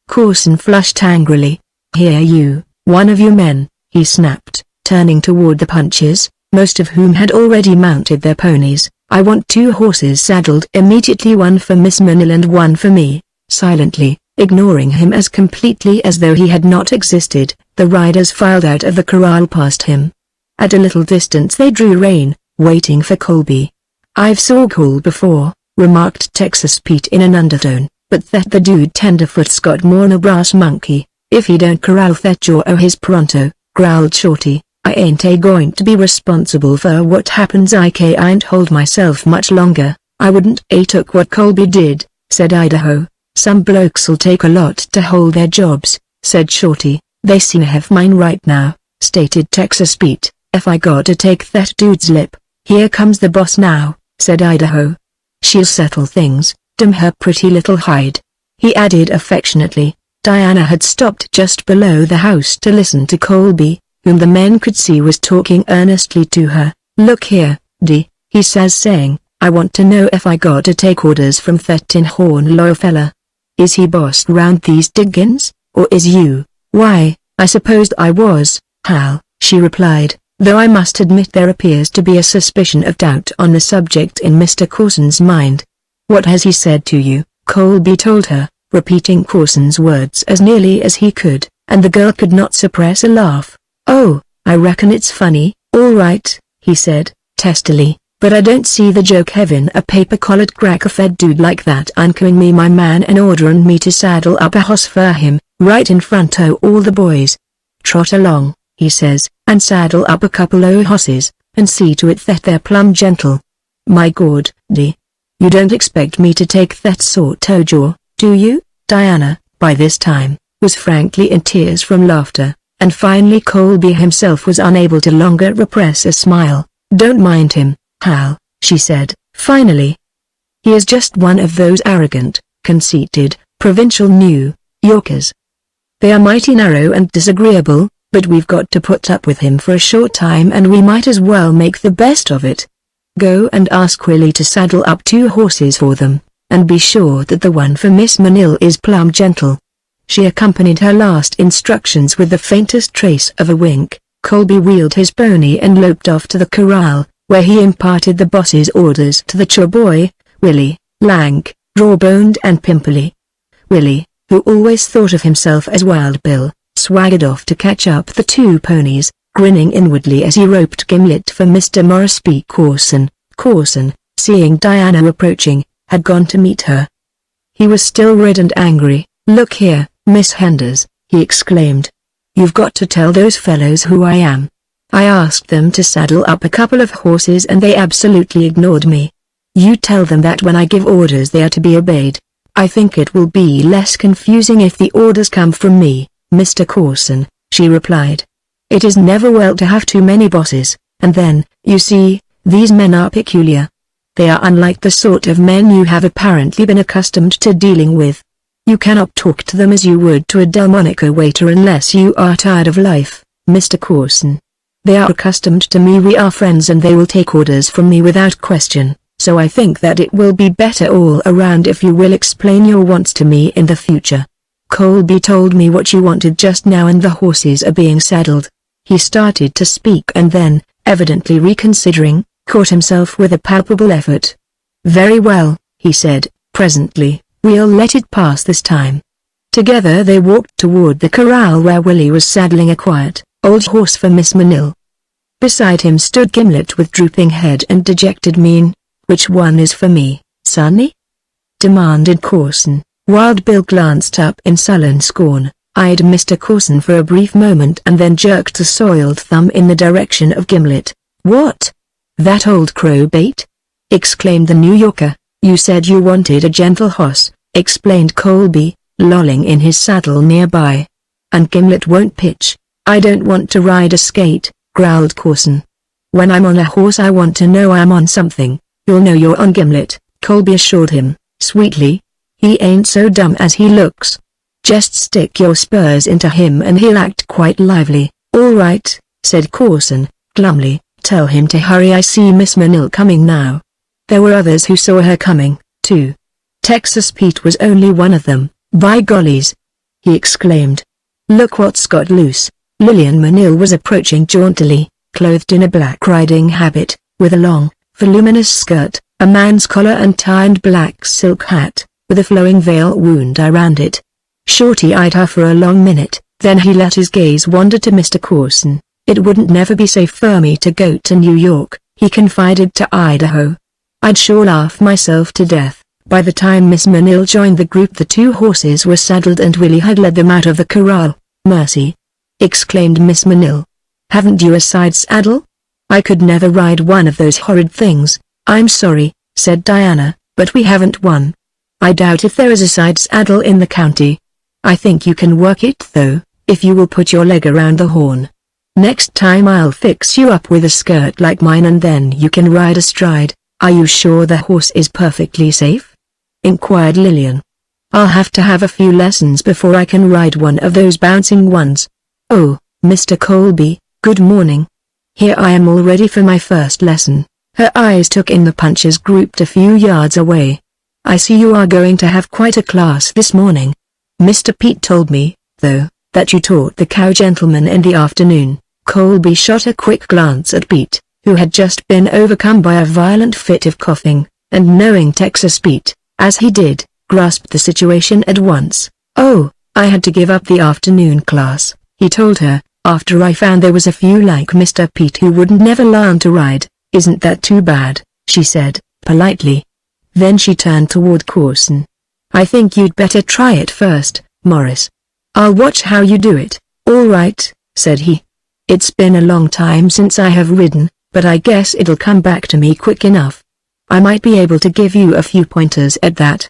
Coulson flushed angrily. "Here you, one of your men," he snapped, turning toward the punchers, most of whom had already mounted their ponies. "I want 2 horses saddled immediately, one for Miss Manil and one for me." Silently, ignoring him as completely as though he had not existed, the riders filed out of the corral past him. At a little distance they drew rein, waiting for Colby. "I've saw Cole before," remarked Texas Pete in an undertone, "but that the dude tenderfoot's got more'n a brass monkey. If he don't corral that jaw o' his pronto," growled Shorty, "I ain't going to be responsible for what happens. I can't hold myself much longer." "I wouldn't took what Colby did," said Idaho. "Some blokes'll take a lot to hold their jobs," said Shorty. "They seem to have mine right now," stated Texas Pete. "If I got to take that dude's lip, here comes the boss now," said Idaho. "She'll settle things, damn her pretty little hide," he added affectionately. Diana had stopped just below the house to listen to Colby, whom the men could see was talking earnestly to her. "Look here, D," he says, saying, "I want to know if I got to take orders from that tin horn lawyer fella. Is he boss round these diggins, or is you?" "Why, I supposed I was, Hal," she replied, "though I must admit there appears to be a suspicion of doubt on the subject in Mr. Coulson's mind." "What has he said to you?" Colby told her, repeating Coulson's words as nearly as he could, and the girl could not suppress a laugh. "Oh, I reckon it's funny, all right," he said, testily, "but I don't see the joke having a paper-collared cracker-fed dude like that uncovering me my man and ordering me to saddle up a hoss for him, right in front o' all the boys. Trot along," he says, "and saddle up a couple o' hosses, and see to it that they're plumb gentle." "My God, D. You don't expect me to take that sort o' jaw, do you?" Diana, by this time, was frankly in tears from laughter, and finally Colby himself was unable to longer repress a smile. "Don't mind him, Hal," she said, finally. "He is just one of those arrogant, conceited, provincial New Yorkers. They are mighty narrow and disagreeable, but we've got to put up with him for a short time and we might as well make the best of it. Go and ask Willie to saddle up 2 horses for them, and be sure that the one for Miss Manil is plumb gentle." She accompanied her last instructions with the faintest trace of a wink. Colby wheeled his pony and loped off to the corral, where he imparted the boss's orders to the chore boy, Willie, lank, raw-boned and pimply. Willie, who always thought of himself as Wild Bill, swaggered off to catch up the 2 ponies, grinning inwardly as he roped Gimlet for Mr. Morris B. Coulson. Coulson, seeing Diana approaching, had gone to meet her. He was still red and angry. "Look here, Miss Henders," he exclaimed. "You've got to tell those fellows who I am. I asked them to saddle up a couple of horses and they absolutely ignored me. You tell them that when I give orders they are to be obeyed. I think it will be less confusing if the orders come from me, Mr. Coulson," she replied. "It is never well to have too many bosses, and then, you see, these men are peculiar. They are unlike the sort of men you have apparently been accustomed to dealing with. You cannot talk to them as you would to a Delmonico waiter unless you are tired of life, Mr. Coulson. They are accustomed to me. We are friends and they will take orders from me without question, so I think that it will be better all around if you will explain your wants to me in the future. Colby told me what you wanted just now and the horses are being saddled. He started to speak and then, evidently reconsidering, caught himself with a palpable effort. Very well, he said, presently, we'll let it pass this time. Together they walked toward the corral where Willie was saddling a quiet, old horse for Miss Manil. Beside him stood Gimlet with drooping head and dejected mien. Which one is for me, Sonny? Demanded Corson. Wild Bill glanced up in sullen scorn, eyed Mr. Corson for a brief moment and then jerked a soiled thumb in the direction of Gimlet. What? That old crow bait? Exclaimed the New Yorker. You said you wanted a gentle horse, explained Colby, lolling in his saddle nearby. And Gimlet won't pitch. I don't want to ride a skate, growled Corson. When I'm on a horse I want to know I'm on something. You'll know you're on, Gimlet, Colby assured him, sweetly. He ain't so dumb as he looks. Just stick your spurs into him and he'll act quite lively. All right, said Corson, glumly, tell him to hurry. I see Miss Manil coming now. There were others who saw her coming, too. Texas Pete was only one of them. By gollies! He exclaimed. Look what's got loose. Lillian Manil was approaching jauntily, clothed in a black riding habit, with a long, voluminous skirt, a man's collar and tie and black silk hat, with a flowing veil wound around it. Shorty eyed her for a long minute, then he let his gaze wander to Mr. Corson. It wouldn't never be safe for me to go to New York, he confided to Idaho. I'd sure laugh myself to death. By the time Miss Manil joined the group the two horses were saddled and Willie had led them out of the corral. Mercy! Exclaimed Miss Manil. Haven't you a side saddle? I could never ride one of those horrid things. I'm sorry, said Diana, but we haven't one. I doubt if there is a side saddle in the county. I think you can work it though, if you will put your leg around the horn. Next time I'll fix you up with a skirt like mine and then you can ride astride. Are you sure the horse is perfectly safe? Inquired Lillian. I'll have to have a few lessons before I can ride one of those bouncing ones. Oh, Mr. Colby, good morning. Here I am all ready for my first lesson. Her eyes took in the punchers grouped a few yards away. I see you are going to have quite a class this morning. Mr. Pete told me, though, that you taught the cow gentleman in the afternoon. Colby shot a quick glance at Pete, who had just been overcome by a violent fit of coughing, and knowing Texas Pete, as he did, grasped the situation at once. Oh, I had to give up the afternoon class, he told her, after I found there was a few like Mr. Pete who wouldn't never learn to ride. Isn't that too bad, she said, politely. Then she turned toward Corson. I think you'd better try it first, Morris. I'll watch how you do it. All right, said he. It's been a long time since I have ridden, but I guess it'll come back to me quick enough. I might be able to give you a few pointers at that.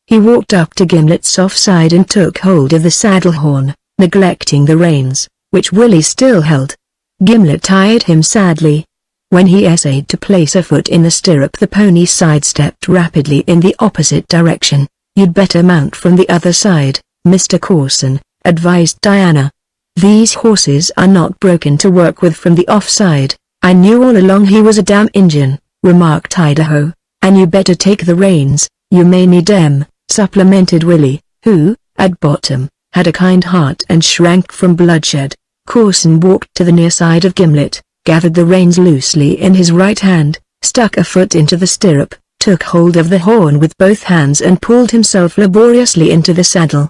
He walked up to Gimlet's offside and took hold of the saddle horn, neglecting the reins, which Willie still held. Gimlet eyed him sadly. When he essayed to place a foot in the stirrup the pony sidestepped rapidly in the opposite direction. You'd better mount from the other side, Mr. Corson, advised Diana. These horses are not broken to work with from the offside. I knew all along he was a damn Injun, remarked Idaho, and you better take the reins, you may need 'em, supplemented Willie, who, at bottom, had a kind heart and shrank from bloodshed. Corson walked to the near side of Gimlet, gathered the reins loosely in his right hand, stuck a foot into the stirrup, took hold of the horn with both hands and pulled himself laboriously into the saddle.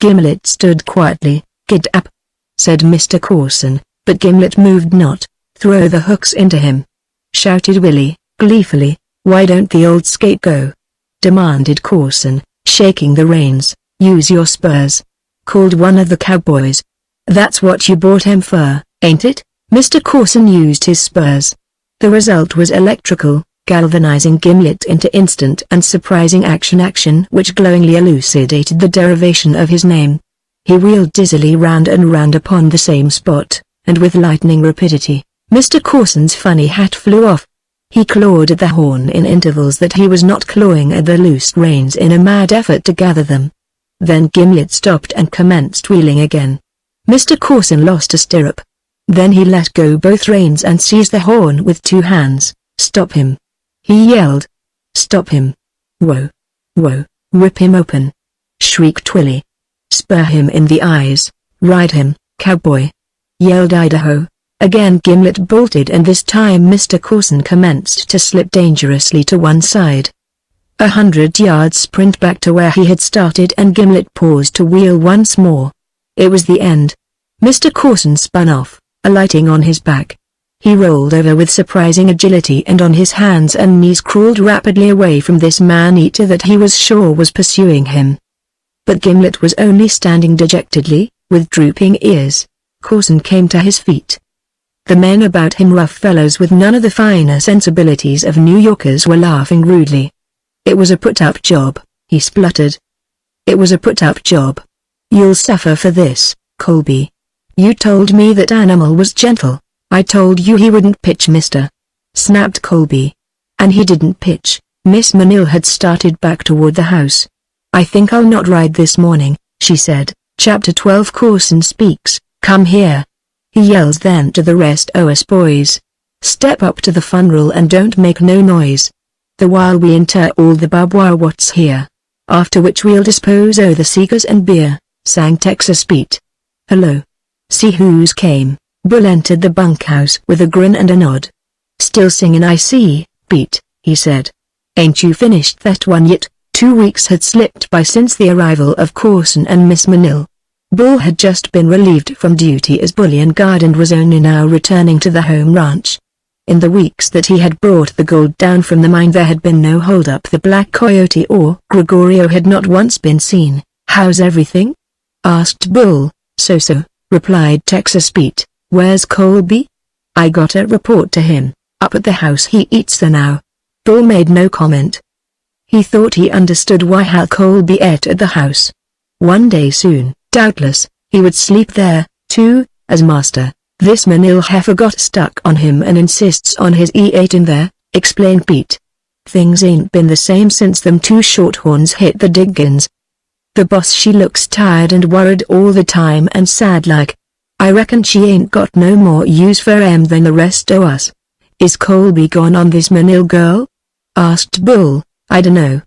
Gimlet stood quietly. Get up, said Mr. Corson, but Gimlet moved not. Throw the hooks into him, shouted Willie, gleefully. Why don't the old skate go? Demanded Corson, shaking the reins. Use your spurs, called one of the cowboys. That's what you bought him for, ain't it? Mr. Corson used his spurs. The result was electrical, galvanizing Gimlet into instant and surprising action which glowingly elucidated the derivation of his name. He wheeled dizzily round and round upon the same spot, and with lightning rapidity, Mr. Corson's funny hat flew off. He clawed at the horn in intervals that he was not clawing at the loose reins in a mad effort to gather them. Then Gimlet stopped and commenced wheeling again. Mr. Corson lost a stirrup. Then he let go both reins and seized the horn with two hands. Stop him! He yelled. "Stop him! Whoa! Whoa! Rip him open!" shrieked Willie. "Spur him in the eyes, ride him, cowboy!" yelled Idaho. Again Gimlet bolted, and this time Mr. Coulson commenced to slip dangerously to one side. 100-yard sprint back to where he had started, and Gimlet paused to wheel once more. It was the end. Mr. Coulson spun off, alighting on his back. He rolled over with surprising agility and on his hands and knees crawled rapidly away from this man-eater that he was sure was pursuing him. But Gimlet was only standing dejectedly, with drooping ears. Coulson came to his feet. The men about him, rough fellows with none of the finer sensibilities of New Yorkers, were laughing rudely. "It was a put-up job," he spluttered. "It was a put-up job. You'll suffer for this, Colby. You told me that animal was gentle. I told you he wouldn't pitch, mister," snapped Colby. And he didn't pitch. Miss Manil had started back toward the house. "I think I'll not ride this morning," she said. Chapter 12. Coulson speaks. "Come here," he yells then to the rest o' us boys. "Step up to the funeral and don't make no noise. The while we inter all the barbwire what's here. After which we'll dispose o' the seekers and beer," sang Texas Pete. "Hello. See who's came." Bull entered the bunkhouse with a grin and a nod. "Still singing, I see, Pete," he said. "Ain't you finished that one yet?" 2 weeks had slipped by since the arrival of Coulson and Miss Manil. Bull had just been relieved from duty as bullion guard and was only now returning to the home ranch. In the weeks that he had brought the gold down from the mine there had been no hold-up. The Black Coyote or Gregorio had not once been seen. "How's everything?" asked Bull. "So-so," replied Texas Pete. "Where's Colby?" "I got a report to him, up at the house he eats there now." Bull made no comment. He thought he understood why Hal Colby ate at the house. One day soon, doubtless, he would sleep there, too, as master. "This Manil heifer got stuck on him and insists on his ate in there," explained Pete. "Things ain't been the same since them two shorthorns hit the diggins. The boss, she looks tired and worried all the time and sad like. I reckon she ain't got no more use for 'em than the rest o' us." "Is Colby gone on this Manil girl?" asked Bull. "I dunno.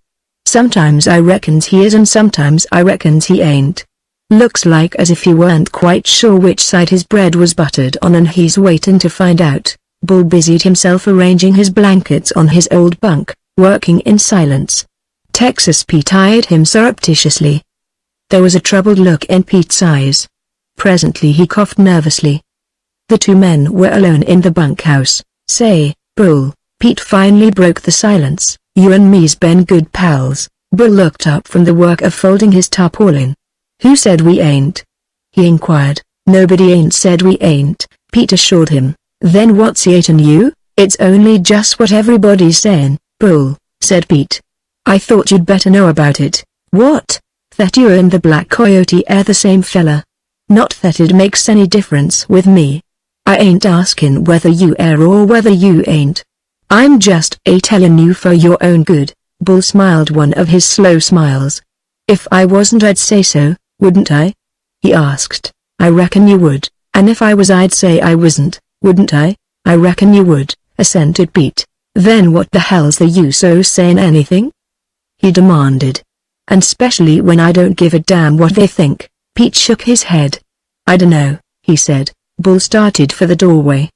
Sometimes I reckons he is and sometimes I reckons he ain't. Looks like as if he weren't quite sure which side his bread was buttered on, and he's waiting to find out." Bull busied himself arranging his blankets on his old bunk, working in silence. Texas Pete eyed him surreptitiously. There was a troubled look in Pete's eyes. Presently he coughed nervously. The two men were alone in the bunkhouse. "Say, Bull," Pete finally broke the silence, "you and me's been good pals." Bull looked up from the work of folding his tarpaulin. "Who said we ain't?" he inquired. "Nobody ain't said we ain't," Pete assured him. "Then what's he eatin' you?" "It's only just what everybody's sayin', Bull," said Pete. "I thought you'd better know about it." "What? That you and the Black Coyote are the same fella?" "Not that it makes any difference with me. I ain't askin' whether you are or whether you ain't. I'm just a-tellin' you for your own good." Bull smiled one of his slow smiles. "If I wasn't I'd say so, wouldn't I?" he asked. "I reckon you would, and if I was I'd say I wasn't, wouldn't I?" "I reckon you would," assented Pete. "Then what the hell's the use o' sayin' anything?" he demanded. "And specially when I don't give a damn what they think." Pete shook his head. "I dunno," he said. Bull started for the doorway.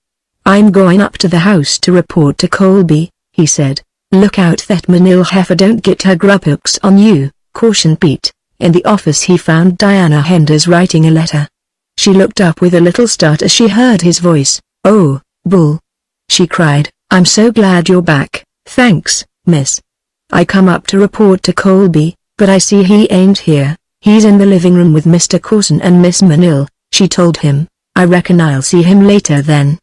"I'm going up to the house to report to Colby," he said. "Look out that Manil heifer don't get her grub hooks on you," cautioned Pete. In the office he found Diana Henders writing a letter. She looked up with a little start as she heard his voice. "Oh, Bull," she cried, "I'm so glad you're back." "Thanks, miss. I come up to report to Colby, but I see he ain't here. He's in the living room with Mr. Coulson and Miss Manil," she told him. "I reckon I'll see him later then."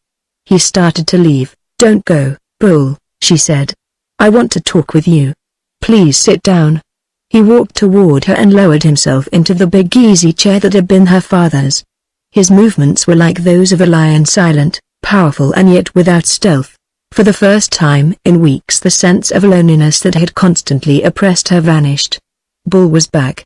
He started to leave. "Don't go, Bull," she said. "I want to talk with you. Please sit down." He walked toward her and lowered himself into the big easy chair that had been her father's. His movements were like those of a lion, silent, powerful and yet without stealth. For the first time in weeks the sense of loneliness that had constantly oppressed her vanished. Bull was back.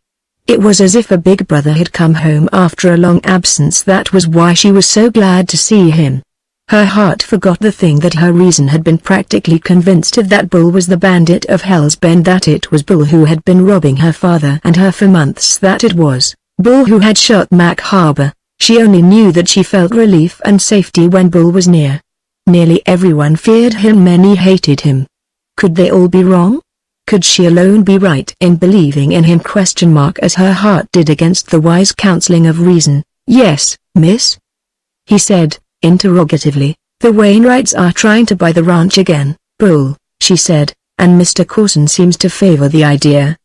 It was as if a big brother had come home after a long absence. That was why she was so glad to see him. Her heart forgot the thing that her reason had been practically convinced of, that Bull was the bandit of Hell's Bend, that it was Bull who had been robbing her father and her for months, that it was Bull who had shot Mac Harbor. She only knew that she felt relief and safety when Bull was near. Nearly everyone feared him, many hated him. Could they all be wrong? Could she alone be right in believing in him? As her heart did against the wise counseling of reason. "Yes, miss?" he said, interrogatively. "The Wainwrights are trying to buy the ranch again, Bull," she said, "and Mr. Corson seems to favor the idea."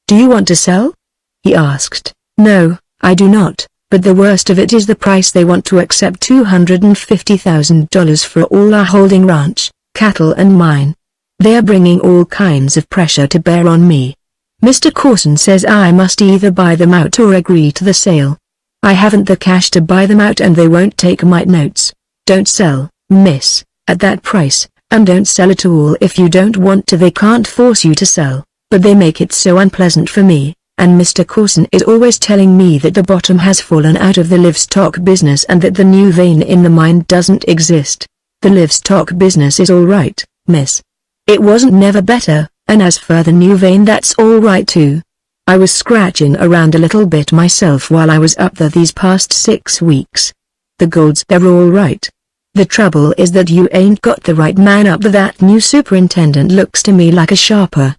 "Do you want to sell?" he asked. "No, I do not, but the worst of it is the price they want to accept, $250,000 for all our holding ranch, cattle and mine. They are bringing all kinds of pressure to bear on me. Mr. Corson says I must either buy them out or agree to the sale. I haven't the cash to buy them out and they won't take my notes. Don't sell, miss, at that price, and don't sell at all if you don't want to. They can't force you to sell, but they make it so unpleasant for me, and Mr. Corson is always telling me that the bottom has fallen out of the livestock business and that the new vein in the mine doesn't exist. The livestock business is all right, miss. It wasn't never better, and as for the new vein, that's all right too. I was scratching around a little bit myself while I was up there these past 6 weeks. The golds, they're all right. The trouble is that you ain't got the right man up there. That new superintendent looks to me like a sharper."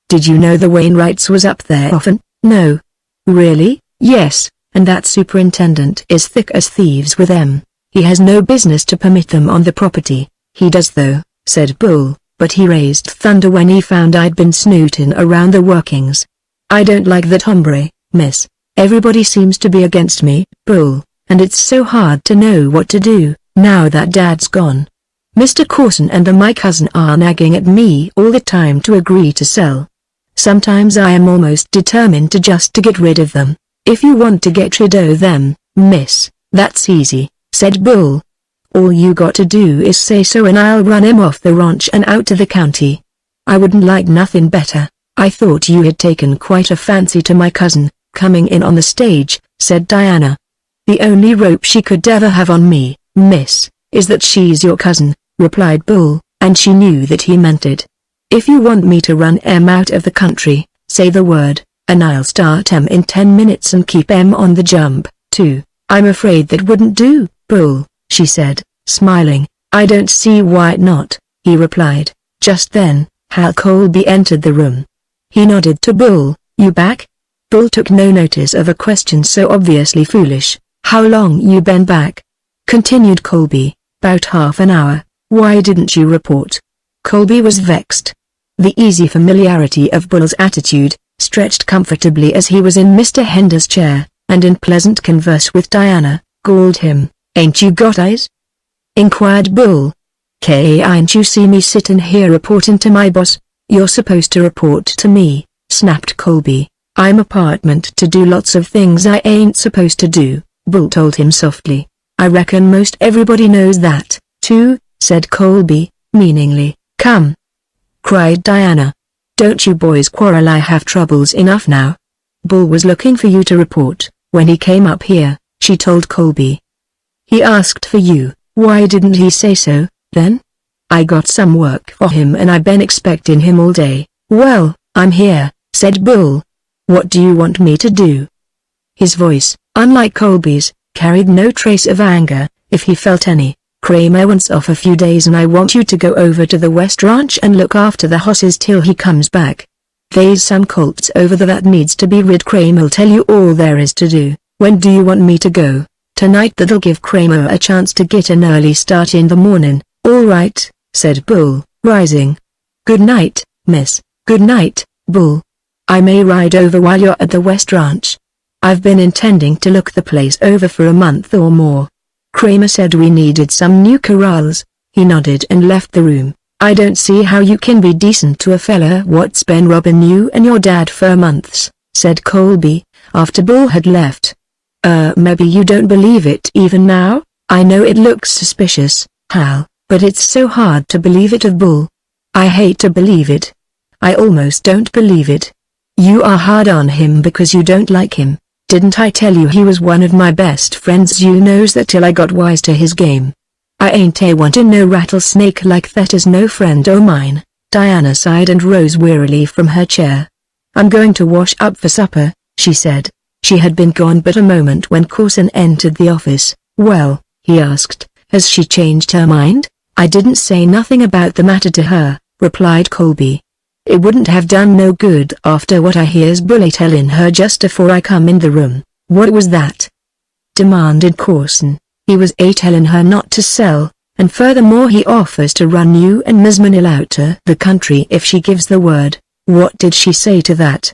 "Did you know the Wainwrights was up there often?" "No." "Really?" "Yes, and that superintendent is thick as thieves with them. He has no business to permit them on the property." "He does though," said Bull, "but he raised thunder when he found I'd been snooting around the workings. I don't like that hombre, miss. Everybody seems to be against me, Bull, and it's so hard to know what to do, now that Dad's gone. Mr. Corson and my cousin are nagging at me all the time to agree to sell. Sometimes I am almost determined to get rid of them." "If you want to get rid of them, miss, that's easy," said Bull. "All you got to do is say so and I'll run him off the ranch and out to the county." "I wouldn't like nothing better. I thought you had taken quite a fancy to my cousin, coming in on the stage," said Diana. "The only rope she could ever have on me, miss, is that she's your cousin," replied Bull, and she knew that he meant it. "If you want me to run em out of the country, say the word, and I'll start em in 10 minutes and keep em on the jump, too." "I'm afraid that wouldn't do, Bull," she said, smiling. "I don't see why not," he replied. Just then, Hal Colby entered the room. He nodded to Bull. "You back?" Bull took no notice of a question so obviously foolish. "How long you been back?" continued Colby. "'Bout half an hour. Why didn't you report?" Colby was vexed. The easy familiarity of Bull's attitude, stretched comfortably as he was in Mr. Hender's chair, and in pleasant converse with Diana, galled him. "Ain't you got eyes?" inquired Bull. "Ain't you see me sittin' here reportin' to my boss?" "You're supposed to report to me," snapped Colby. "I'm apartment to do lots of things I ain't supposed to do," Bull told him softly. "I reckon most everybody knows that, too," said Colby, meaningly. "Come!" cried Diana. "Don't you boys quarrel, I have troubles enough now." "Bull was looking for you to report, when he came up here," she told Colby. "He asked for you, why didn't he say so, then?" "I got some work for him and I been expecting him all day." "Well, I'm here," said Bull. "What do you want me to do?" His voice, unlike Colby's, carried no trace of anger, if he felt any. "Kramer wants off a few days and I want you to go over to the West Ranch and look after the horses till he comes back. They's some colts over there that needs to be rid. Kramer'll tell you all there is to do." "When do you want me to go?" "Tonight. That'll give Kramer a chance to get an early start in the morning." "All right," said Bull, rising. "Good night, miss." "Good night, Bull. I may ride over while you're at the West Ranch. I've been intending to look the place over for a month or more. Kramer said we needed some new corrals." He nodded and left the room. "I don't see how you can be decent to a fella what's been robbing you and your dad for months," said Colby, after Bull had left. Maybe you don't believe it even now? I know it looks suspicious, Hal, but it's so hard to believe it of Bull. I hate to believe it. I almost don't believe it. You are hard on him because you don't like him. Didn't I tell you he was one of my best friends? You knows that till I got wise to his game. I ain't a want to no rattlesnake like that is no friend o' mine. Diana sighed and rose wearily from her chair. I'm going to wash up for supper, she said. She had been gone but a moment when Coulson entered the office. Well, he asked, has she changed her mind? I didn't say nothing about the matter to her, replied Colby. It wouldn't have done no good after what I hears Bully tellin' her just afore I come in the room. What was that? Demanded Coulson. He was tellin' her not to sell, and furthermore he offers to run you and Miss Manil out to the country if she gives the word. What did she say to that?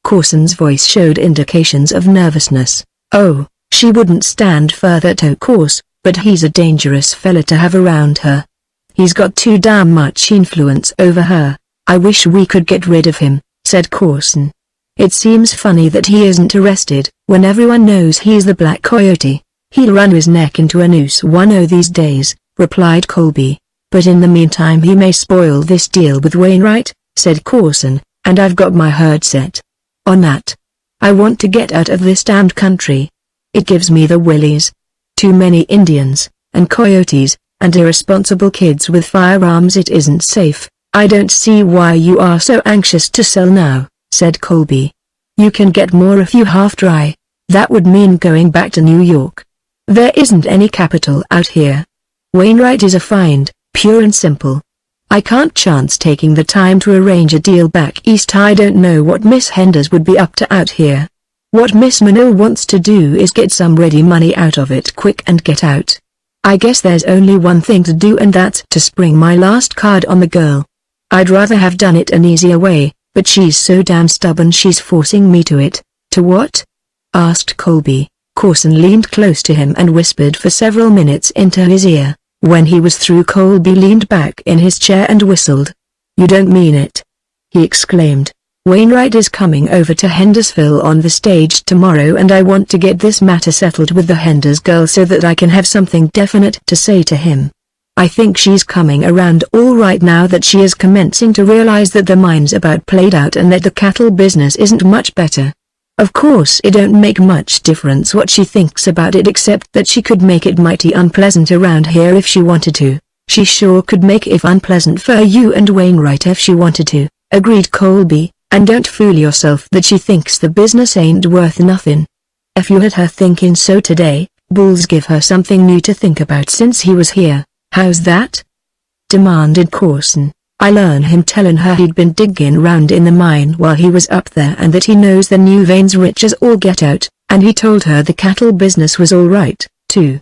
Coulson's voice showed indications of nervousness. Oh, she wouldn't stand for that of course, but he's a dangerous fella to have around her. He's got too damn much influence over her. I wish we could get rid of him, said Coulson. It seems funny that he isn't arrested, when everyone knows he's the Black Coyote. He'll run his neck into a noose one o' these days, replied Colby. But in the meantime he may spoil this deal with Wainwright, said Coulson, and I've got my herd set on that. I want to get out of this damned country. It gives me the willies. Too many Indians, and coyotes, and irresponsible kids with firearms. It isn't safe. I don't see why you are so anxious to sell now, said Colby. You can get more if you half try. That would mean going back to New York. There isn't any capital out here. Wainwright is a find, pure and simple. I can't chance taking the time to arrange a deal back east. I don't know what Miss Henders would be up to out here. What Miss Manil wants to do is get some ready money out of it quick and get out. I guess there's only one thing to do, and that's to spring my last card on the girl. I'd rather have done it an easier way, but she's so damn stubborn she's forcing me to it. To what? Asked Colby. Coulson leaned close to him and whispered for several minutes into his ear. When he was through, Colby leaned back in his chair and whistled. You don't mean it, he exclaimed. Wainwright is coming over to Hendersville on the stage tomorrow, and I want to get this matter settled with the Henders girl so that I can have something definite to say to him. I think she's coming around all right now that she is commencing to realize that the mine's about played out and that the cattle business isn't much better. Of course it don't make much difference what she thinks about it, except that she could make it mighty unpleasant around here if she wanted to. She sure could make it unpleasant for you and Wainwright if she wanted to, agreed Colby, and don't fool yourself that she thinks the business ain't worth nothing. If you had her thinking so today, Bulls give her something new to think about since he was here. How's that? Demanded Coulson. I learn him tellin' her he'd been digging round in the mine while he was up there and that he knows the new vein's rich as all get out, and he told her the cattle business was all right, too.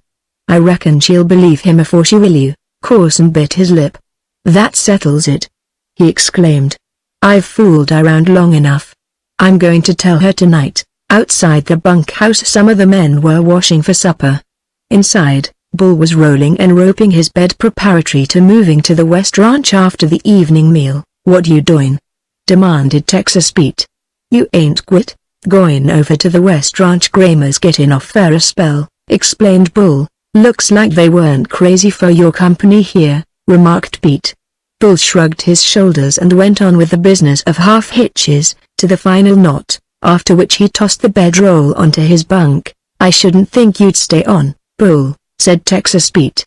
I reckon she'll believe him afore she will you. Coulson bit his lip. That settles it, he exclaimed. I've fooled around long enough. I'm going to tell her tonight. Outside the bunkhouse some of the men were washing for supper. Inside, Bull was rolling and roping his bed preparatory to moving to the West Ranch after the evening meal. What you doing? Demanded Texas Pete. You ain't quit, going over to the West Ranch. Kramer's getting off for a spell, explained Bull. Looks like they weren't crazy for your company here, remarked Pete. Bull shrugged his shoulders and went on with the business of half hitches, to the final knot, after which he tossed the bedroll onto his bunk. I shouldn't think you'd stay on, Bull, said Texas Pete.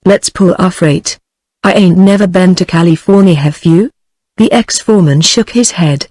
Let's pull our freight. I ain't never been to California, have you? The ex-foreman shook his head.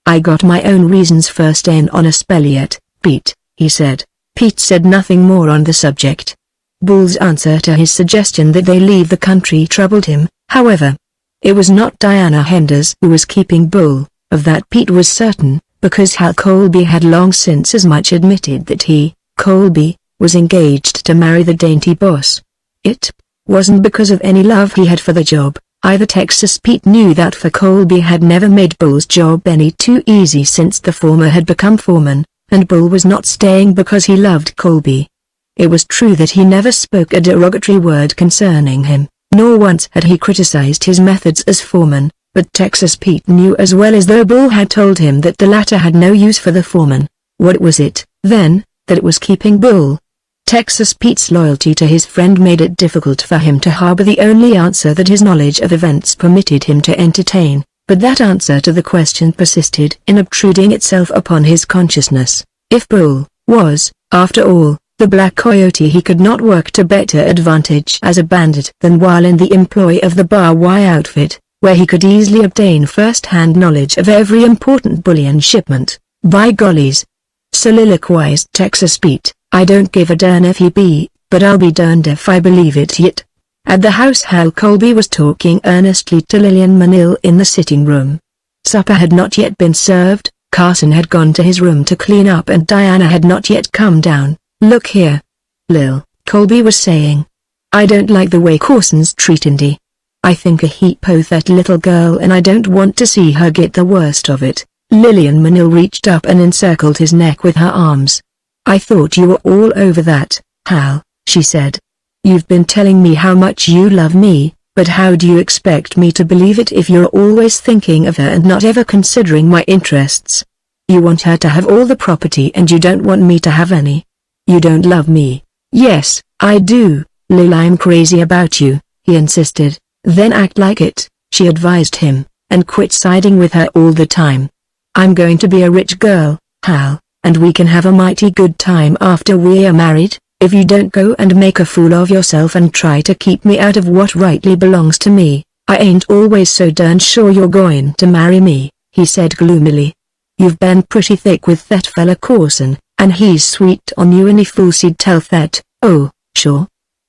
I got my own reasons for staying on a spell yet, Pete, he said. Pete said nothing more on the subject. Bull's answer to his suggestion that they leave the country troubled him, however. It was not Diana Henders who was keeping Bull, of that Pete was certain, because Hal Colby had long since as much admitted that he, Colby, was engaged to marry the dainty boss. It wasn't because of any love he had for the job, either. Texas Pete knew that, for Colby had never made Bull's job any too easy since the former had become foreman, and Bull was not staying because he loved Colby. It was true that he never spoke a derogatory word concerning him, nor once had he criticized his methods as foreman, but Texas Pete knew as well as though Bull had told him that the latter had no use for the foreman. What was it, then, that was keeping Bull? Texas Pete's loyalty to his friend made it difficult for him to harbor the only answer that his knowledge of events permitted him to entertain, but that answer to the question persisted in obtruding itself upon his consciousness. If Bull was, after all, The Black Coyote he could not work to better advantage as a bandit than while in the employ of the Bar Y outfit, where he could easily obtain first-hand knowledge of every important bullion shipment. By gollies, soliloquized Texas Pete, I don't give a darn if he be, but I'll be darned if I believe it yet. At the house Hal Colby was talking earnestly to Lillian Manil in the sitting room. Supper had not yet been served, Carson had gone to his room to clean up and Diana had not yet come down. Look here, Lil, Colby was saying. I don't like the way Carson's treating Dee. I think a heap of that little girl and I don't want to see her get the worst of it. Lillian Manil reached up and encircled his neck with her arms. I thought you were all over that, Hal, she said. You've been telling me how much you love me, but how do you expect me to believe it if you're always thinking of her and not ever considering my interests? You want her to have all the property and you don't want me to have any. You don't love me. Yes, I do, Lil. I'm crazy about you, he insisted. Then act like it, she advised him, and quit siding with her all the time. I'm going to be a rich girl, Hal, and we can have a mighty good time after we're married, if you don't go and make a fool of yourself and try to keep me out of what rightly belongs to me. I ain't always so darn sure you're going to marry me, he said gloomily. You've been pretty thick with that fella Carson, and he's sweet on you any fool he'd tell that. Oh, sure,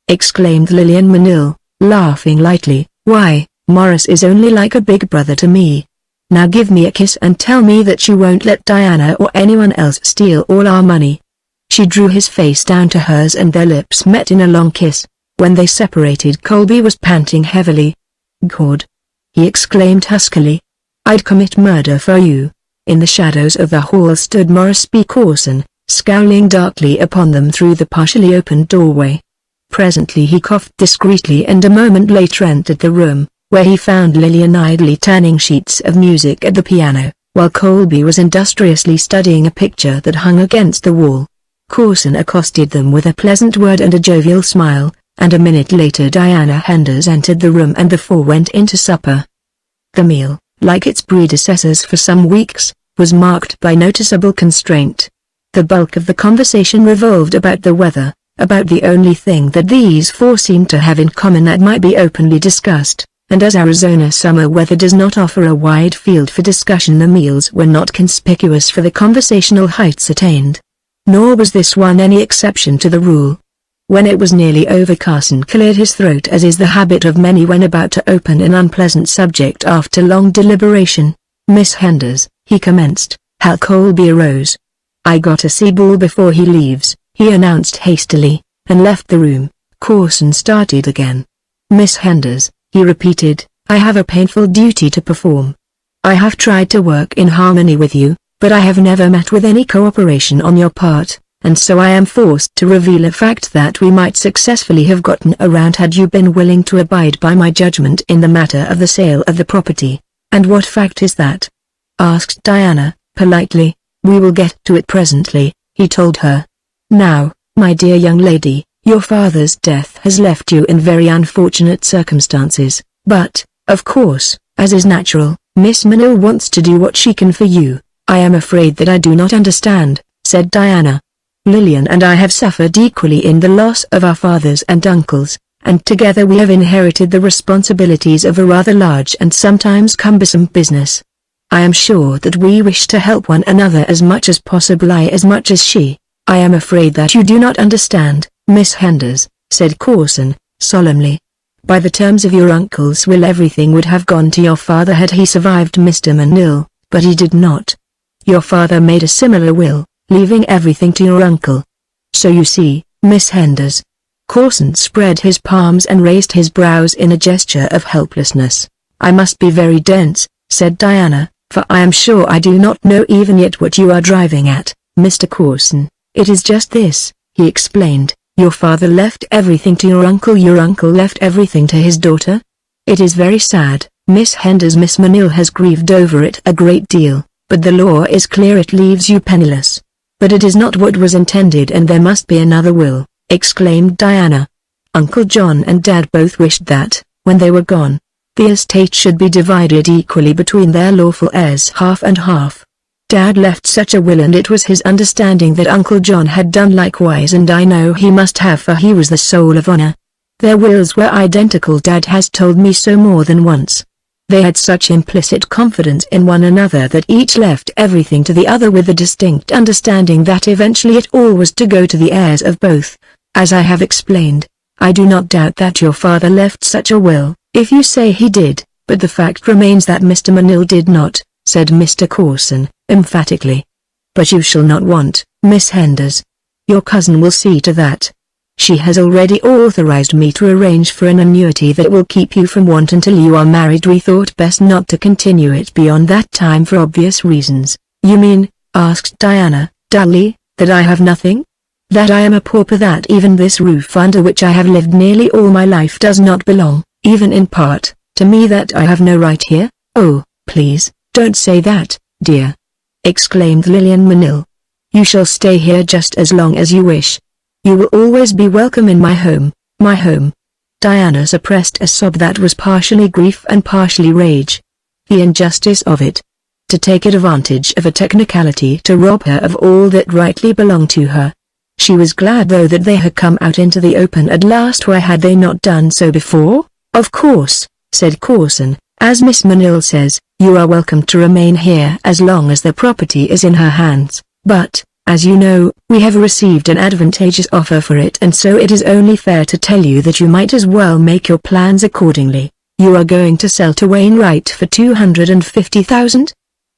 exclaimed Lillian Manil, laughing lightly. Why, Morris is only like a big brother to me. Now give me a kiss and tell me that you won't let Diana or anyone else steal all our money. She drew his face down to hers and their lips met in a long kiss. When they separated, Colby was panting heavily. God, he exclaimed huskily. I'd commit murder for you. In the shadows of the hall stood Morris B. Carson, scowling darkly upon them through the partially opened doorway. Presently he coughed discreetly and a moment later entered the room, where he found Lillian idly turning sheets of music at the piano, while Colby was industriously studying a picture that hung against the wall. Carson accosted them with a pleasant word and a jovial smile, and a minute later Diana Henders entered the room and the four went into supper. The meal, like its predecessors for some weeks, was marked by noticeable constraint. The bulk of the conversation revolved about the weather, about the only thing that these four seemed to have in common that might be openly discussed, and as Arizona summer weather does not offer a wide field for discussion, the meals were not conspicuous for the conversational heights attained. Nor was this one any exception to the rule. When it was nearly over, Carson cleared his throat, as is the habit of many when about to open an unpleasant subject after long deliberation. Miss Henders, he commenced. Hal Colby arose. I gotta see Bull before he leaves, he announced hastily, and left the room. Carson started again. Miss Henders, he repeated, I have a painful duty to perform. I have tried to work in harmony with you, but I have never met with any cooperation on your part, and so I am forced to reveal a fact that we might successfully have gotten around had you been willing to abide by my judgment in the matter of the sale of the property. And what fact is that? Asked Diana, politely. We will get to it presently, he told her. Now, my dear young lady, your father's death has left you in very unfortunate circumstances, but, of course, as is natural, Miss Manil wants to do what she can for you. I am afraid that I do not understand, said Diana. Lillian and I have suffered equally in the loss of our fathers and uncles, and together we have inherited the responsibilities of a rather large and sometimes cumbersome business. I am sure that we wish to help one another as much as possible, I as much as she. I am afraid that you do not understand, Miss Henders, said Carson, solemnly. By the terms of your uncle's will, everything would have gone to your father had he survived Mr. Manil, but he did not. Your father made a similar will, leaving everything to your uncle. So you see, Miss Henders. Carson spread his palms and raised his brows in a gesture of helplessness. I must be very dense, said Diana, for I am sure I do not know even yet what you are driving at, Mr. Carson. It is just this, he explained. Your father left everything to your uncle left everything to his daughter? It is very sad, Miss Henders. Miss Manil has grieved over it a great deal, but the law is clear, it leaves you penniless. But it is not what was intended, and there must be another will, exclaimed Diana. Uncle John and Dad both wished that, when they were gone, the estate should be divided equally between their lawful heirs, half and half. Dad left such a will, and it was his understanding that Uncle John had done likewise, and I know he must have, for he was the soul of honor. Their wills were identical. Dad has told me so more than once. They had such implicit confidence in one another that each left everything to the other with the distinct understanding that eventually it all was to go to the heirs of both. As I have explained, I do not doubt that your father left such a will, if you say he did, but the fact remains that Mr. Manil did not, said Mr. Corson, emphatically. But you shall not want, Miss Henders. Your cousin will see to that. She has already authorized me to arrange for an annuity that will keep you from want until you are married. We thought best not to continue it beyond that time for obvious reasons. You mean, asked Diana, dully, that I have nothing? That I am a pauper, that even this roof under which I have lived nearly all my life does not belong, even in part, to me, that I have no right here? Oh, please, don't say that, dear, exclaimed Lillian Manil. You shall stay here just as long as you wish. You will always be welcome in my home, my home. Diana suppressed a sob that was partially grief and partially rage. The injustice of it. To take advantage of a technicality to rob her of all that rightly belonged to her. She was glad though that they had come out into the open at last. Why had they not done so before? Of course, said Corson, as Miss Manil says, you are welcome to remain here as long as the property is in her hands, but, as you know, we have received an advantageous offer for it, and so it is only fair to tell you that you might as well make your plans accordingly. You are going to sell to Wainwright for $250,000?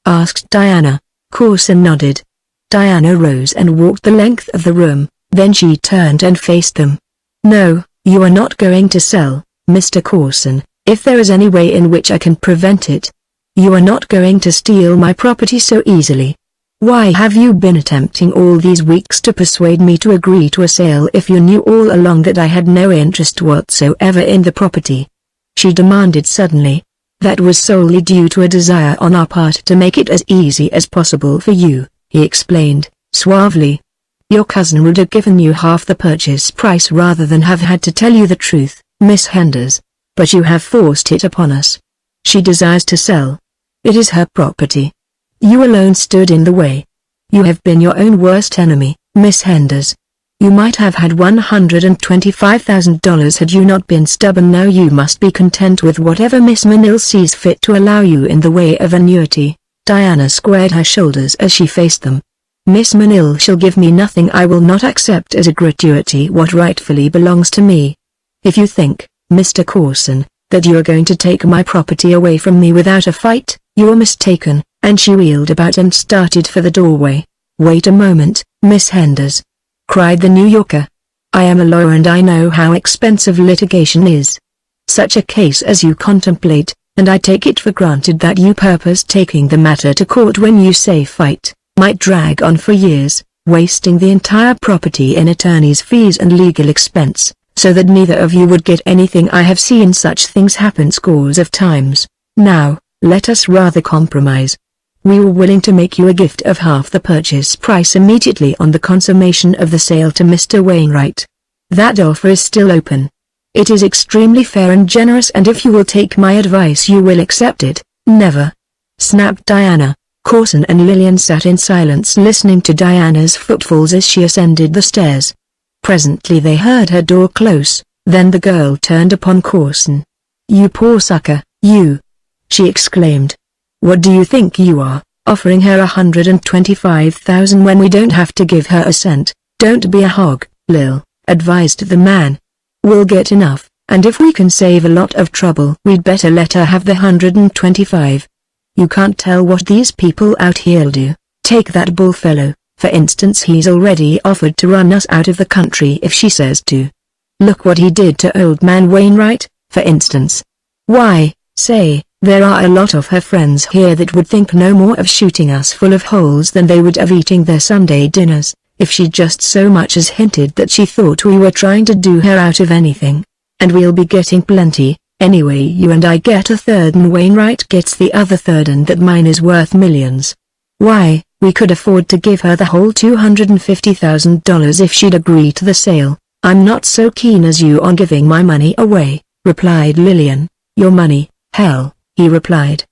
asked Diana. Corson nodded. Diana rose and walked the length of the room, then she turned and faced them. No, you are not going to sell, Mr. Corson, if there is any way in which I can prevent it. You are not going to steal my property so easily. Why have you been attempting all these weeks to persuade me to agree to a sale if you knew all along that I had no interest whatsoever in the property? She demanded suddenly. That was solely due to a desire on our part to make it as easy as possible for you, he explained, suavely. Your cousin would have given you half the purchase price rather than have had to tell you the truth, Miss Henders. But you have forced it upon us. She desires to sell. It is her property. You alone stood in the way. You have been your own worst enemy, Miss Henders. You might have had $125,000 had you not been stubborn. Now you must be content with whatever Miss Manil sees fit to allow you in the way of annuity. Diana squared her shoulders as she faced them. Miss Manil shall give me nothing. I will not accept as a gratuity what rightfully belongs to me. If you think, Mr. Corson, that you are going to take my property away from me without a fight, you are mistaken. And she wheeled about and started for the doorway. Wait a moment, Miss Henders, cried the New Yorker. I am a lawyer and I know how expensive litigation is. Such a case as you contemplate, and I take it for granted that you purpose taking the matter to court when you say fight, might drag on for years, wasting the entire property in attorney's fees and legal expense, so that neither of you would get anything. I have seen such things happen scores of times. Now, let us rather compromise. We were willing to make you a gift of half the purchase price immediately on the consummation of the sale to Mr. Wainwright. That offer is still open. It is extremely fair and generous, and if you will take my advice you will accept it. Never, snapped Diana. Corson and Lillian sat in silence listening to Diana's footfalls as she ascended the stairs. Presently they heard her door close, then the girl turned upon Corson. You poor sucker, you! She exclaimed. What do you think you are, offering her $125,000 when we don't have to give her a cent? Don't be a hog, Lil, advised the man. We'll get enough, and if we can save a lot of trouble we'd better let her have the 125. You can't tell what these people out here'll do. Take that bullfellow, for instance. He's already offered to run us out of the country if she says to. Look what he did to old man Wainwright, for instance. Why, say, there are a lot of her friends here that would think no more of shooting us full of holes than they would of eating their Sunday dinners, if she just so much as hinted that she thought we were trying to do her out of anything. And we'll be getting plenty, anyway. You and I get a third and Wainwright gets the other third, and that mine is worth millions. Why, we could afford to give her the whole $250,000 if she'd agree to the sale. I'm not so keen as you on giving my money away, replied Lillian. Your money, hell, he replied.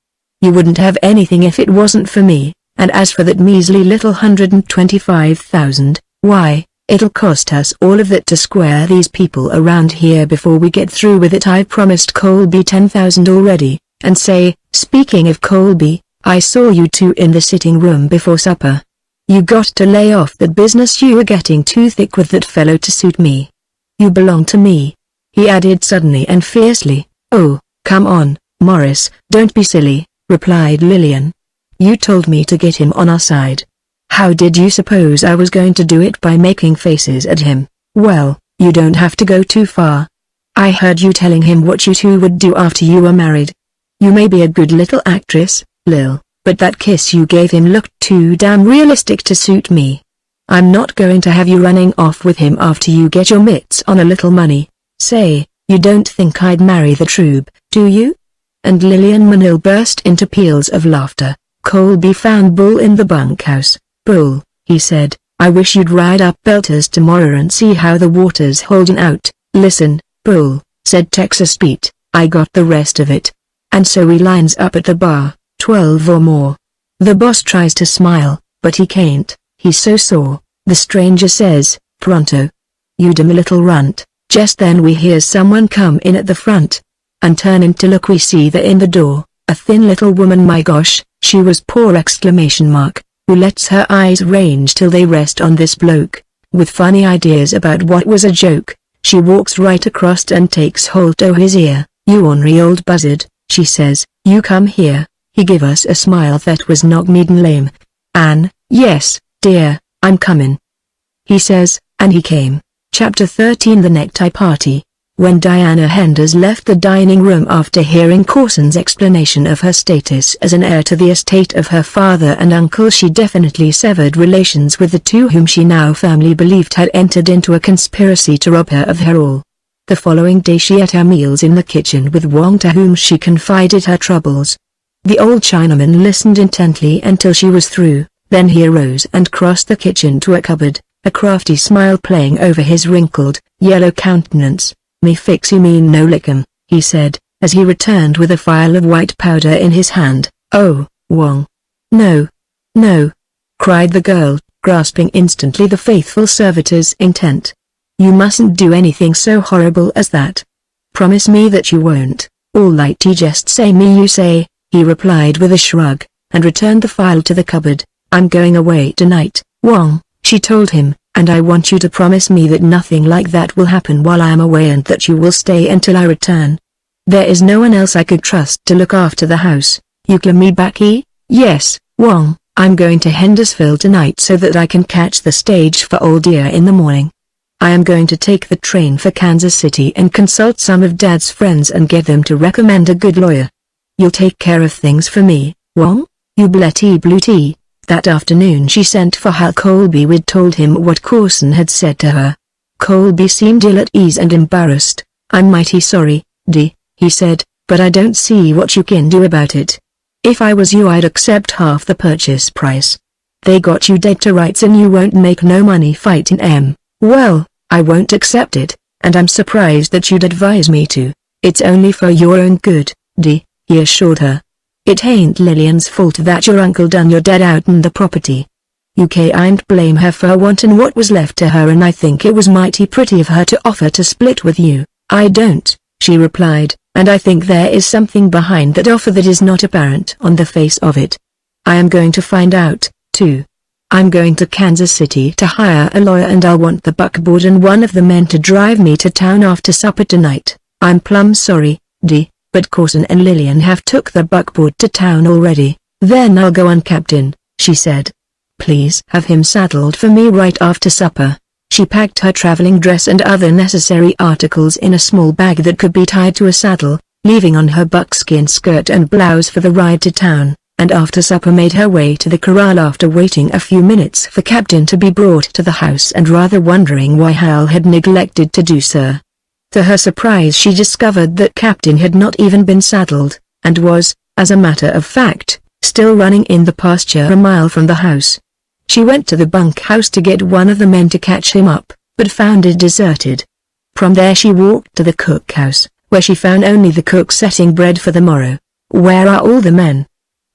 You wouldn't have anything if it wasn't for me, and as for that measly little 125,000, why, it'll cost us all of that to square these people around here before we get through with it. I promised Colby 10,000 already, and say, speaking of Colby, I saw you two in the sitting room before supper. You got to lay off that business. You were getting too thick with that fellow to suit me. You belong to me," he added suddenly and fiercely. "Oh, come on, Morris, don't be silly," replied Lillian. "You told me to get him on our side. How did you suppose I was going to do it? By making faces at him? Well, you don't have to go too far. I heard you telling him what you two would do after you were married. You may be a good little actress, Lil, but that kiss you gave him looked too damn realistic to suit me. I'm not going to have you running off with him after you get your mitts on a little money. Say, you don't think I'd marry the Troob, do you?" And Lillian Manil burst into peals of laughter. Colby found Bull in the bunkhouse. "Bull," he said, "I wish you'd ride up Belters tomorrow and see how the water's holding out." "Listen, Bull," said Texas Pete, "I got the rest of it. And so we lines up at the bar, 12 or more." The boss tries to smile, but he can't, he's so sore. The stranger says, "Pronto. You dumb little runt." Just then we hear someone come in at the front. And turning to look, we see that in the door, a thin little woman. My gosh, she was poor! Who lets her eyes range till they rest on this bloke, with funny ideas about what was a joke. She walks right across and takes hold o' his ear. "You ornery old buzzard," she says, "you come here." He give us a smile that was knock mean lame. "Anne, yes, dear, I'm comin'," he says, and he came. Chapter 13. The Necktie Party. When Diana Henders left the dining room after hearing Corson's explanation of her status as an heir to the estate of her father and uncle, she definitely severed relations with the two whom she now firmly believed had entered into a conspiracy to rob her of her all. The following day she ate her meals in the kitchen with Wong, to whom she confided her troubles. The old Chinaman listened intently until she was through, then he arose and crossed the kitchen to a cupboard, a crafty smile playing over his wrinkled, yellow countenance. "Me fix you mean no lickum," he said, as he returned with a phial of white powder in his hand. "Oh, Wong." "No. No," cried the girl, grasping instantly the faithful servitor's intent. "You mustn't do anything so horrible as that. Promise me that you won't." "All right, you just say me you say," he replied with a shrug, and returned the phial to the cupboard. "I'm going away tonight, Wong," she told him, "and I want you to promise me that nothing like that will happen while I am away and that you will stay until I return. There is no one else I could trust to look after the house. You call me backy?" "Yes, Wong, I'm going to Hendersonville tonight so that I can catch the stage for Old Deer in the morning. I am going to take the train for Kansas City and consult some of Dad's friends and get them to recommend a good lawyer. You'll take care of things for me, Wong? You bletty blue tea." That afternoon she sent for Hal Colby. We'd told him what Corson had said to her. Colby seemed ill at ease and embarrassed. "I'm mighty sorry, Dee," he said, "but I don't see what you can do about it. If I was you I'd accept half the purchase price. They got you dead to rights and you won't make no money fighting 'em. "Well, I won't accept it, and I'm surprised that you'd advise me to. It's only for your own good, Dee," he assured her. "It ain't Lillian's fault that your uncle done your dad out in the property. You can't blame her for wanting what was left to her, and I think it was mighty pretty of her to offer to split with you." "I don't," she replied, "and I think there is something behind that offer that is not apparent on the face of it. I am going to find out, too. I'm going to Kansas City to hire a lawyer, and I'll want the buckboard and one of the men to drive me to town after supper tonight. I'm plumb sorry, Dee, but Corson and Lillian have took the buckboard to town already." "Then I'll go on, Captain," she said. "Please have him saddled for me right after supper." She packed her traveling dress and other necessary articles in a small bag that could be tied to a saddle, leaving on her buckskin skirt and blouse for the ride to town, and after supper made her way to the corral after waiting a few minutes for Captain to be brought to the house and rather wondering why Hal had neglected to do so. To her surprise she discovered that Captain had not even been saddled, and was, as a matter of fact, still running in the pasture a mile from the house. She went to the bunkhouse to get one of the men to catch him up, but found it deserted. From there she walked to the cookhouse, where she found only the cook setting bread for the morrow. "Where are all the men?"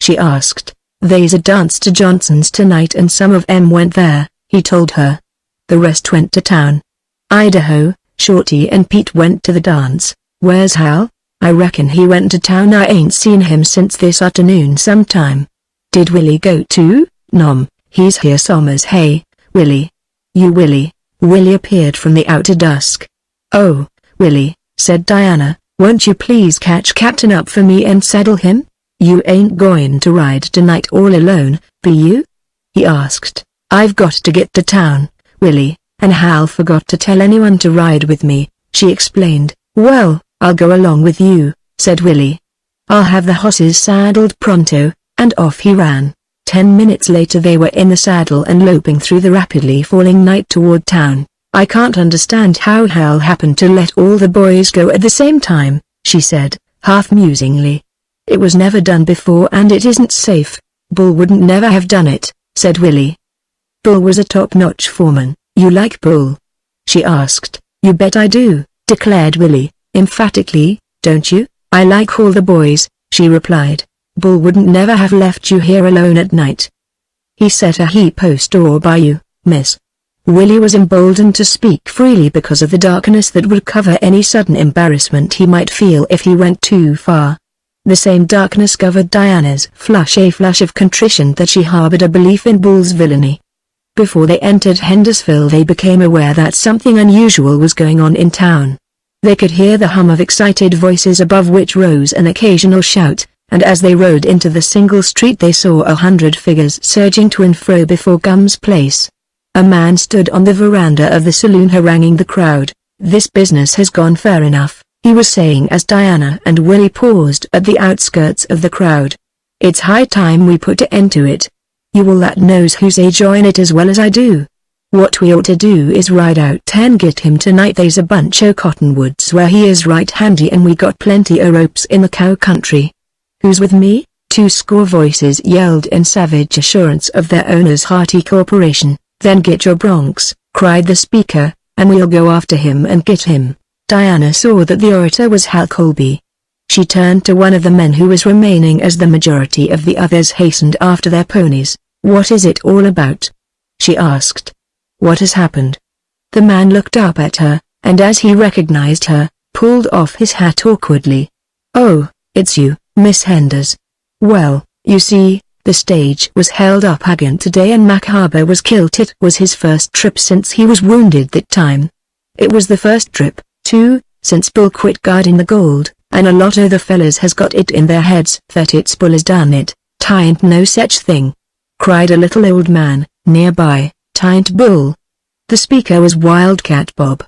she asked. "There's a dance to Johnson's tonight and some of 'em went there," he told her. "The rest went to town." "Idaho, Shorty and Pete went to the dance. Where's Hal?" "I reckon he went to town. I ain't seen him since this afternoon sometime." "Did Willie go too?" "Nom, he's here Sommers." "Hey, Willie. You Willie." Willie appeared from the outer dusk. "Oh, Willie," said Diana, "won't you please catch Captain up for me and saddle him? You ain't going to ride tonight all alone, be you?" he asked. "I've got to get to town, Willie, and Hal forgot to tell anyone to ride with me," she explained. "Well, I'll go along with you," said Willie. "I'll have the horses saddled pronto," and off he ran. 10 minutes later they were in the saddle and loping through the rapidly falling night toward town. "I can't understand how Hal happened to let all the boys go at the same time," she said, half musingly. "It was never done before and it isn't safe." "Bull wouldn't never have done it," said Willie. "Bull was a top-notch foreman." "You like Bull?" she asked. "You bet I do," declared Willie, emphatically. "Don't you?" "I like all the boys," she replied. "Bull wouldn't never have left you here alone at night. He set a heap o' store by you, miss." Willie was emboldened to speak freely because of the darkness that would cover any sudden embarrassment he might feel if he went too far. The same darkness covered Diana's flush, a flush of contrition that she harbored a belief in Bull's villainy. Before they entered Hendersonville they became aware that something unusual was going on in town. They could hear the hum of excited voices above which rose an occasional shout, and as they rode into the single street they saw 100 figures surging to and fro before Gum's place. A man stood on the veranda of the saloon haranguing the crowd. "This business has gone far enough," he was saying as Diana and Willie paused at the outskirts of the crowd. "It's high time we put an end to it. You all that knows who's a join it as well as I do. What we ought to do is ride out and get him tonight. There's a bunch o' cottonwoods where he is right handy and we got plenty o' ropes in the cow country." "Who's with me?" 200 voices yelled in savage assurance of their owner's hearty cooperation. "Then get your broncs," cried the speaker, "and we'll go after him and get him." Diana saw that the orator was Hal Colby. She turned to one of the men who was remaining as the majority of the others hastened after their ponies. "What is it all about?" she asked. "What has happened?" The man looked up at her, and as he recognized her, pulled off his hat awkwardly. "Oh, it's you, Miss Henders. Well, you see, the stage was held up again today and Mac Harbor was killed. It was his first trip since he was wounded that time. It was the first trip, too, since Bull quit guarding the gold, and a lot of the fellas has got it in their heads that it's Bull has done it. "'Tain't no such thing," cried a little old man nearby. "'Tain't Bull." The speaker was Wildcat Bob.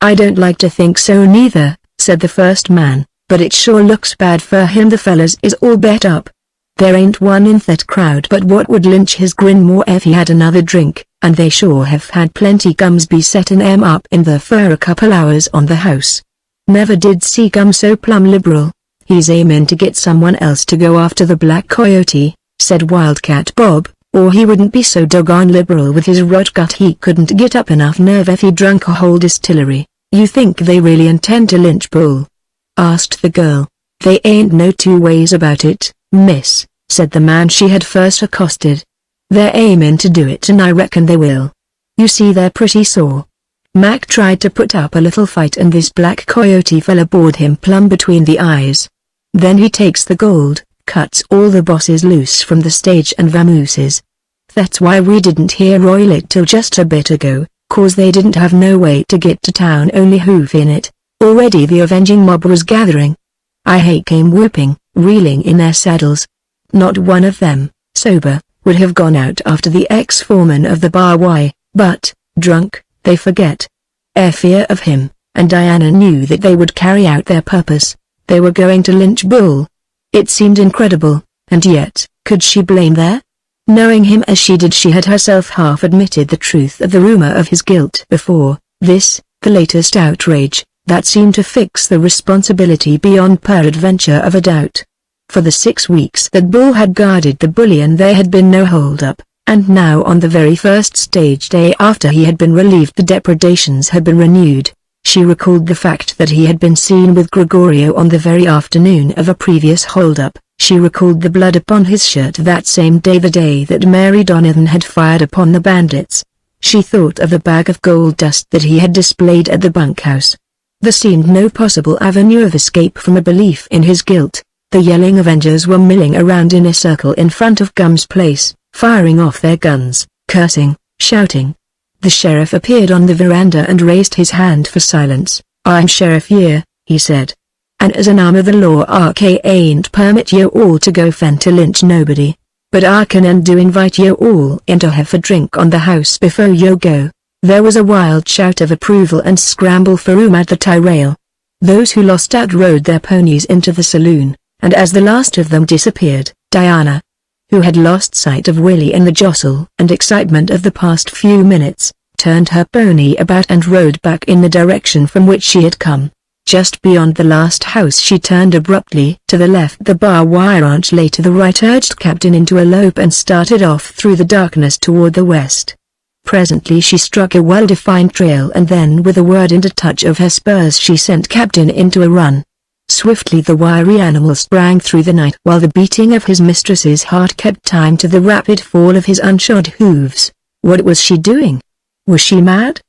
"I don't like to think so neither," said the first man, "but it sure looks bad for him. The fellas is all bet up. There ain't one in that crowd but what would lynch his grin more if he had another drink, and they sure have had plenty. Gum's be settin' 'em up in there for a couple hours on the house. Never did see Gum so plumb liberal. He's aimin' to get someone else to go after the Black Coyote," said Wildcat Bob, "or he wouldn't be so doggone liberal with his rot gut. He couldn't get up enough nerve if he drunk a whole distillery." "You think they really intend to lynch Bull?" asked the girl. "They ain't no two ways about it, miss," said the man she had first accosted. "They're aimin' to do it and I reckon they will. You see they're pretty sore. Mac tried to put up a little fight and this Black Coyote fella bored him plumb between the eyes. Then he takes the gold, cuts all the bosses loose from the stage and vamooses. That's why we didn't hear Roy Lick till just a bit ago, 'cause they didn't have no way to get to town, only hoof in it." Already the avenging mob was gathering. I hate came whooping, reeling in their saddles. Not one of them, sober, would have gone out after the ex-foreman of the bar. Why? But, drunk, they forget. Fear of him, and Diana knew that they would carry out their purpose. They were going to lynch Bull. It seemed incredible, and yet, could she blame their? Knowing him as she did, she had herself half admitted the truth of the rumor of his guilt before. This, the latest outrage, that seemed to fix the responsibility beyond peradventure of a doubt. For the 6 weeks that Bull had guarded the bullion there had been no hold-up, and now on the very first stage day after he had been relieved the depredations had been renewed. She recalled the fact that he had been seen with Gregorio on the very afternoon of a previous hold-up, She recalled the blood upon his shirt that same day, the day that Mary Donovan had fired upon the bandits. She thought of the bag of gold dust that he had displayed at the bunkhouse. There seemed no possible avenue of escape from a belief in his guilt. The yelling Avengers were milling around in a circle in front of Gum's place, firing off their guns, cursing, shouting. The sheriff appeared on the veranda and raised his hand for silence. "I'm Sheriff Year," he said. "And as an arm of the law I ain't permit you all to go fen to lynch nobody. But I can and do invite you all in to have a drink on the house before you go." There was a wild shout of approval and scramble for room at the tie rail. Those who lost out rode their ponies into the saloon, and as the last of them disappeared, Diana, who had lost sight of Willie in the jostle and excitement of the past few minutes, turned her pony about and rode back in the direction from which she had come. Just beyond the last house she turned abruptly to the left. The bar wire ranch lay to the right, urged Captain into a lope and started off through the darkness toward the west. Presently she struck a well-defined trail, and then with a word and a touch of her spurs she sent Captain into a run. Swiftly the wiry animal sprang through the night while the beating of his mistress's heart kept time to the rapid fall of his unshod hooves. What was she doing? Was she mad?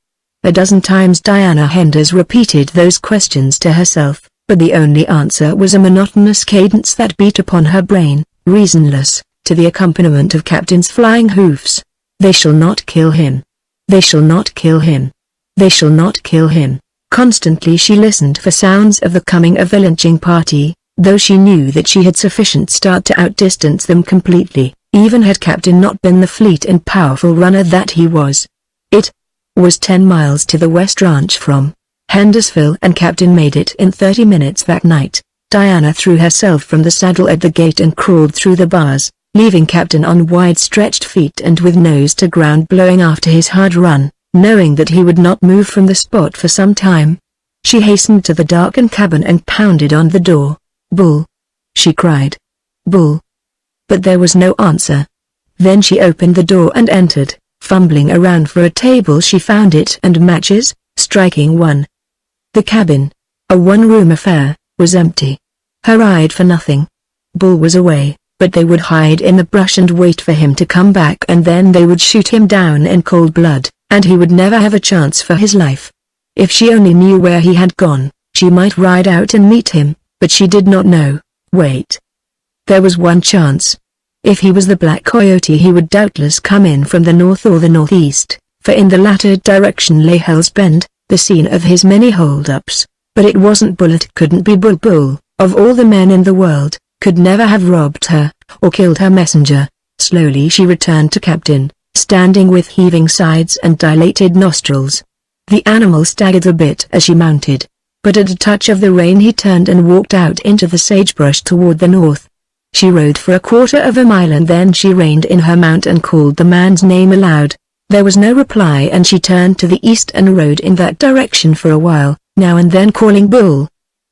A dozen times Diana Henders repeated those questions to herself, but the only answer was a monotonous cadence that beat upon her brain, reasonless, to the accompaniment of Captain's flying hoofs. "They shall not kill him. They shall not kill him. They shall not kill him." Constantly she listened for sounds of the coming of the lynching party, though she knew that she had sufficient start to outdistance them completely, even had Captain not been the fleet and powerful runner that he was. It was 10 miles to the West Ranch from Hendersville, and Captain made it in 30 minutes that night. Diana threw herself from the saddle at the gate and crawled through the bars, leaving Captain on wide-stretched feet and with nose to ground blowing after his hard run, knowing that he would not move from the spot for some time. She hastened to the darkened cabin and pounded on the door. "Bull!" she cried. "Bull!" But there was no answer. Then she opened the door and entered. Fumbling around for a table she found it and matches, striking one. The cabin, a one-room affair, was empty. Her eyed for nothing. Bull was away, but they would hide in the brush and wait for him to come back, and then they would shoot him down in cold blood, and he would never have a chance for his life. If she only knew where he had gone, she might ride out and meet him, but she did not know. Wait. There was one chance. If he was the Black Coyote, he would doubtless come in from the north or the northeast, for in the latter direction lay Hell's Bend, the scene of his many hold-ups. But it wasn't Bull. It couldn't be Bull. Bull, of all the men in the world, could never have robbed her, or killed her messenger. Slowly she returned to Captain, standing with heaving sides and dilated nostrils. The animal staggered a bit as she mounted, but at a touch of the rein he turned and walked out into the sagebrush toward the north. She rode for a quarter of a mile and then she reined in her mount and called the man's name aloud. There was no reply, and she turned to the east and rode in that direction for a while, now and then calling Bull,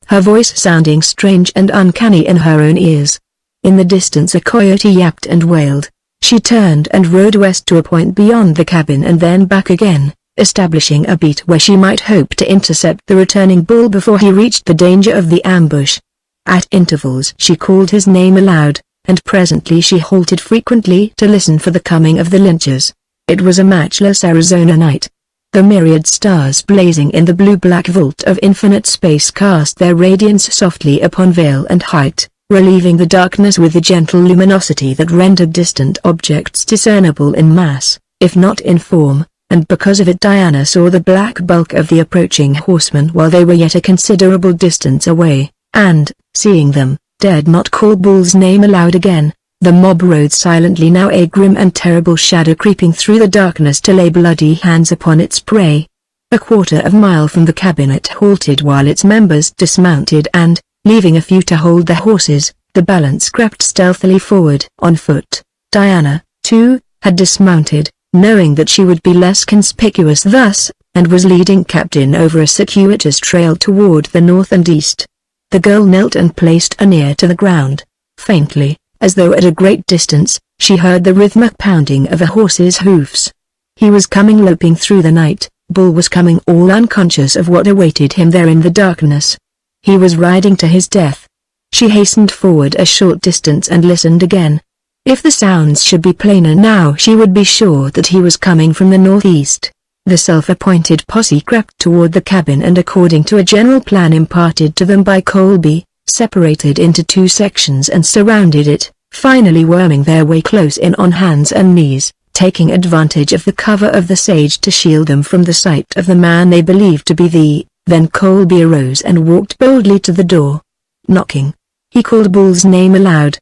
her voice sounding strange and uncanny in her own ears. In the distance a coyote yapped and wailed. She turned and rode west to a point beyond the cabin and then back again, establishing a beat where she might hope to intercept the returning Bull before he reached the danger of the ambush. At intervals she called his name aloud, and presently she halted frequently to listen for the coming of the lynchers. It was a matchless Arizona night. The myriad stars blazing in the blue-black vault of infinite space cast their radiance softly upon vale and height, relieving the darkness with a gentle luminosity that rendered distant objects discernible in mass, if not in form, and because of it Diana saw the black bulk of the approaching horsemen while they were yet a considerable distance away, and, seeing them, dared not call Bull's name aloud again. The mob rode silently, now a grim and terrible shadow creeping through the darkness to lay bloody hands upon its prey. A quarter of a mile from the cabin it halted while its members dismounted and, leaving a few to hold their horses, the balance crept stealthily forward. On foot, Diana, too, had dismounted, knowing that she would be less conspicuous thus, and was leading Captain over a circuitous trail toward the north and east. The girl knelt and placed an ear to the ground. Faintly, as though at a great distance, she heard the rhythmic pounding of a horse's hoofs. He was coming loping through the night. Bull was coming, all unconscious of what awaited him there in the darkness. He was riding to his death. She hastened forward a short distance and listened again. If the sounds should be plainer now, she would be sure that he was coming from the northeast. The self-appointed posse crept toward the cabin and, according to a general plan imparted to them by Colby, separated into two sections and surrounded it, finally worming their way close in on hands and knees, taking advantage of the cover of the sage to shield them from the sight of the man they believed to be Then Colby arose and walked boldly to the door. Knocking. He called Bull's name aloud.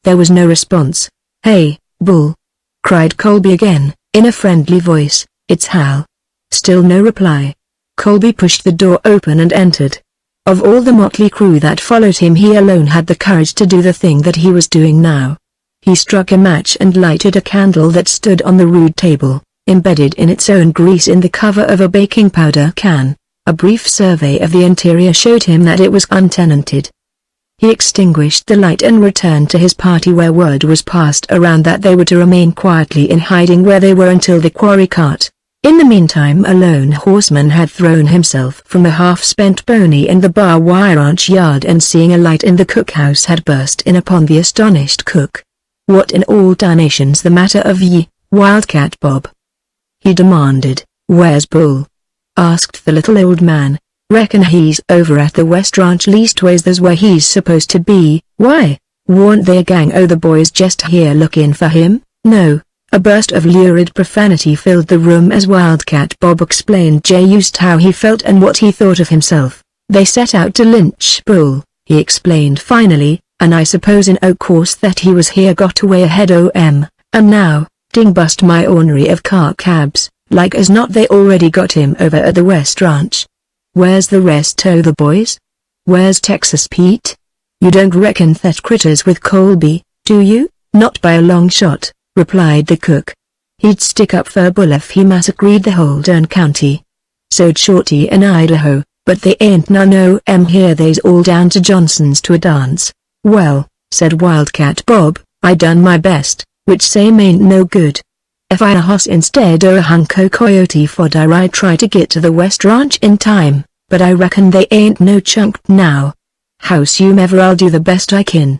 There was no response. "Hey, Bull!" cried Colby again, in a friendly voice. "It's Hal." Still no reply. Colby pushed the door open and entered. Of all the motley crew that followed him, he alone had the courage to do the thing that he was doing now. He struck a match and lighted a candle that stood on the rude table, embedded in its own grease in the cover of a baking powder can. A brief survey of the interior showed him that it was untenanted. He extinguished the light and returned to his party, where word was passed around that they were to remain quietly in hiding where they were until the quarry cart. In the meantime, a lone horseman had thrown himself from a half-spent pony in the bar wire ranch yard, and seeing a light in the cookhouse had burst in upon the astonished cook. "What in all tarnation's the matter of ye, Wildcat Bob?" he demanded. "Where's Bull?" asked the little old man. "Reckon he's over at the West Ranch, leastways there's where he's supposed to be." "Why, weren't they a gang o' the boys just here looking for him?" "No." A burst of lurid profanity filled the room as Wildcat Bob explained just how he felt and what he thought of himself. "They set out to lynch Bull," he explained finally, "and I suppose in course that he was here got away ahead o' 'em, and now, ding bust my ornery of car cabs, like as not they already got him over at the West Ranch. Where's the rest o' the boys? Where's Texas Pete? You don't reckon that critter's with Colby, do you?" "Not by a long shot," replied the cook. "He'd stick up for Bull if he massacred the whole darn county. So'd Shorty in Idaho, but they ain't none o' 'em here, they's all down to Johnson's to a dance." "Well," said Wildcat Bob, "I done my best, which same ain't no good. If I a hoss instead o' a hunk o' coyote fodder I'd try to get to the West Ranch in time, but I reckon they ain't no chunk now. Howsomever I'll do the best I kin.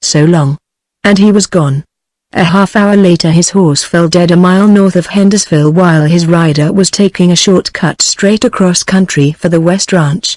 So long." And he was gone. A half-hour later his horse fell dead a mile north of Hendersonville while his rider was taking a shortcut straight across country for the West Ranch.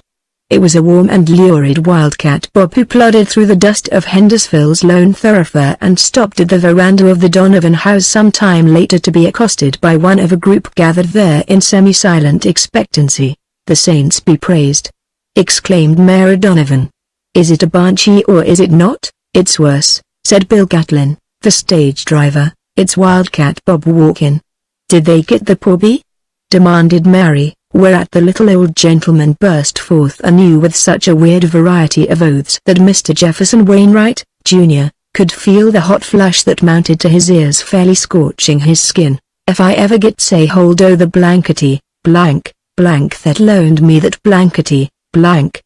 It was a warm and lurid Wildcat Bob who plodded through the dust of Hendersonville's lone thoroughfare and stopped at the veranda of the Donovan house some time later to be accosted by one of a group gathered there in semi-silent expectancy. "The saints be praised!" exclaimed Mary Donovan. "Is it a banshee or is it not?" "It's worse," said Bill Gatlin, the stage driver. "It's Wildcat Bob walking." "Did they get the poor bee?" demanded Mary, whereat the little old gentleman burst forth anew with such a weird variety of oaths that Mr. Jefferson Wainwright, Jr., could feel the hot flush that mounted to his ears fairly scorching his skin. "If I ever get say hold o' the blankety, blank, that loaned me that blankety, blank,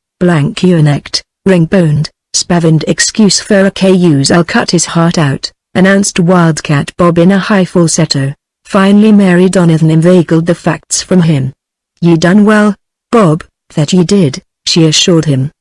your necked, ring-boned, spavined excuse for a cuse I'll cut his heart out," announced Wildcat Bob in a high falsetto. Finally Mary Donovan inveigled the facts from him. "Ye done well, Bob, that ye did," she assured him.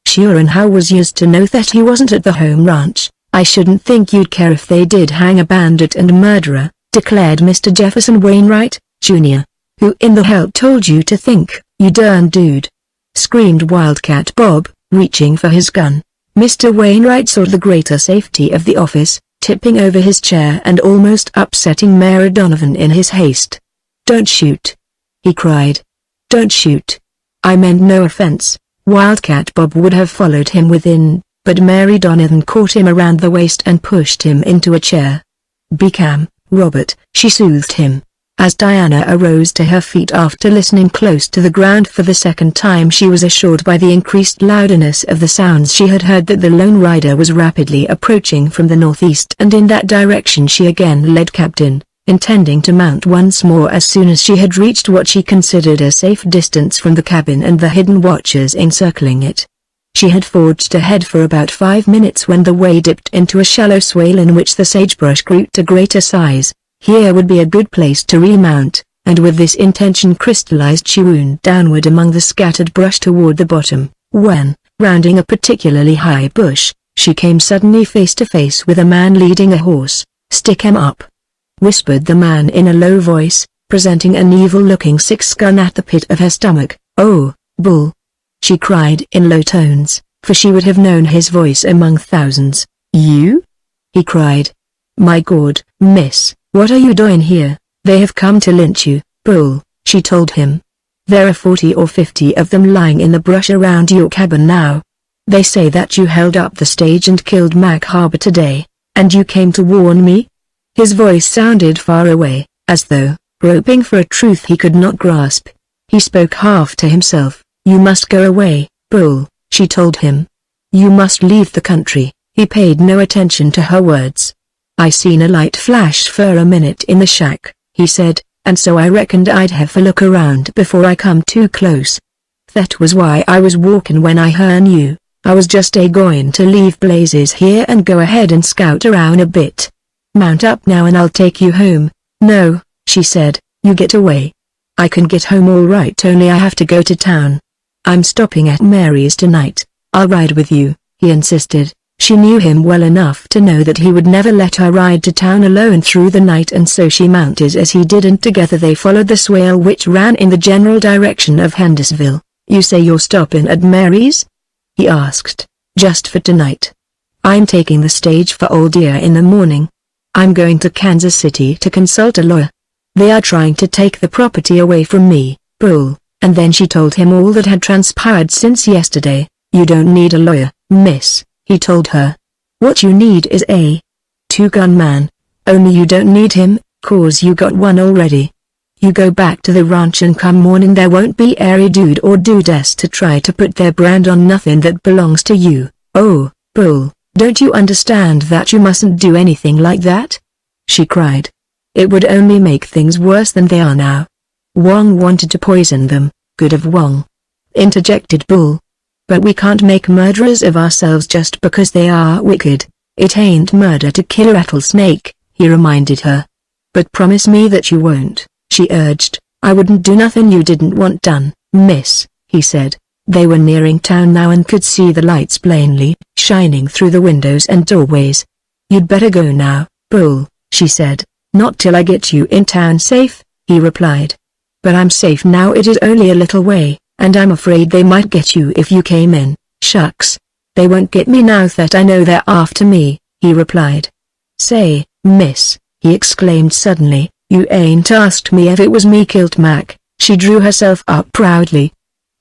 "Sure, and how was yous to know that he wasn't at the home ranch? I shouldn't think you'd care if they did hang a bandit and murderer," declared Mr. Jefferson Wainwright, Jr. "Who in the hell told you to think, you darn dude?" screamed Wildcat Bob, reaching for his gun. Mr. Wainwright saw the greater safety of the office, tipping over his chair and almost upsetting Mary Donovan in his haste. "Don't shoot!" he cried. "Don't shoot! I meant no offense." Wildcat Bob would have followed him within, but Mary Donovan caught him around the waist and pushed him into a chair. "Be calm, Robert," she soothed him. As Diana arose to her feet after listening close to the ground for the second time, she was assured by the increased loudness of the sounds she had heard that the lone rider was rapidly approaching from the northeast, and in that direction she again led Captain, intending to mount once more as soon as she had reached what she considered a safe distance from the cabin and the hidden watchers encircling it. She had forged ahead for about 5 minutes when the way dipped into a shallow swale in which the sagebrush grew to greater size. Here would be a good place to remount, and with this intention crystallized she wound downward among the scattered brush toward the bottom, when, Rounding a particularly high bush, she came suddenly face to face with a man leading a horse. "Stick him up," whispered the man in a low voice, presenting an evil-looking six-gun at the pit of her stomach. "Oh, Bull!" she cried in low tones, for she would have known his voice among thousands. "You?" he cried. "My God, miss, what are you doing here? They have come to lynch you, Bull," she told him. "There are 40 or 50 of them lying in the brush around your cabin now. They say that you held up the stage and killed Mac Harbor today, and you came to warn me?" His voice sounded far away, as though, groping for a truth he could not grasp. He spoke half to himself. "You must go away, Bull," she told him. "You must leave the country." He paid no attention to her words. "I seen a light flash for a minute in the shack," he said, "and so I reckoned I'd have a look around before I come too close. That was why I was walking when I hearn you. I was just going to leave Blazes here and go ahead and scout around a bit. Mount up now and I'll take you home." "No," she said, "you get away. I can get home all right, only I have to go to town. I'm stopping at Mary's tonight." "I'll ride with you," he insisted. She knew him well enough to know that he would never let her ride to town alone through the night, and so she mounted as he did, and together they followed the swale which ran in the general direction of Hendersonville. "You say you're stopping at Mary's?" he asked. "Just for tonight. I'm taking the stage for Old Deer in the morning. I'm going to Kansas City to consult a lawyer. They are trying to take the property away from me, Bull," and then she told him all that had transpired since yesterday. "You don't need a lawyer, miss," he told her. "What you need is a two-gun man. Only you don't need him, 'cause you got one already. You go back to the ranch and come morning there won't be ary dude or dudess to try to put their brand on nothing that belongs to you." "Oh, Bull, don't you understand that you mustn't do anything like that?" she cried. "It would only make things worse than they are now." "Wong wanted to poison them." "Good of Wong," interjected Bull. "But we can't make murderers of ourselves just because they are wicked. It ain't murder to kill a rattlesnake," he reminded her. "But promise me that you won't," she urged. "I wouldn't do nothing you didn't want done, miss," he said. They were nearing town now and could see the lights plainly, shining through the windows and doorways. "You'd better go now, Bull," she said. "Not till I get you in town safe," he replied. "But I'm safe now. It is only a little way, and I'm afraid they might get you if you came in." "Shucks. They won't get me now that I know they're after me," he replied. "Say, miss," he exclaimed suddenly, "you ain't asked me if it was me killed Mac." She drew herself up proudly.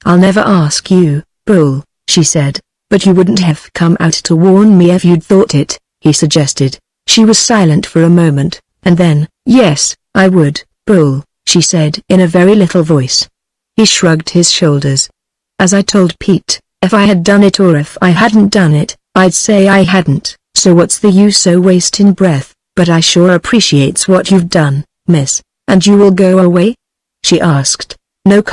"I'll never ask you, Bull," she said, "but you wouldn't have come out to warn me if you'd thought it," he suggested. She was silent for a moment, and then, "Yes, I would, Bull," she said in a very little voice. He shrugged his shoulders. "As I told Pete, if I had done it or if I hadn't done it, I'd say I hadn't, so what's the use o' wasting breath? But I sure appreciates what you've done, miss." "And you will go away?" she asked. "No,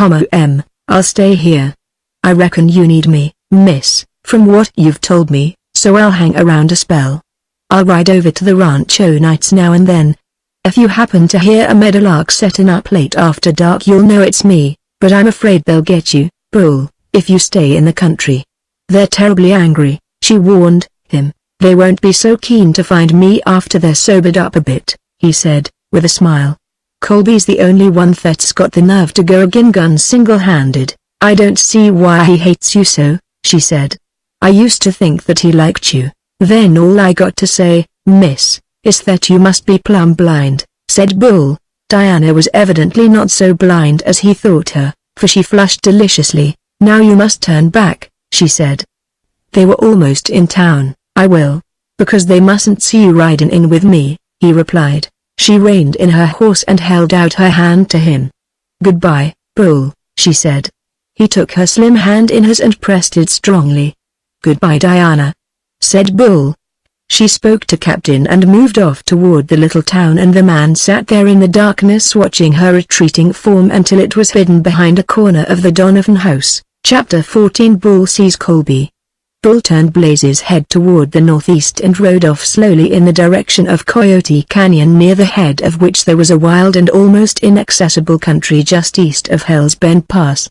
I'll stay here. I reckon you need me, miss, from what you've told me, so I'll hang around a spell. I'll ride over to the ranch o' nights now and then. If you happen to hear a meadowlark setting up late after dark you'll know it's me, but I'm afraid they'll get you, Bull, if you stay in the country. They're terribly angry," she warned him. "They won't be so keen to find me after they're sobered up a bit," he said, with a smile. "Colby's the only one that's got the nerve to go agin guns single-handed." "I don't see why he hates you so," she said. "I used to think that he liked you. Then all I got to say, miss, is that you must be plumb blind," said Bull. Diana was evidently not so blind as he thought her, for she flushed deliciously. "Now you must turn back," she said. They were almost in town. "I will, because they mustn't see you riding in with me," he replied. She reined in her horse and held out her hand to him. "Goodbye, Bull," she said. He took her slim hand in his and pressed it strongly. "Goodbye, Diana," said Bull. She spoke to Captain and moved off toward the little town, and the man sat there in the darkness watching her retreating form until it was hidden behind a corner of the Donovan house. Chapter 14. Bull sees Colby. Bull turned Blaze's head toward the northeast and rode off slowly in the direction of Coyote Canyon, near the head of which there was a wild and almost inaccessible country just east of Hell's Bend Pass.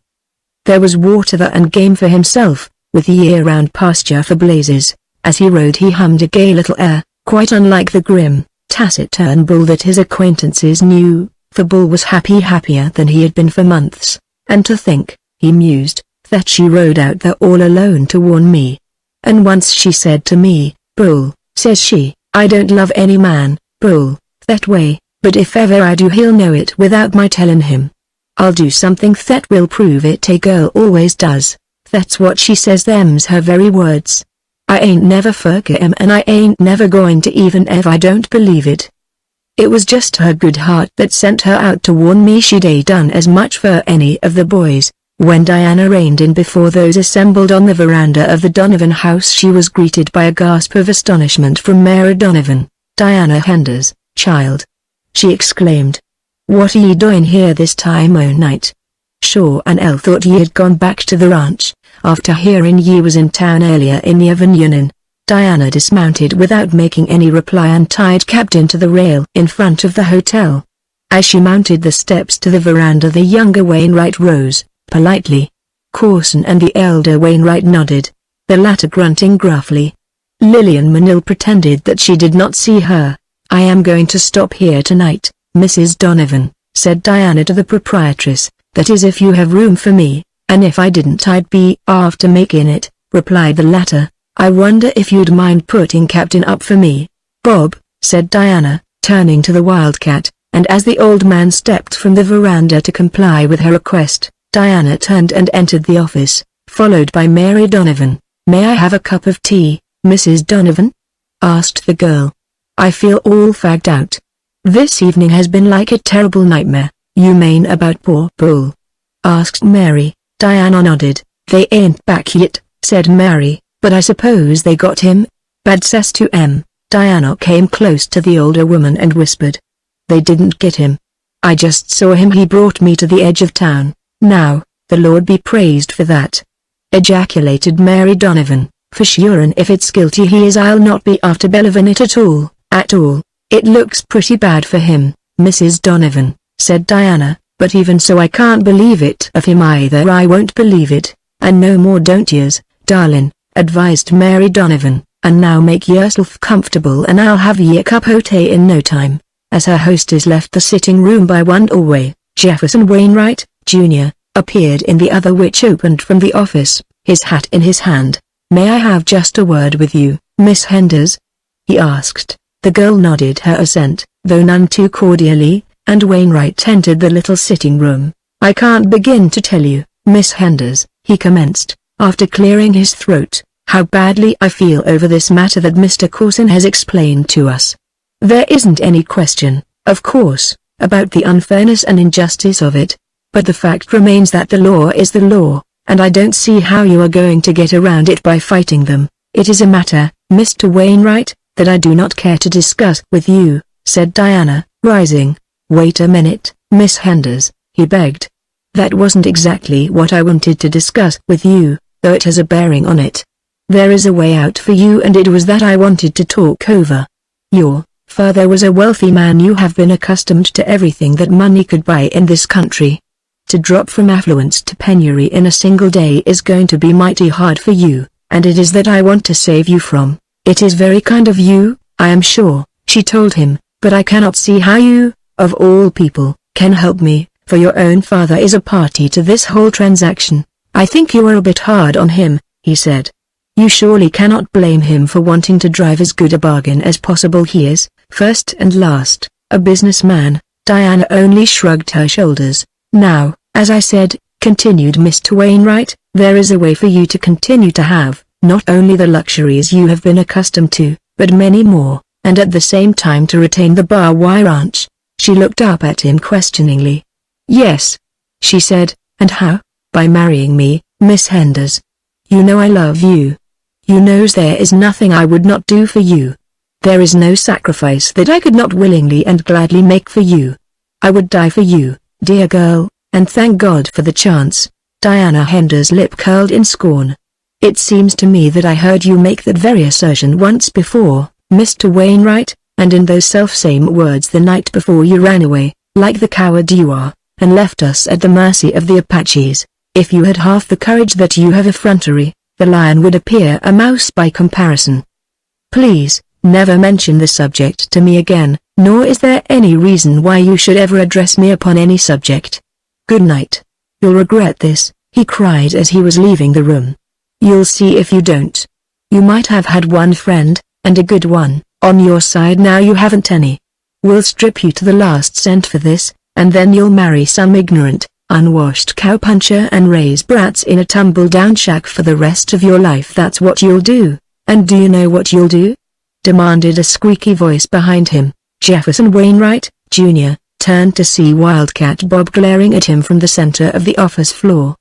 There was water there and game for himself, with the year-round pasture for blazes. As he rode he hummed a gay little air, quite unlike the grim, taciturn Bull that his acquaintances knew, for Bull was happier than he had been for months. And to think, he mused, that she rode out there all alone to warn me. And once she said to me, "Bull," says she, "I don't love any man, Bull, that way, but if ever I do he'll know it without my telling him. I'll do something that will prove it, a girl always does." That's what she says, them's her very words. I ain't never forget 'em and I ain't never going to, even if I don't believe it. It was just her good heart that sent her out to warn me. She'd a done as much for any of the boys. When Diana reined in before those assembled on the veranda of the Donovan house, she was greeted by a gasp of astonishment from Mary Donovan. "Diana Henders, child," she exclaimed. "What are ye doing here this time o' night? Sure an' El thought ye had gone back to the ranch, after hearing ye was in town earlier in the evening." Diana dismounted without making any reply and tied Captain to the rail in front of the hotel. As she mounted the steps to the veranda, the younger Wainwright rose, politely. Corson and the elder Wainwright nodded, the latter grunting gruffly. Lillian Manil pretended that she did not see her. "I am going to stop here tonight, Mrs. Donovan," said Diana to the proprietress. "That is if you have room for me, and if I didn't I'd be after making it," replied the latter. "I wonder if you'd mind putting Captain up for me, Bob," said Diana, turning to the Wildcat, and as the old man stepped from the veranda to comply with her request, Diana turned and entered the office, followed by Mary Donovan. "May I have a cup of tea, Mrs. Donovan?" asked the girl. "I feel all fagged out. This evening has been like a terrible nightmare." "You mean about poor Bull?" asked Mary. Diana nodded. "They ain't back yet," said Mary, "but I suppose they got him." "Bad cess to 'em." Diana came close to the older woman and whispered. "They didn't get him. I just saw him. He brought me to the edge of town." "Now, the Lord be praised for that," ejaculated Mary Donovan. "For sure, and if it's guilty he is, I'll not be after believing it at all, at all." "It looks pretty bad for him, Mrs. Donovan," said Diana, "but even so I can't believe it of him either." "I won't believe it, and no more don't yez, darlin'," advised Mary Donovan. "And now make yourself comfortable and I'll have ye a cup o' tea in no time." As her hostess left the sitting room by one doorway, Jefferson Wainwright, Jr., appeared in the other, which opened from the office, his hat in his hand. "May I have just a word with you, Miss Henders?" he asked. The girl nodded her assent, though none too cordially, and Wainwright entered the little sitting room. "I can't begin to tell you, Miss Henders," he commenced, after clearing his throat, "how badly I feel over this matter that Mr. Corson has explained to us. There isn't any question, of course, about the unfairness and injustice of it, but the fact remains that the law is the law, and I don't see how you are going to get around it by fighting them. It is a matter, Mr. Wainwright, that I do not care to discuss with you," said Diana, rising. "Wait a minute, Miss Henders," he begged. "That wasn't exactly what I wanted to discuss with you, though it has a bearing on it. There is a way out for you, and it was that I wanted to talk over. Your father was a wealthy man. You have been accustomed to everything that money could buy in this country. To drop from affluence to penury in a single day is going to be mighty hard for you, and it is that I want to save you from." "It is very kind of you, I am sure," she told him, "but I cannot see how you, of all people, can help me, for your own father is a party to this whole transaction." "I think you are a bit hard on him," he said. "You surely cannot blame him for wanting to drive as good a bargain as possible. He is, first and last, a businessman." Diana only shrugged her shoulders. "Now, as I said," continued Mr. Wainwright, "there is a way for you to continue to have, not only the luxuries you have been accustomed to, but many more, and at the same time to retain the Bar-Y Ranch." She looked up at him questioningly. "Yes," she said, "and how?" "By marrying me, Miss Henders. You know I love you. You knows there is nothing I would not do for you. There is no sacrifice that I could not willingly and gladly make for you. I would die for you, dear girl, and thank God for the chance." Diana Henders' lip curled in scorn. "It seems to me that I heard you make that very assertion once before, Mr. Wainwright, and in those self-same words the night before you ran away, like the coward you are, and left us at the mercy of the Apaches. If you had half the courage that you have effrontery, the lion would appear a mouse by comparison. Please, never mention the subject to me again, nor is there any reason why you should ever address me upon any subject. Good night. You'll regret this, he cried as he was leaving the room. You'll see if you don't. You might have had one friend, and a good one, on your side. Now you haven't any. We'll strip you to the last cent for this, and then you'll marry some ignorant, unwashed cowpuncher and raise brats in a tumble-down shack for the rest of your life. That's what you'll do. And do you know what you'll do? Demanded a squeaky voice behind him. Jefferson Wainwright, Jr., turned to see Wildcat Bob glaring at him from the center of the office floor.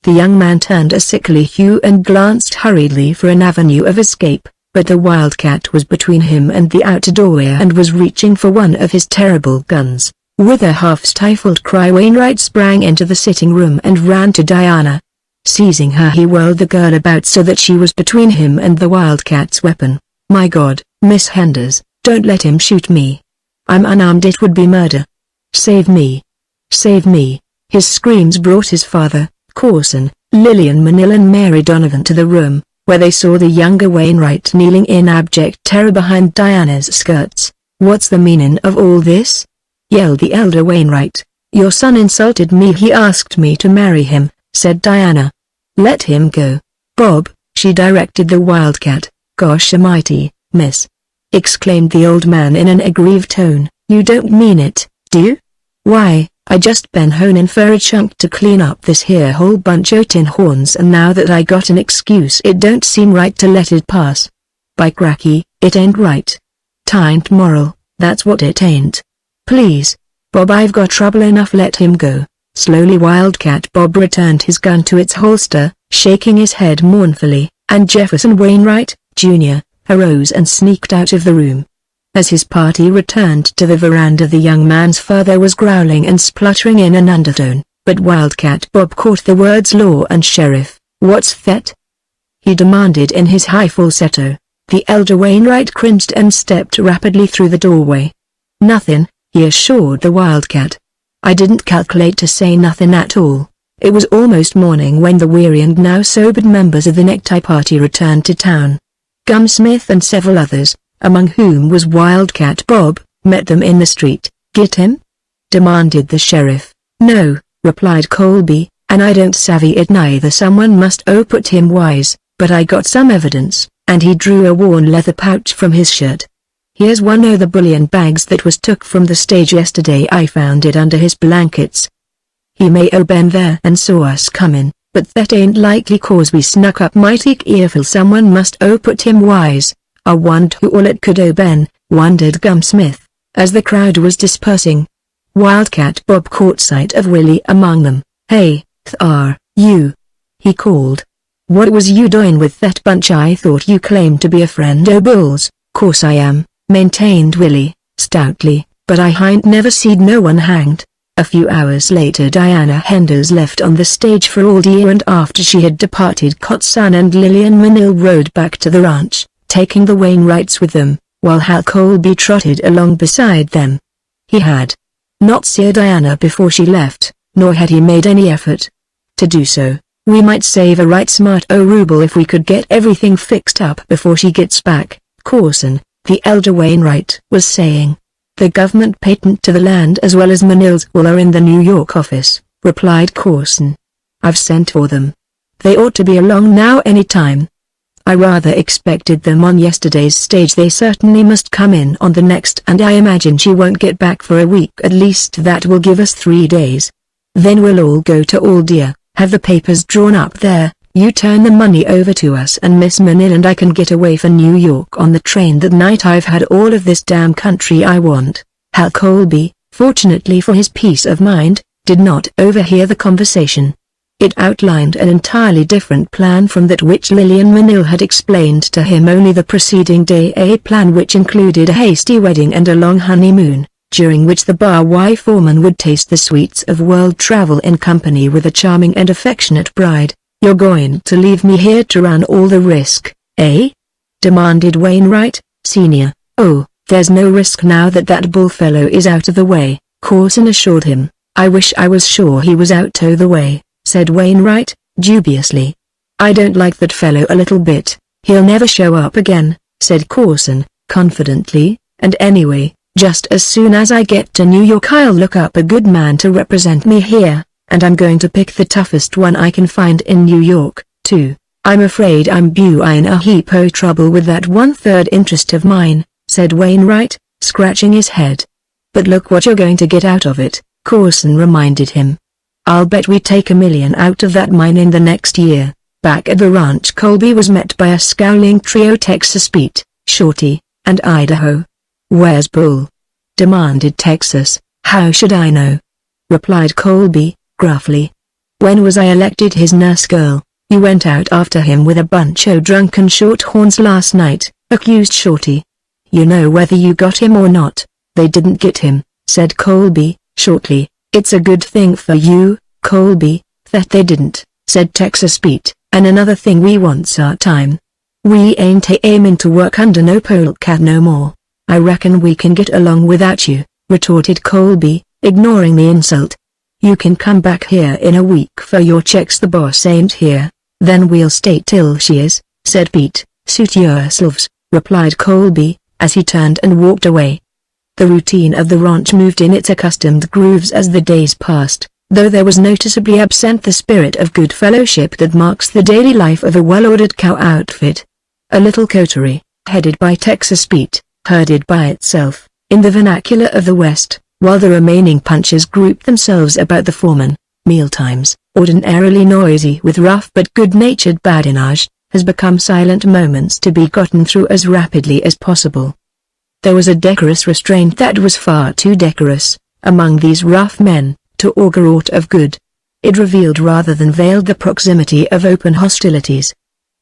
The young man turned a sickly hue and glanced hurriedly for an avenue of escape, but the Wildcat was between him and the outer doorway and was reaching for one of his terrible guns. With a half-stifled cry, Wainwright sprang into the sitting room and ran to Diana. Seizing her, he whirled the girl about so that she was between him and the Wildcat's weapon. My God, Miss Henders, don't let him shoot me. I'm unarmed. It would be murder. Save me. Save me. His screams brought his father, Corson, Lillian Manil and Mary Donovan to the room, where they saw the younger Wainwright kneeling in abject terror behind Diana's skirts. What's the meaning of all this? Yelled the elder Wainwright. Your son insulted me. He asked me to marry him, said Diana. Let him go. Bob, she directed the Wildcat. Gosh almighty, miss! Exclaimed the old man in an aggrieved tone. You don't mean it, do you? Why, I just been honin' for a chunk to clean up this here whole bunch o' tin horns, and now that I got an excuse it don't seem right to let it pass. By cracky, it ain't right. Tain't moral, that's what it ain't. Please, Bob, I've got trouble enough. Let him go. Slowly Wildcat Bob returned his gun to its holster, shaking his head mournfully, and Jefferson Wainwright, Jr., arose and sneaked out of the room. As his party returned to the veranda, the young man's father was growling and spluttering in an undertone, but Wildcat Bob caught the words law and sheriff. What's that? He demanded in his high falsetto. The elder Wainwright cringed and stepped rapidly through the doorway. Nothing, he assured the Wildcat. I didn't calculate to say nothing at all. It was almost morning when the weary and now sobered members of the necktie party returned to town. Gumsmith and several others, among whom was Wildcat Bob, met them in the street. Get him? Demanded the sheriff. No, replied Colby, and I don't savvy it neither. Someone must put him wise, but I got some evidence, and he drew a worn leather pouch from his shirt. Here's one o' the bullion bags that was took from the stage yesterday. I found it under his blankets. He may been there and saw us comin', but that ain't likely, cause we snuck up mighty careful. Someone must put him wise. I wonder who all it could been, wondered Gumsmith, as the crowd was dispersing. Wildcat Bob caught sight of Willie among them. Hey, are you? He called. What was you doing with that bunch? I thought you claimed to be a friend o' Bull's. Course I am, maintained Willie, stoutly, but I hain't never seed no one hanged. A few hours later Diana Henders left on the stage for all year, and after she had departed Cotson and Lillian Manil rode back to the ranch, taking the Wainwrights with them, while Hal Colby trotted along beside them. He had not seen Diana before she left, nor had he made any effort to do so. We might save a right smart ruble if we could get everything fixed up before she gets back, Corson, the elder Wainwright, was saying. The government patent to the land as well as Manil's all are in the New York office, replied Corson. I've sent for them. They ought to be along now any time. I rather expected them on yesterday's stage. They certainly must come in on the next, and I imagine she won't get back for a week at least. That will give us 3 days. Then we'll all go to Aldia, have the papers drawn up there, you turn the money over to us, and Miss Manil and I can get away for New York on the train that night. I've had all of this damn country I want. Hal Colby, fortunately for his peace of mind, did not overhear the conversation. It outlined an entirely different plan from that which Lillian Manil had explained to him only the preceding day, a plan which included a hasty wedding and a long honeymoon, during which the bar Y foreman would taste the sweets of world travel in company with a charming and affectionate bride. You're going to leave me here to run all the risk, eh? Demanded Wainwright, Sr. Oh, there's no risk now that that bullfellow is out of the way, Corson assured him. I wish I was sure he was out of the way, said Wainwright, dubiously. I don't like that fellow a little bit. He'll never show up again, said Coulson, confidently, and anyway, just as soon as I get to New York I'll look up a good man to represent me here, and I'm going to pick the toughest one I can find in New York, too. I'm afraid I'm in a heap o' trouble with that one-third interest of mine, said Wainwright, scratching his head. But look what you're going to get out of it, Coulson reminded him. I'll bet we take $1 million out of that mine in the next year. Back at the ranch Colby was met by a scowling trio: Texas Pete, Shorty, and Idaho. Where's Bull? Demanded Texas. How should I know? Replied Colby, gruffly. When was I elected his nurse girl? You went out after him with a bunch o' drunken shorthorns last night, accused Shorty. You know whether you got him or not. They didn't get him, said Colby, shortly. It's a good thing for you, Colby, that they didn't, said Texas Pete, and another thing, we want's our time. We ain't aimin' to work under no polecat no more. I reckon we can get along without you, retorted Colby, ignoring the insult. You can come back here in a week for your checks. The boss ain't here. Then we'll stay till she is, said Pete. Suit yourselves, replied Colby, as he turned and walked away. The routine of the ranch moved in its accustomed grooves as the days passed, though there was noticeably absent the spirit of good fellowship that marks the daily life of a well-ordered cow outfit. A little coterie, headed by Texas Pete, herded by itself, in the vernacular of the West, while the remaining punchers grouped themselves about the foreman. Mealtimes, ordinarily noisy with rough but good-natured badinage, has become silent moments to be gotten through as rapidly as possible. There was a decorous restraint that was far too decorous, among these rough men, to augur aught of good. It revealed rather than veiled the proximity of open hostilities.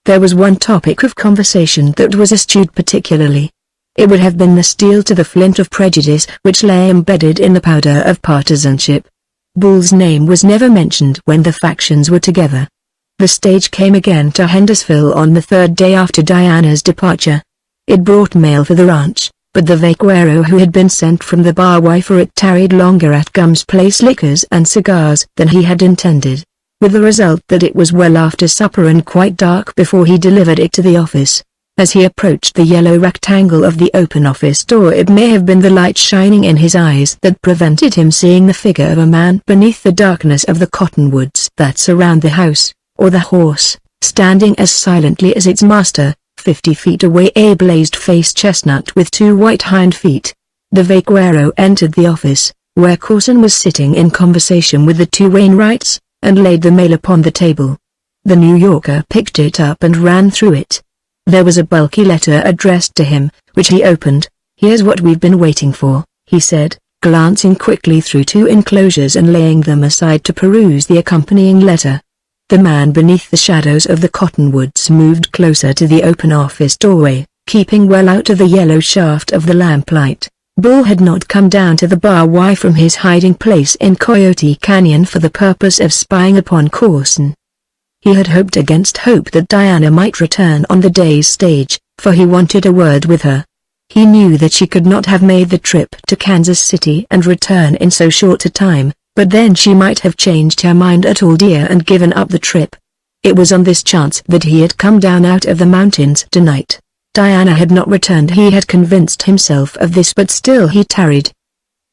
There was one topic of conversation that was eschewed particularly. It would have been the steel to the flint of prejudice which lay embedded in the powder of partisanship. Bull's name was never mentioned when the factions were together. The stage came again to Hendersonville on the third day after Diana's departure. It brought mail for the ranch, but the vaquero who had been sent from the bar wife for it tarried longer at Gum's place liquors and cigars than he had intended, with the result that it was well after supper and quite dark before he delivered it to the office. As he approached the yellow rectangle of the open office door, it may have been the light shining in his eyes that prevented him seeing the figure of a man beneath the darkness of the cottonwoods that surround the house, or the horse, standing as silently as its master, 50 feet away, a blazed-faced chestnut with 2 white hind feet. The vaquero entered the office, where Coulson was sitting in conversation with the 2 Wainwrights, and laid the mail upon the table. The New Yorker picked it up and ran through it. There was a bulky letter addressed to him, which he opened. "Here's what we've been waiting for," he said, glancing quickly through 2 enclosures and laying them aside to peruse the accompanying letter. The man beneath the shadows of the cottonwoods moved closer to the open office doorway, keeping well out of the yellow shaft of the lamplight. Bull had not come down to the bar Y from his hiding place in Coyote Canyon for the purpose of spying upon Coulson. He had hoped against hope that Diana might return on the day's stage, for he wanted a word with her. He knew that she could not have made the trip to Kansas City and return in so short a time, but then she might have changed her mind at all dear and given up the trip. It was on this chance that he had come down out of the mountains tonight. Diana had not returned. He had convinced himself of this, but still he tarried.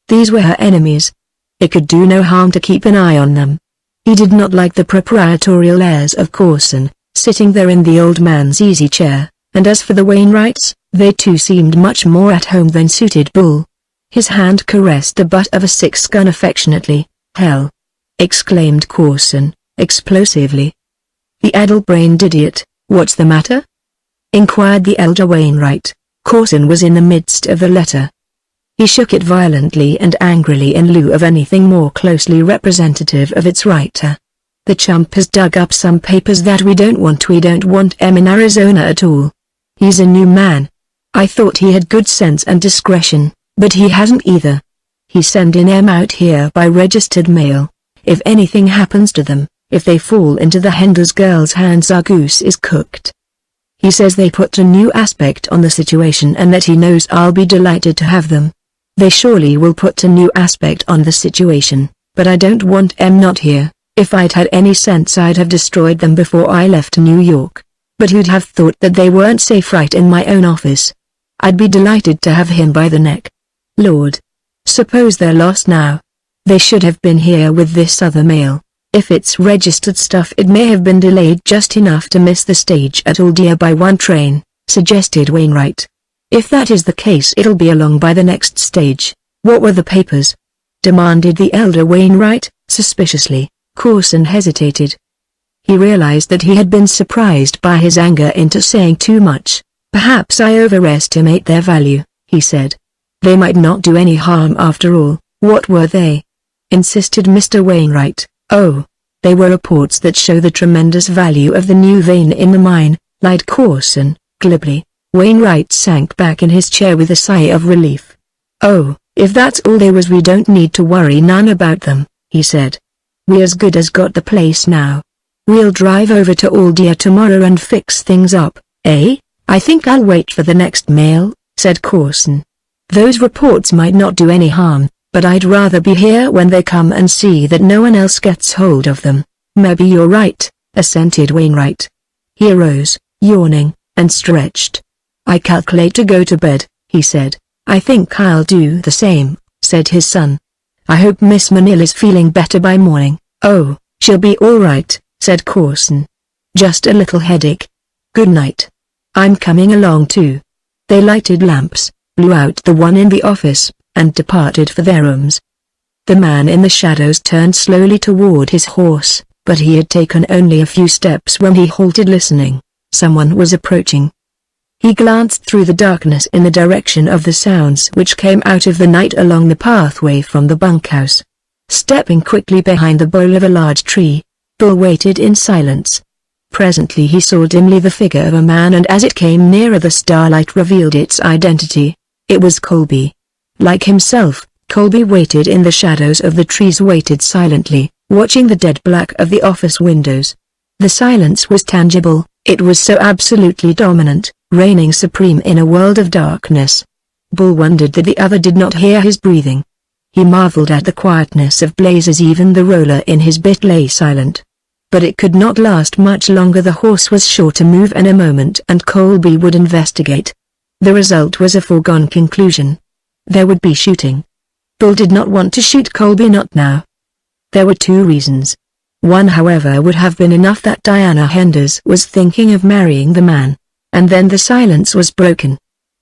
These were her enemies. It could do no harm to keep an eye on them. He did not like the proprietorial airs of Coulson, sitting there in the old man's easy chair, and as for the Wainwrights, they too seemed much more at home than suited Bull. His hand caressed the butt of a 6-gun affectionately. "Hell!" exclaimed Coulson, explosively. "The addle-brained idiot, what's the matter?" inquired the elder Wainwright. Coulson was in the midst of the letter. He shook it violently and angrily in lieu of anything more closely representative of its writer. "The chump has dug up some papers that we don't want em in Arizona at all. He's a new man. I thought he had good sense and discretion, but he hasn't either. He's sending em out here by registered mail. If anything happens to them, if they fall into the Henders girls' hands, our goose is cooked. He says they put a new aspect on the situation and that he knows I'll be delighted to have them. They surely will put a new aspect on the situation, but I don't want em not here. If I'd had any sense I'd have destroyed them before I left New York. But who'd have thought that they weren't safe right in my own office? I'd be delighted to have him by the neck. Lord. Suppose they're lost now. They should have been here with this other mail. If it's registered stuff it may have been delayed just enough to miss the stage at Aldia by one train, suggested Wainwright. If that is the case it'll be along by the next stage. What were the papers? Demanded the elder Wainwright, suspiciously. Coulson hesitated. He realized that he had been surprised by his anger into saying too much. Perhaps I overestimate their value, he said. They might not do any harm after all. What were they? Insisted Mr. Wainwright. Oh, they were reports that show the tremendous value of the new vein in the mine, lied Coulson, glibly. Wainwright sank back in his chair with a sigh of relief. Oh, if that's all there was we don't need to worry none about them, he said. We as good as got the place now. We'll drive over to Aldia tomorrow and fix things up, eh? I think I'll wait for the next mail, said Coulson. Those reports might not do any harm, but I'd rather be here when they come and see that no one else gets hold of them. Maybe you're right, assented Wainwright. He arose, yawning, and stretched. I calculate to go to bed, he said. I think I'll do the same, said his son. I hope Miss Manil is feeling better by morning. Oh, she'll be all right, said Coulson. Just a little headache. Good night. I'm coming along too. They lighted lamps, blew out the one in the office, and departed for their rooms. The man in the shadows turned slowly toward his horse, but he had taken only a few steps when he halted, listening. Someone was approaching. He glanced through the darkness in the direction of the sounds which came out of the night along the pathway from the bunkhouse. Stepping quickly behind the bole of a large tree, Bull waited in silence. Presently he saw dimly the figure of a man, and as it came nearer the starlight revealed its identity. It was Colby. Like himself, Colby waited in the shadows of the trees, waited silently, watching the dead black of the office windows. The silence was tangible, it was so absolutely dominant, reigning supreme in a world of darkness. Bull wondered that the other did not hear his breathing. He marveled at the quietness of Blazes. Even the roller in his bit lay silent. But it could not last much longer. The horse was sure to move in a moment and Colby would investigate. The result was a foregone conclusion. There would be shooting. Bull did not want to shoot Colby, not now. There were two reasons. One, however, would have been enough, that Diana Henders was thinking of marrying the man. And then the silence was broken.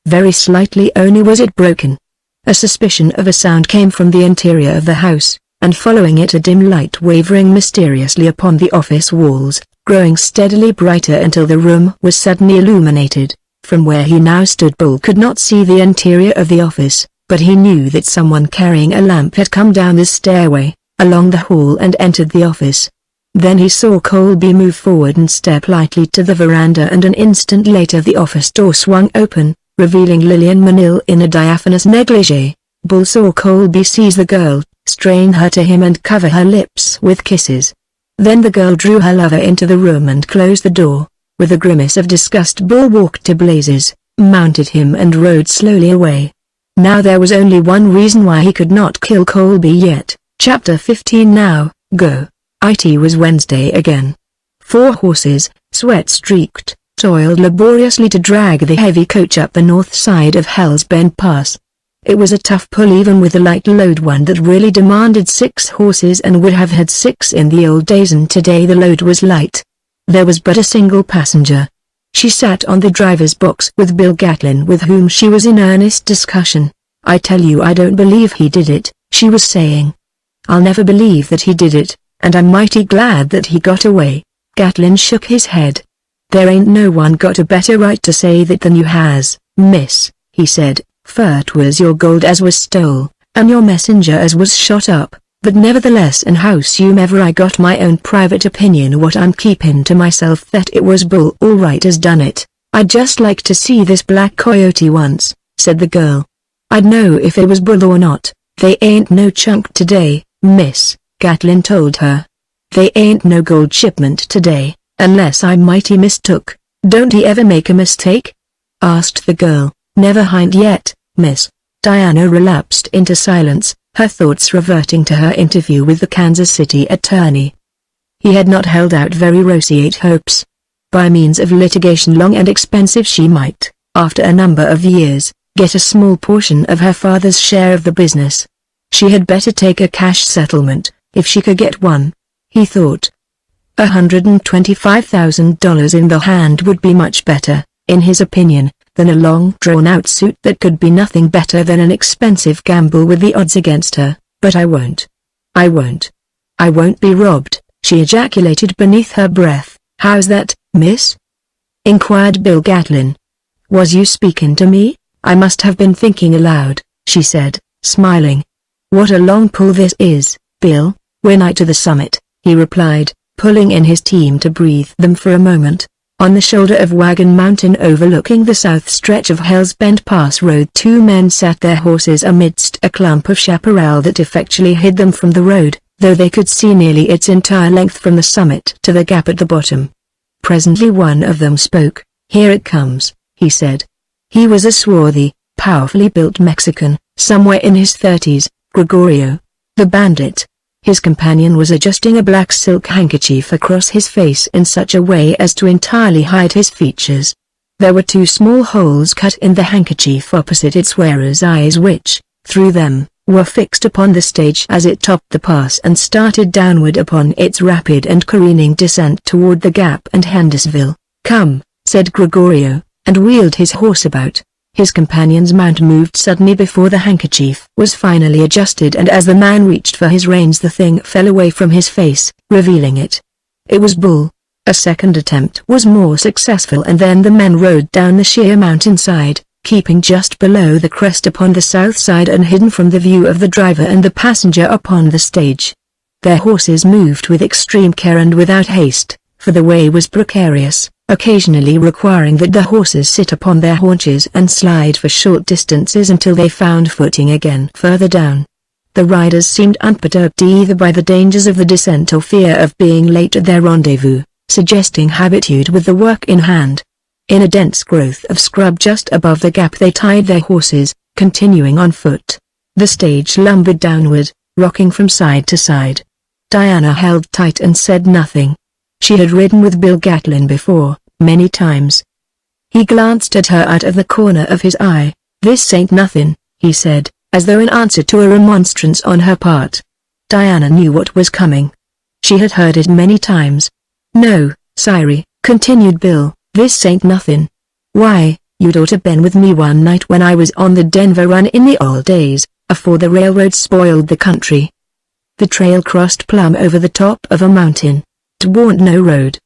Very slightly only was it broken. A suspicion of a sound came from the interior of the house, and following it a dim light wavering mysteriously upon the office walls, growing steadily brighter until the room was suddenly illuminated. From where he now stood Bull could not see the interior of the office, but he knew that someone carrying a lamp had come down the stairway, along the hall and entered the office. Then he saw Colby move forward and step lightly to the veranda, and an instant later the office door swung open, revealing Lillian Manil in a diaphanous negligee. Bull saw Colby seize the girl, strain her to him and cover her lips with kisses. Then the girl drew her lover into the room and closed the door. With a grimace of disgust Bull walked to Blazes, mounted him and rode slowly away. Now there was only one reason why he could not kill Colby yet. Chapter 15. Now, go. It was Wednesday again. 4 horses, sweat-streaked, toiled laboriously to drag the heavy coach up the north side of Hell's Bend Pass. It was a tough pull, even with a light load, one that really demanded 6 horses and would have had 6 in the old days, and today the load was light. There was but a single passenger. She sat on the driver's box with Bill Gatlin, with whom she was in earnest discussion. I tell you, I don't believe he did it, she was saying. I'll never believe that he did it, and I'm mighty glad that he got away. Gatlin shook his head. There ain't no one got a better right to say that than you has, miss, he said. Furt was your gold as was stole, and your messenger as was shot up, but nevertheless in howsomever I got my own private opinion what I'm keeping to myself, that it was Bull all right as done it. I'd just like to see this black coyote once, said the girl. I'd know if it was Bull or not. They ain't no chunk today, miss, Gatlin told her. They ain't no gold shipment today, unless I'm mighty mistook. Don't he ever make a mistake? Asked the girl. Never hind yet, miss. Diana relapsed into silence, her thoughts reverting to her interview with the Kansas City attorney. He had not held out very roseate hopes. By means of litigation long and expensive she might, after a number of years, get a small portion of her father's share of the business. She had better take a cash settlement, if she could get one, he thought. $125,000 in the hand would be much better, in his opinion, than a long drawn-out suit that could be nothing better than an expensive gamble with the odds against her. But I won't. I won't. I won't be robbed, she ejaculated beneath her breath. How's that, miss? Inquired Bill Gatlin. Was you speaking to me? I must have been thinking aloud, she said, smiling. What a long pull this is, Bill. We're nigh to the summit, he replied, pulling in his team to breathe them for a moment. On the shoulder of Wagon Mountain overlooking the south stretch of Hell's Bend Pass Road, two men sat their horses amidst a clump of chaparral that effectually hid them from the road, though they could see nearly its entire length from the summit to the gap at the bottom. Presently one of them spoke. Here it comes, he said. He was a swarthy, powerfully built Mexican, somewhere in his 30s, Gregorio, the Bandit. His companion was adjusting a black silk handkerchief across his face in such a way as to entirely hide his features. There were two small holes cut in the handkerchief opposite its wearer's eyes which, through them, were fixed upon the stage as it topped the pass and started downward upon its rapid and careening descent toward the gap and Hendersonville. Come, said Gregorio, and wheeled his horse about. His companion's mount moved suddenly before the handkerchief was finally adjusted, and as the man reached for his reins the thing fell away from his face, revealing it. It was Bull. A second attempt was more successful, and then the men rode down the sheer mountainside, keeping just below the crest upon the south side and hidden from the view of the driver and the passenger upon the stage. Their horses moved with extreme care and without haste, for the way was precarious, occasionally requiring that the horses sit upon their haunches and slide for short distances until they found footing again further down. The riders seemed unperturbed either by the dangers of the descent or fear of being late at their rendezvous, suggesting habitude with the work in hand. In a dense growth of scrub just above the gap they tied their horses, continuing on foot. The stage lumbered downward, rocking from side to side. Diana held tight and said nothing. She had ridden with Bill Gatlin before, many times. He glanced at her out of the corner of his eye. This ain't nothing, he said, as though in answer to a remonstrance on her part. Diana knew what was coming. She had heard it many times. No, Siri, continued Bill, this ain't nothing. Why, you'd oughta been with me one night when I was on the Denver run in the old days, afore the railroad spoiled the country. The trail crossed plumb over the top of a mountain. 'Twarn't no road.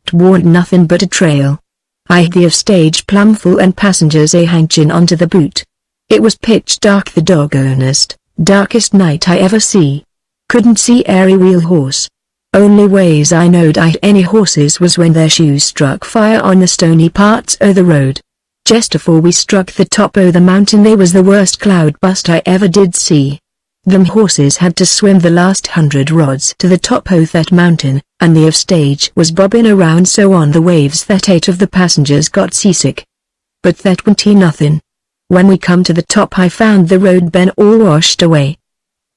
'Twarn't nothing but a trail. I had the of stage plumb full and passengers a-hangin' onto the boot. It was pitch dark, the doggonest, darkest night I ever see. Couldn't see airy wheel horse. Only ways I knowed I'd any horses was when their shoes struck fire on the stony parts o' the road. Just afore we struck the top o' the mountain they was the worst cloud bust I ever did see. Them horses had to swim the last 100 rods to the top o' that mountain, and the of stage was bobbing around so on the waves that 8 of the passengers got seasick. But that wa'n't nothing. When we come to the top I found the road been all washed away.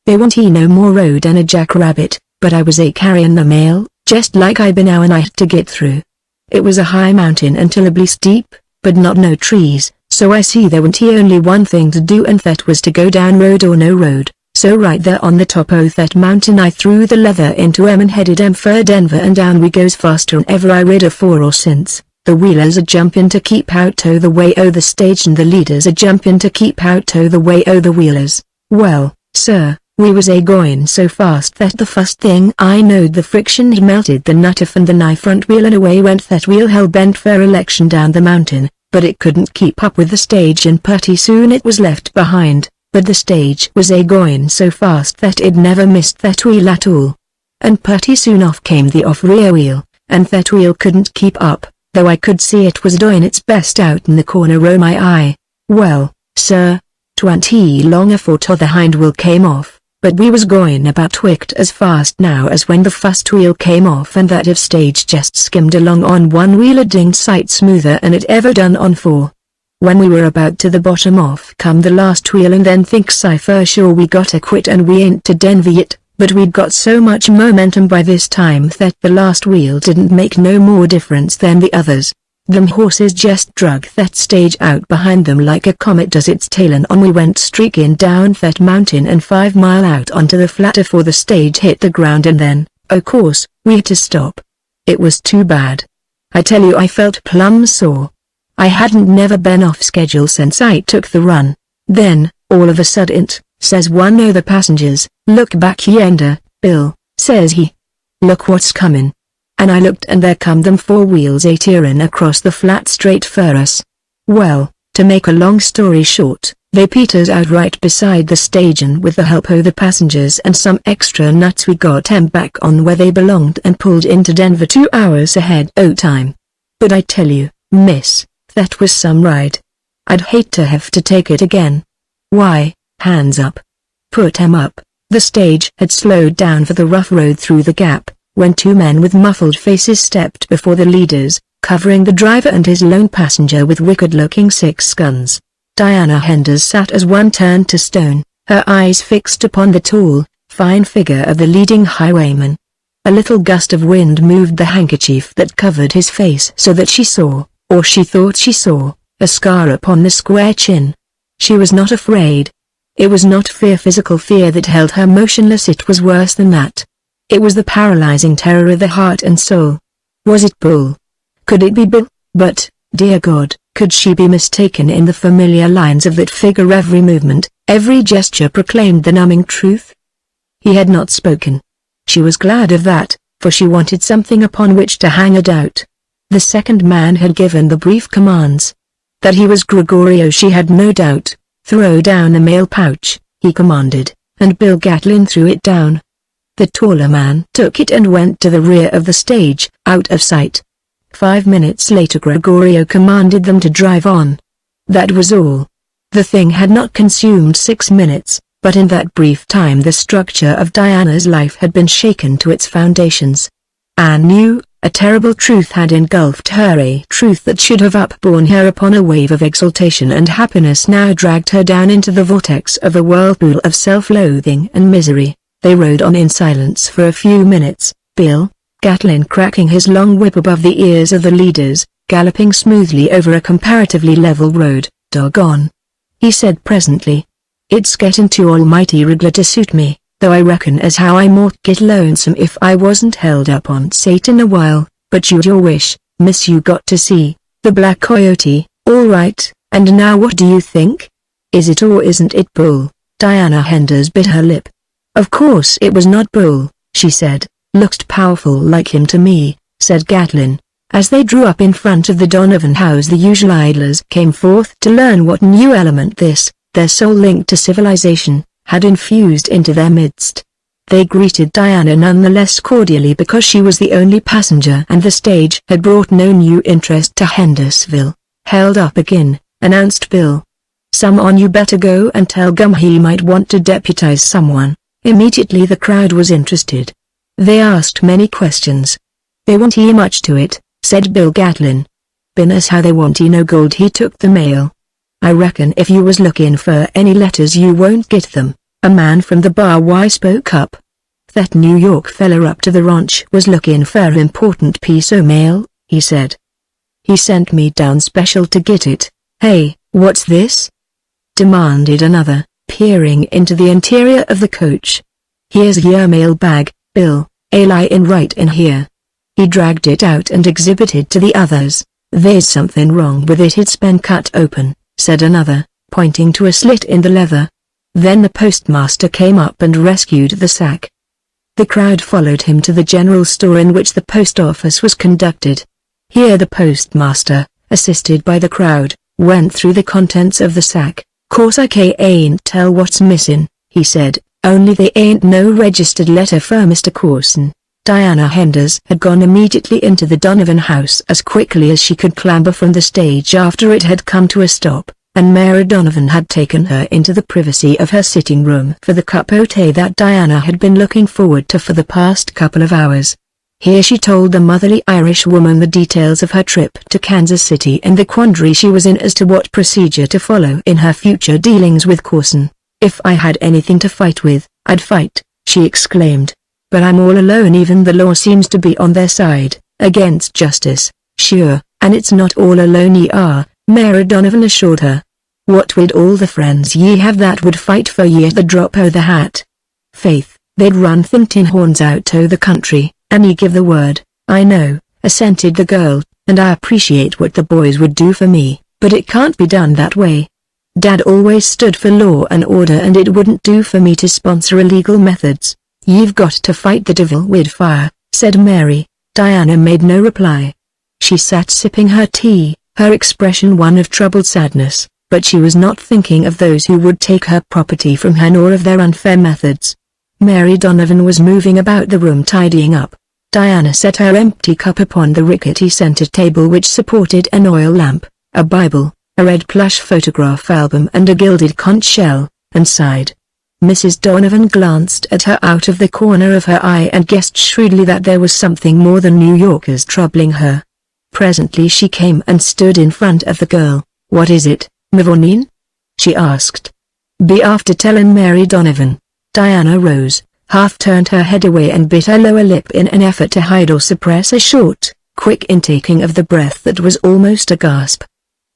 There wa'n't no more road than a jackrabbit, but I was a-carryin' the mail, just like I been now, and I had to get through. It was a high mountain and terribly steep, but not no trees, so I see there wa'n't only one thing to do, and that was to go down road or no road. So right there on the top o' that mountain I threw the leather into and headed for Denver, and down we goes faster'n ever I rid afore or since. The wheelers a-jumpin' to keep out o' the way o' the stage, and the leaders a-jumpin' to keep out o' the way o' the wheelers. Well, sir, we was a-goin' so fast that the first thing I knowed the friction had melted the nut off and the nigh front wheel, and away went that wheel hell-bent for election down the mountain, but it couldn't keep up with the stage and purty soon it was left behind. But the stage was a-goin' so fast that it never missed that wheel at all. And purty soon off came the off-rear wheel, and that wheel couldn't keep up, though I could see it was doing its best out in the corner o' my eye. Well, sir, 'twa'n't long afore t'other hind wheel came off, but we was goin' about twict as fast now as when the first wheel came off, and that of stage just skimmed along on one wheel a dinged sight smoother than it ever done on 4. When we were about to the bottom off come the last wheel, and then thinks I for sure we gotta quit and we ain't to Denver yet, But we'd got so much momentum by this time that the last wheel didn't make no more difference than the others. Them horses just drug that stage out behind them like a comet does its tail, and on we went streaking down that mountain and 5 mile out onto the flat afore the stage hit the ground, and then, o' course, we had to stop. It was too bad. I tell you, I felt plumb sore. I hadn't never been off schedule since I took the run. Then, all of a sudden, says one o' the passengers, "Look back yender, Bill," says he. "Look what's comin'." And I looked, and there come them 4 wheels a tearin' across the flat straight for us. Well, to make a long story short, they peters out right beside the stage, and with the help o' the passengers and some extra nuts we got 'em back on where they belonged and pulled into Denver 2 hours ahead o' time. But I tell you, miss, that was some ride. I'd hate to have to take it again. Why, hands up. Put 'em up. The stage had slowed down for the rough road through the gap, when 2 men with muffled faces stepped before the leaders, covering the driver and his lone passenger with wicked-looking 6 guns. Diana Henders sat as one turned to stone, her eyes fixed upon the tall, fine figure of the leading highwayman. A little gust of wind moved the handkerchief that covered his face so that she saw, or she thought she saw, a scar upon the square chin. She was not afraid. It was not physical fear that held her motionless, it was worse than that. It was the paralyzing terror of the heart and soul. Was it Bull? Could it be Bill? But, dear God, could she be mistaken in the familiar lines of that figure? Every movement, every gesture proclaimed the numbing truth. He had not spoken. She was glad of that, for she wanted something upon which to hang a doubt. The second man had given the brief commands. That he was Gregorio she had no doubt. "Throw down the mail pouch," he commanded, and Bill Gatlin threw it down. The taller man took it and went to the rear of the stage, out of sight. 5 minutes later Gregorio commanded them to drive on. That was all. The thing had not consumed 6 minutes, but in that brief time the structure of Diana's life had been shaken to its foundations. Anne knew, a terrible truth had engulfed her, a truth that should have upborne her upon a wave of exultation and happiness now dragged her down into the vortex of a whirlpool of self-loathing and misery. They rode on in silence for a few minutes, Bill Gatlin cracking his long whip above the ears of the leaders, galloping smoothly over a comparatively level road. "Doggone," he said presently. "It's getting too almighty regular to suit me, though I reckon as how I mought get lonesome if I wasn't held up on Satan a while. But you'd your wish, miss. You got to see the Black Coyote, all right, and now what do you think? Is it or isn't it Bull?" Diana Henders bit her lip. "Of course it was not Bull," she said. "Looked powerful like him to me," said Gatlin. As they drew up in front of the Donovan house, the usual idlers came forth to learn what new element this, their sole link to civilization, had infused into their midst. They greeted Diana none the less cordially because she was the only passenger and the stage had brought no new interest to Hendersville. "Held up again," announced Bill. "Some on you better go and tell Gum he might want to deputize someone." Immediately the crowd was interested. They asked many questions. "They won't hear much to it," said Bill Gatlin. "Bin as how they won't no gold he took the mail. I reckon if you was looking for any letters you won't get them." A man from the bar Y spoke up. "That New York fella up to the ranch was looking for an important piece o' mail," he said. "He sent me down special to get it." "Hey, what's this?" demanded another, peering into the interior of the coach. "Here's your mail bag, Bill, a lying right in here." He dragged it out and exhibited to the others. "There's something wrong with it, it's been cut open," said another, pointing to a slit in the leather. Then the postmaster came up and rescued the sack. The crowd followed him to the general store in which the post office was conducted. Here the postmaster, assisted by the crowd, went through the contents of the sack. "Course I ain't tell what's missing," he said, "only they ain't no registered letter for Mr. Corson." Diana Henders had gone immediately into the Donovan house as quickly as she could clamber from the stage after it had come to a stop, and Mary Donovan had taken her into the privacy of her sitting room for the cup o' tea that Diana had been looking forward to for the past couple of hours. Here she told the motherly Irish woman the details of her trip to Kansas City and the quandary she was in as to what procedure to follow in her future dealings with Corson. "If I had anything to fight with, I'd fight," she exclaimed. "But I'm all alone. Even the law seems to be on their side, against justice." "Sure, and it's not all alone ye are," Mary Donovan assured her. "What would all the friends ye have that would fight for ye at the drop o' the hat? Faith, they'd run them tin horns out o' the country, and ye give the word." "I know," assented the girl, "and I appreciate what the boys would do for me, but it can't be done that way. Dad always stood for law and order, and it wouldn't do for me to sponsor illegal methods." "You've got to fight the devil with fire," said Mary. Diana made no reply. She sat sipping her tea, her expression one of troubled sadness, but she was not thinking of those who would take her property from her nor of their unfair methods. Mary Donovan was moving about the room tidying up. Diana set her empty cup upon the rickety center table which supported an oil lamp, a Bible, a red plush photograph album and a gilded conch shell, and sighed. Mrs. Donovan glanced at her out of the corner of her eye and guessed shrewdly that there was something more than New Yorkers troubling her. Presently she came and stood in front of the girl. "What is it, Mavourneen?" she asked. "Be after tellin' Mary Donovan." Diana rose, half-turned her head away and bit her lower lip in an effort to hide or suppress a short, quick intaking of the breath that was almost a gasp.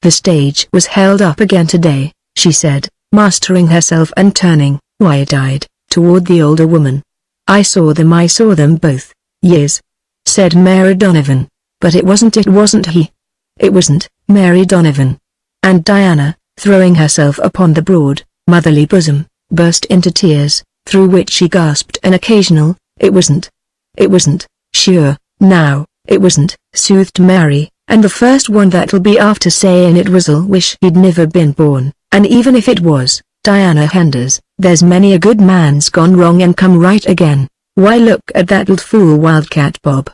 "The stage was held up again today," she said, mastering herself and turning, wide-eyed, toward the older woman. I saw them both." "Yes," said Mary Donovan. "But it wasn't he." "It wasn't, Mary Donovan." And Diana, throwing herself upon the broad, motherly bosom, burst into tears, through which she gasped an occasional, "It wasn't. It wasn't, sure, now, it wasn't," soothed Mary, "and the first one that'll be after sayin' it was'll wish he'd never been born, and even if it was, Diana Henders, there's many a good man's gone wrong and come right again. Why look at that old fool Wildcat Bob.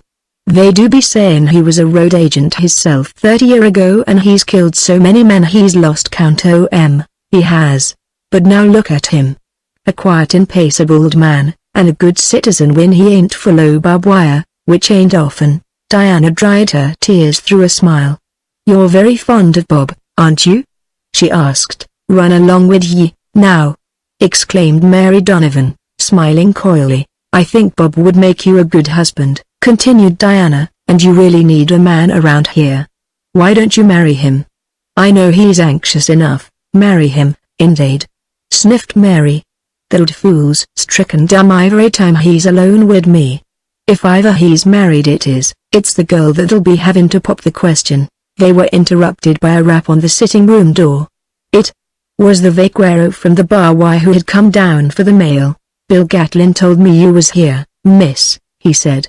They do be sayin' he was a road agent hisself 30 year ago and he's killed so many men he's lost count he has. But now look at him. A quiet and paceable old man, and a good citizen when he ain't full o' barbed wire, which ain't often." Diana dried her tears through a smile. "You're very fond of Bob, aren't you?" she asked. "Run along with ye, now!" exclaimed Mary Donovan, smiling coyly. "I think Bob would make you a good husband," continued Diana, "and you really need a man around here. Why don't you marry him?" "I know he's anxious enough." "Marry him, indeed," sniffed Mary. "The old fool's stricken dumb every time he's alone with me. If ever he's married it's the girl that'll be having to pop the question." They were interrupted by a rap on the sitting room door. It was the vaquero from the bar Y who had come down for the mail. "Bill Gatlin told me you was here, miss," he said.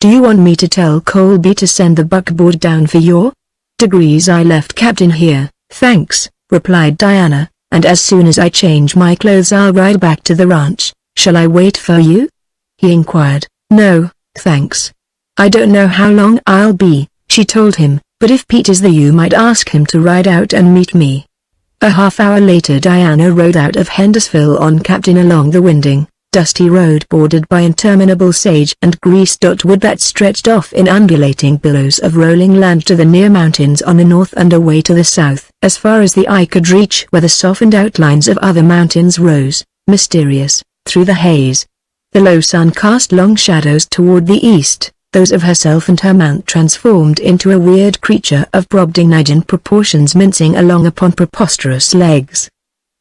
"Do you want me to tell Colby to send the buckboard down for your degrees?" "I left Captain here, thanks," replied Diana, "and as soon as I change my clothes I'll ride back to the ranch." "Shall I wait for you?" he inquired. "No, thanks. I don't know how long I'll be," she told him, "but if Pete is there you might ask him to ride out and meet me." A half-hour later Diana rode out of Hendersonville on Captain along the winding, dusty road bordered by interminable sage and grease-dot wood that stretched off in undulating billows of rolling land to the near mountains on the north and away to the south, as far as the eye could reach where the softened outlines of other mountains rose, mysterious, through the haze. The low sun cast long shadows toward the east, those of herself and her mount transformed into a weird creature of Brobdingnagian proportions mincing along upon preposterous legs.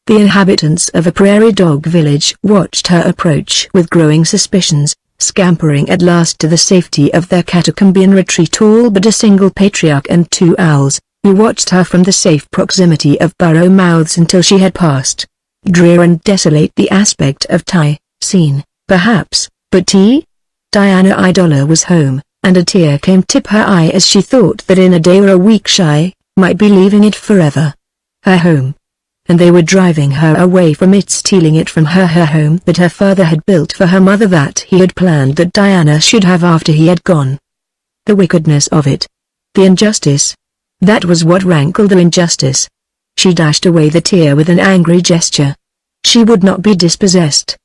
The inhabitants of a prairie dog village watched her approach with growing suspicions, scampering at last to the safety of their Catacombian retreat, all but a single patriarch and 2 owls, who watched her from the safe proximity of burrow mouths until she had passed. Drear and desolate the aspect of Ty, seen, perhaps, but Diana Idola was home, and a tear came tip her eye as she thought that in a day or a week she might be leaving it forever. Her home. And they were driving her away from it, stealing it from her home that her father had built for her mother, that he had planned that Diana should have after he had gone. The wickedness of it. The injustice. That was what rankled, the injustice. She dashed away the tear with an angry gesture. She would not be dispossessed.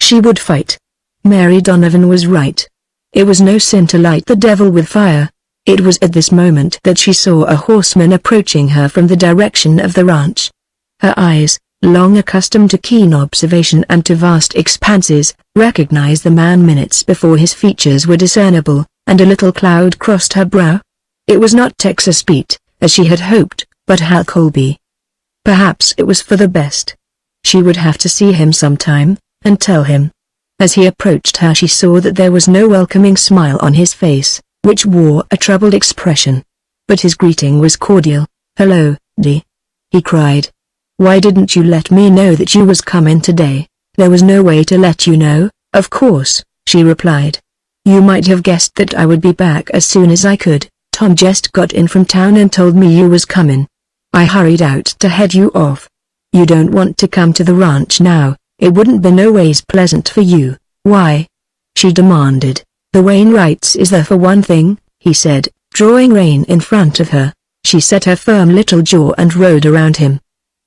She would fight. Mary Donovan was right. It was no sin to light the devil with fire. It was at this moment that she saw a horseman approaching her from the direction of the ranch. Her eyes, long accustomed to keen observation and to vast expanses, recognized the man minutes before his features were discernible, and a little cloud crossed her brow. It was not Texas Pete, as she had hoped, but Hal Colby. Perhaps it was for the best. She would have to see him sometime, and tell him. As he approached her she saw that there was no welcoming smile on his face, which wore a troubled expression. But his greeting was cordial. "Hello, Dee," he cried. "Why didn't you let me know that you was coming today?" "There was no way to let you know, of course," she replied. "You might have guessed that I would be back as soon as I could. Tom just got in from town and told me you was coming. I hurried out to head you off. You don't want to come to the ranch now, it wouldn't be no ways pleasant for you." "Why?" she demanded. "The Wainwrights is there for one thing," he said, drawing rein in front of her. She set her firm little jaw and rode around him.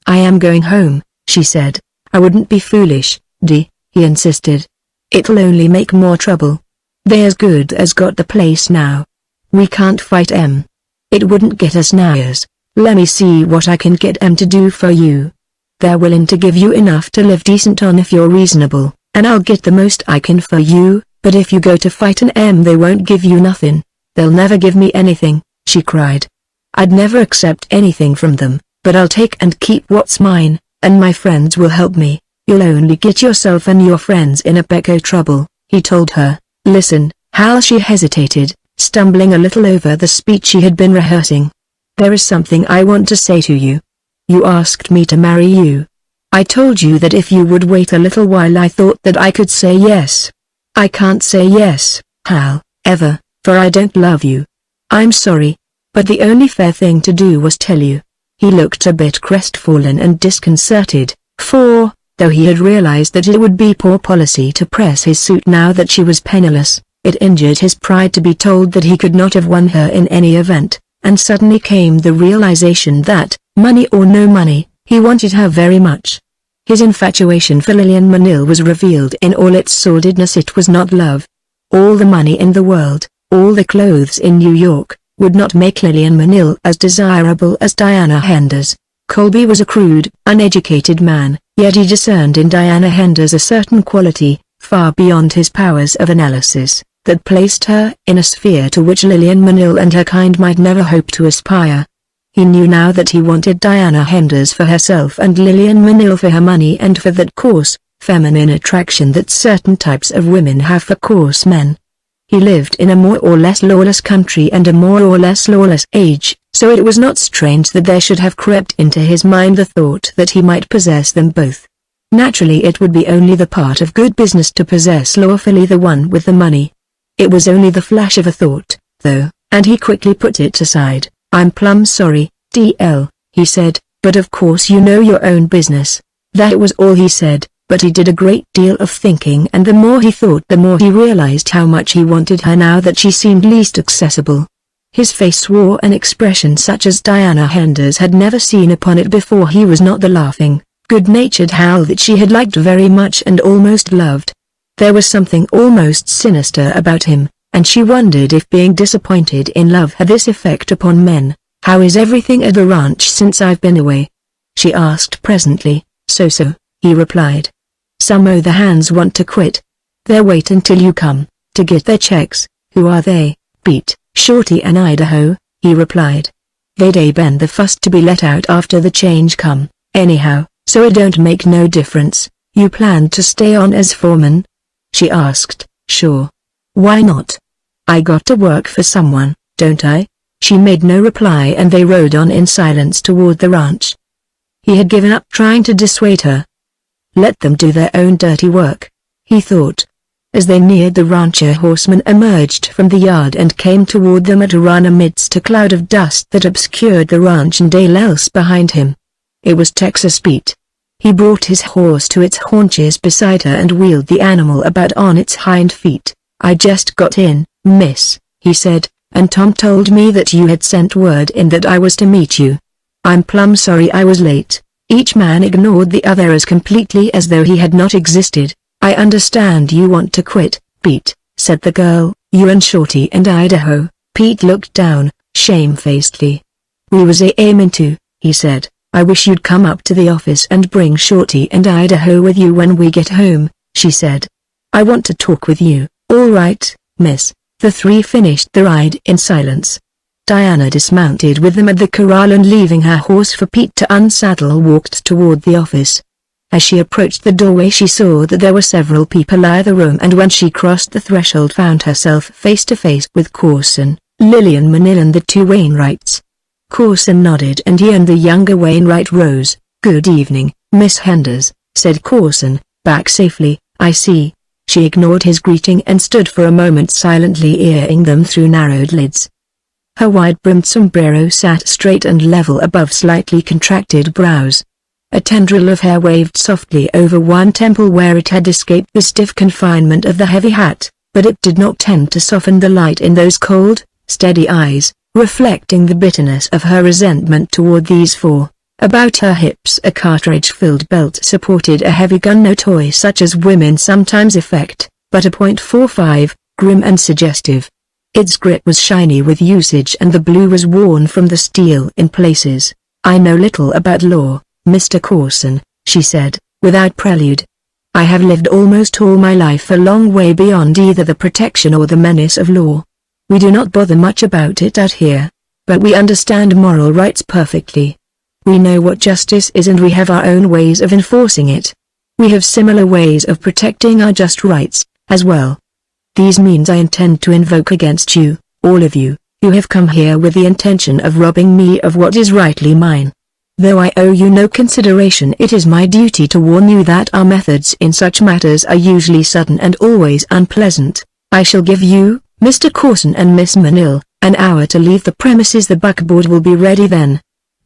"I am going home," she said. "I wouldn't be foolish, Dee," he insisted. "It'll only make more trouble. They as good as got the place now. We can't fight 'em. It wouldn't get us nighters. Lemme see what I can get 'em to do for you. They're willing to give you enough to live decent on if you're reasonable, and I'll get the most I can for you, but if you go to fightin' 'em they won't give you nothing. They'll never give me anything," she cried. "I'd never accept anything from them, but I'll take and keep what's mine, and my friends will help me. You'll only get yourself and your friends in a peck o' trouble," he told her. "Listen, Hal," she hesitated, stumbling a little over the speech she had been rehearsing. "There is something I want to say to you. You asked me to marry you. I told you that if you would wait a little while I thought that I could say yes. I can't say yes, Hal, ever, for I don't love you. I'm sorry, but the only fair thing to do was tell you." He looked a bit crestfallen and disconcerted, for, though he had realized that it would be poor policy to press his suit now that she was penniless, it injured his pride to be told that he could not have won her in any event, and suddenly came the realization that, money or no money, he wanted her very much. His infatuation for Lillian Manil was revealed in all its sordidness. It was not love. All the money in the world, all the clothes in New York, would not make Lillian Manil as desirable as Diana Henders. Colby was a crude, uneducated man, yet he discerned in Diana Henders a certain quality, far beyond his powers of analysis, that placed her in a sphere to which Lillian Manil and her kind might never hope to aspire. He knew now that he wanted Diana Henders for herself and Lillian Manil for her money and for that coarse, feminine attraction that certain types of women have for coarse men. He lived in a more or less lawless country and a more or less lawless age, so it was not strange that there should have crept into his mind the thought that he might possess them both. Naturally it would be only the part of good business to possess lawfully the one with the money. It was only the flash of a thought, though, and he quickly put it aside. "I'm plumb sorry, D.L., he said, "but of course you know your own business." That was all he said, but he did a great deal of thinking, and the more he thought the more he realized how much he wanted her now that she seemed least accessible. His face wore an expression such as Diana Henders had never seen upon it before. He was not the laughing, good-natured Hal that she had liked very much and almost loved. There was something almost sinister about him, and she wondered if being disappointed in love had this effect upon men. "How is everything at the ranch since I've been away?" she asked presently. So, he replied. "Some of the hands want to quit. They'll wait until you come, to get their checks." "Who are they?" "Pete, Shorty and Idaho," he replied. "They'd been the first to be let out after the change come, anyhow, so it don't make no difference." "You plan to stay on as foreman?" she asked. "Sure. Why not? I got to work for someone, don't I?" She made no reply and they rode on in silence toward the ranch. He had given up trying to dissuade her. Let them do their own dirty work, he thought. As they neared the ranch a horseman emerged from the yard and came toward them at a run amidst a cloud of dust that obscured the ranch and all else behind him. It was Texas Pete. He brought his horse to its haunches beside her and wheeled the animal about on its hind feet. "I just got in, miss," he said, "and Tom told me that you had sent word in that I was to meet you. I'm plumb sorry I was late." Each man ignored the other as completely as though he had not existed. "I understand you want to quit, Pete," said the girl. "You and Shorty and Idaho." Pete looked down, shamefacedly. "We was aiming to," he said. I wish you'd come up to the office and bring Shorty and Idaho with you when we get home," she said. "I want to talk with you." "All right, miss." The three finished the ride in silence. Diana dismounted with them at the corral and leaving her horse for Pete to unsaddle walked toward the office. As she approached the doorway she saw that there were several people in the room, and when she crossed the threshold found herself face to face with Corson, Lillian Manil and the two Wainwrights. Corson nodded and he and the younger Wainwright rose. "Good evening, Miss Henders," said Corson, "back safely, I see." She ignored his greeting and stood for a moment silently eyeing them through narrowed lids. Her wide-brimmed sombrero sat straight and level above slightly contracted brows. A tendril of hair waved softly over one temple where it had escaped the stiff confinement of the heavy hat, but it did not tend to soften the light in those cold, steady eyes, reflecting the bitterness of her resentment toward these four. About her hips a cartridge-filled belt supported a heavy gun, no toy such as women sometimes affect, but a .45, grim and suggestive. Its grip was shiny with usage and the blue was worn from the steel in places. "I know little about law, Mr. Corson," she said, without prelude. "I have lived almost all my life a long way beyond either the protection or the menace of law. We do not bother much about it out here, but we understand moral rights perfectly. We know what justice is and we have our own ways of enforcing it. We have similar ways of protecting our just rights, as well. These means I intend to invoke against you, all of you, who have come here with the intention of robbing me of what is rightly mine. Though I owe you no consideration, it is my duty to warn you that our methods in such matters are usually sudden and always unpleasant. I shall give you, Mr. Corson and Miss Manil, an hour to leave the premises. The buckboard will be ready then.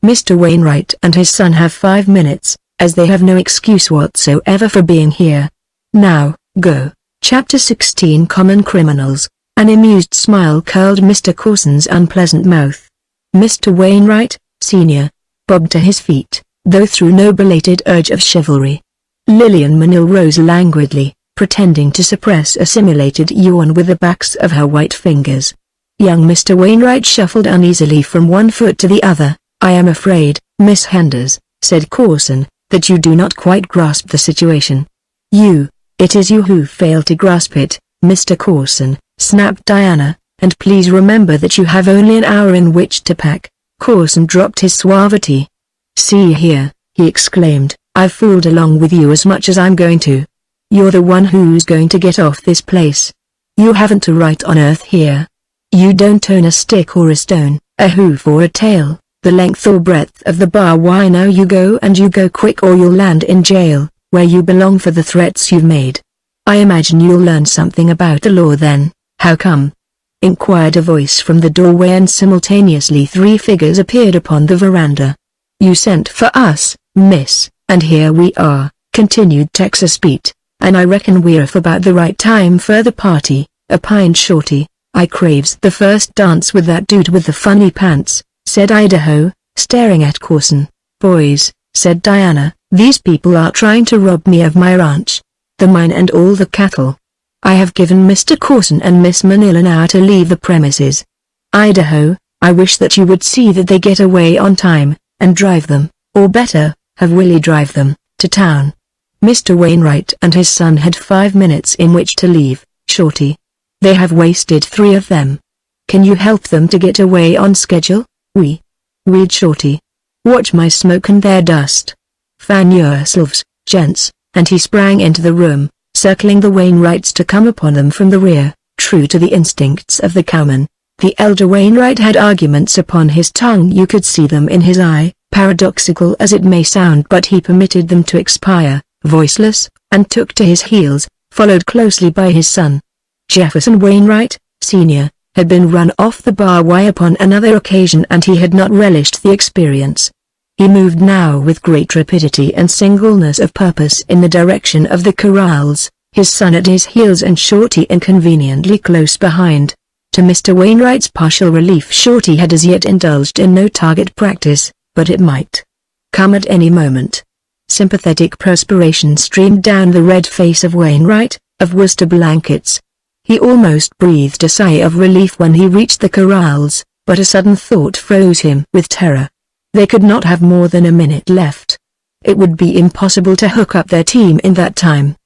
Mr. Wainwright and his son have 5 minutes, as they have no excuse whatsoever for being here. Now, go." Chapter 16 Common Criminals. An amused smile curled Mr. Corson's unpleasant mouth. Mr. Wainwright, Sr., bobbed to his feet, though through no belated urge of chivalry. Lillian Manil rose languidly, pretending to suppress a simulated yawn with the backs of her white fingers. Young Mr. Wainwright shuffled uneasily from one foot to the other. "I am afraid, Miss Henders," said Corson, "that you do not quite grasp the situation." It is you who fail to grasp it, Mr. Corson," snapped Diana, "and please remember that you have only an hour in which to pack." Corson dropped his suavity. "See here," he exclaimed, "I've fooled along with you as much as I'm going to. You're the one who's going to get off this place. You haven't a right on earth here. You don't own a stick or a stone, a hoof or a tail, the length or breadth of the bar. Why now you go, and you go quick, or you'll land in jail, where you belong for the threats you've made. I imagine you'll learn something about the law then." "How come?" inquired a voice from the doorway, and simultaneously 3 figures appeared upon the veranda. "You sent for us, miss, and here we are," continued Texas Pete, "and I reckon we're off about the right time for the party," opined Shorty. "I craves the first dance with that dude with the funny pants," said Idaho, staring at Corson. "Boys," said Diana, "these people are trying to rob me of my ranch, the mine and all the cattle. I have given Mr. Corson and Miss Manil an hour to leave the premises. Idaho, I wish that you would see that they get away on time, and drive them, or better, have Willie drive them, to town." Mr. Wainwright and his son had 5 minutes in which to leave. "Shorty. They have wasted 3 of them. Can you help them to get away on schedule?" We'd Shorty. "Watch my smoke and their dust. Fan yourselves, gents," and he sprang into the room, circling the Wainwrights to come upon them from the rear. True to the instincts of the cowman, the elder Wainwright had arguments upon his tongue. You could see them in his eye, paradoxical as it may sound, but he permitted them to expire, voiceless, and took to his heels, followed closely by his son. Jefferson Wainwright, Sr., had been run off the bar wire upon another occasion, and he had not relished the experience. He moved now with great rapidity and singleness of purpose in the direction of the corrals, his son at his heels and Shorty inconveniently close behind. To Mr. Wainwright's partial relief, Shorty had as yet indulged in no target practice, but it might come at any moment. Sympathetic perspiration streamed down the red face of Wainwright, of Worcester blankets. He almost breathed a sigh of relief when he reached the corrals, but a sudden thought froze him with terror. They could not have more than a minute left. It would be impossible to hook up their team in that time.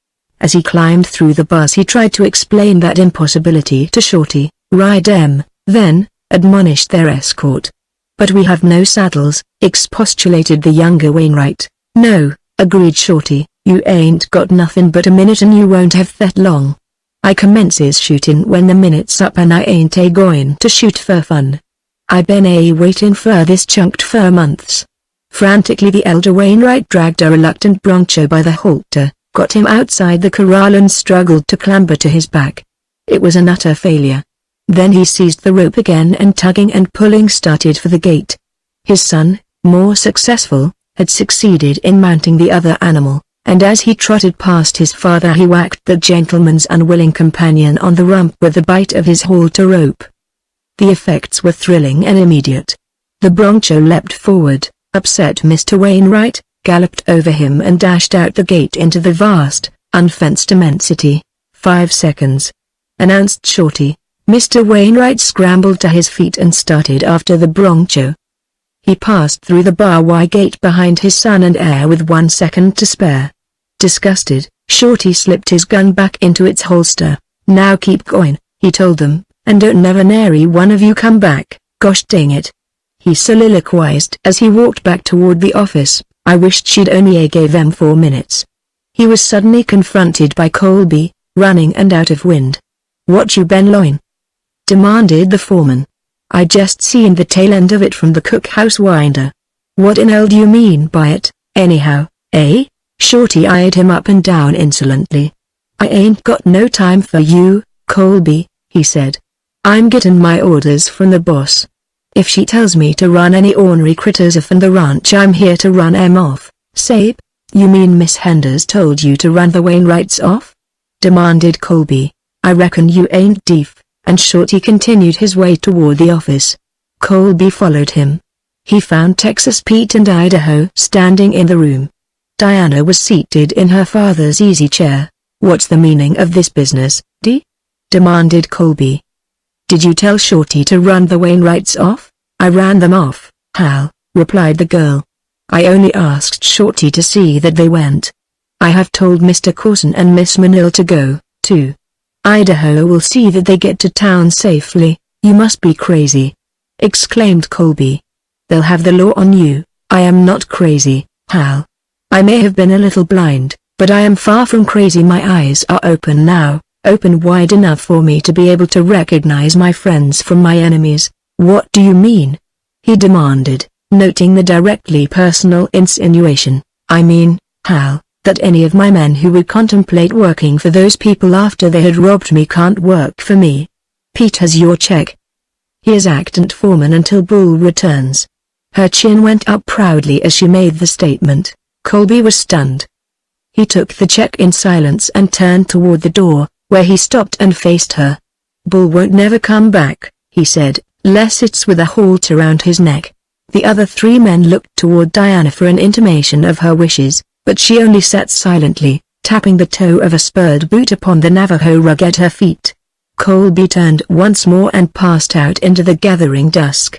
As he climbed through the bus he tried to explain that impossibility to Shorty. "Ride 'em, then," admonished their escort. "But we have no saddles," expostulated the younger Wainwright. "No," agreed Shorty, "you ain't got nothing but a minute and you won't have that long. I commences shootin' when the minute's up and I ain't a-goin' to shoot for fun. I been a-waitin' for this chunked for months." Frantically the elder Wainwright dragged a reluctant broncho by the halter, got him outside the corral and struggled to clamber to his back. It was an utter failure. Then he seized the rope again and tugging and pulling started for the gate. His son, more successful, had succeeded in mounting the other animal, and as he trotted past his father he whacked the gentleman's unwilling companion on the rump with the bight of his halter rope. The effects were thrilling and immediate. The broncho leapt forward, upset Mr. Wainwright, galloped over him and dashed out the gate into the vast, unfenced immensity. 5 seconds, announced Shorty. Mr. Wainwright scrambled to his feet and started after the broncho. He passed through the bar wire gate behind his son and heir with 1 second to spare. Disgusted, Shorty slipped his gun back into its holster. "Now keep going," he told them, "and don't never nary one of you come back, gosh dang it," he soliloquized as he walked back toward the office. "I wished she'd only gave 'em 4 minutes. He was suddenly confronted by Colby, running and out of wind. "What you been loin'?" demanded the foreman. "I just seen the tail end of it from the cookhouse winder." "What in hell do you mean by it, anyhow, eh?" Shorty eyed him up and down insolently. "I ain't got no time for you, Colby," he said. "I'm gettin' my orders from the boss. If she tells me to run any ornery critters off from the ranch I'm here to run 'em off." "Sabe, you mean Miss Henders told you to run the Wainwrights off?" demanded Colby. "I reckon you ain't deaf," and Shorty continued his way toward the office. Colby followed him. He found Texas Pete and Idaho standing in the room. Diana was seated in her father's easy chair. "What's the meaning of this business, D?" demanded Colby. "Did you tell Shorty to run the Wainwrights off?" "I ran them off, Hal," replied the girl. "I only asked Shorty to see that they went. I have told Mr. Corson and Miss Manil to go, too. Idaho will see that they get to town safely." "You must be crazy," exclaimed Colby. "They'll have the law on you." "I am not crazy, Hal. I may have been a little blind, but I am far from crazy. My eyes are open now, open wide enough for me to be able to recognize my friends from my enemies." "What do you mean?" he demanded, noting the directly personal insinuation. "I mean, Hal, that any of my men who would contemplate working for those people after they had robbed me can't work for me. Pete has your check. He is actant foreman until Bull returns." Her chin went up proudly as she made the statement. Colby was stunned. He took the check in silence and turned toward the door, where he stopped and faced her. "Bull won't never come back," he said, "less it's with a halter around his neck." The other 3 men looked toward Diana for an intimation of her wishes, but she only sat silently, tapping the toe of a spurred boot upon the Navajo rug at her feet. Colby turned once more and passed out into the gathering dusk.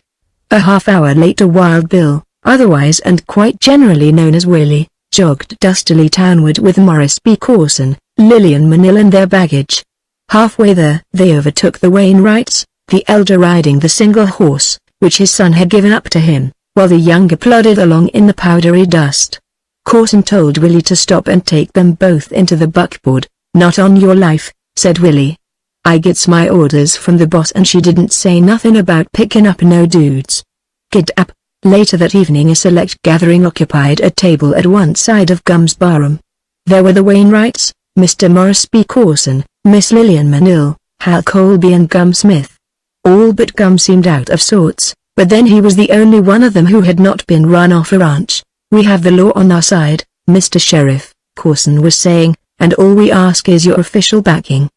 A half-hour later Wild Bill, otherwise and quite generally known as Willie, jogged dustily townward with Morris B. Corson, Lillian Manil and their baggage. Halfway there, they overtook the Wainwrights, the elder riding the single horse, which his son had given up to him, while the younger plodded along in the powdery dust. Corson told Willie to stop and take them both into the buckboard. "Not on your life," said Willie. "I gets my orders from the boss and she didn't say nothing about picking up no dudes." Get up. Later that evening a select gathering occupied a table at one side of Gum's barroom. There were the Wainwrights, Mr. Morris B. Corson, Miss Lillian Manil, Hal Colby and Gum Smith. All but Gum seemed out of sorts, but then he was the only one of them who had not been run off a ranch. "We have the law on our side, Mr. Sheriff," Corson was saying, "and all we ask is your official backing.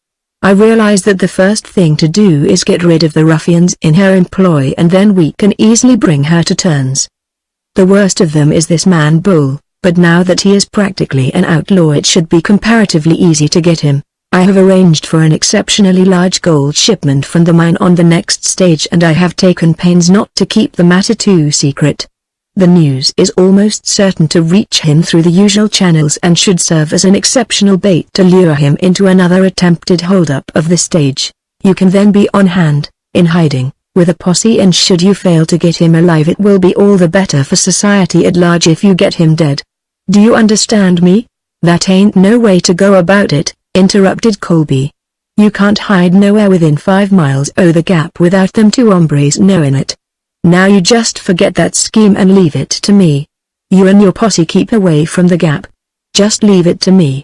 I realize that the first thing to do is get rid of the ruffians in her employ and then we can easily bring her to terms. The worst of them is this man Bull, but now that he is practically an outlaw it should be comparatively easy to get him. I have arranged for an exceptionally large gold shipment from the mine on the next stage and I have taken pains not to keep the matter too secret. The news is almost certain to reach him through the usual channels and should serve as an exceptional bait to lure him into another attempted holdup of the stage. You can then be on hand, in hiding, with a posse, and should you fail to get him alive, it will be all the better for society at large if you get him dead. Do you understand me? That ain't no way to go about it, interrupted Colby. You can't hide nowhere within 5 miles o' the Gap without them two hombres knowing it. Now you just forget that scheme and leave it to me. You and your posse keep away from the Gap. Just leave it to me.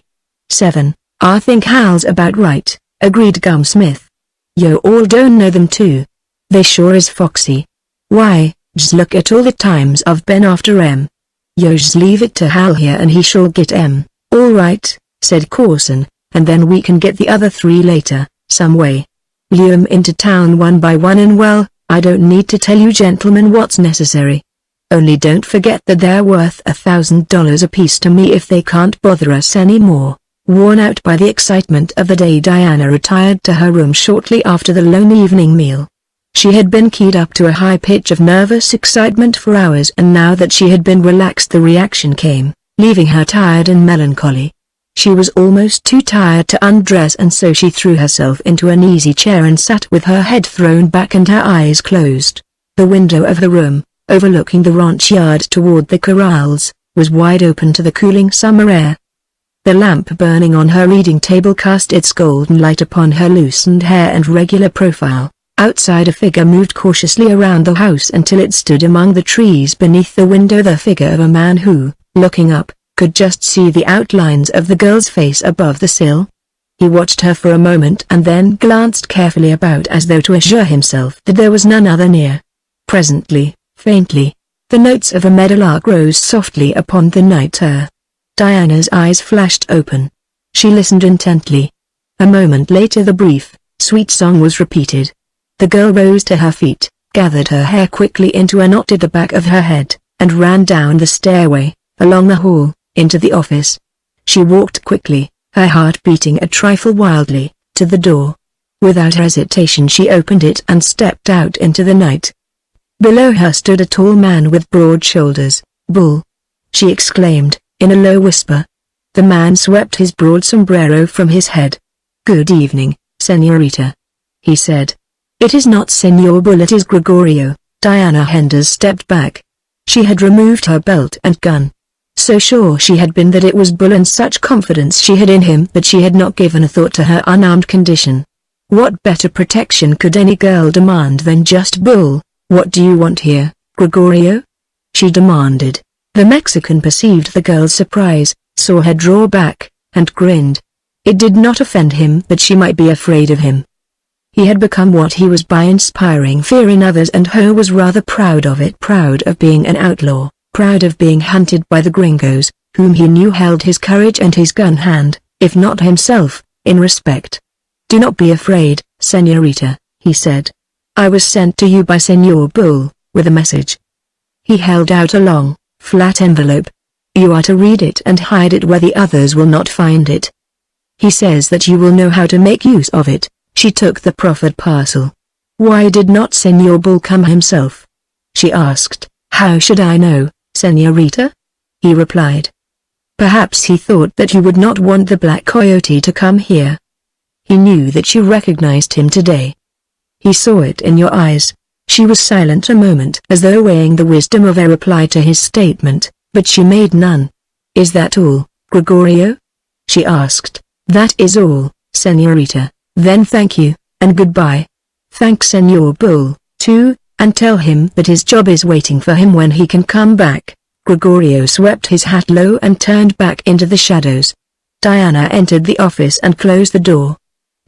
7. I think Hal's about right, agreed Gumsmith. Yo all don't know them too. They sure is foxy. Why, just look at all the times I've been after 'em. Yo just leave it to Hal here and he shall get 'em. All right, said Corson, and then we can get the other 3 later, some way. Lure 'em into town one by one, and well, I don't need to tell you gentlemen what's necessary. Only don't forget that they're worth $1,000 apiece to me if they can't bother us anymore. Worn out by the excitement of the day, Diana retired to her room shortly after the lone evening meal. She had been keyed up to a high pitch of nervous excitement for hours, and now that she had been relaxed the reaction came, leaving her tired and melancholy. She was almost too tired to undress, and so she threw herself into an easy chair and sat with her head thrown back and her eyes closed. The window of the room, overlooking the ranch yard toward the corrals, was wide open to the cooling summer air. The lamp burning on her reading table cast its golden light upon her loosened hair and regular profile. Outside, a figure moved cautiously around the house until it stood among the trees beneath the window, the figure of a man who, looking up, could just see the outlines of the girl's face above the sill. He watched her for a moment and then glanced carefully about as though to assure himself that there was none other near. Presently, faintly, the notes of a meadowlark rose softly upon the night air. Diana's eyes flashed open. She listened intently. A moment later the brief, sweet song was repeated. The girl rose to her feet, gathered her hair quickly into a knot at the back of her head, and ran down the stairway, along the hall, into the office. She walked quickly, her heart beating a trifle wildly, to the door. Without hesitation she opened it and stepped out into the night. Below her stood a tall man with broad shoulders. "Bull!" she exclaimed, in a low whisper. The man swept his broad sombrero from his head. "Good evening, Senorita," he said. "It is not Senor Bull, it is Gregorio." Diana Henders stepped back. She had removed her belt and gun. So sure she had been that it was Bull, and such confidence she had in him that she had not given a thought to her unarmed condition. What better protection could any girl demand than just Bull? "What do you want here, Gregorio?" she demanded. The Mexican perceived the girl's surprise, saw her draw back, and grinned. It did not offend him that she might be afraid of him. He had become what he was by inspiring fear in others, and her was rather proud of it, proud of being an outlaw, proud of being hunted by the gringos, whom he knew held his courage and his gun hand, if not himself, in respect. "Do not be afraid, Senorita," he said. "I was sent to you by Senor Bull, with a message." He held out a long, flat envelope. "You are to read it and hide it where the others will not find it. He says that you will know how to make use of it." She took the proffered parcel. "Why did not Senor Bull come himself?" she asked. "How should I know, Senorita?" he replied. "Perhaps he thought that you would not want the Black Coyote to come here. He knew that you recognized him today. He saw it in your eyes." She was silent a moment, as though weighing the wisdom of a reply to his statement, but she made none. "Is that all, Gregorio?" she asked. "That is all, Senorita." "Then thank you, and goodbye. Thank Senor Bull, too, and tell him that his job is waiting for him when he can come back." Gregorio swept his hat low and turned back into the shadows. Diana entered the office and closed the door.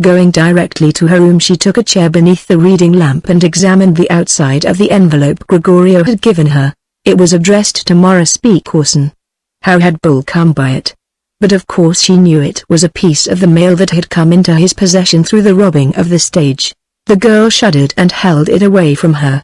Going directly to her room, she took a chair beneath the reading lamp and examined the outside of the envelope Gregorio had given her. It was addressed to Morris B. Corson. How had Bull come by it? But of course she knew it was a piece of the mail that had come into his possession through the robbing of the stage. The girl shuddered and held it away from her.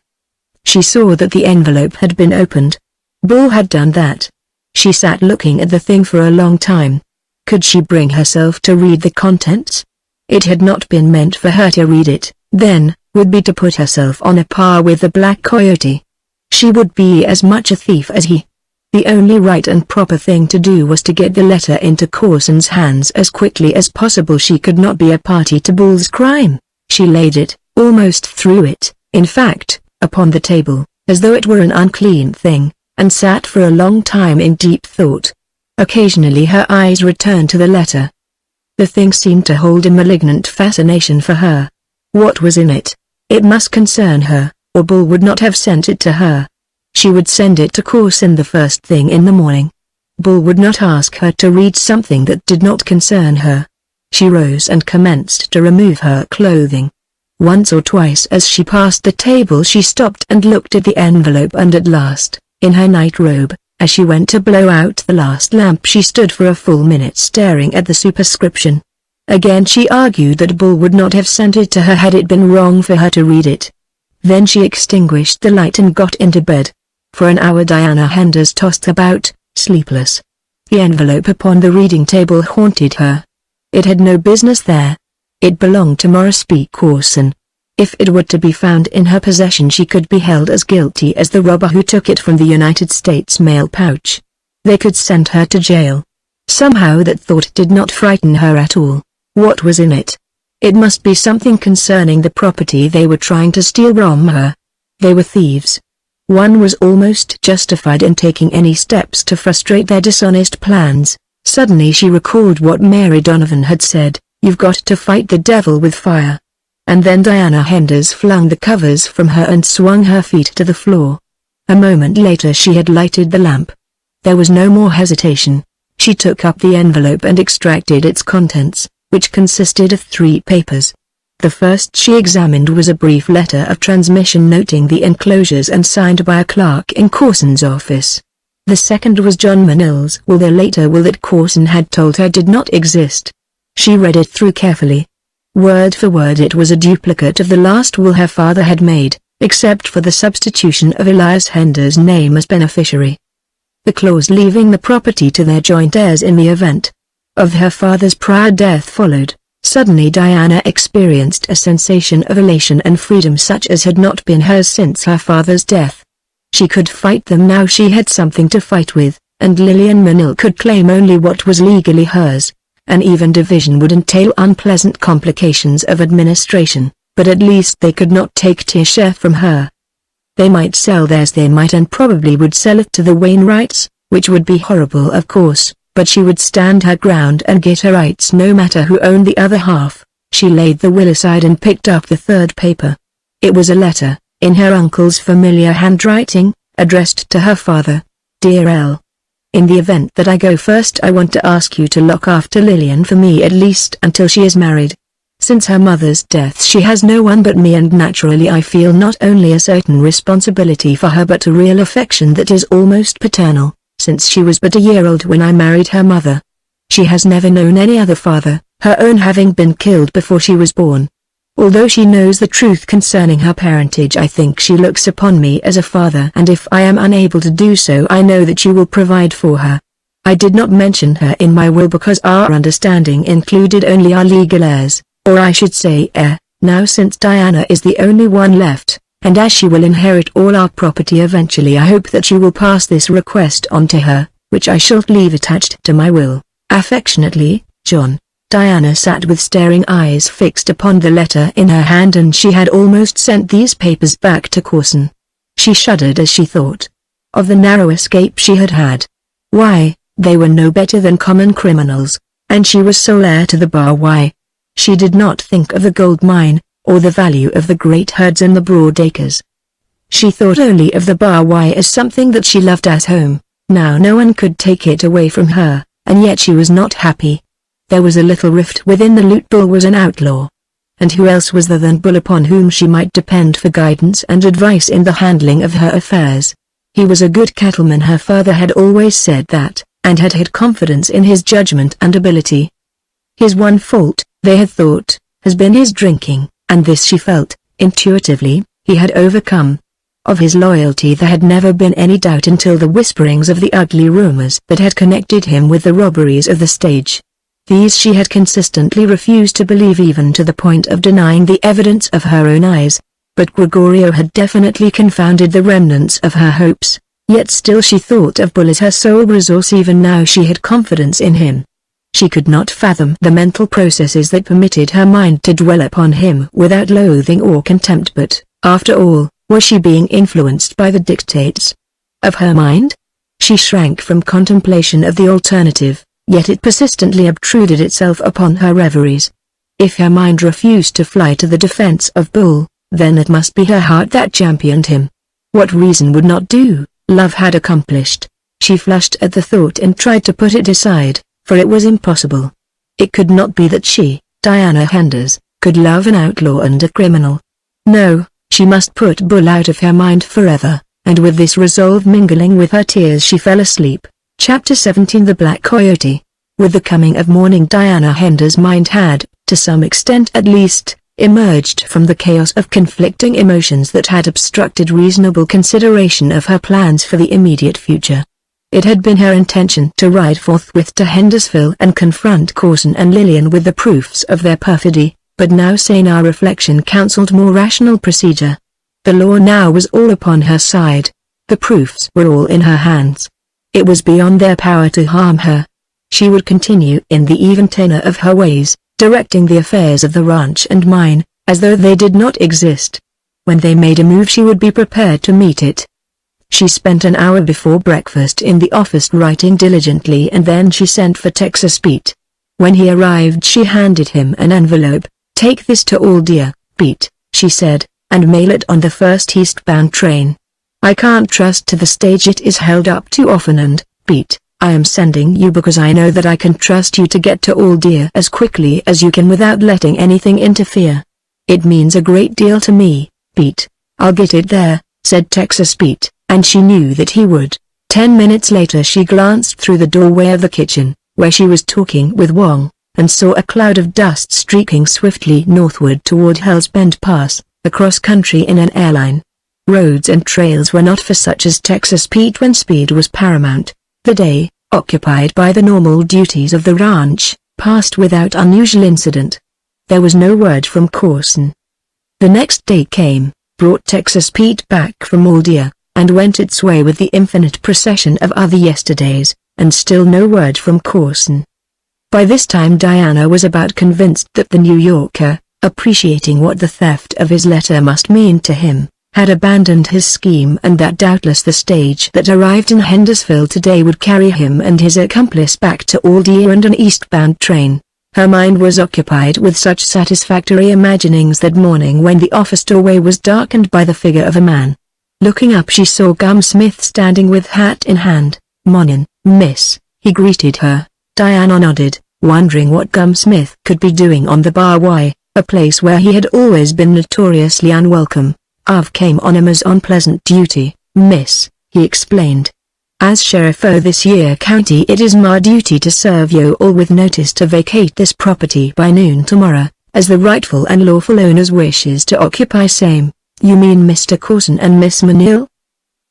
She saw that the envelope had been opened. Bull had done that. She sat looking at the thing for a long time. Could she bring herself to read the contents? It had not been meant for her to read it, then, would be to put herself on a par with the Black Coyote. She would be as much a thief as he. The only right and proper thing to do was to get the letter into Corson's hands as quickly as possible. She could not be a party to Bull's crime. She laid it, almost threw it, in fact, upon the table, as though it were an unclean thing, and sat for a long time in deep thought. Occasionally her eyes returned to the letter. The thing seemed to hold a malignant fascination for her. What was in it? It must concern her, or Bull would not have sent it to her. She would send it to Corson the first thing in the morning. Bull would not ask her to read something that did not concern her. She rose and commenced to remove her clothing. Once or twice as she passed the table she stopped and looked at the envelope, and at last, in her night-robe, as she went to blow out the last lamp, she stood for a full minute staring at the superscription. Again she argued that Bull would not have sent it to her had it been wrong for her to read it. Then she extinguished the light and got into bed. For an hour Diana Henders tossed about, sleepless. The envelope upon the reading table haunted her. It had no business there. It belonged to Morris B. Corson. If it were to be found in her possession she could be held as guilty as the robber who took it from the United States mail pouch. They could send her to jail. Somehow that thought did not frighten her at all. What was in it? It must be something concerning the property they were trying to steal from her. They were thieves. One was almost justified in taking any steps to frustrate their dishonest plans. Suddenly she recalled what Mary Donovan had said, "You've got to fight the devil with fire." And then Diana Henders flung the covers from her and swung her feet to the floor. A moment later she had lighted the lamp. There was no more hesitation. She took up the envelope and extracted its contents, which consisted of 3 papers. The first she examined was a brief letter of transmission noting the enclosures and signed by a clerk in Corson's office. The second was John Manil's will, the later will that Corson had told her did not exist. She read it through carefully. Word for word it was a duplicate of the last will her father had made, except for the substitution of Elias Henders' name as beneficiary. The clause leaving the property to their joint heirs in the event of her father's prior death followed. Suddenly Diana experienced a sensation of elation and freedom such as had not been hers since her father's death. She could fight them now. She had something to fight with, and Lillian Manil could claim only what was legally hers. An even division would entail unpleasant complications of administration, but at least they could not take Tisha from her. They might sell theirs, they might and probably would sell it to the Wainwrights, which would be horrible of course, but she would stand her ground and get her rights no matter who owned the other half. She laid the will aside and picked up the third paper. It was a letter, in her uncle's familiar handwriting, addressed to her father. Dear L. In the event that I go first, I want to ask you to look after Lillian for me at least until she is married. Since her mother's death she has no one but me, and naturally I feel not only a certain responsibility for her but a real affection that is almost paternal, since she was but a year old when I married her mother. She has never known any other father, her own having been killed before she was born. Although she knows the truth concerning her parentage, I think she looks upon me as a father, and if I am unable to do so I know that you will provide for her. I did not mention her in my will because our understanding included only our legal heirs, or I should say heir, now since Diana is the only one left, and as she will inherit all our property eventually, I hope that you will pass this request on to her, which I shall leave attached to my will. Affectionately, John. Diana sat with staring eyes fixed upon the letter in her hand, and she had almost sent these papers back to Corson. She shuddered as she thought of the narrow escape she had had. Why, they were no better than common criminals, and she was sole heir to the bar. Why? She did not think of the gold mine, or the value of the great herds and the broad acres. She thought only of the bar as something that she loved at home. Now no one could take it away from her, and yet she was not happy. There was a little rift within the loot. Bull was an outlaw. And who else was there than Bull upon whom she might depend for guidance and advice in the handling of her affairs? He was a good cattleman, her father had always said that, and had had confidence in his judgment and ability. His one fault, they had thought, has been his drinking, and this she felt, intuitively, he had overcome. Of his loyalty there had never been any doubt until the whisperings of the ugly rumors that had connected him with the robberies of the stage. These she had consistently refused to believe, even to the point of denying the evidence of her own eyes. but Gregorio had definitely confounded the remnants of her hopes. Yet still she thought of Bull as her sole resource. Even now she had confidence in him. She could not fathom the mental processes that permitted her mind to dwell upon him without loathing or contempt. But, after all, was she being influenced by the dictates of her mind? She shrank from contemplation of the alternative, yet it persistently obtruded itself upon her reveries. If her mind refused to fly to the defense of Bull, then it must be her heart that championed him. What reason would not do? Love had accomplished. She flushed at the thought and tried to put it aside, for it was impossible. It could not be that she, Diana Henders, could love an outlaw and a criminal. No, she must put Bull out of her mind forever, and with this resolve mingling with her tears she fell asleep. Chapter 17 The Black Coyote. With the coming of morning Diana Henders' mind had, to some extent at least, emerged from the chaos of conflicting emotions that had obstructed reasonable consideration of her plans for the immediate future. It had been her intention to ride forthwith to Hendersville and confront Coulson and Lillian with the proofs of their perfidy, but now saner reflection counseled more rational procedure. The law now was all upon her side. The proofs were all in her hands. It was beyond their power to harm her. She would continue in the even tenor of her ways, directing the affairs of the ranch and mine, as though they did not exist. When they made a move she would be prepared to meet it. She spent an hour before breakfast in the office writing diligently, and then she sent for Texas Pete. When he arrived she handed him an envelope. "Take this to all dear, Pete," she said, "and mail it on the first eastbound train. I can't trust to the stage, it is held up too often, and, Pete, I am sending you because I know that I can trust you to get to All Deer as quickly as you can without letting anything interfere. It means a great deal to me, Pete." "I'll get it there," said Texas Pete, and she knew that he would. 10 minutes later she glanced through the doorway of the kitchen, where she was talking with Wong, and saw a cloud of dust streaking swiftly northward toward Hell's Bend Pass, across country in an airline. Roads and trails were not for such as Texas Pete when speed was paramount. The day, occupied by the normal duties of the ranch, passed without unusual incident. There was no word from Coulson. The next day came, brought Texas Pete back from All Deer, and went its way with the infinite procession of other yesterdays, and still no word from Coulson. By this time Diana was about convinced that the New Yorker, appreciating what the theft of his letter must mean to him, had abandoned his scheme, and that doubtless the stage that arrived in Hendersville today would carry him and his accomplice back to All Deer and an eastbound train. Her mind was occupied with such satisfactory imaginings that morning when the office doorway was darkened by the figure of a man. Looking up she saw Gum Smith standing with hat in hand. "Mornin', miss," he greeted her. Diana nodded, wondering what Gum Smith could be doing on the Bar Y, a place where he had always been notoriously unwelcome. "I've came on him as on pleasant duty, miss," he explained. "As sheriff o' this year county it is my duty to serve yo' all with notice to vacate this property by noon tomorrow, as the rightful and lawful owners wishes to occupy same." "You mean Mr. Coulson and Miss Manil?"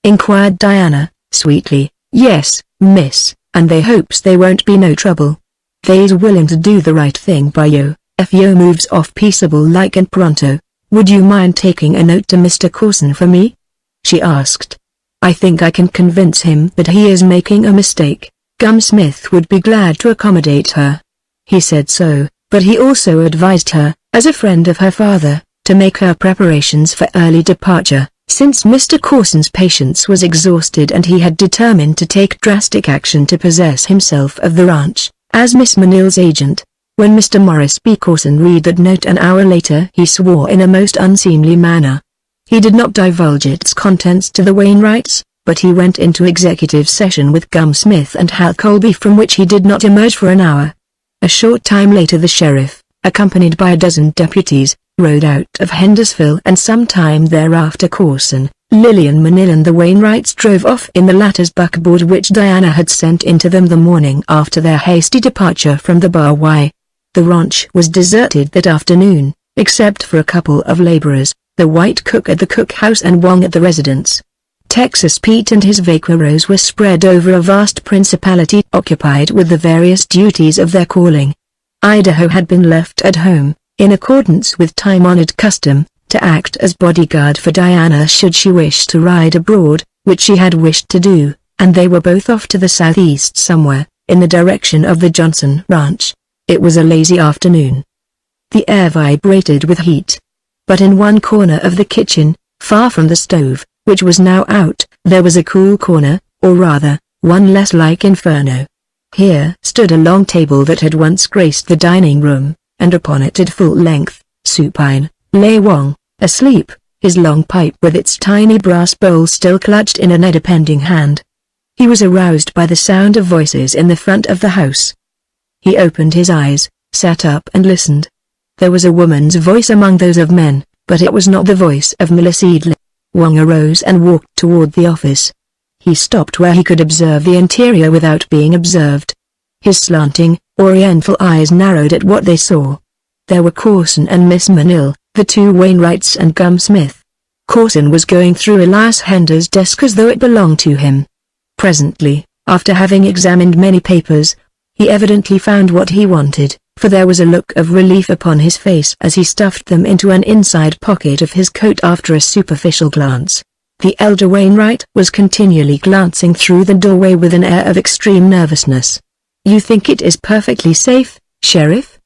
inquired Diana, sweetly. "Yes, miss, and they hopes they won't be no trouble. They's willing to do the right thing by yo', if yo' moves off peaceable like and pronto. Would you mind taking a note to Mr. Coulson for me?" she asked. "I think I can convince him that he is making a mistake. Gum Smith would be glad to accommodate her." He said so, but he also advised her, as a friend of her father, to make her preparations for early departure, since Mr. Coulson's patience was exhausted and he had determined to take drastic action to possess himself of the ranch, as Miss Manil's agent. When Mr. Morris B. Coulson read that note an hour later he swore in a most unseemly manner. He did not divulge its contents to the Wainwrights, but he went into executive session with Gum Smith and Hal Colby, from which he did not emerge for an hour. A short time later the sheriff, accompanied by a dozen deputies, rode out of Hendersville, and some time thereafter Coulson, Lillian Manil and the Wainwrights drove off in the latter's buckboard, which Diana had sent into them the morning after their hasty departure from the Bar Y. The ranch was deserted that afternoon, except for a couple of laborers, the white cook at the cookhouse and Wong at the residence. Texas Pete and his vaqueros were spread over a vast principality, occupied with the various duties of their calling. Idaho had been left at home, in accordance with time-honored custom, to act as bodyguard for Diana should she wish to ride abroad, which she had wished to do, and they were both off to the southeast somewhere, in the direction of the Johnson Ranch. It was a lazy afternoon. The air vibrated with heat. But in one corner of the kitchen, far from the stove, which was now out, there was a cool corner, or rather, one less like inferno. Here stood a long table that had once graced the dining room, and upon it at full length, supine, lay Wang, asleep, his long pipe with its tiny brass bowl still clutched in an ear-bending hand. He was aroused by the sound of voices in the front of the house. He opened his eyes, sat up and listened. There was a woman's voice among those of men, but it was not the voice of Millicent. Wang arose and walked toward the office. He stopped where he could observe the interior without being observed. His slanting, oriental eyes narrowed at what they saw. There were Corson and Miss Manil, the two Wainwrights and Gum Smith. Corson was going through Elias Hender's desk as though it belonged to him. Presently, after having examined many papers, he evidently found what he wanted, for there was a look of relief upon his face as he stuffed them into an inside pocket of his coat after a superficial glance. The elder Wainwright was continually glancing through the doorway with an air of extreme nervousness. "You think it is perfectly safe, Sheriff?"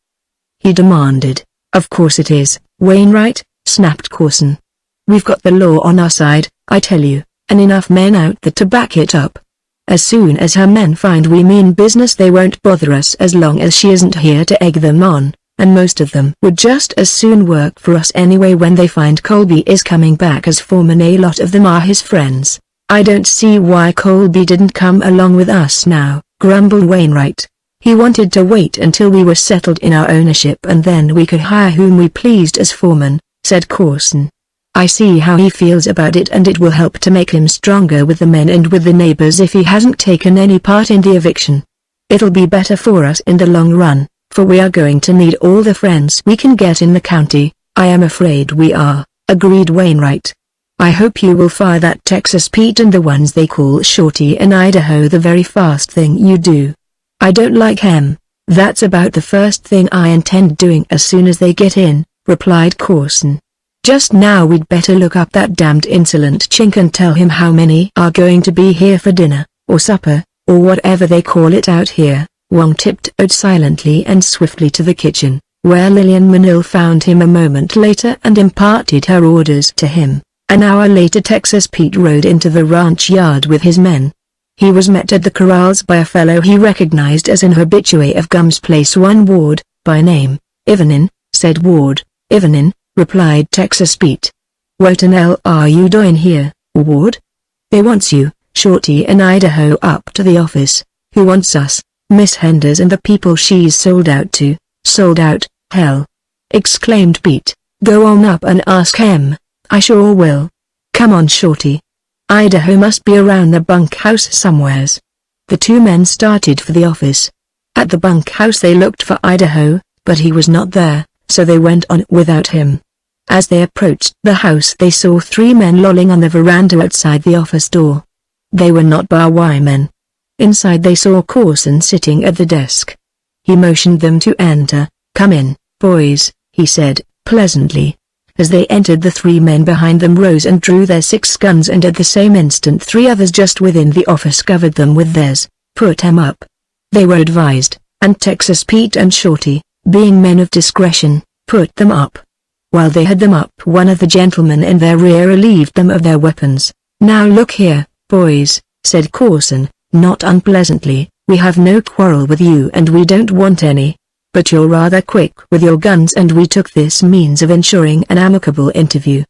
he demanded. "Of course it is, Wainwright," snapped Corson. "We've got the law on our side, I tell you, and enough men out there to back it up. As soon as her men find we mean business they won't bother us as long as she isn't here to egg them on, and most of them would just as soon work for us anyway when they find Colby is coming back as foreman. A lot of them are his friends. I don't see why Colby didn't come along with us now," grumbled Wainwright. "He wanted to wait until we were settled in our ownership and then we could hire whom we pleased as foreman," said Corson. "I see how he feels about it and it will help to make him stronger with the men and with the neighbors if he hasn't taken any part in the eviction. It'll be better for us in the long run, for we are going to need all the friends we can get in the county." "I am afraid we are," agreed Wainwright. "I hope you will fire that Texas Pete and the ones they call Shorty in Idaho the very first thing you do." "I don't like him. That's about the first thing I intend doing as soon as they get in," replied Corson. "Just now we'd better look up that damned insolent chink and tell him how many are going to be here for dinner, or supper, or whatever they call it out here." Wang tiptoed silently and swiftly to the kitchen, where Lillian Manil found him a moment later and imparted her orders to him. An hour later Texas Pete rode into the ranch yard with his men. He was met at the corrals by a fellow he recognized as an habitué of Gum's place, one Ward, by name. "Evening," said Ward. "Evening," replied Texas Pete. "What an hell are you doing here, Ward?" "They wants you, Shorty in Idaho up to the office." "Who wants us?" "Miss Henders and the people she's sold out to." "Sold out, hell!" exclaimed Pete. "Go on up and ask him." "I sure will. Come on Shorty. Idaho must be around the bunkhouse somewheres." The two men started for the office. At the bunkhouse they looked for Idaho, but he was not there, so they went on without him. As they approached the house they saw three men lolling on the veranda outside the office door. They were not Bar Y men. Inside they saw Corson sitting at the desk. He motioned them to enter. "Come in, boys," he said, pleasantly. As they entered the three men behind them rose and drew their 6 guns and at the same instant 3 others just within the office covered them with theirs. "Put 'em up." They were advised, and Texas Pete and Shorty, being men of discretion, put them up. While they had them up one of the gentlemen in their rear relieved them of their weapons. "Now look here, boys," said Corson, not unpleasantly, "we have no quarrel with you and we don't want any. But you're rather quick with your guns and we took this means of ensuring an amicable interview.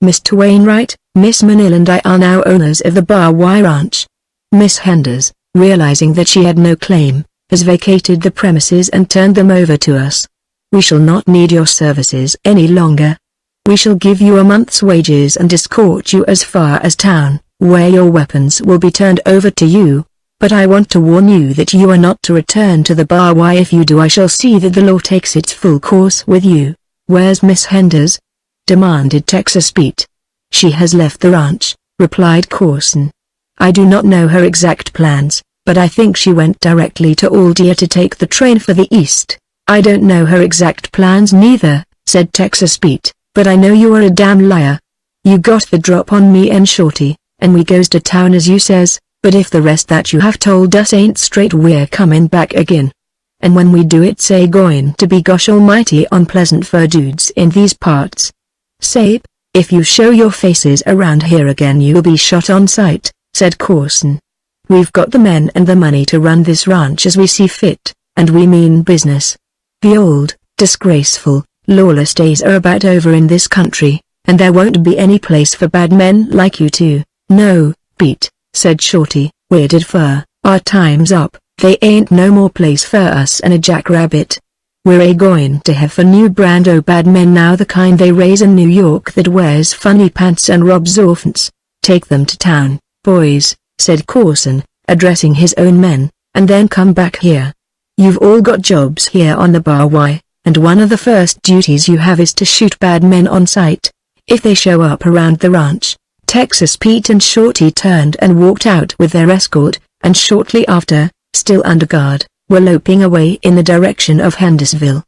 Mr. Wainwright, Miss Manil and I are now owners of the Bar Y Ranch. Miss Henders, realizing that she had no claim, has vacated the premises and turned them over to us. We shall not need your services any longer. We shall give you a month's wages and escort you as far as town, where your weapons will be turned over to you. But I want to warn you that you are not to return to the Bar Y. If you do I shall see that the law takes its full course with you." "Where's Miss Henders?" demanded Texas Pete. "She has left the ranch," replied Corson. "I do not know her exact plans, but I think she went directly to Aldia to take the train for the east." "I don't know her exact plans neither," said Texas Pete, but I know you are a damn liar. You got the drop on me and Shorty, and we goes to town as you says, but if the rest that you have told us ain't straight we're coming back again. And when we do it's going to be gosh almighty unpleasant for dudes in these parts. Say, if you show your faces around here again you'll be shot on sight, said Corson. We've got the men and the money to run this ranch as we see fit, and we mean business. The old, disgraceful, lawless days are about over in this country, and there won't be any place for bad men like you two. No, Pete, said Shorty, weirded fur, our time's up, they ain't no more place for us and a jackrabbit. We're going to have a new brand o' bad men now, the kind they raise in New York that wears funny pants and robs orphans. Take them to town, boys, said Corson, addressing his own men, and then come back here. You've all got jobs here on the Bar Y, and one of the first duties you have is to shoot bad men on sight, if they show up around the ranch. Texas Pete and Shorty turned and walked out with their escort, and shortly after, still under guard, were loping away in the direction of Hendersonville.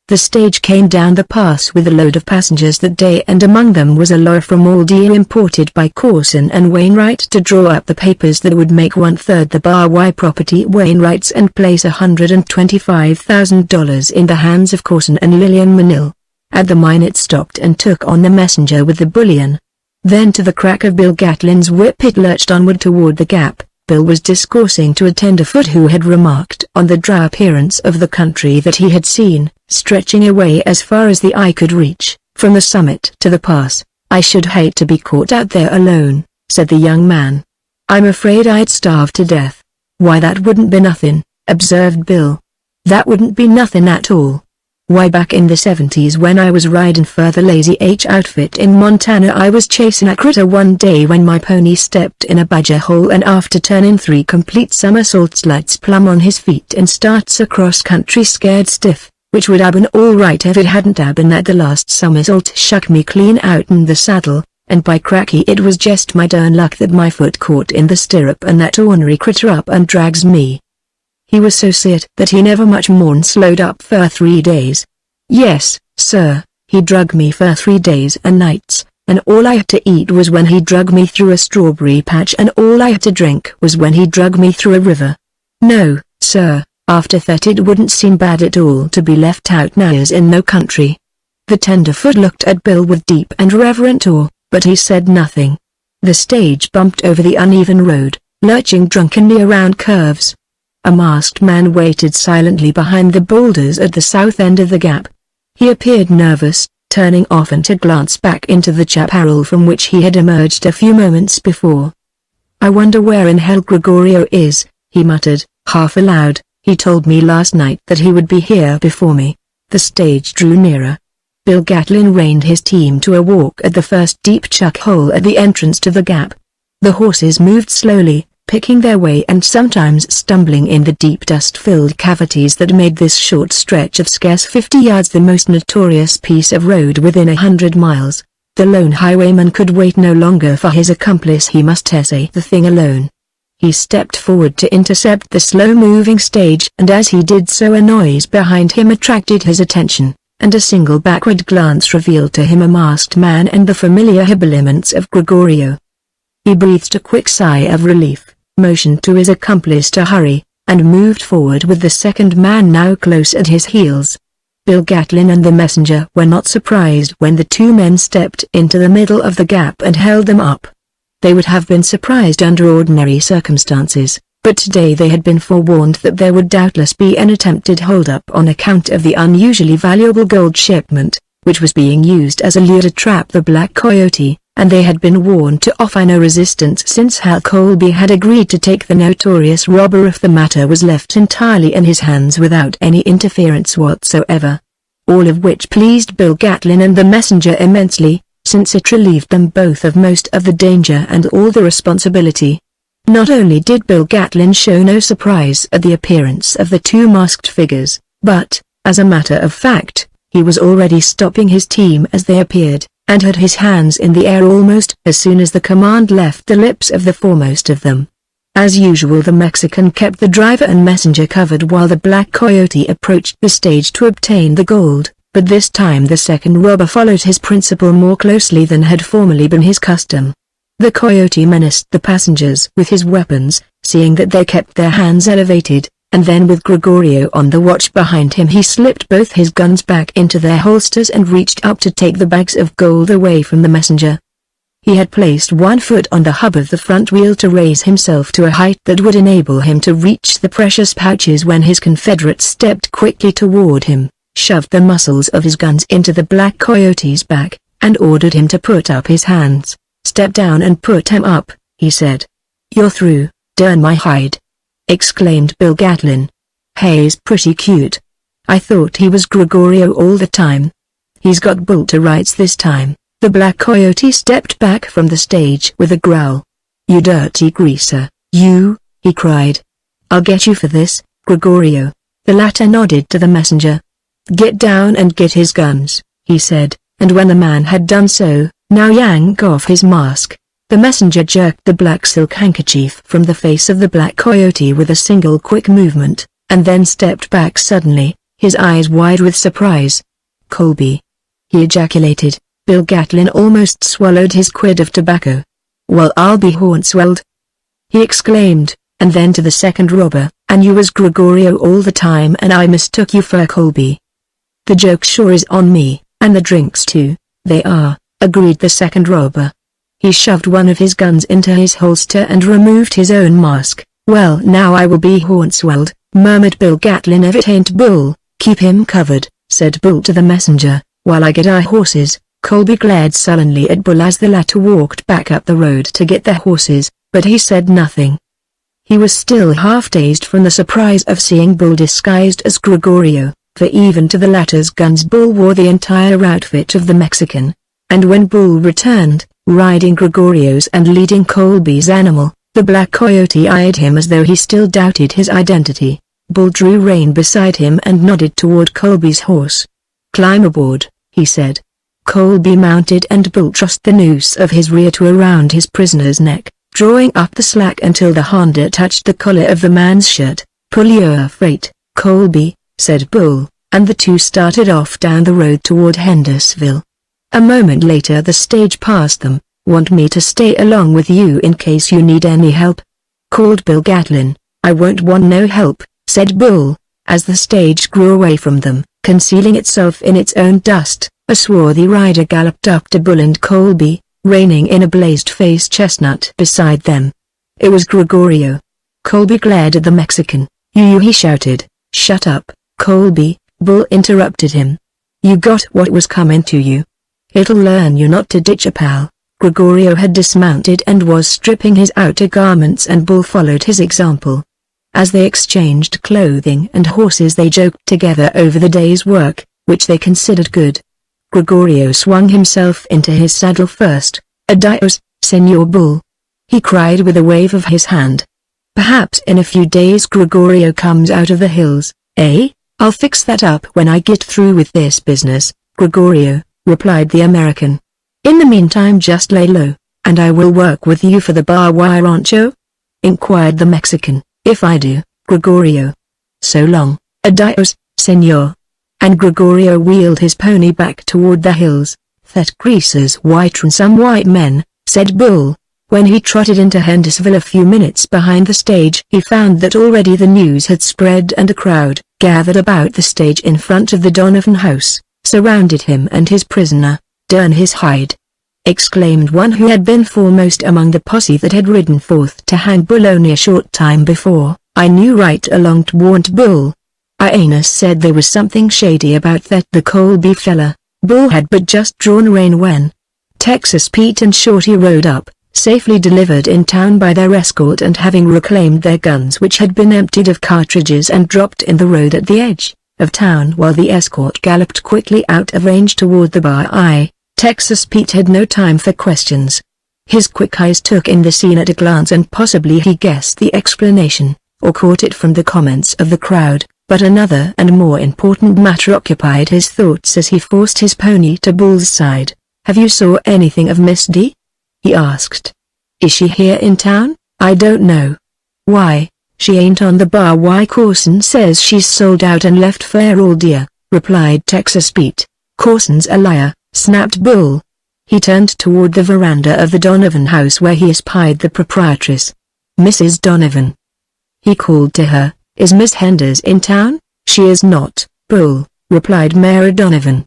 The stage came down the pass with a load of passengers that day, and among them was a lawyer from Aldie imported by Corson and Wainwright to draw up the papers that would make 1/3 the Bar Y property Wainwright's and place $125,000 in the hands of Corson and Lillian Manil. At the mine it stopped and took on the messenger with the bullion. Then to the crack of Bill Gatlin's whip it lurched onward toward the gap. Bill was discoursing to a tenderfoot who had remarked on the dry appearance of the country that he had seen, stretching away as far as the eye could reach, from the summit to the pass. I should hate to be caught out there alone, said the young man. I'm afraid I'd starve to death. Why, that wouldn't be nothing, observed Bill. That wouldn't be nothing at all. Why, back in the 70s when I was riding for the Lazy H outfit in Montana, I was chasing a critter one day when my pony stepped in a badger hole, and after turning 3 complete somersaults lights plumb on his feet and starts across country scared stiff, which would have been all right if it hadn't have been that the last somersault shuck me clean out in the saddle, and by cracky it was just my darn luck that my foot caught in the stirrup and that ornery critter up and drags me. He was so sick that he never much more'n slowed up for 3 days. Yes, sir, he drug me for 3 days and nights, and all I had to eat was when he drug me through a strawberry patch, and all I had to drink was when he drug me through a river. No, sir, after that it wouldn't seem bad at all to be left out now's in no country. The tenderfoot looked at Bill with deep and reverent awe, but he said nothing. The stage bumped over the uneven road, lurching drunkenly around curves. A masked man waited silently behind the boulders at the south end of the gap. He appeared nervous, turning often to glance back into the chaparral from which he had emerged a few moments before. I wonder where in hell Gregorio is, he muttered, half aloud. He told me last night that he would be here before me. The stage drew nearer. Bill Gatlin reined his team to a walk at the first deep chuck hole at the entrance to the gap. The horses moved slowly, picking their way and sometimes stumbling in the deep dust-filled cavities that made this short stretch of scarce 50 yards the most notorious piece of road within 100 miles. The lone highwayman could wait no longer for his accomplice. He must essay the thing alone. He stepped forward to intercept the slow-moving stage, and as he did so a noise behind him attracted his attention, and a single backward glance revealed to him a masked man and the familiar habiliments of Gregorio. He breathed a quick sigh of relief, motioned to his accomplice to hurry, and moved forward with the second man now close at his heels. Bill Gatlin and the messenger were not surprised when the 2 men stepped into the middle of the gap and held them up. They would have been surprised under ordinary circumstances, but today they had been forewarned that there would doubtless be an attempted hold-up on account of the unusually valuable gold shipment, which was being used as a lure to trap the Black Coyote, and they had been warned to offer no resistance since Hal Colby had agreed to take the notorious robber if the matter was left entirely in his hands without any interference whatsoever. All of which pleased Bill Gatlin and the messenger immensely, since it relieved them both of most of the danger and all the responsibility. Not only did Bill Gatlin show no surprise at the appearance of the 2 masked figures, but, as a matter of fact, he was already stopping his team as they appeared, and had his hands in the air almost as soon as the command left the lips of the foremost of them. As usual, the Mexican kept the driver and messenger covered while the Black Coyote approached the stage to obtain the gold, but this time the second robber followed his principal more closely than had formerly been his custom. The coyote menaced the passengers with his weapons, seeing that they kept their hands elevated, and then with Gregorio on the watch behind him he slipped both his guns back into their holsters and reached up to take the bags of gold away from the messenger. He had placed one foot on the hub of the front wheel to raise himself to a height that would enable him to reach the precious pouches when his confederate stepped quickly toward him, shoved the muzzles of his guns into the black coyote's back, and ordered him to put up his hands. "Step down and put him up," he said. "You're through, darn my hide!" exclaimed Bill Gatlin. "He's pretty cute. I thought he was Gregorio all the time. He's got bull to rights this time." The black coyote stepped back from the stage with a growl. "You dirty greaser, you," he cried. "I'll get you for this, Gregorio." The latter nodded to the messenger. "Get down and get his guns," he said, and when the man had done so, "Now yank off his mask." The messenger jerked the black silk handkerchief from the face of the black coyote with a single quick movement, and then stepped back suddenly, his eyes wide with surprise. "Colby!" he ejaculated. Bill Gatlin almost swallowed his quid of tobacco. "Well, I'll be hornswelled!" he exclaimed, and then to the second robber, "And you was Gregorio all the time and I mistook you for Colby." "The joke sure is on me, and the drinks too." "They are," agreed the second robber. He shoved one of his guns into his holster and removed his own mask. "Well, now I will be hornswelled," murmured Bill Gatlin. "If it ain't Bull, keep him covered," said Bull to the messenger, "while I get our horses." Colby glared sullenly at Bull as the latter walked back up the road to get the horses, but he said nothing. He was still half-dazed from the surprise of seeing Bull disguised as Gregorio, for even to the latter's guns Bull wore the entire outfit of the Mexican. And when Bull returned, riding Gregorio's and leading Colby's animal, the black coyote eyed him as though he still doubted his identity. Bull drew rein beside him and nodded toward Colby's horse. "Climb aboard," he said. Colby mounted and Bull trussed the noose of his rear to around his prisoner's neck, drawing up the slack until the Honda touched the collar of the man's shirt. "Pull your freight, Colby," said Bull, and the two started off down the road toward Hendersonville. A moment later the stage passed them. "Want me to stay along with you in case you need any help?" called Bill Gatlin. "I won't want no help," said Bull, as the stage grew away from them, concealing itself in its own dust. A swarthy rider galloped up to Bull and Colby, reining in a blazed-faced chestnut beside them. It was Gregorio. Colby glared at the Mexican. You," he shouted. "Shut up, Colby," Bull interrupted him. "You got what was coming to you. It'll learn you not to ditch a pal." Gregorio had dismounted and was stripping his outer garments and Bull followed his example. As they exchanged clothing and horses they joked together over the day's work, which they considered good. Gregorio swung himself into his saddle first. "Adios, Senor Bull," he cried with a wave of his hand. "Perhaps in a few days Gregorio comes out of the hills, eh? I'll fix that up when I get through with this business, Gregorio," replied the American. "In the meantime just lay low, and I will work with you for the Bar-Y Rancho?" inquired the Mexican. "If I do, Gregorio. So long, adios, senor." And Gregorio wheeled his pony back toward the hills. "That greaser's whiter 'n some white men," said Bull. When he trotted into Hendersonville a few minutes behind the stage he found that already the news had spread and a crowd, gathered about the stage in front of the Donovan house, surrounded him and his prisoner. "Darn his hide!" exclaimed one who had been foremost among the posse that had ridden forth to hang Bull only a short time before. "I knew right along 'twarn't Bull. Ines said there was something shady about that the Colby fella." Bull had but just drawn rein when Texas Pete and Shorty rode up, safely delivered in town by their escort and having reclaimed their guns which had been emptied of cartridges and dropped in the road at the edge of town while the escort galloped quickly out of range toward the Bar-Y. Texas Pete had no time for questions. His quick eyes took in the scene at a glance and possibly he guessed the explanation, or caught it from the comments of the crowd. But another and more important matter occupied his thoughts as he forced his pony to Bull's side. "Have you saw anything of Miss D?" he asked. "Is she here in town?" "I don't know. Why, she ain't on the Bar-Y. Corson says she's sold out and left fair all dear." replied Texas Pete. "Corson's a liar," snapped Bull. He turned toward the veranda of the Donovan house where he espied the proprietress. "Mrs. Donovan," he called to her, "is Miss Henders in town?" "She is not, Bull," replied Mary Donovan.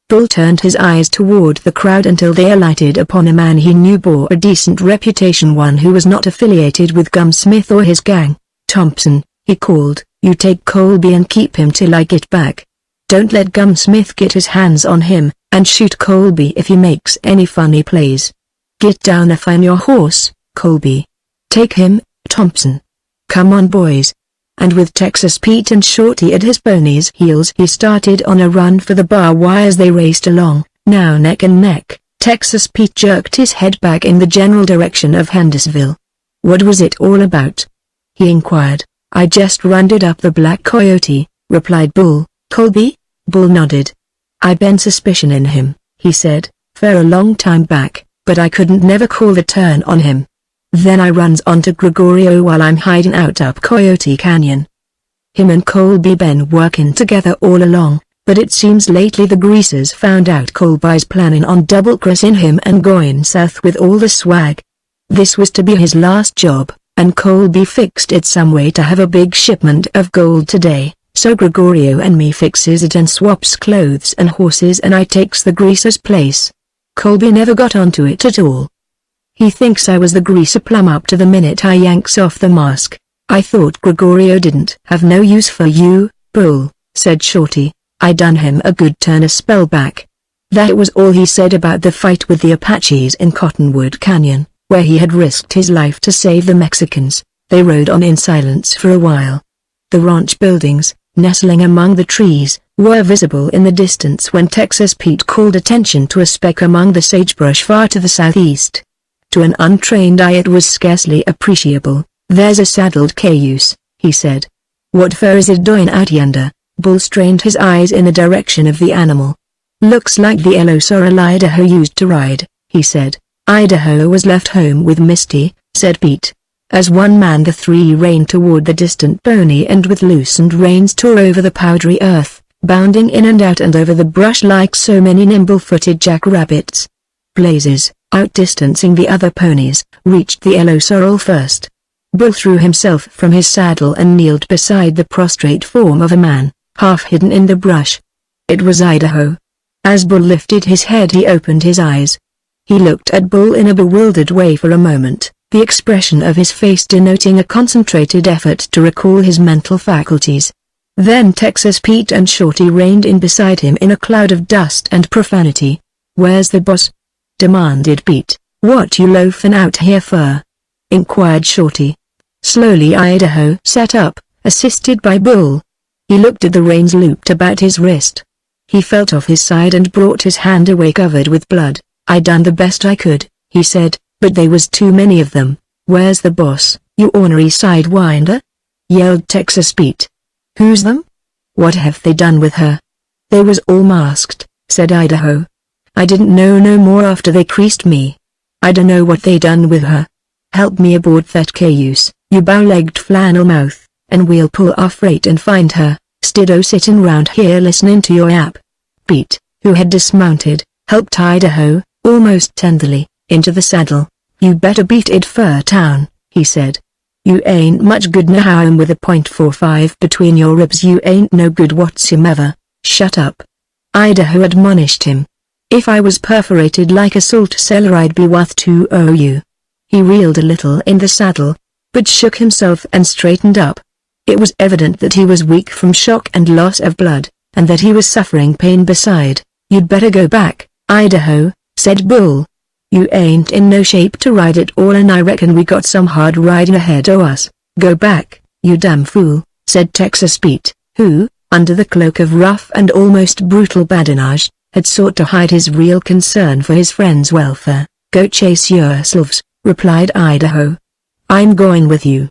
Bull turned his eyes toward the crowd until they alighted upon a man he knew bore a decent reputation, one who was not affiliated with Gumsmith or his gang. "Thompson," he called, "you take Colby and keep him till I get back. Don't let Gumsmith get his hands on him, and shoot Colby if he makes any funny plays. Get down off on your horse, Colby. Take him, Thompson. Come on, boys." And with Texas Pete and Shorty at his pony's heels, he started on a run for the bar wire. As they raced along, now neck and neck, Texas Pete jerked his head back in the general direction of Hendersonville. "What was it all about?" he inquired. "I just rounded up the Black Coyote," replied Bull. "Colby?" Bull nodded. "I been suspicion in him," he said, "for a long time back, but I couldn't never call the turn on him. Then I runs onto Gregorio while I'm hiding out up Coyote Canyon. Him and Colby been working together all along, but it seems lately the greasers found out Colby's planning on double-crossing him and going south with all the swag. This was to be his last job, and Colby fixed it some way to have a big shipment of gold today, so Gregorio and me fixes it and swaps clothes and horses and I takes the greaser's place. Colby never got onto it at all. He thinks I was the greaser plumb up to the minute I yanks off the mask. I thought Gregorio didn't have no use for you, Bull," said Shorty. "I done him a good turn a spell back." That was all he said about the fight with the Apaches in Cottonwood Canyon, where he had risked his life to save the Mexicans. They rode on in silence for a while. The ranch buildings, nestling among the trees, were visible in the distance when Texas Pete called attention to a speck among the sagebrush far to the southeast. To an untrained eye it was scarcely appreciable. "There's a saddled cayuse," he said. "What fur is it doing out yonder?" Bull strained his eyes in the direction of the animal. "Looks like the yellow sorrel Idaho used to ride," he said. "Idaho was left home with Misty," said Pete. As one man the three reined toward the distant pony and with loosened reins tore over the powdery earth, bounding in and out and over the brush like so many nimble-footed jackrabbits. Blazes, outdistancing the other ponies, reached the yellow sorrel first. Bull threw himself from his saddle and kneeled beside the prostrate form of a man, half hidden in the brush. It was Idaho. As Bull lifted his head he opened his eyes. He looked at Bull in a bewildered way for a moment, the expression of his face denoting a concentrated effort to recall his mental faculties. Then Texas Pete and Shorty reined in beside him in a cloud of dust and profanity. "Where's the boss?" demanded Pete. "What you loafing out here for?" inquired Shorty. Slowly Idaho sat up, assisted by Bull. He looked at the reins looped about his wrist. He felt off his side and brought his hand away covered with blood. "I done the best I could," he said, "but they was too many of them." "Where's the boss, you ornery sidewinder?" yelled Texas Pete. "Who's them? What have they done with her?" "They was all masked," said Idaho. "I didn't know no more after they creased me. I dunno what they done with her. Help me aboard that cayuse, you bow-legged flannel mouth, and we'll pull our freight and find her, 'stead o' sitting round here listening to your yap." Pete, who had dismounted, helped Idaho, almost tenderly, into the saddle. "You better beat it for town," he said. "You ain't much good now with a .45 between your ribs. You ain't no good whatsoever." "Shut up," Idaho admonished him. "If I was perforated like a salt cellar I'd be worth 2 OU. He reeled a little in the saddle, but shook himself and straightened up. It was evident that he was weak from shock and loss of blood, and that he was suffering pain beside. "You'd better go back, Idaho," said Bull. "You ain't in no shape to ride at all and I reckon we got some hard riding ahead o' us." "Go back, you damn fool," said Texas Pete, who, under the cloak of rough and almost brutal badinage, had sought to hide his real concern for his friend's welfare. "Go chase yourselves," replied Idaho. "I'm going with you."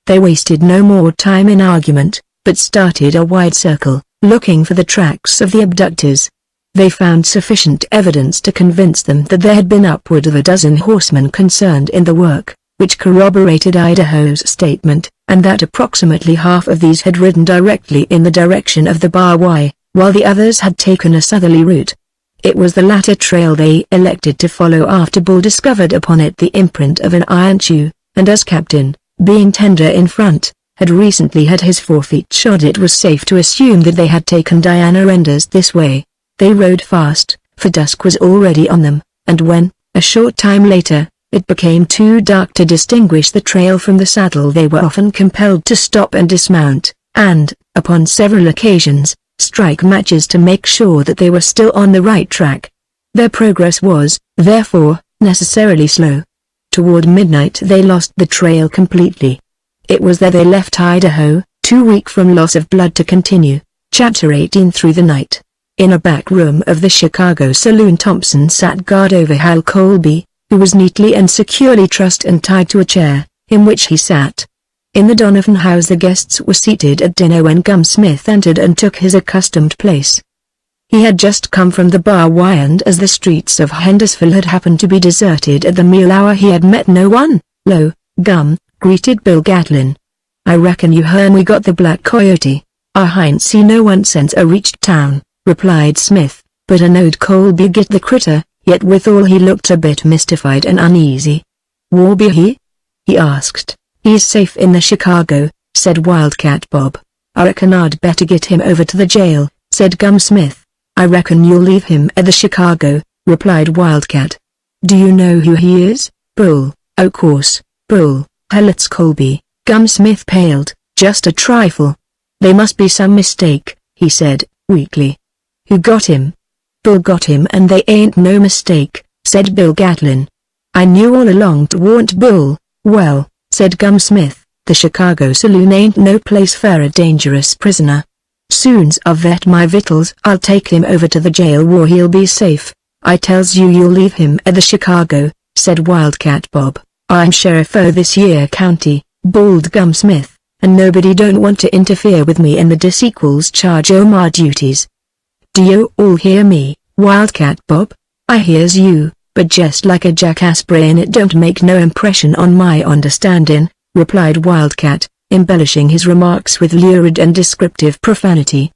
They wasted no more time in argument, but started a wide circle, looking for the tracks of the abductors. They found sufficient evidence to convince them that there had been upward of a dozen horsemen concerned in the work, which corroborated Idaho's statement, and that approximately half of these had ridden directly in the direction of the Bar Y. while the others had taken a southerly route. It was the latter trail they elected to follow after Bull discovered upon it the imprint of an iron shoe, and as captain, being tender in front, had recently had his forefeet shod. It was safe to assume that they had taken Diana Renders this way. They rode fast, for dusk was already on them, and when, a short time later, it became too dark to distinguish the trail from the saddle, they were often compelled to stop and dismount, and, upon several occasions, strike matches to make sure that they were still on the right track. Their progress was, therefore, necessarily slow. Toward midnight they lost the trail completely. It was there they left Idaho, too weak from loss of blood to continue. Chapter 18. Through the night. In a back room of the Chicago saloon, Thompson sat guard over Hal Colby, who was neatly and securely trussed and tied to a chair, in which he sat. In the Donovan house the guests were seated at dinner when Gum Smith entered and took his accustomed place. He had just come from the bar Y, and as the streets of Hendersonville had happened to be deserted at the meal hour he had met no one. "Lo, Gum," greeted Bill Gatlin. "I reckon you hearn we got the Black Coyote." "I hain't seen no one since I reached town," replied Smith, "but I knowed Colby get the critter," yet withal he looked a bit mystified and uneasy. "Whar be he?" he asked. "He's safe in the Chicago," said Wildcat Bob. "I reckon I'd better get him over to the jail," said Gum Smith. "I reckon you'll leave him at the Chicago," replied Wildcat. "Do you know who he is?" "Bull, o' course, Bull." "Hell, it's Colby." Gum Smith paled, just a trifle. "They must be some mistake," he said, weakly. "Who got him?" "Bull got him, and they ain't no mistake," said Bill Gatlin. "I knew all along 'twarn't Bull." "Well," said Gum Smith, "the Chicago saloon ain't no place for a dangerous prisoner. Soon's I've vet my vittles I'll take him over to the jail where he'll be safe." "I tells you you'll leave him at the Chicago," said Wildcat Bob. "I'm sheriff o' this here county," bawled Gum Smith, "and nobody don't want to interfere with me in the disequals charge o' my duties. Do you all hear me, Wildcat Bob?" "I hears you, but just like a jackass brain it don't make no impression on my understanding," replied Wildcat, embellishing his remarks with lurid and descriptive profanity.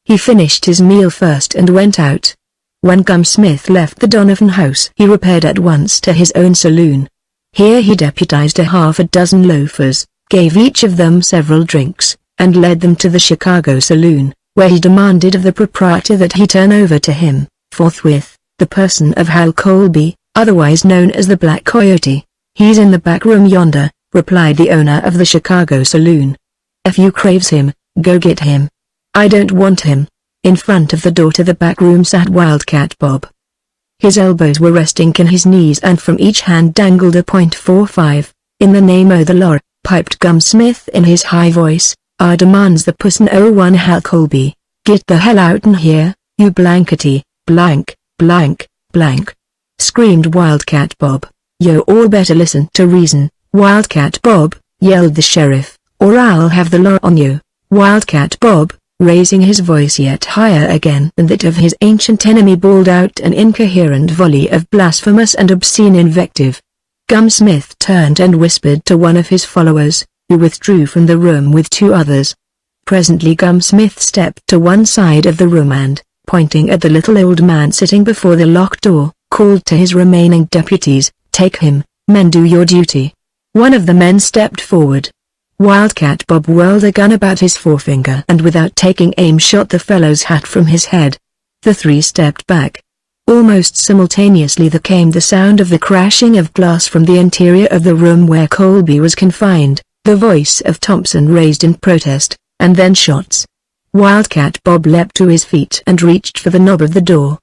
He finished his meal first and went out. When Gum Smith left the Donovan house he repaired at once to his own saloon. Here he deputized a half a dozen loafers, gave each of them several drinks, and led them to the Chicago saloon, where he demanded of the proprietor that he turn over to him, forthwith, the person of Hal Colby, otherwise known as the Black Coyote. "He's in the back room yonder," replied the owner of the Chicago saloon. "If you craves him, go get him." "I don't want him." In front of the door to the back room sat Wildcat Bob. His elbows were resting on his knees and from each hand dangled a .45. "In the name o' the law," piped Gum Smith in his high voice, "I demands the person o' one Hal Colby. Get the hell out'n here, you blankety, blank, blank, blank," screamed Wildcat Bob. "You all better listen to reason, Wildcat Bob," yelled the sheriff, "or I'll have the law on you." Wildcat Bob, raising his voice yet higher again than that of his ancient enemy, bawled out an incoherent volley of blasphemous and obscene invective. Gum Smith turned and whispered to one of his followers, who withdrew from the room with two others. Presently Gum Smith stepped to one side of the room and, pointing at the little old man sitting before the locked door, called to his remaining deputies, "Take him, men, do your duty." One of the men stepped forward. Wildcat Bob whirled a gun about his forefinger and without taking aim shot the fellow's hat from his head. The three stepped back. Almost simultaneously there came the sound of the crashing of glass from the interior of the room where Colby was confined, the voice of Thompson raised in protest, and then shots. Wildcat Bob leapt to his feet and reached for the knob of the door.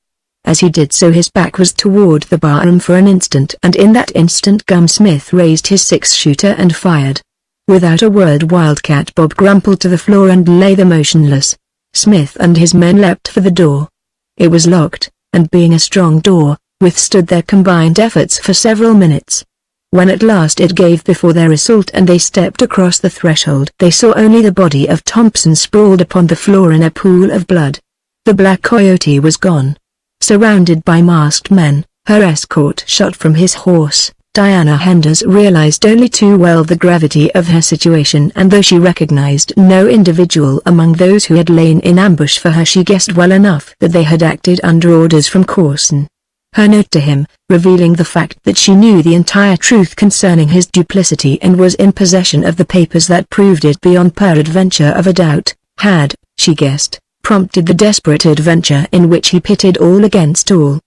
As he did so his back was toward the barroom for an instant, and in that instant Gum Smith raised his six-shooter and fired. Without a word Wildcat Bob crumpled to the floor and lay there motionless. Smith and his men leapt for the door. It was locked, and being a strong door, withstood their combined efforts for several minutes. When at last it gave before their assault and they stepped across the threshold, they saw only the body of Thompson sprawled upon the floor in a pool of blood. The Black Coyote was gone. Surrounded by masked men, her escort shot from his horse, Diana Henders realized only too well the gravity of her situation, and though she recognized no individual among those who had lain in ambush for her, she guessed well enough that they had acted under orders from Coulson. Her note to him, revealing the fact that she knew the entire truth concerning his duplicity and was in possession of the papers that proved it beyond peradventure of a doubt, had, she guessed, prompted the desperate adventure in which he pitted all against all.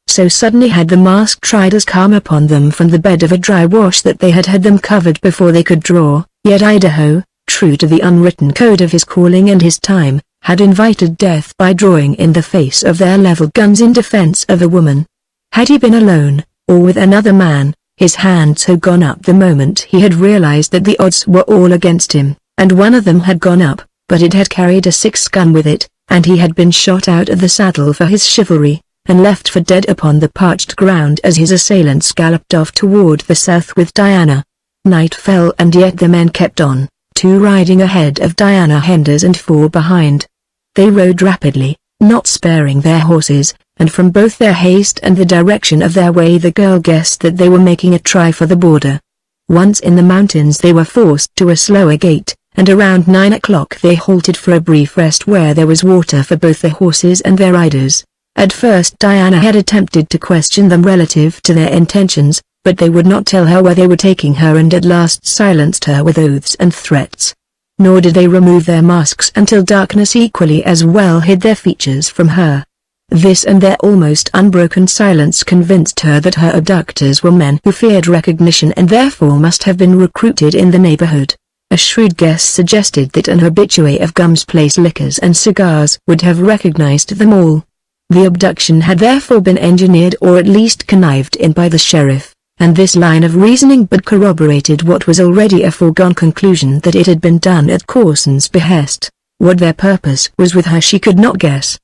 So suddenly had the masked riders come upon them from the bed of a dry wash that they had them covered before they could draw, yet Idaho, true to the unwritten code of his calling and his time, had invited death by drawing in the face of their leveled guns in defense of a woman. Had he been alone, or with another man, his hands had gone up the moment he had realized that the odds were all against him, and one of them had gone up, but it had carried a 6-gun with it, and he had been shot out of the saddle for his chivalry, and left for dead upon the parched ground as his assailants galloped off toward the south with Diana. Night fell, and yet the men kept on, 2 riding ahead of Diana Henders and 4 behind. They rode rapidly, not sparing their horses, and from both their haste and the direction of their way the girl guessed that they were making a try for the border. Once in the mountains they were forced to a slower gait, and around 9 o'clock they halted for a brief rest where there was water for both the horses and their riders. At first Diana had attempted to question them relative to their intentions, but they would not tell her where they were taking her, and at last silenced her with oaths and threats. Nor did they remove their masks until darkness equally as well hid their features from her. This and their almost unbroken silence convinced her that her abductors were men who feared recognition and therefore must have been recruited in the neighborhood. A shrewd guess suggested that an habitué of Gum's Place liquors and cigars would have recognized them all. The abduction had therefore been engineered or at least connived in by the sheriff, and this line of reasoning but corroborated what was already a foregone conclusion that it had been done at Coulson's behest. What their purpose was with her she could not guess.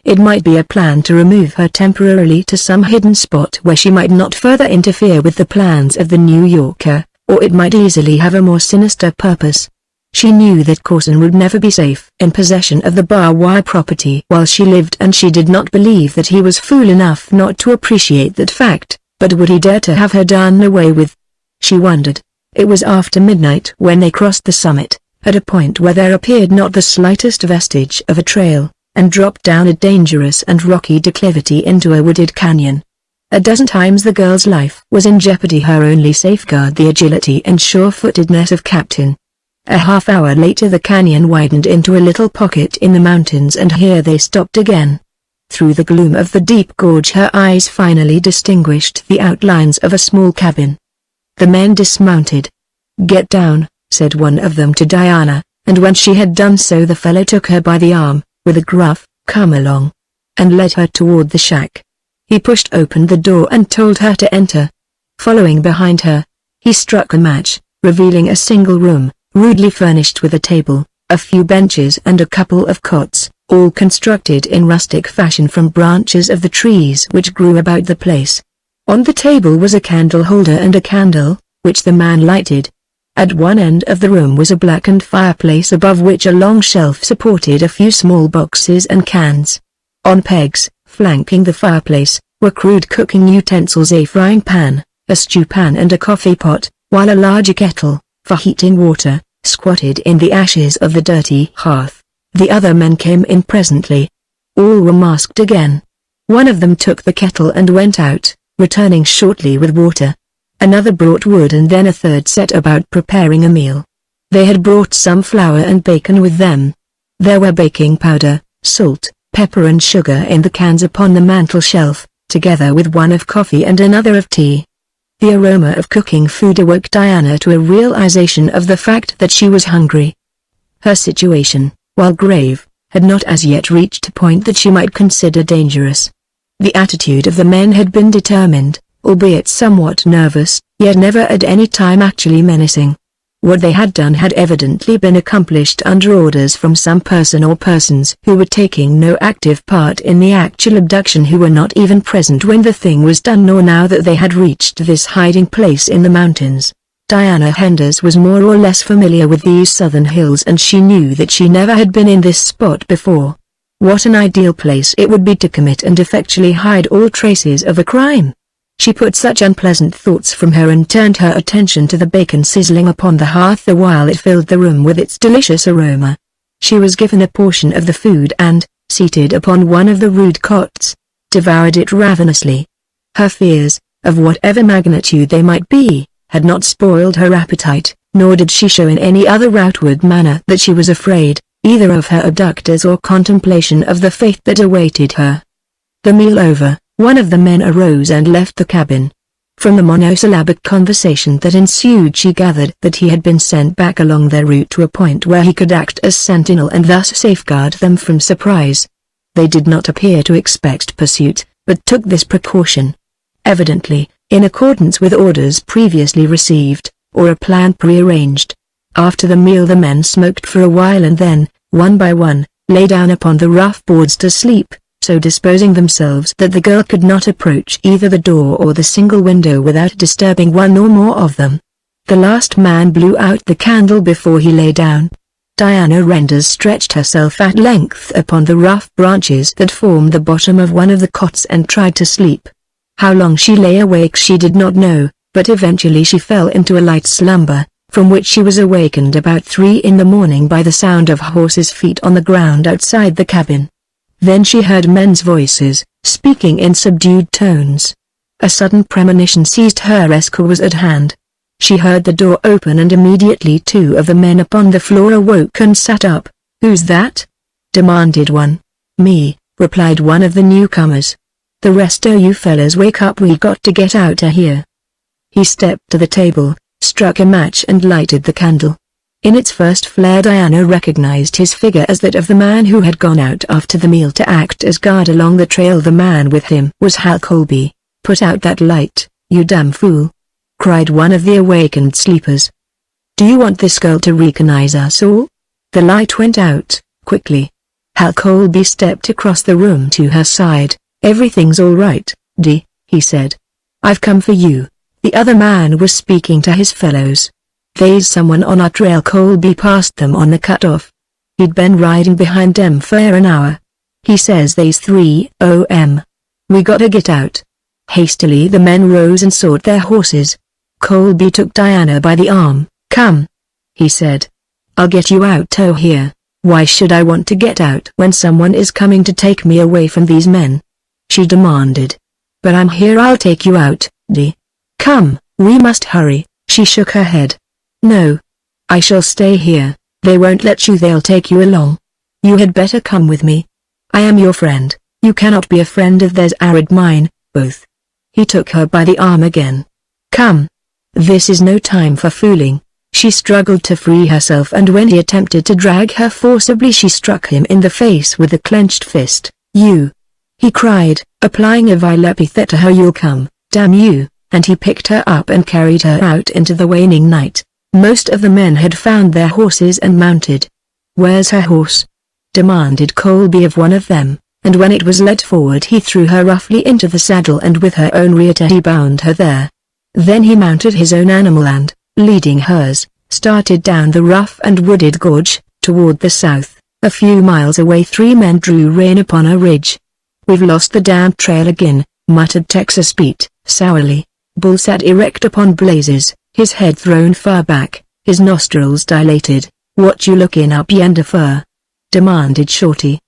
It might be a plan to remove her temporarily to some hidden spot where she might not further interfere with the plans of the New Yorker, or it might easily have a more sinister purpose. She knew that Coulson would never be safe in possession of the Barwire property while she lived, and she did not believe that he was fool enough not to appreciate that fact, but would he dare to have her done away with? She wondered. It was after midnight when they crossed the summit, at a point where there appeared not the slightest vestige of a trail, and dropped down a dangerous and rocky declivity into a wooded canyon. A dozen times the girl's life was in jeopardy, her only safeguard the agility and sure-footedness of Captain. A half hour later the canyon widened into a little pocket in the mountains, and here they stopped again. Through the gloom of the deep gorge her eyes finally distinguished the outlines of a small cabin. The men dismounted. "Get down," said one of them to Diana, and when she had done so the fellow took her by the arm, with a gruff, "Come along," and led her toward the shack. He pushed open the door and told her to enter. Following behind her, he struck a match, revealing a single room, rudely furnished with a table, a few benches and a couple of cots, all constructed in rustic fashion from branches of the trees which grew about the place. On the table was a candle holder and a candle, which the man lighted. At one end of the room was a blackened fireplace above which a long shelf supported a few small boxes and cans. On pegs, flanking the fireplace, were crude cooking utensils, a frying pan, a stew pan and a coffee pot, while a larger kettle, for heating water, squatted in the ashes of the dirty hearth. The other men came in presently. All were masked again. One of them took the kettle and went out, returning shortly with water. Another brought wood, and then a third set about preparing a meal. They had brought some flour and bacon with them. There were baking powder, salt, pepper and sugar in the cans upon the mantel shelf, together with one of coffee and another of tea. The aroma of cooking food awoke Diana to a realization of the fact that she was hungry. Her situation, while grave, had not as yet reached a point that she might consider dangerous. The attitude of the men had been determined, albeit somewhat nervous, yet never at any time actually menacing. What they had done had evidently been accomplished under orders from some person or persons who were taking no active part in the actual abduction, who were not even present when the thing was done, nor now that they had reached this hiding place in the mountains. Diana Henders was more or less familiar with these southern hills, and she knew that she never had been in this spot before. What an ideal place it would be to commit and effectually hide all traces of a crime. She put such unpleasant thoughts from her and turned her attention to the bacon sizzling upon the hearth the while it filled the room with its delicious aroma. She was given a portion of the food and, seated upon one of the rude cots, devoured it ravenously. Her fears, of whatever magnitude they might be, had not spoiled her appetite, nor did she show in any other outward manner that she was afraid, either of her abductors or contemplation of the fate that awaited her. The meal over, one of the men arose and left the cabin. From the monosyllabic conversation that ensued she gathered that he had been sent back along their route to a point where he could act as sentinel and thus safeguard them from surprise. They did not appear to expect pursuit, but took this precaution, evidently, in accordance with orders previously received, or a plan prearranged. After the meal the men smoked for a while and then, one by one, lay down upon the rough boards to sleep, so disposing themselves that the girl could not approach either the door or the single window without disturbing one or more of them. The last man blew out the candle before he lay down. Diana Renders stretched herself at length upon the rough branches that formed the bottom of one of the cots and tried to sleep. How long she lay awake she did not know, but eventually she fell into a light slumber, from which she was awakened about 3 in the morning by the sound of horses' feet on the ground outside the cabin. Then she heard men's voices, speaking in subdued tones. A sudden premonition seized her. Edgar was at hand. She heard the door open and immediately 2 of the men upon the floor awoke and sat up. "Who's that?" demanded one. "Me," replied one of the newcomers. "The rest of you fellas wake up, we got to get out of here." He stepped to the table, struck a match and lighted the candle. In its first flare Diana recognized his figure as that of the man who had gone out after the meal to act as guard along the trail. The man with him was Hal Colby. "Put out that light, you damn fool!" cried one of the awakened sleepers. "Do you want this girl to recognize us all?" The light went out, quickly. Hal Colby stepped across the room to her side. "Everything's all right, Dee," he said. "I've come for you." The other man was speaking to his fellows. "They's someone on our trail." Colby passed them on the cut-off. "He'd been riding behind them for an hour. He says they's 3 o.m. We gotta get out." Hastily the men rose and sought their horses. Colby took Diana by the arm. "Come," he said. "I'll get you out o' here." "Why should I want to get out when someone is coming to take me away from these men?" she demanded. "But I'm here. I'll take you out, Dee. Come, we must hurry." She shook her head. "No. I shall stay here. They won't let you. They'll take you along. You had better come with me. I am your friend." "You cannot be a friend of theirs." "Arid mine, both." He took her by the arm again. "Come. This is no time for fooling." She struggled to free herself and when he attempted to drag her forcibly she struck him in the face with a clenched fist. "You!" he cried, applying a vile epithet to her. "You'll come, damn you," and he picked her up and carried her out into the waning night. Most of the men had found their horses and mounted. "Where's her horse?" demanded Colby of one of them, and when it was led forward he threw her roughly into the saddle and with her own rear he bound her there. Then he mounted his own animal and, leading hers, started down the rough and wooded gorge, toward the south. A few miles away 3 men drew rein upon a ridge. "We've lost the damn trail again," muttered Texas Pete, sourly. Bull sat erect upon Blazes, his head thrown far back, his nostrils dilated. "What you lookin' up yonder for?" demanded Shorty.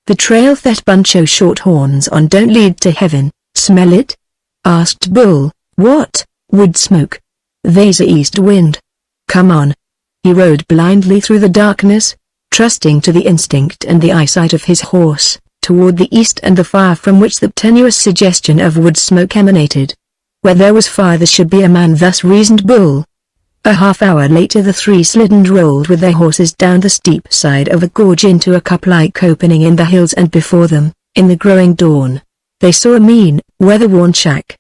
"The trail that bunch o' short horns on don't lead to heaven, smell it?" asked Bull. "What? Wood smoke? They's a east wind. Come on." He rode blindly through the darkness, trusting to the instinct and the eyesight of his horse, toward the east and the fire from which the tenuous suggestion of wood smoke emanated. Where there was fire there should be a man, thus reasoned Bull. A half-hour later the 3 slid and rolled with their horses down the steep side of a gorge into a cup-like opening in the hills and before them, in the growing dawn, they saw a mean, weather-worn shack.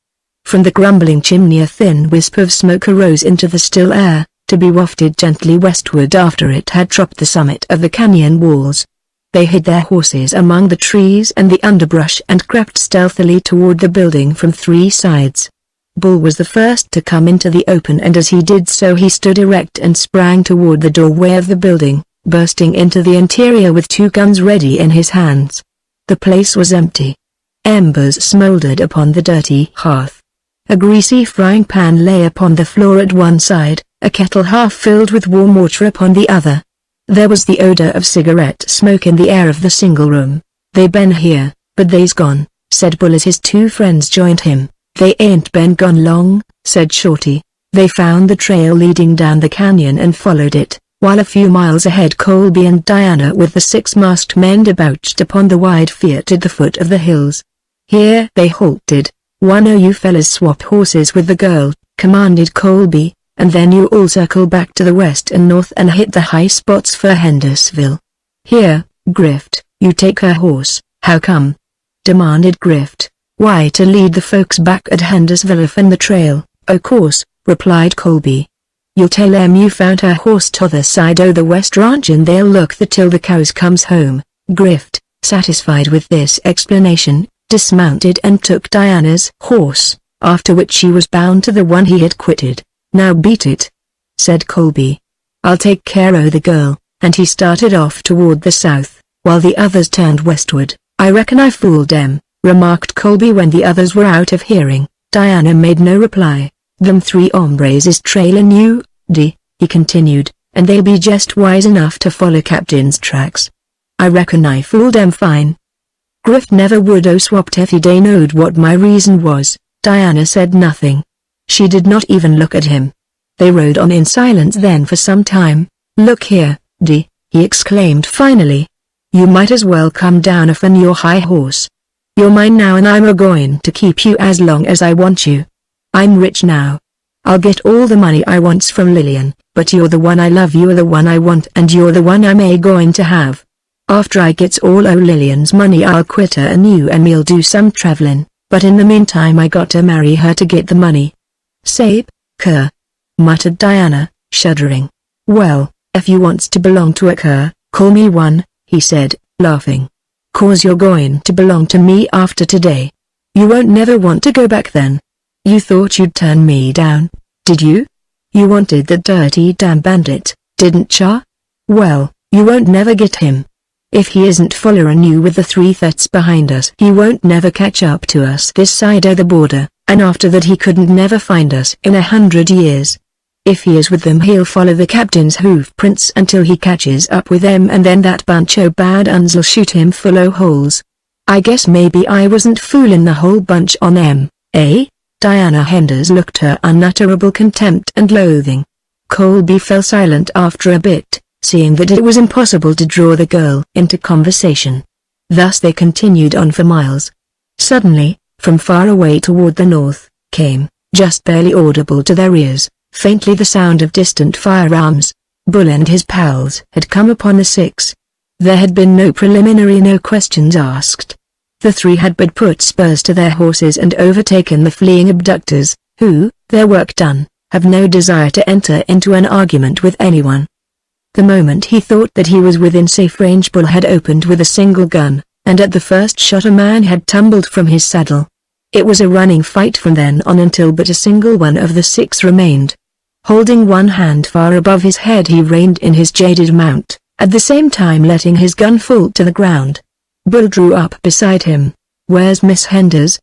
From the grumbling chimney a thin wisp of smoke arose into the still air, to be wafted gently westward after it had topped the summit of the canyon walls. They hid their horses among the trees and the underbrush and crept stealthily toward the building from 3 sides. Bull was the first to come into the open and as he did so he stood erect and sprang toward the doorway of the building, bursting into the interior with 2 guns ready in his hands. The place was empty. Embers smoldered upon the dirty hearth. A greasy frying pan lay upon the floor at one side, a kettle half filled with warm water upon the other. There was the odor of cigarette smoke in the air of the single room. "They been here, but they's gone," said Bull as his two friends joined him. "They ain't been gone long," said Shorty. They found the trail leading down the canyon and followed it, while a few miles ahead Colby and Diana with the 6 masked men debouched upon the wide fiat at the foot of the hills. Here they halted. "One o' you fellas swap horses with the girl," commanded Colby, "and then you all circle back to the west and north and hit the high spots for Hendersville. Here, Grift, you take her horse." "How come?" demanded Grift. "Why, to lead the folks back at Hendersville and the trail, o' course," replied Colby. "You'll tell 'em you found her horse t'other side o' the west ranch and they'll look there till the cows comes home." Grift, satisfied with this explanation, dismounted and took Diana's horse, after which she was bound to the one he had quitted. "Now beat it," said Colby. "I'll take care o' the girl," and he started off toward the south, while the others turned westward. "I reckon I fooled 'em," remarked Colby when the others were out of hearing. Diana made no reply. "Them 3 hombres is trailin' you, he continued, "and they'll be jest wise enough to follow Captain's tracks. I reckon I fooled 'em fine. Grift never would o' swapped if he dey knowed what my reason was." Diana said nothing. She did not even look at him. They rode on in silence then for some time. "Look here, he exclaimed finally. "You might as well come down off'n your high horse. You're mine now and I'm a-goin' to keep you as long as I want you. I'm rich now. I'll get all the money I wants from Lillian, but you're the one I love, you're the one I want, and you're the one I'm a-goin' to have. After I gets all o' Lillian's money I'll quit her and you and me'll do some travelin', but in the meantime I got to marry her to get the money." "Sabe, cur," muttered Diana, shuddering. "Well, if you wants to belong to a cur, call me one," he said, laughing. "'Cause you're going to belong to me after today. You won't never want to go back then. You thought you'd turn me down, did you? You wanted the dirty damn bandit, didn't ya? Well, you won't never get him. If he isn't follerin' you with the 3 thets behind us, he won't never catch up to us this side o' the border, and after that he couldn't never find us in 100 years. If he is with them he'll follow the captain's hoof prints until he catches up with them, and then that bunch o' bad uns'll shoot him full o' holes. I guess maybe I wasn't foolin' the whole bunch on 'em, eh?" Diana Henders looked her unutterable contempt and loathing. Colby fell silent after a bit, seeing that it was impossible to draw the girl into conversation. Thus they continued on for miles. Suddenly, from far away toward the north, came, just barely audible to their ears, faintly the sound of distant firearms. Bull and his pals had come upon the 6. There had been no preliminary, no questions asked. The 3 had but put spurs to their horses and overtaken the fleeing abductors, who, their work done, have no desire to enter into an argument with anyone. The moment he thought that he was within safe range, Bull had opened with a single gun, and at the first shot a man had tumbled from his saddle. It was a running fight from then on until but a single one of the 6 remained. Holding one hand far above his head he reined in his jaded mount, at the same time letting his gun fall to the ground. Bull drew up beside him. "Where's Miss Henders?"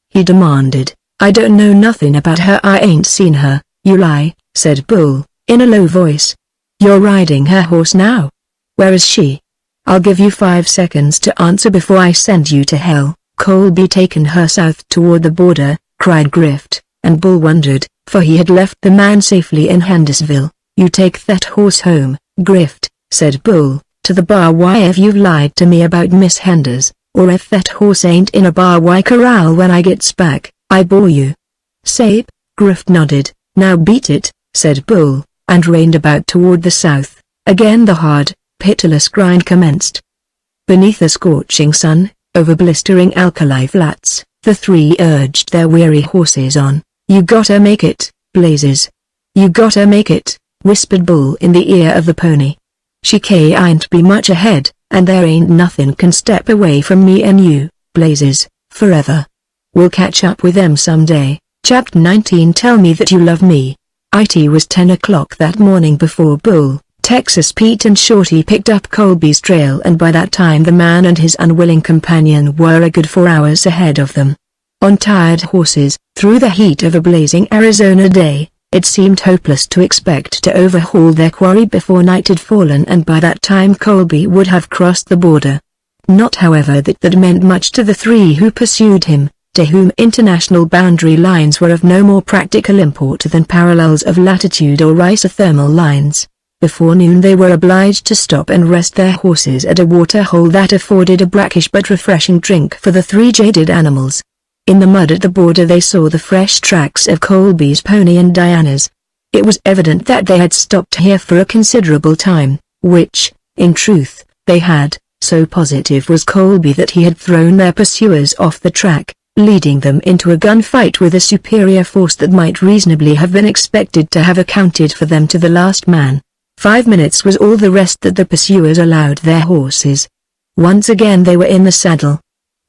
he demanded. "I don't know nothing about her, I ain't seen her." "You lie," said Bull, in a low voice. "You're riding her horse now. Where is she? I'll give you 5 seconds to answer before I send you to hell." "Colby taken her south toward the border," cried Grift, and Bull wondered, for he had left the man safely in Hendersville. "You take that horse home, Grift," said Bull, to the bar. "Why if you've lied to me about Miss Henders, or if that horse ain't in a bar Y corral when I gets back, I bore you." "Sabe," Grift nodded. "Now beat it," said Bull, and reined about toward the south. Again the hard, pitiless grind commenced. Beneath the scorching sun, over blistering alkali flats, the 3 urged their weary horses on. "You gotta make it, Blazes. You gotta make it," whispered Bull in the ear of the pony. "She ain't be much ahead, and there ain't nothing can step away from me and you, Blazes, forever. We'll catch up with them someday." Chapter 19. Tell me that you love me. It was 10 o'clock that morning before Bull, Texas Pete and Shorty picked up Colby's trail, and by that time the man and his unwilling companion were a good 4 hours ahead of them. on tired horses. Through the heat of a blazing Arizona day, it seemed hopeless to expect to overhaul their quarry before night had fallen, and by that time Colby would have crossed the border. Not however that meant much to the three who pursued him, to whom international boundary lines were of no more practical import than parallels of latitude or isothermal lines. Before noon they were obliged to stop and rest their horses at a water hole that afforded a brackish but refreshing drink for the three jaded animals. In the mud at the border they saw the fresh tracks of Colby's pony and Diana's. It was evident that they had stopped here for a considerable time, which, in truth, they had, so positive was Colby that he had thrown their pursuers off the track, leading them into a gunfight with a superior force that might reasonably have been expected to have accounted for them to the last man. 5 minutes was all the rest that the pursuers allowed their horses. Once again they were in the saddle.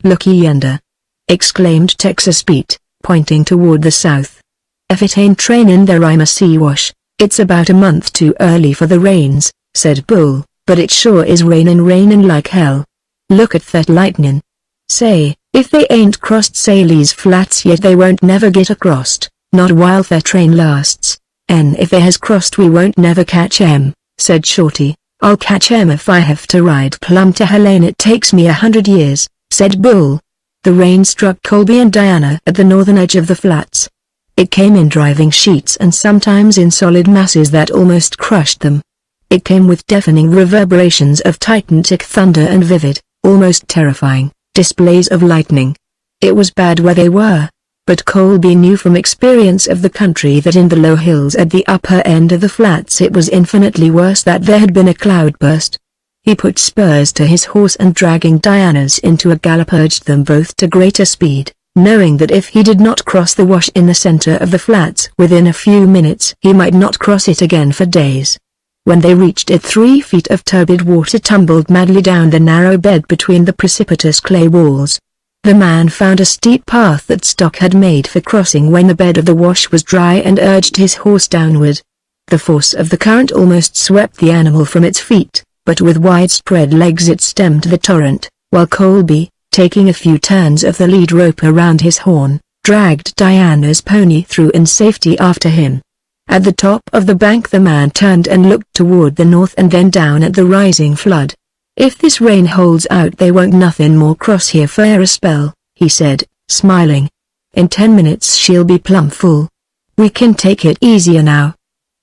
"Looky yonder!" exclaimed Texas Pete, pointing toward the south. "If it ain't trainin' there I'm a Siwash. It's about a month too early for the rains," said Bull, "but it sure is rainin' like hell. Look at that lightnin'. Say, if they ain't crossed Saley's Flats yet they won't never get across, not while their train lasts. And if they has crossed we won't never catch 'em," said Shorty. "I'll catch 'em if I have to ride plumb to Helene. It takes me 100 years, said Bull. The rain struck Colby and Diana at the northern edge of the flats. It came in driving sheets and sometimes in solid masses that almost crushed them. It came with deafening reverberations of titanic thunder and vivid, almost terrifying, displays of lightning. It was bad where they were, but Colby knew from experience of the country that in the low hills at the upper end of the flats it was infinitely worse, that there had been a cloudburst. He put spurs to his horse and dragging Diana's into a gallop urged them both to greater speed, knowing that if he did not cross the wash in the center of the flats within a few minutes he might not cross it again for days. When they reached it 3 feet of turbid water tumbled madly down the narrow bed between the precipitous clay walls. The man found a steep path that Stock had made for crossing when the bed of the wash was dry and urged his horse downward. The force of the current almost swept the animal from its feet, but with widespread legs it stemmed the torrent, while Colby, taking a few turns of the lead rope around his horn, dragged Diana's pony through in safety after him. At the top of the bank the man turned and looked toward the north and then down at the rising flood. "If this rain holds out they won't nothin' more cross here for a spell," he said, smiling. "In 10 minutes she'll be plumb full. We can take it easier now."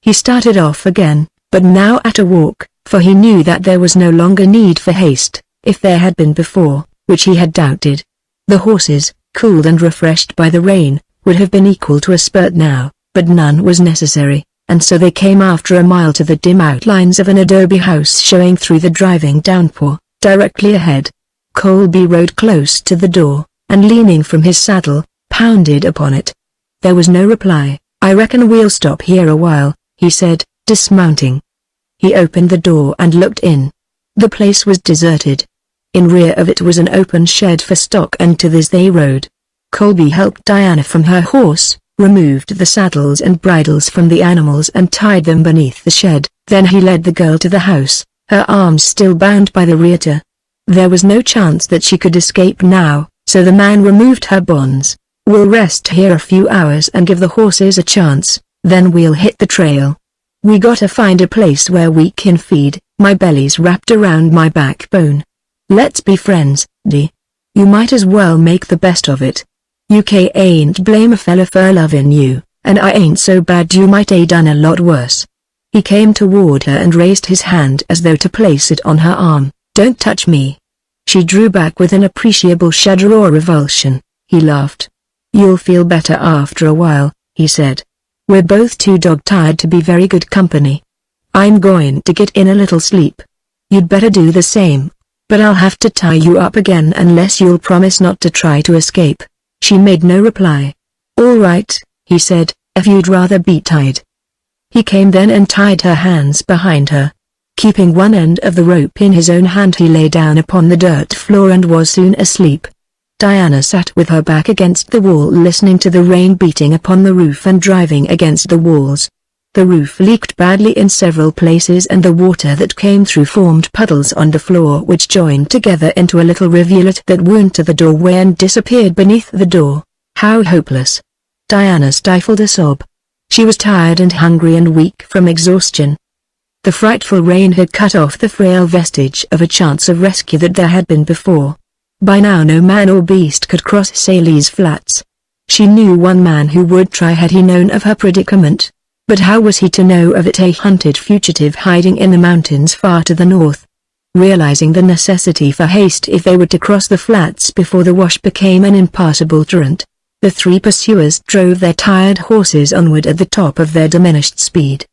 He started off again, but now at a walk, for he knew that there was no longer need for haste, if there had been before, which he had doubted. The horses, cooled and refreshed by the rain, would have been equal to a spurt now, but none was necessary, and so they came after a mile to the dim outlines of an adobe house showing through the driving downpour, directly ahead. Colby rode close to the door, and leaning from his saddle, pounded upon it. There was no reply. "I reckon we'll stop here a while," he said, dismounting. He opened the door and looked in. The place was deserted. In rear of it was an open shed for stock, and to this they rode. Colby helped Diana from her horse, removed the saddles and bridles from the animals and tied them beneath the shed. Then he led the girl to the house, her arms still bound by the reater. There was no chance that she could escape now, so the man removed her bonds. "We'll rest here a few hours and give the horses a chance, then we'll hit the trail. We gotta find a place where we can feed, my belly's wrapped around my backbone. Let's be friends, D. You might as well make the best of it. You ain't blame a fella for loving you, and I ain't so bad you might a done a lot worse." He came toward her and raised his hand as though to place it on her arm. "Don't touch me." She drew back with an appreciable shudder or revulsion. He laughed. "You'll feel better after a while," he said. "We're both too dog-tired to be very good company. I'm going to get in a little sleep. You'd better do the same, but I'll have to tie you up again unless you'll promise not to try to escape." She made no reply. "All right," he said, "if you'd rather be tied." He came then and tied her hands behind her. Keeping one end of the rope in his own hand he lay down upon the dirt floor and was soon asleep. Diana sat with her back against the wall listening to the rain beating upon the roof and driving against the walls. The roof leaked badly in several places and the water that came through formed puddles on the floor which joined together into a little rivulet that wound to the doorway and disappeared beneath the door. How hopeless. Diana stifled a sob. She was tired and hungry and weak from exhaustion. The frightful rain had cut off the frail vestige of a chance of rescue that there had been before. By now no man or beast could cross Sally's flats. She knew one man who would try had he known of her predicament. But how was he to know of it, a hunted fugitive hiding in the mountains far to the north? Realizing the necessity for haste if they were to cross the flats before the wash became an impassable torrent, the three pursuers drove their tired horses onward at the top of their diminished speed.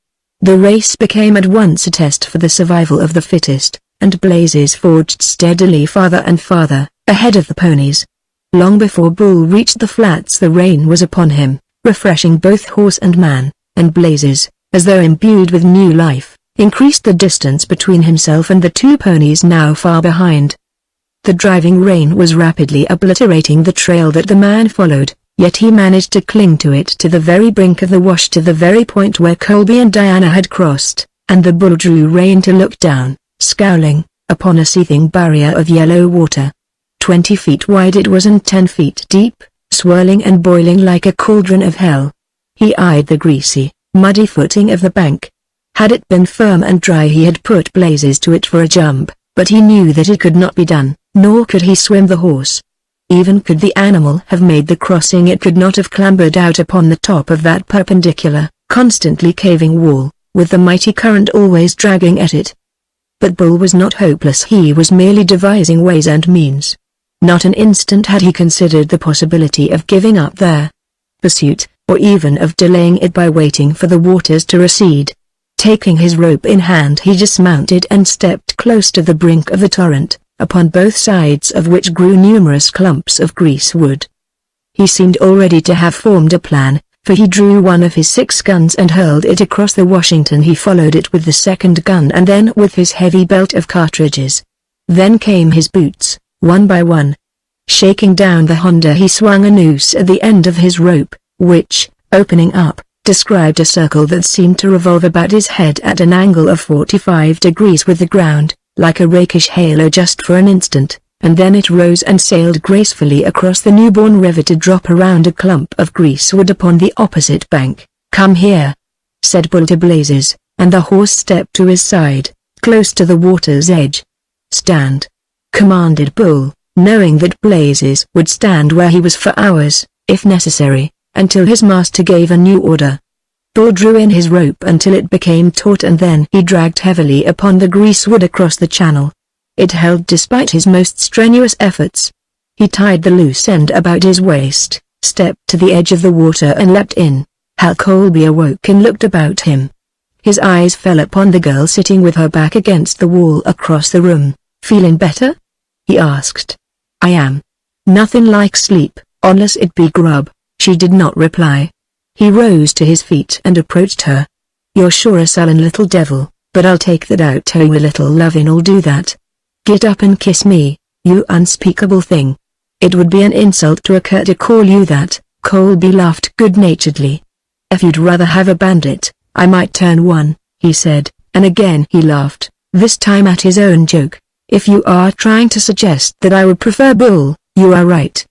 The race became at once a test for the survival of the fittest, and Blazes forged steadily farther and farther, ahead of the ponies. Long before Bull reached the flats the rain was upon him, refreshing both horse and man, and Blazes, as though imbued with new life, increased the distance between himself and the two ponies now far behind. The driving rain was rapidly obliterating the trail that the man followed, yet he managed to cling to it to the very brink of the wash, to the very point where Colby and Diana had crossed, and the bull drew rein to look down, scowling, upon a seething barrier of yellow water. 20 feet wide it was and 10 feet deep, swirling and boiling like a cauldron of hell. He eyed the greasy, muddy footing of the bank. Had it been firm and dry he had put Blazes to it for a jump, but he knew that it could not be done, nor could he swim the horse. Even could the animal have made the crossing it could not have clambered out upon the top of that perpendicular, constantly caving wall, with the mighty current always dragging at it. But Bull was not hopeless, he was merely devising ways and means. Not an instant had he considered the possibility of giving up their pursuit, or even of delaying it by waiting for the waters to recede. Taking his rope in hand he dismounted and stepped close to the brink of the torrent, upon both sides of which grew numerous clumps of greasewood. He seemed already to have formed a plan, for he drew one of his 6 guns and hurled it across the Washington. He followed it with the second gun and then with his heavy belt of cartridges. Then came his boots, one by one. Shaking down the Honda he swung a noose at the end of his rope, which, opening up, described a circle that seemed to revolve about his head at an angle of 45 degrees with the ground, like a rakish halo just for an instant, and then it rose and sailed gracefully across the newborn river to drop around a clump of greasewood upon the opposite bank. "Come here," said Bull to Blazes, and the horse stepped to his side, close to the water's edge. "Stand," commanded Bull, knowing that Blazes would stand where he was for hours, if necessary, until his master gave a new order. Bull drew in his rope until it became taut and then he dragged heavily upon the greasewood across the channel. It held despite his most strenuous efforts. He tied the loose end about his waist, stepped to the edge of the water and leapt in. Hal Colby awoke and looked about him. His eyes fell upon the girl sitting with her back against the wall across the room. "Feeling better?" he asked. "I am. Nothing like sleep, unless it be grub," she did not reply. He rose to his feet and approached her. "You're sure a sullen little devil, but I'll take that out to a little loving'll do that. Get up and kiss me, you unspeakable thing." "It would be an insult to a cur to call you that," Colby laughed good-naturedly. "If you'd rather have a bandit, I might turn one," he said, and again he laughed, this time at his own joke. "If you are trying to suggest that I would prefer Bull, you are right.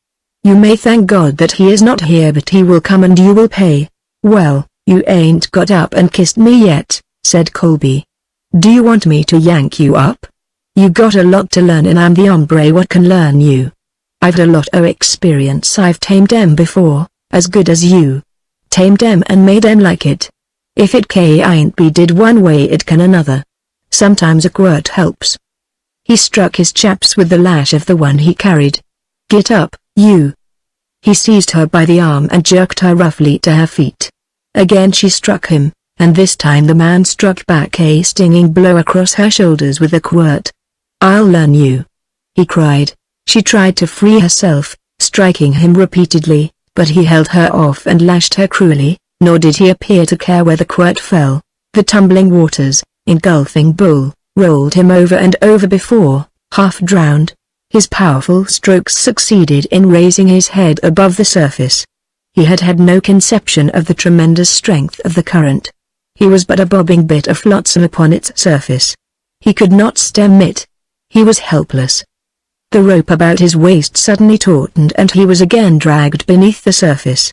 You may thank God that he is not here, but he will come and you will pay." "Well, you ain't got up and kissed me yet," said Colby. "Do you want me to yank you up? You got a lot to learn and I'm the hombre what can learn you. I've a lot o' experience, I've tamed 'em before, as good as you. Tamed 'em and made 'em like it. If it ain't be did one way it can another. Sometimes a quirt helps." He struck his chaps with the lash of the one he carried. "Get up, you." He seized her by the arm and jerked her roughly to her feet. Again she struck him, and this time the man struck back a stinging blow across her shoulders with a quirt. "I'll learn you," he cried. She tried to free herself, striking him repeatedly, but he held her off and lashed her cruelly, nor did he appear to care where the quirt fell. The tumbling waters, engulfing Bull, rolled him over and over before, half drowned. His powerful strokes succeeded in raising his head above the surface. He had had no conception of the tremendous strength of the current. He was but a bobbing bit of flotsam upon its surface. He could not stem it. He was helpless. The rope about his waist suddenly tautened and he was again dragged beneath the surface.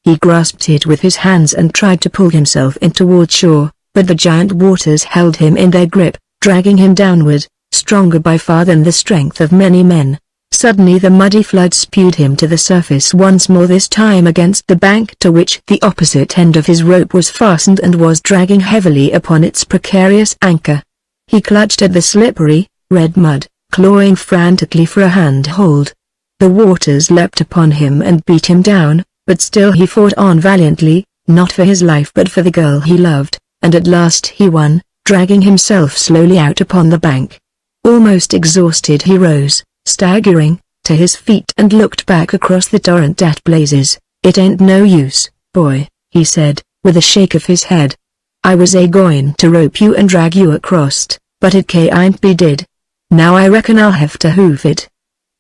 He grasped it with his hands and tried to pull himself in toward shore, but the giant waters held him in their grip, dragging him downward, stronger by far than the strength of many men. Suddenly the muddy flood spewed him to the surface once more, this time against the bank to which the opposite end of his rope was fastened and was dragging heavily upon its precarious anchor. He clutched at the slippery, red mud, clawing frantically for a handhold. The waters leapt upon him and beat him down, but still he fought on valiantly, not for his life but for the girl he loved, and at last he won, dragging himself slowly out upon the bank. Almost exhausted he rose, staggering, to his feet and looked back across the torrent at blazes. "It ain't no use, boy," he said, with a shake of his head. "I was a-going to rope you and drag you across, but it can't be did. Now I reckon I'll have to hoof it."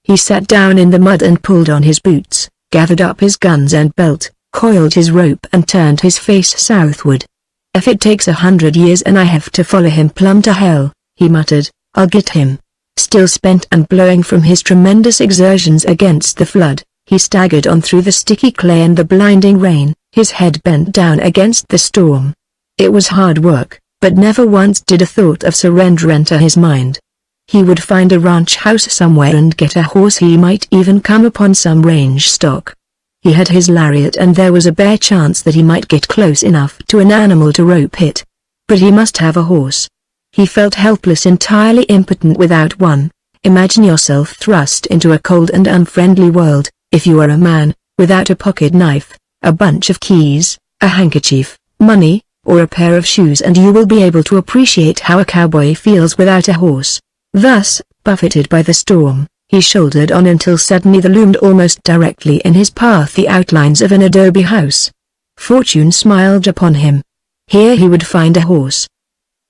He sat down in the mud and pulled on his boots, gathered up his guns and belt, coiled his rope and turned his face southward. "If it takes 100 years and I have to follow him plumb to hell," he muttered, "I'll get him." Still spent and blowing from his tremendous exertions against the flood, he staggered on through the sticky clay and the blinding rain, his head bent down against the storm. It was hard work, but never once did a thought of surrender enter his mind. He would find a ranch house somewhere and get a horse. He might even come upon some range stock. He had his lariat and there was a bare chance that he might get close enough to an animal to rope it. But he must have a horse. He felt helpless, entirely impotent without one. Imagine yourself thrust into a cold and unfriendly world, if you are a man, without a pocket knife, a bunch of keys, a handkerchief, money, or a pair of shoes, and you will be able to appreciate how a cowboy feels without a horse. Thus, buffeted by the storm, he shouldered on until suddenly there loomed almost directly in his path the outlines of an adobe house. Fortune smiled upon him. Here he would find a horse.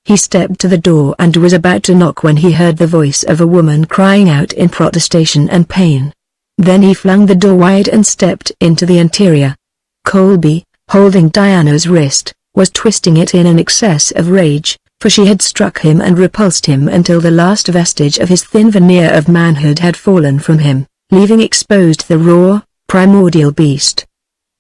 He stepped to the door and was about to knock when he heard the voice of a woman crying out in protestation and pain. Then he flung the door wide and stepped into the interior. Colby, holding Diana's wrist, was twisting it in an excess of rage, for she had struck him and repulsed him until the last vestige of his thin veneer of manhood had fallen from him, leaving exposed the raw, primordial beast.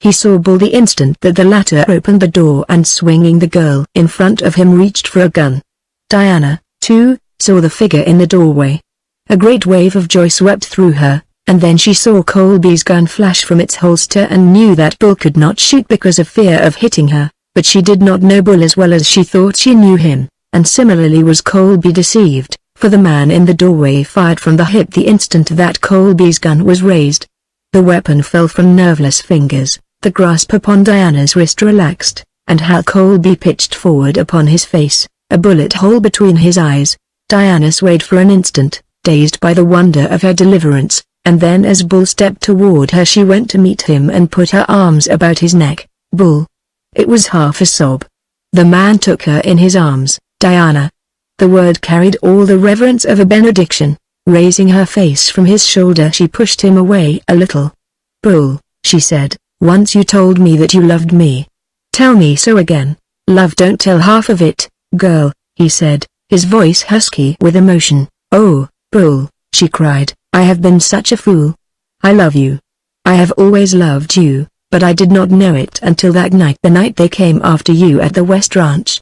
He saw Bull the instant that the latter opened the door and swinging the girl in front of him reached for a gun. Diana, too, saw the figure in the doorway. A great wave of joy swept through her, and then she saw Colby's gun flash from its holster and knew that Bull could not shoot because of fear of hitting her, but she did not know Bull as well as she thought she knew him, and similarly was Colby deceived, for the man in the doorway fired from the hip the instant that Colby's gun was raised. The weapon fell from nerveless fingers. The grasp upon Diana's wrist relaxed, and Hal Colby pitched forward upon his face, a bullet hole between his eyes. Diana swayed for an instant, dazed by the wonder of her deliverance, and then as Bull stepped toward her she went to meet him and put her arms about his neck. "Bull." It was half a sob. The man took her in his arms. "Diana." The word carried all the reverence of a benediction. Raising her face from his shoulder she pushed him away a little. "Bull," she said. "Once you told me that you loved me. Tell me so again." "Love don't tell half of it, girl," he said, his voice husky with emotion. "Oh, Bull," she cried, "I have been such a fool. I love you. I have always loved you, but I did not know it until that night, the night they came after you at the West Ranch.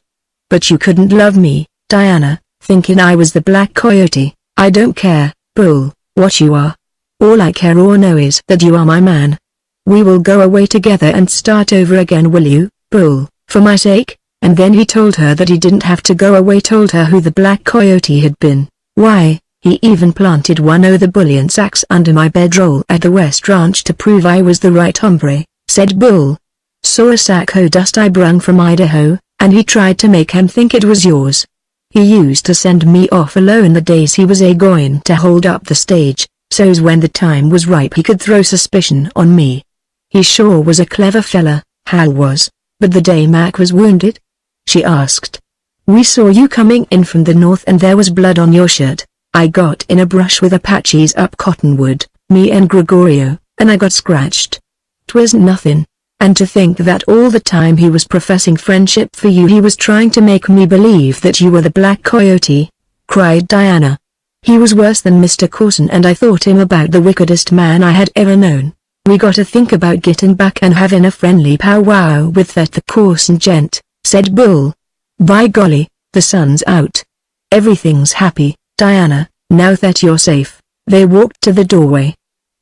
But you couldn't love me, Diana, thinking I was the Black Coyote. I don't care, Bull, what you are. All I care or know is that you are my man. We will go away together and start over again, will you, Bull, for my sake?" And then he told her that he didn't have to go away, told her who the Black Coyote had been. "Why, he even planted one of the bullion sacks under my bedroll at the West Ranch to prove I was the right hombre," said Bull. "Saw a sack o' dust I brung from Idaho, and he tried to make him think it was yours. He used to send me off alone the days he was a-going to hold up the stage, so's when the time was ripe he could throw suspicion on me. He sure was a clever fella, Hal was, but the day Mac was wounded?" she asked. "We saw you coming in from the north and there was blood on your shirt. I got in a brush with Apaches up Cottonwood, me and Gregorio, and I got scratched. 'Twas nothing. And to think that all the time he was professing friendship for you he was trying to make me believe that you were the Black Coyote," cried Diana. He was worse than Mr. Corson, and I thought him about the wickedest man I had ever known. We gotta think about getting back and having a friendly powwow with that the Corson gent, said Bull. By golly, the sun's out. Everything's happy, Diana, now that you're safe. They walked to the doorway.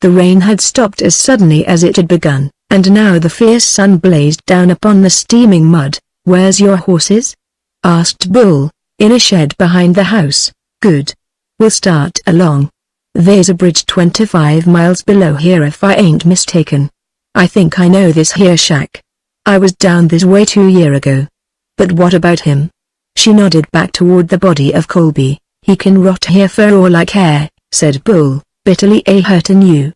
The rain had stopped as suddenly as it had begun, and now the fierce sun blazed down upon the steaming mud. Where's your horses? Asked Bull. In a shed behind the house. Good. We'll start along. There's a bridge 25 miles below here if I ain't mistaken. I think I know this here shack. I was down this way 2 years ago. But what about him? She nodded back toward the body of Colby. He can rot here for all I care, said Bull, bitterly hurtin' you.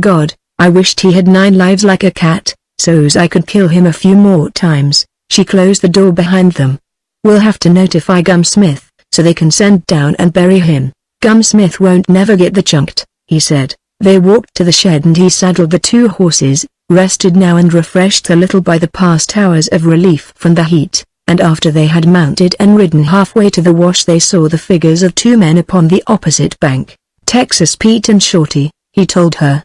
God, I wished he had 9 lives like a cat, so's I could kill him a few more times. She closed the door behind them. We'll have to notify Gum Smith, so they can send down and bury him. Gum Smith won't never get the chunked, he said. They walked to the shed and he saddled the 2 horses, rested now and refreshed a little by the past hours of relief from the heat, and after they had mounted and ridden halfway to the wash they saw the figures of 2 men upon the opposite bank. Texas Pete and Shorty, he told her.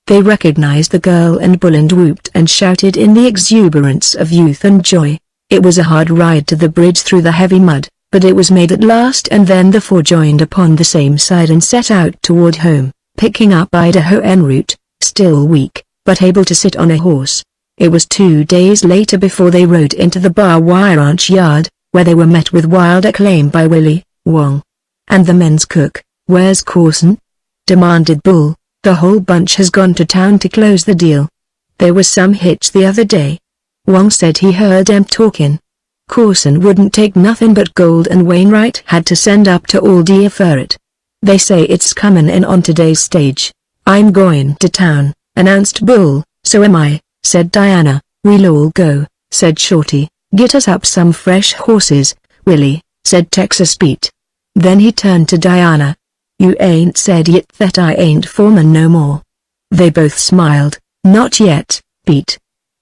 They recognized the girl, and Bull and whooped and shouted in the exuberance of youth and joy. It was a hard ride to the bridge through the heavy mud, but it was made at last, and then the 4 joined upon the same side and set out toward home, picking up Idaho en route, still weak, but able to sit on a horse. It was 2 days later before they rode into the Bar-Y ranch yard, where they were met with wild acclaim by Willie, Wong, and the men's cook. Where's Corson? Demanded Bull. The whole bunch has gone to town to close the deal. There was some hitch the other day. Wong said he heard them talking. Corson wouldn't take nothing but gold, and Wainwright had to send up to Aldia for it. They say it's comin' in on today's stage. I'm going to town, announced Bull. So am I, said Diana. We'll all go, said Shorty. Get us up some fresh horses, Willie, said Texas Pete. Then he turned to Diana. You ain't said yet that I ain't foreman no more. They both smiled. Not yet, Pete.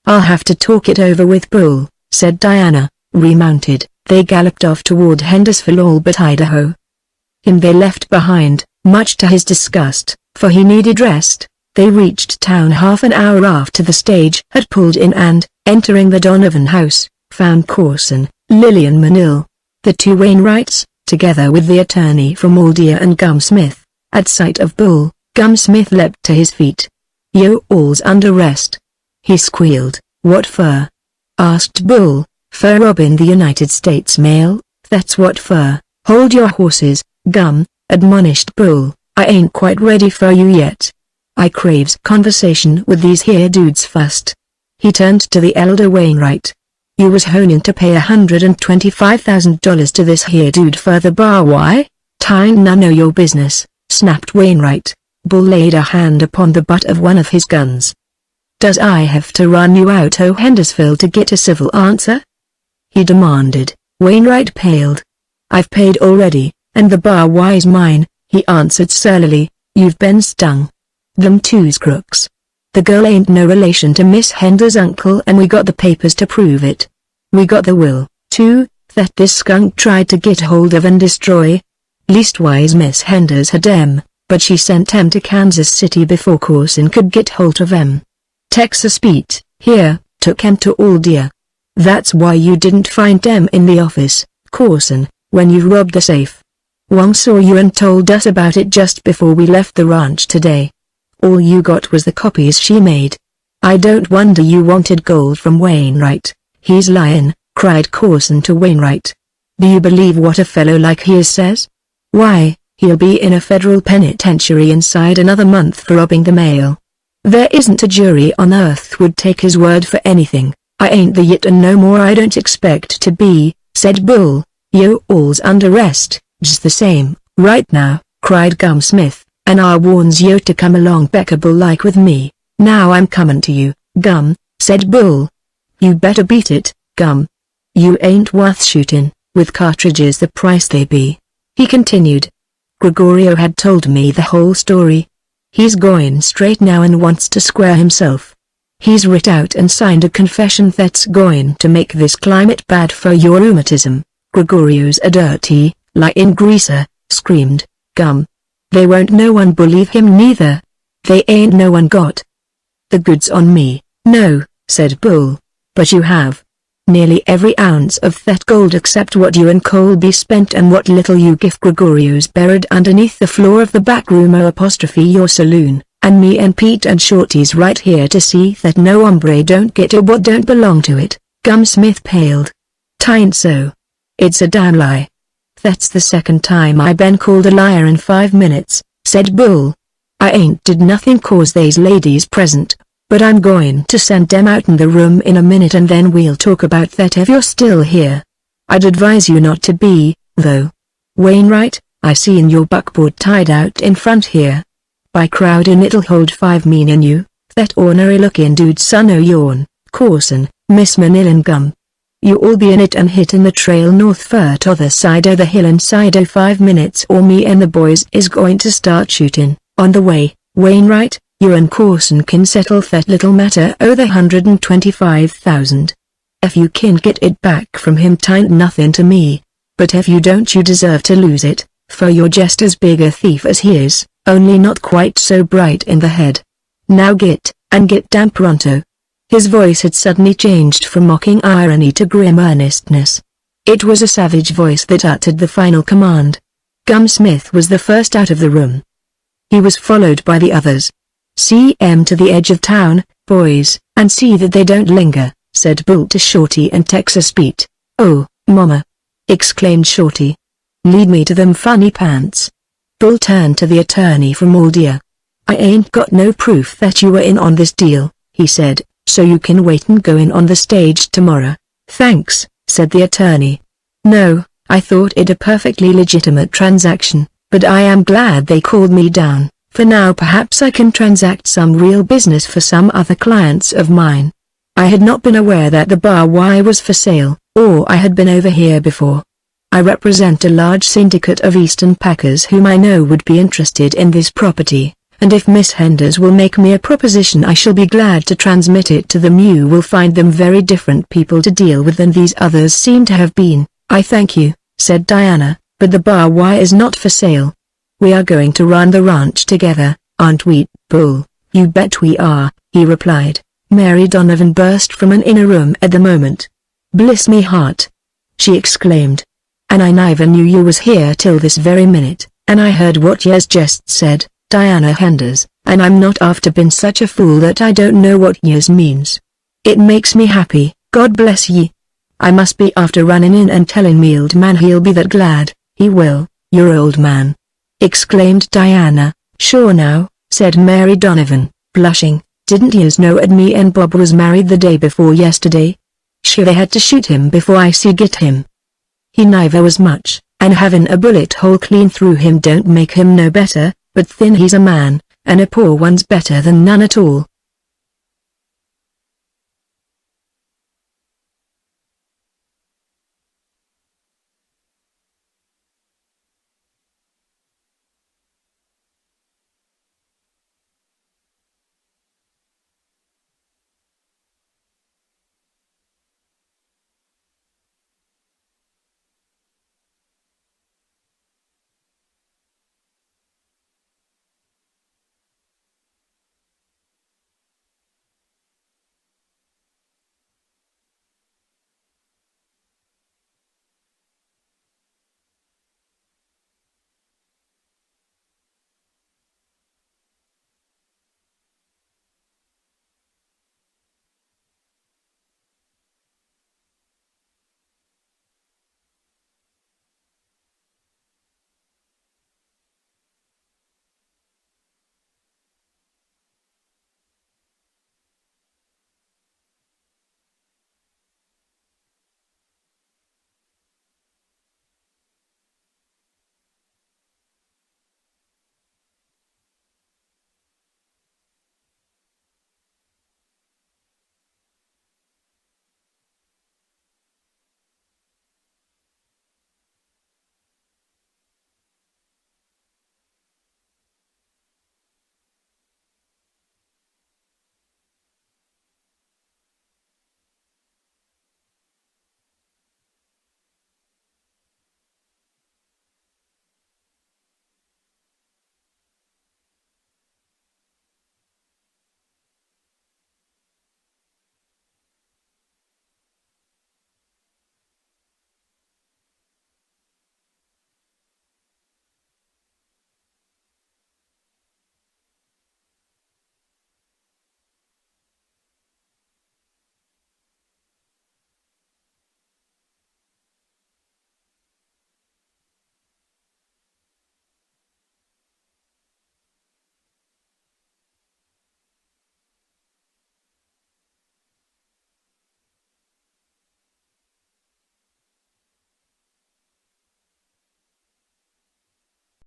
I'll have to talk it over with Bull, said Diana. Remounted, they galloped off toward Hendersonville, all but Idaho. Him they left behind, much to his disgust, for he needed rest. They reached town half an hour after the stage had pulled in and, entering the Donovan house, found Corson, Lillian Manil, the 2 Wainwrights, together with the attorney from Aldia and Gum Smith. At sight of Bull, Gum Smith leapt to his feet. You all's under arrest. He squealed. What for? Asked Bull. For robbing the United States mail, that's what for. Hold your horses, Gum, admonished Bull. I ain't quite ready for you yet. I craves conversation with these here dudes first. He turned to the elder Wainwright. You was honin' to pay $125,000 to this here dude for the Bar-Y? T'ain't none o' your business, snapped Wainwright. Bull laid a hand upon the butt of one of his guns. Does I have to run you out o' Hendersonville to get a civil answer? He demanded. Wainwright paled. I've paid already, and the Bar-Y's mine, he answered surlily. You've been stung. Them 2's crooks. The girl ain't no relation to Miss Hender's uncle, and we got the papers to prove it. We got the will, too, that this skunk tried to get hold of and destroy. Leastwise Miss Hender's had 'em, but she sent 'em to Kansas City before Corson could get hold of 'em. Texas Pete, here, took 'em to Aldia. That's why you didn't find 'em in the office, Corson, when you robbed the safe. Wong saw you and told us about it just before we left the ranch today. All you got was the copies she made. I don't wonder you wanted gold from Wainwright. He's lyin', cried Corson to Wainwright. Do you believe what a fellow like he says? Why, he'll be in a federal penitentiary inside another month for robbing the mail. There isn't a jury on earth would take his word for anything. I ain't the yit, and no more I don't expect to be, said Bull. You all's under arrest, just the same, right now, cried Gum Smith, and I warns you to come along peckable like with me. Now I'm comin' to you, Gum, said Bull. You better beat it, Gum. You ain't worth shootin', with cartridges the price they be. He continued. Gregorio had told me the whole story. He's goin' straight now and wants to square himself. He's writ out and signed a confession that's goin' to make this climate bad for your rheumatism. Gregorio's a dirty, lyin' greaser, screamed Gum. They won't no one believe him neither. They ain't no one got the goods on me. No, said Bull. But you have. Nearly every ounce of that gold except what you and Colby spent and what little you give Gregorio's buried underneath the floor of the back room your saloon, and me and Pete and Shorty's right here to see that no hombre don't get or what don't belong to it. Gumsmith paled. "'Tain't so. It's a damn lie." "That's the second time I been called a liar in 5 minutes, said Bull. "I ain't did nothing cause they's ladies present. But I'm going to send them out in the room in a minute and then we'll talk about that if you're still here. I'd advise you not to be, though. Wainwright, I seen your buckboard tied out in front here. By crowdin' it'll hold 5 men in you, that ornery looking dude son o' yourn, Corson, Miss Manila Gum. You all be in it and hittin' the trail north for t'other side o' the hill inside o' 5 minutes or me and the boys is going to start shootin'. On the way, Wainwright, you and Corson can settle that little matter o' the 125,000. If you can get it back from him tain't nothing to me. But if you don't you deserve to lose it, for you're just as big a thief as he is, only not quite so bright in the head. Now get, and get damn pronto." His voice had suddenly changed from mocking irony to grim earnestness. It was a savage voice that uttered the final command. Gumsmith was the first out of the room. He was followed by the others. "See 'em to the edge of town, boys, and see that they don't linger," said Bull to Shorty and Texas Pete. "Oh, mama!" exclaimed Shorty. "Lead me to them funny pants." Bull turned to the attorney from Aldia. "I ain't got no proof that you were in on this deal," he said, "so you can wait and go in on the stage tomorrow." "Thanks," said the attorney. "No, I thought it a perfectly legitimate transaction, but I am glad they called me down. For now perhaps I can transact some real business for some other clients of mine. I had not been aware that the Bar Y was for sale, or I had been over here before. I represent a large syndicate of Eastern packers whom I know would be interested in this property, and if Miss Henders will make me a proposition I shall be glad to transmit it to them. You will find them very different people to deal with than these others seem to have been." "I thank you," said Diana, "but the Bar Y is not for sale. We are going to run the ranch together, aren't we, Bull?" "You bet we are," he replied. Mary Donovan burst from an inner room at the moment. "Bliss me heart!" she exclaimed. "And I never knew you was here till this very minute, and I heard what yez just said, Diana Henders, and I'm not after been such a fool that I don't know what yez means. It makes me happy, God bless ye. I must be after running in and telling me old man he'll be that glad." "He will, your old man," exclaimed Diana. "Sure now," said Mary Donovan, blushing. "Didn't yez know me and Bob was married the day before yesterday? Sure they had to shoot him before I see get him. He never was much, and having a bullet hole clean through him don't make him no better, but thin he's a man, and a poor one's better than none at all.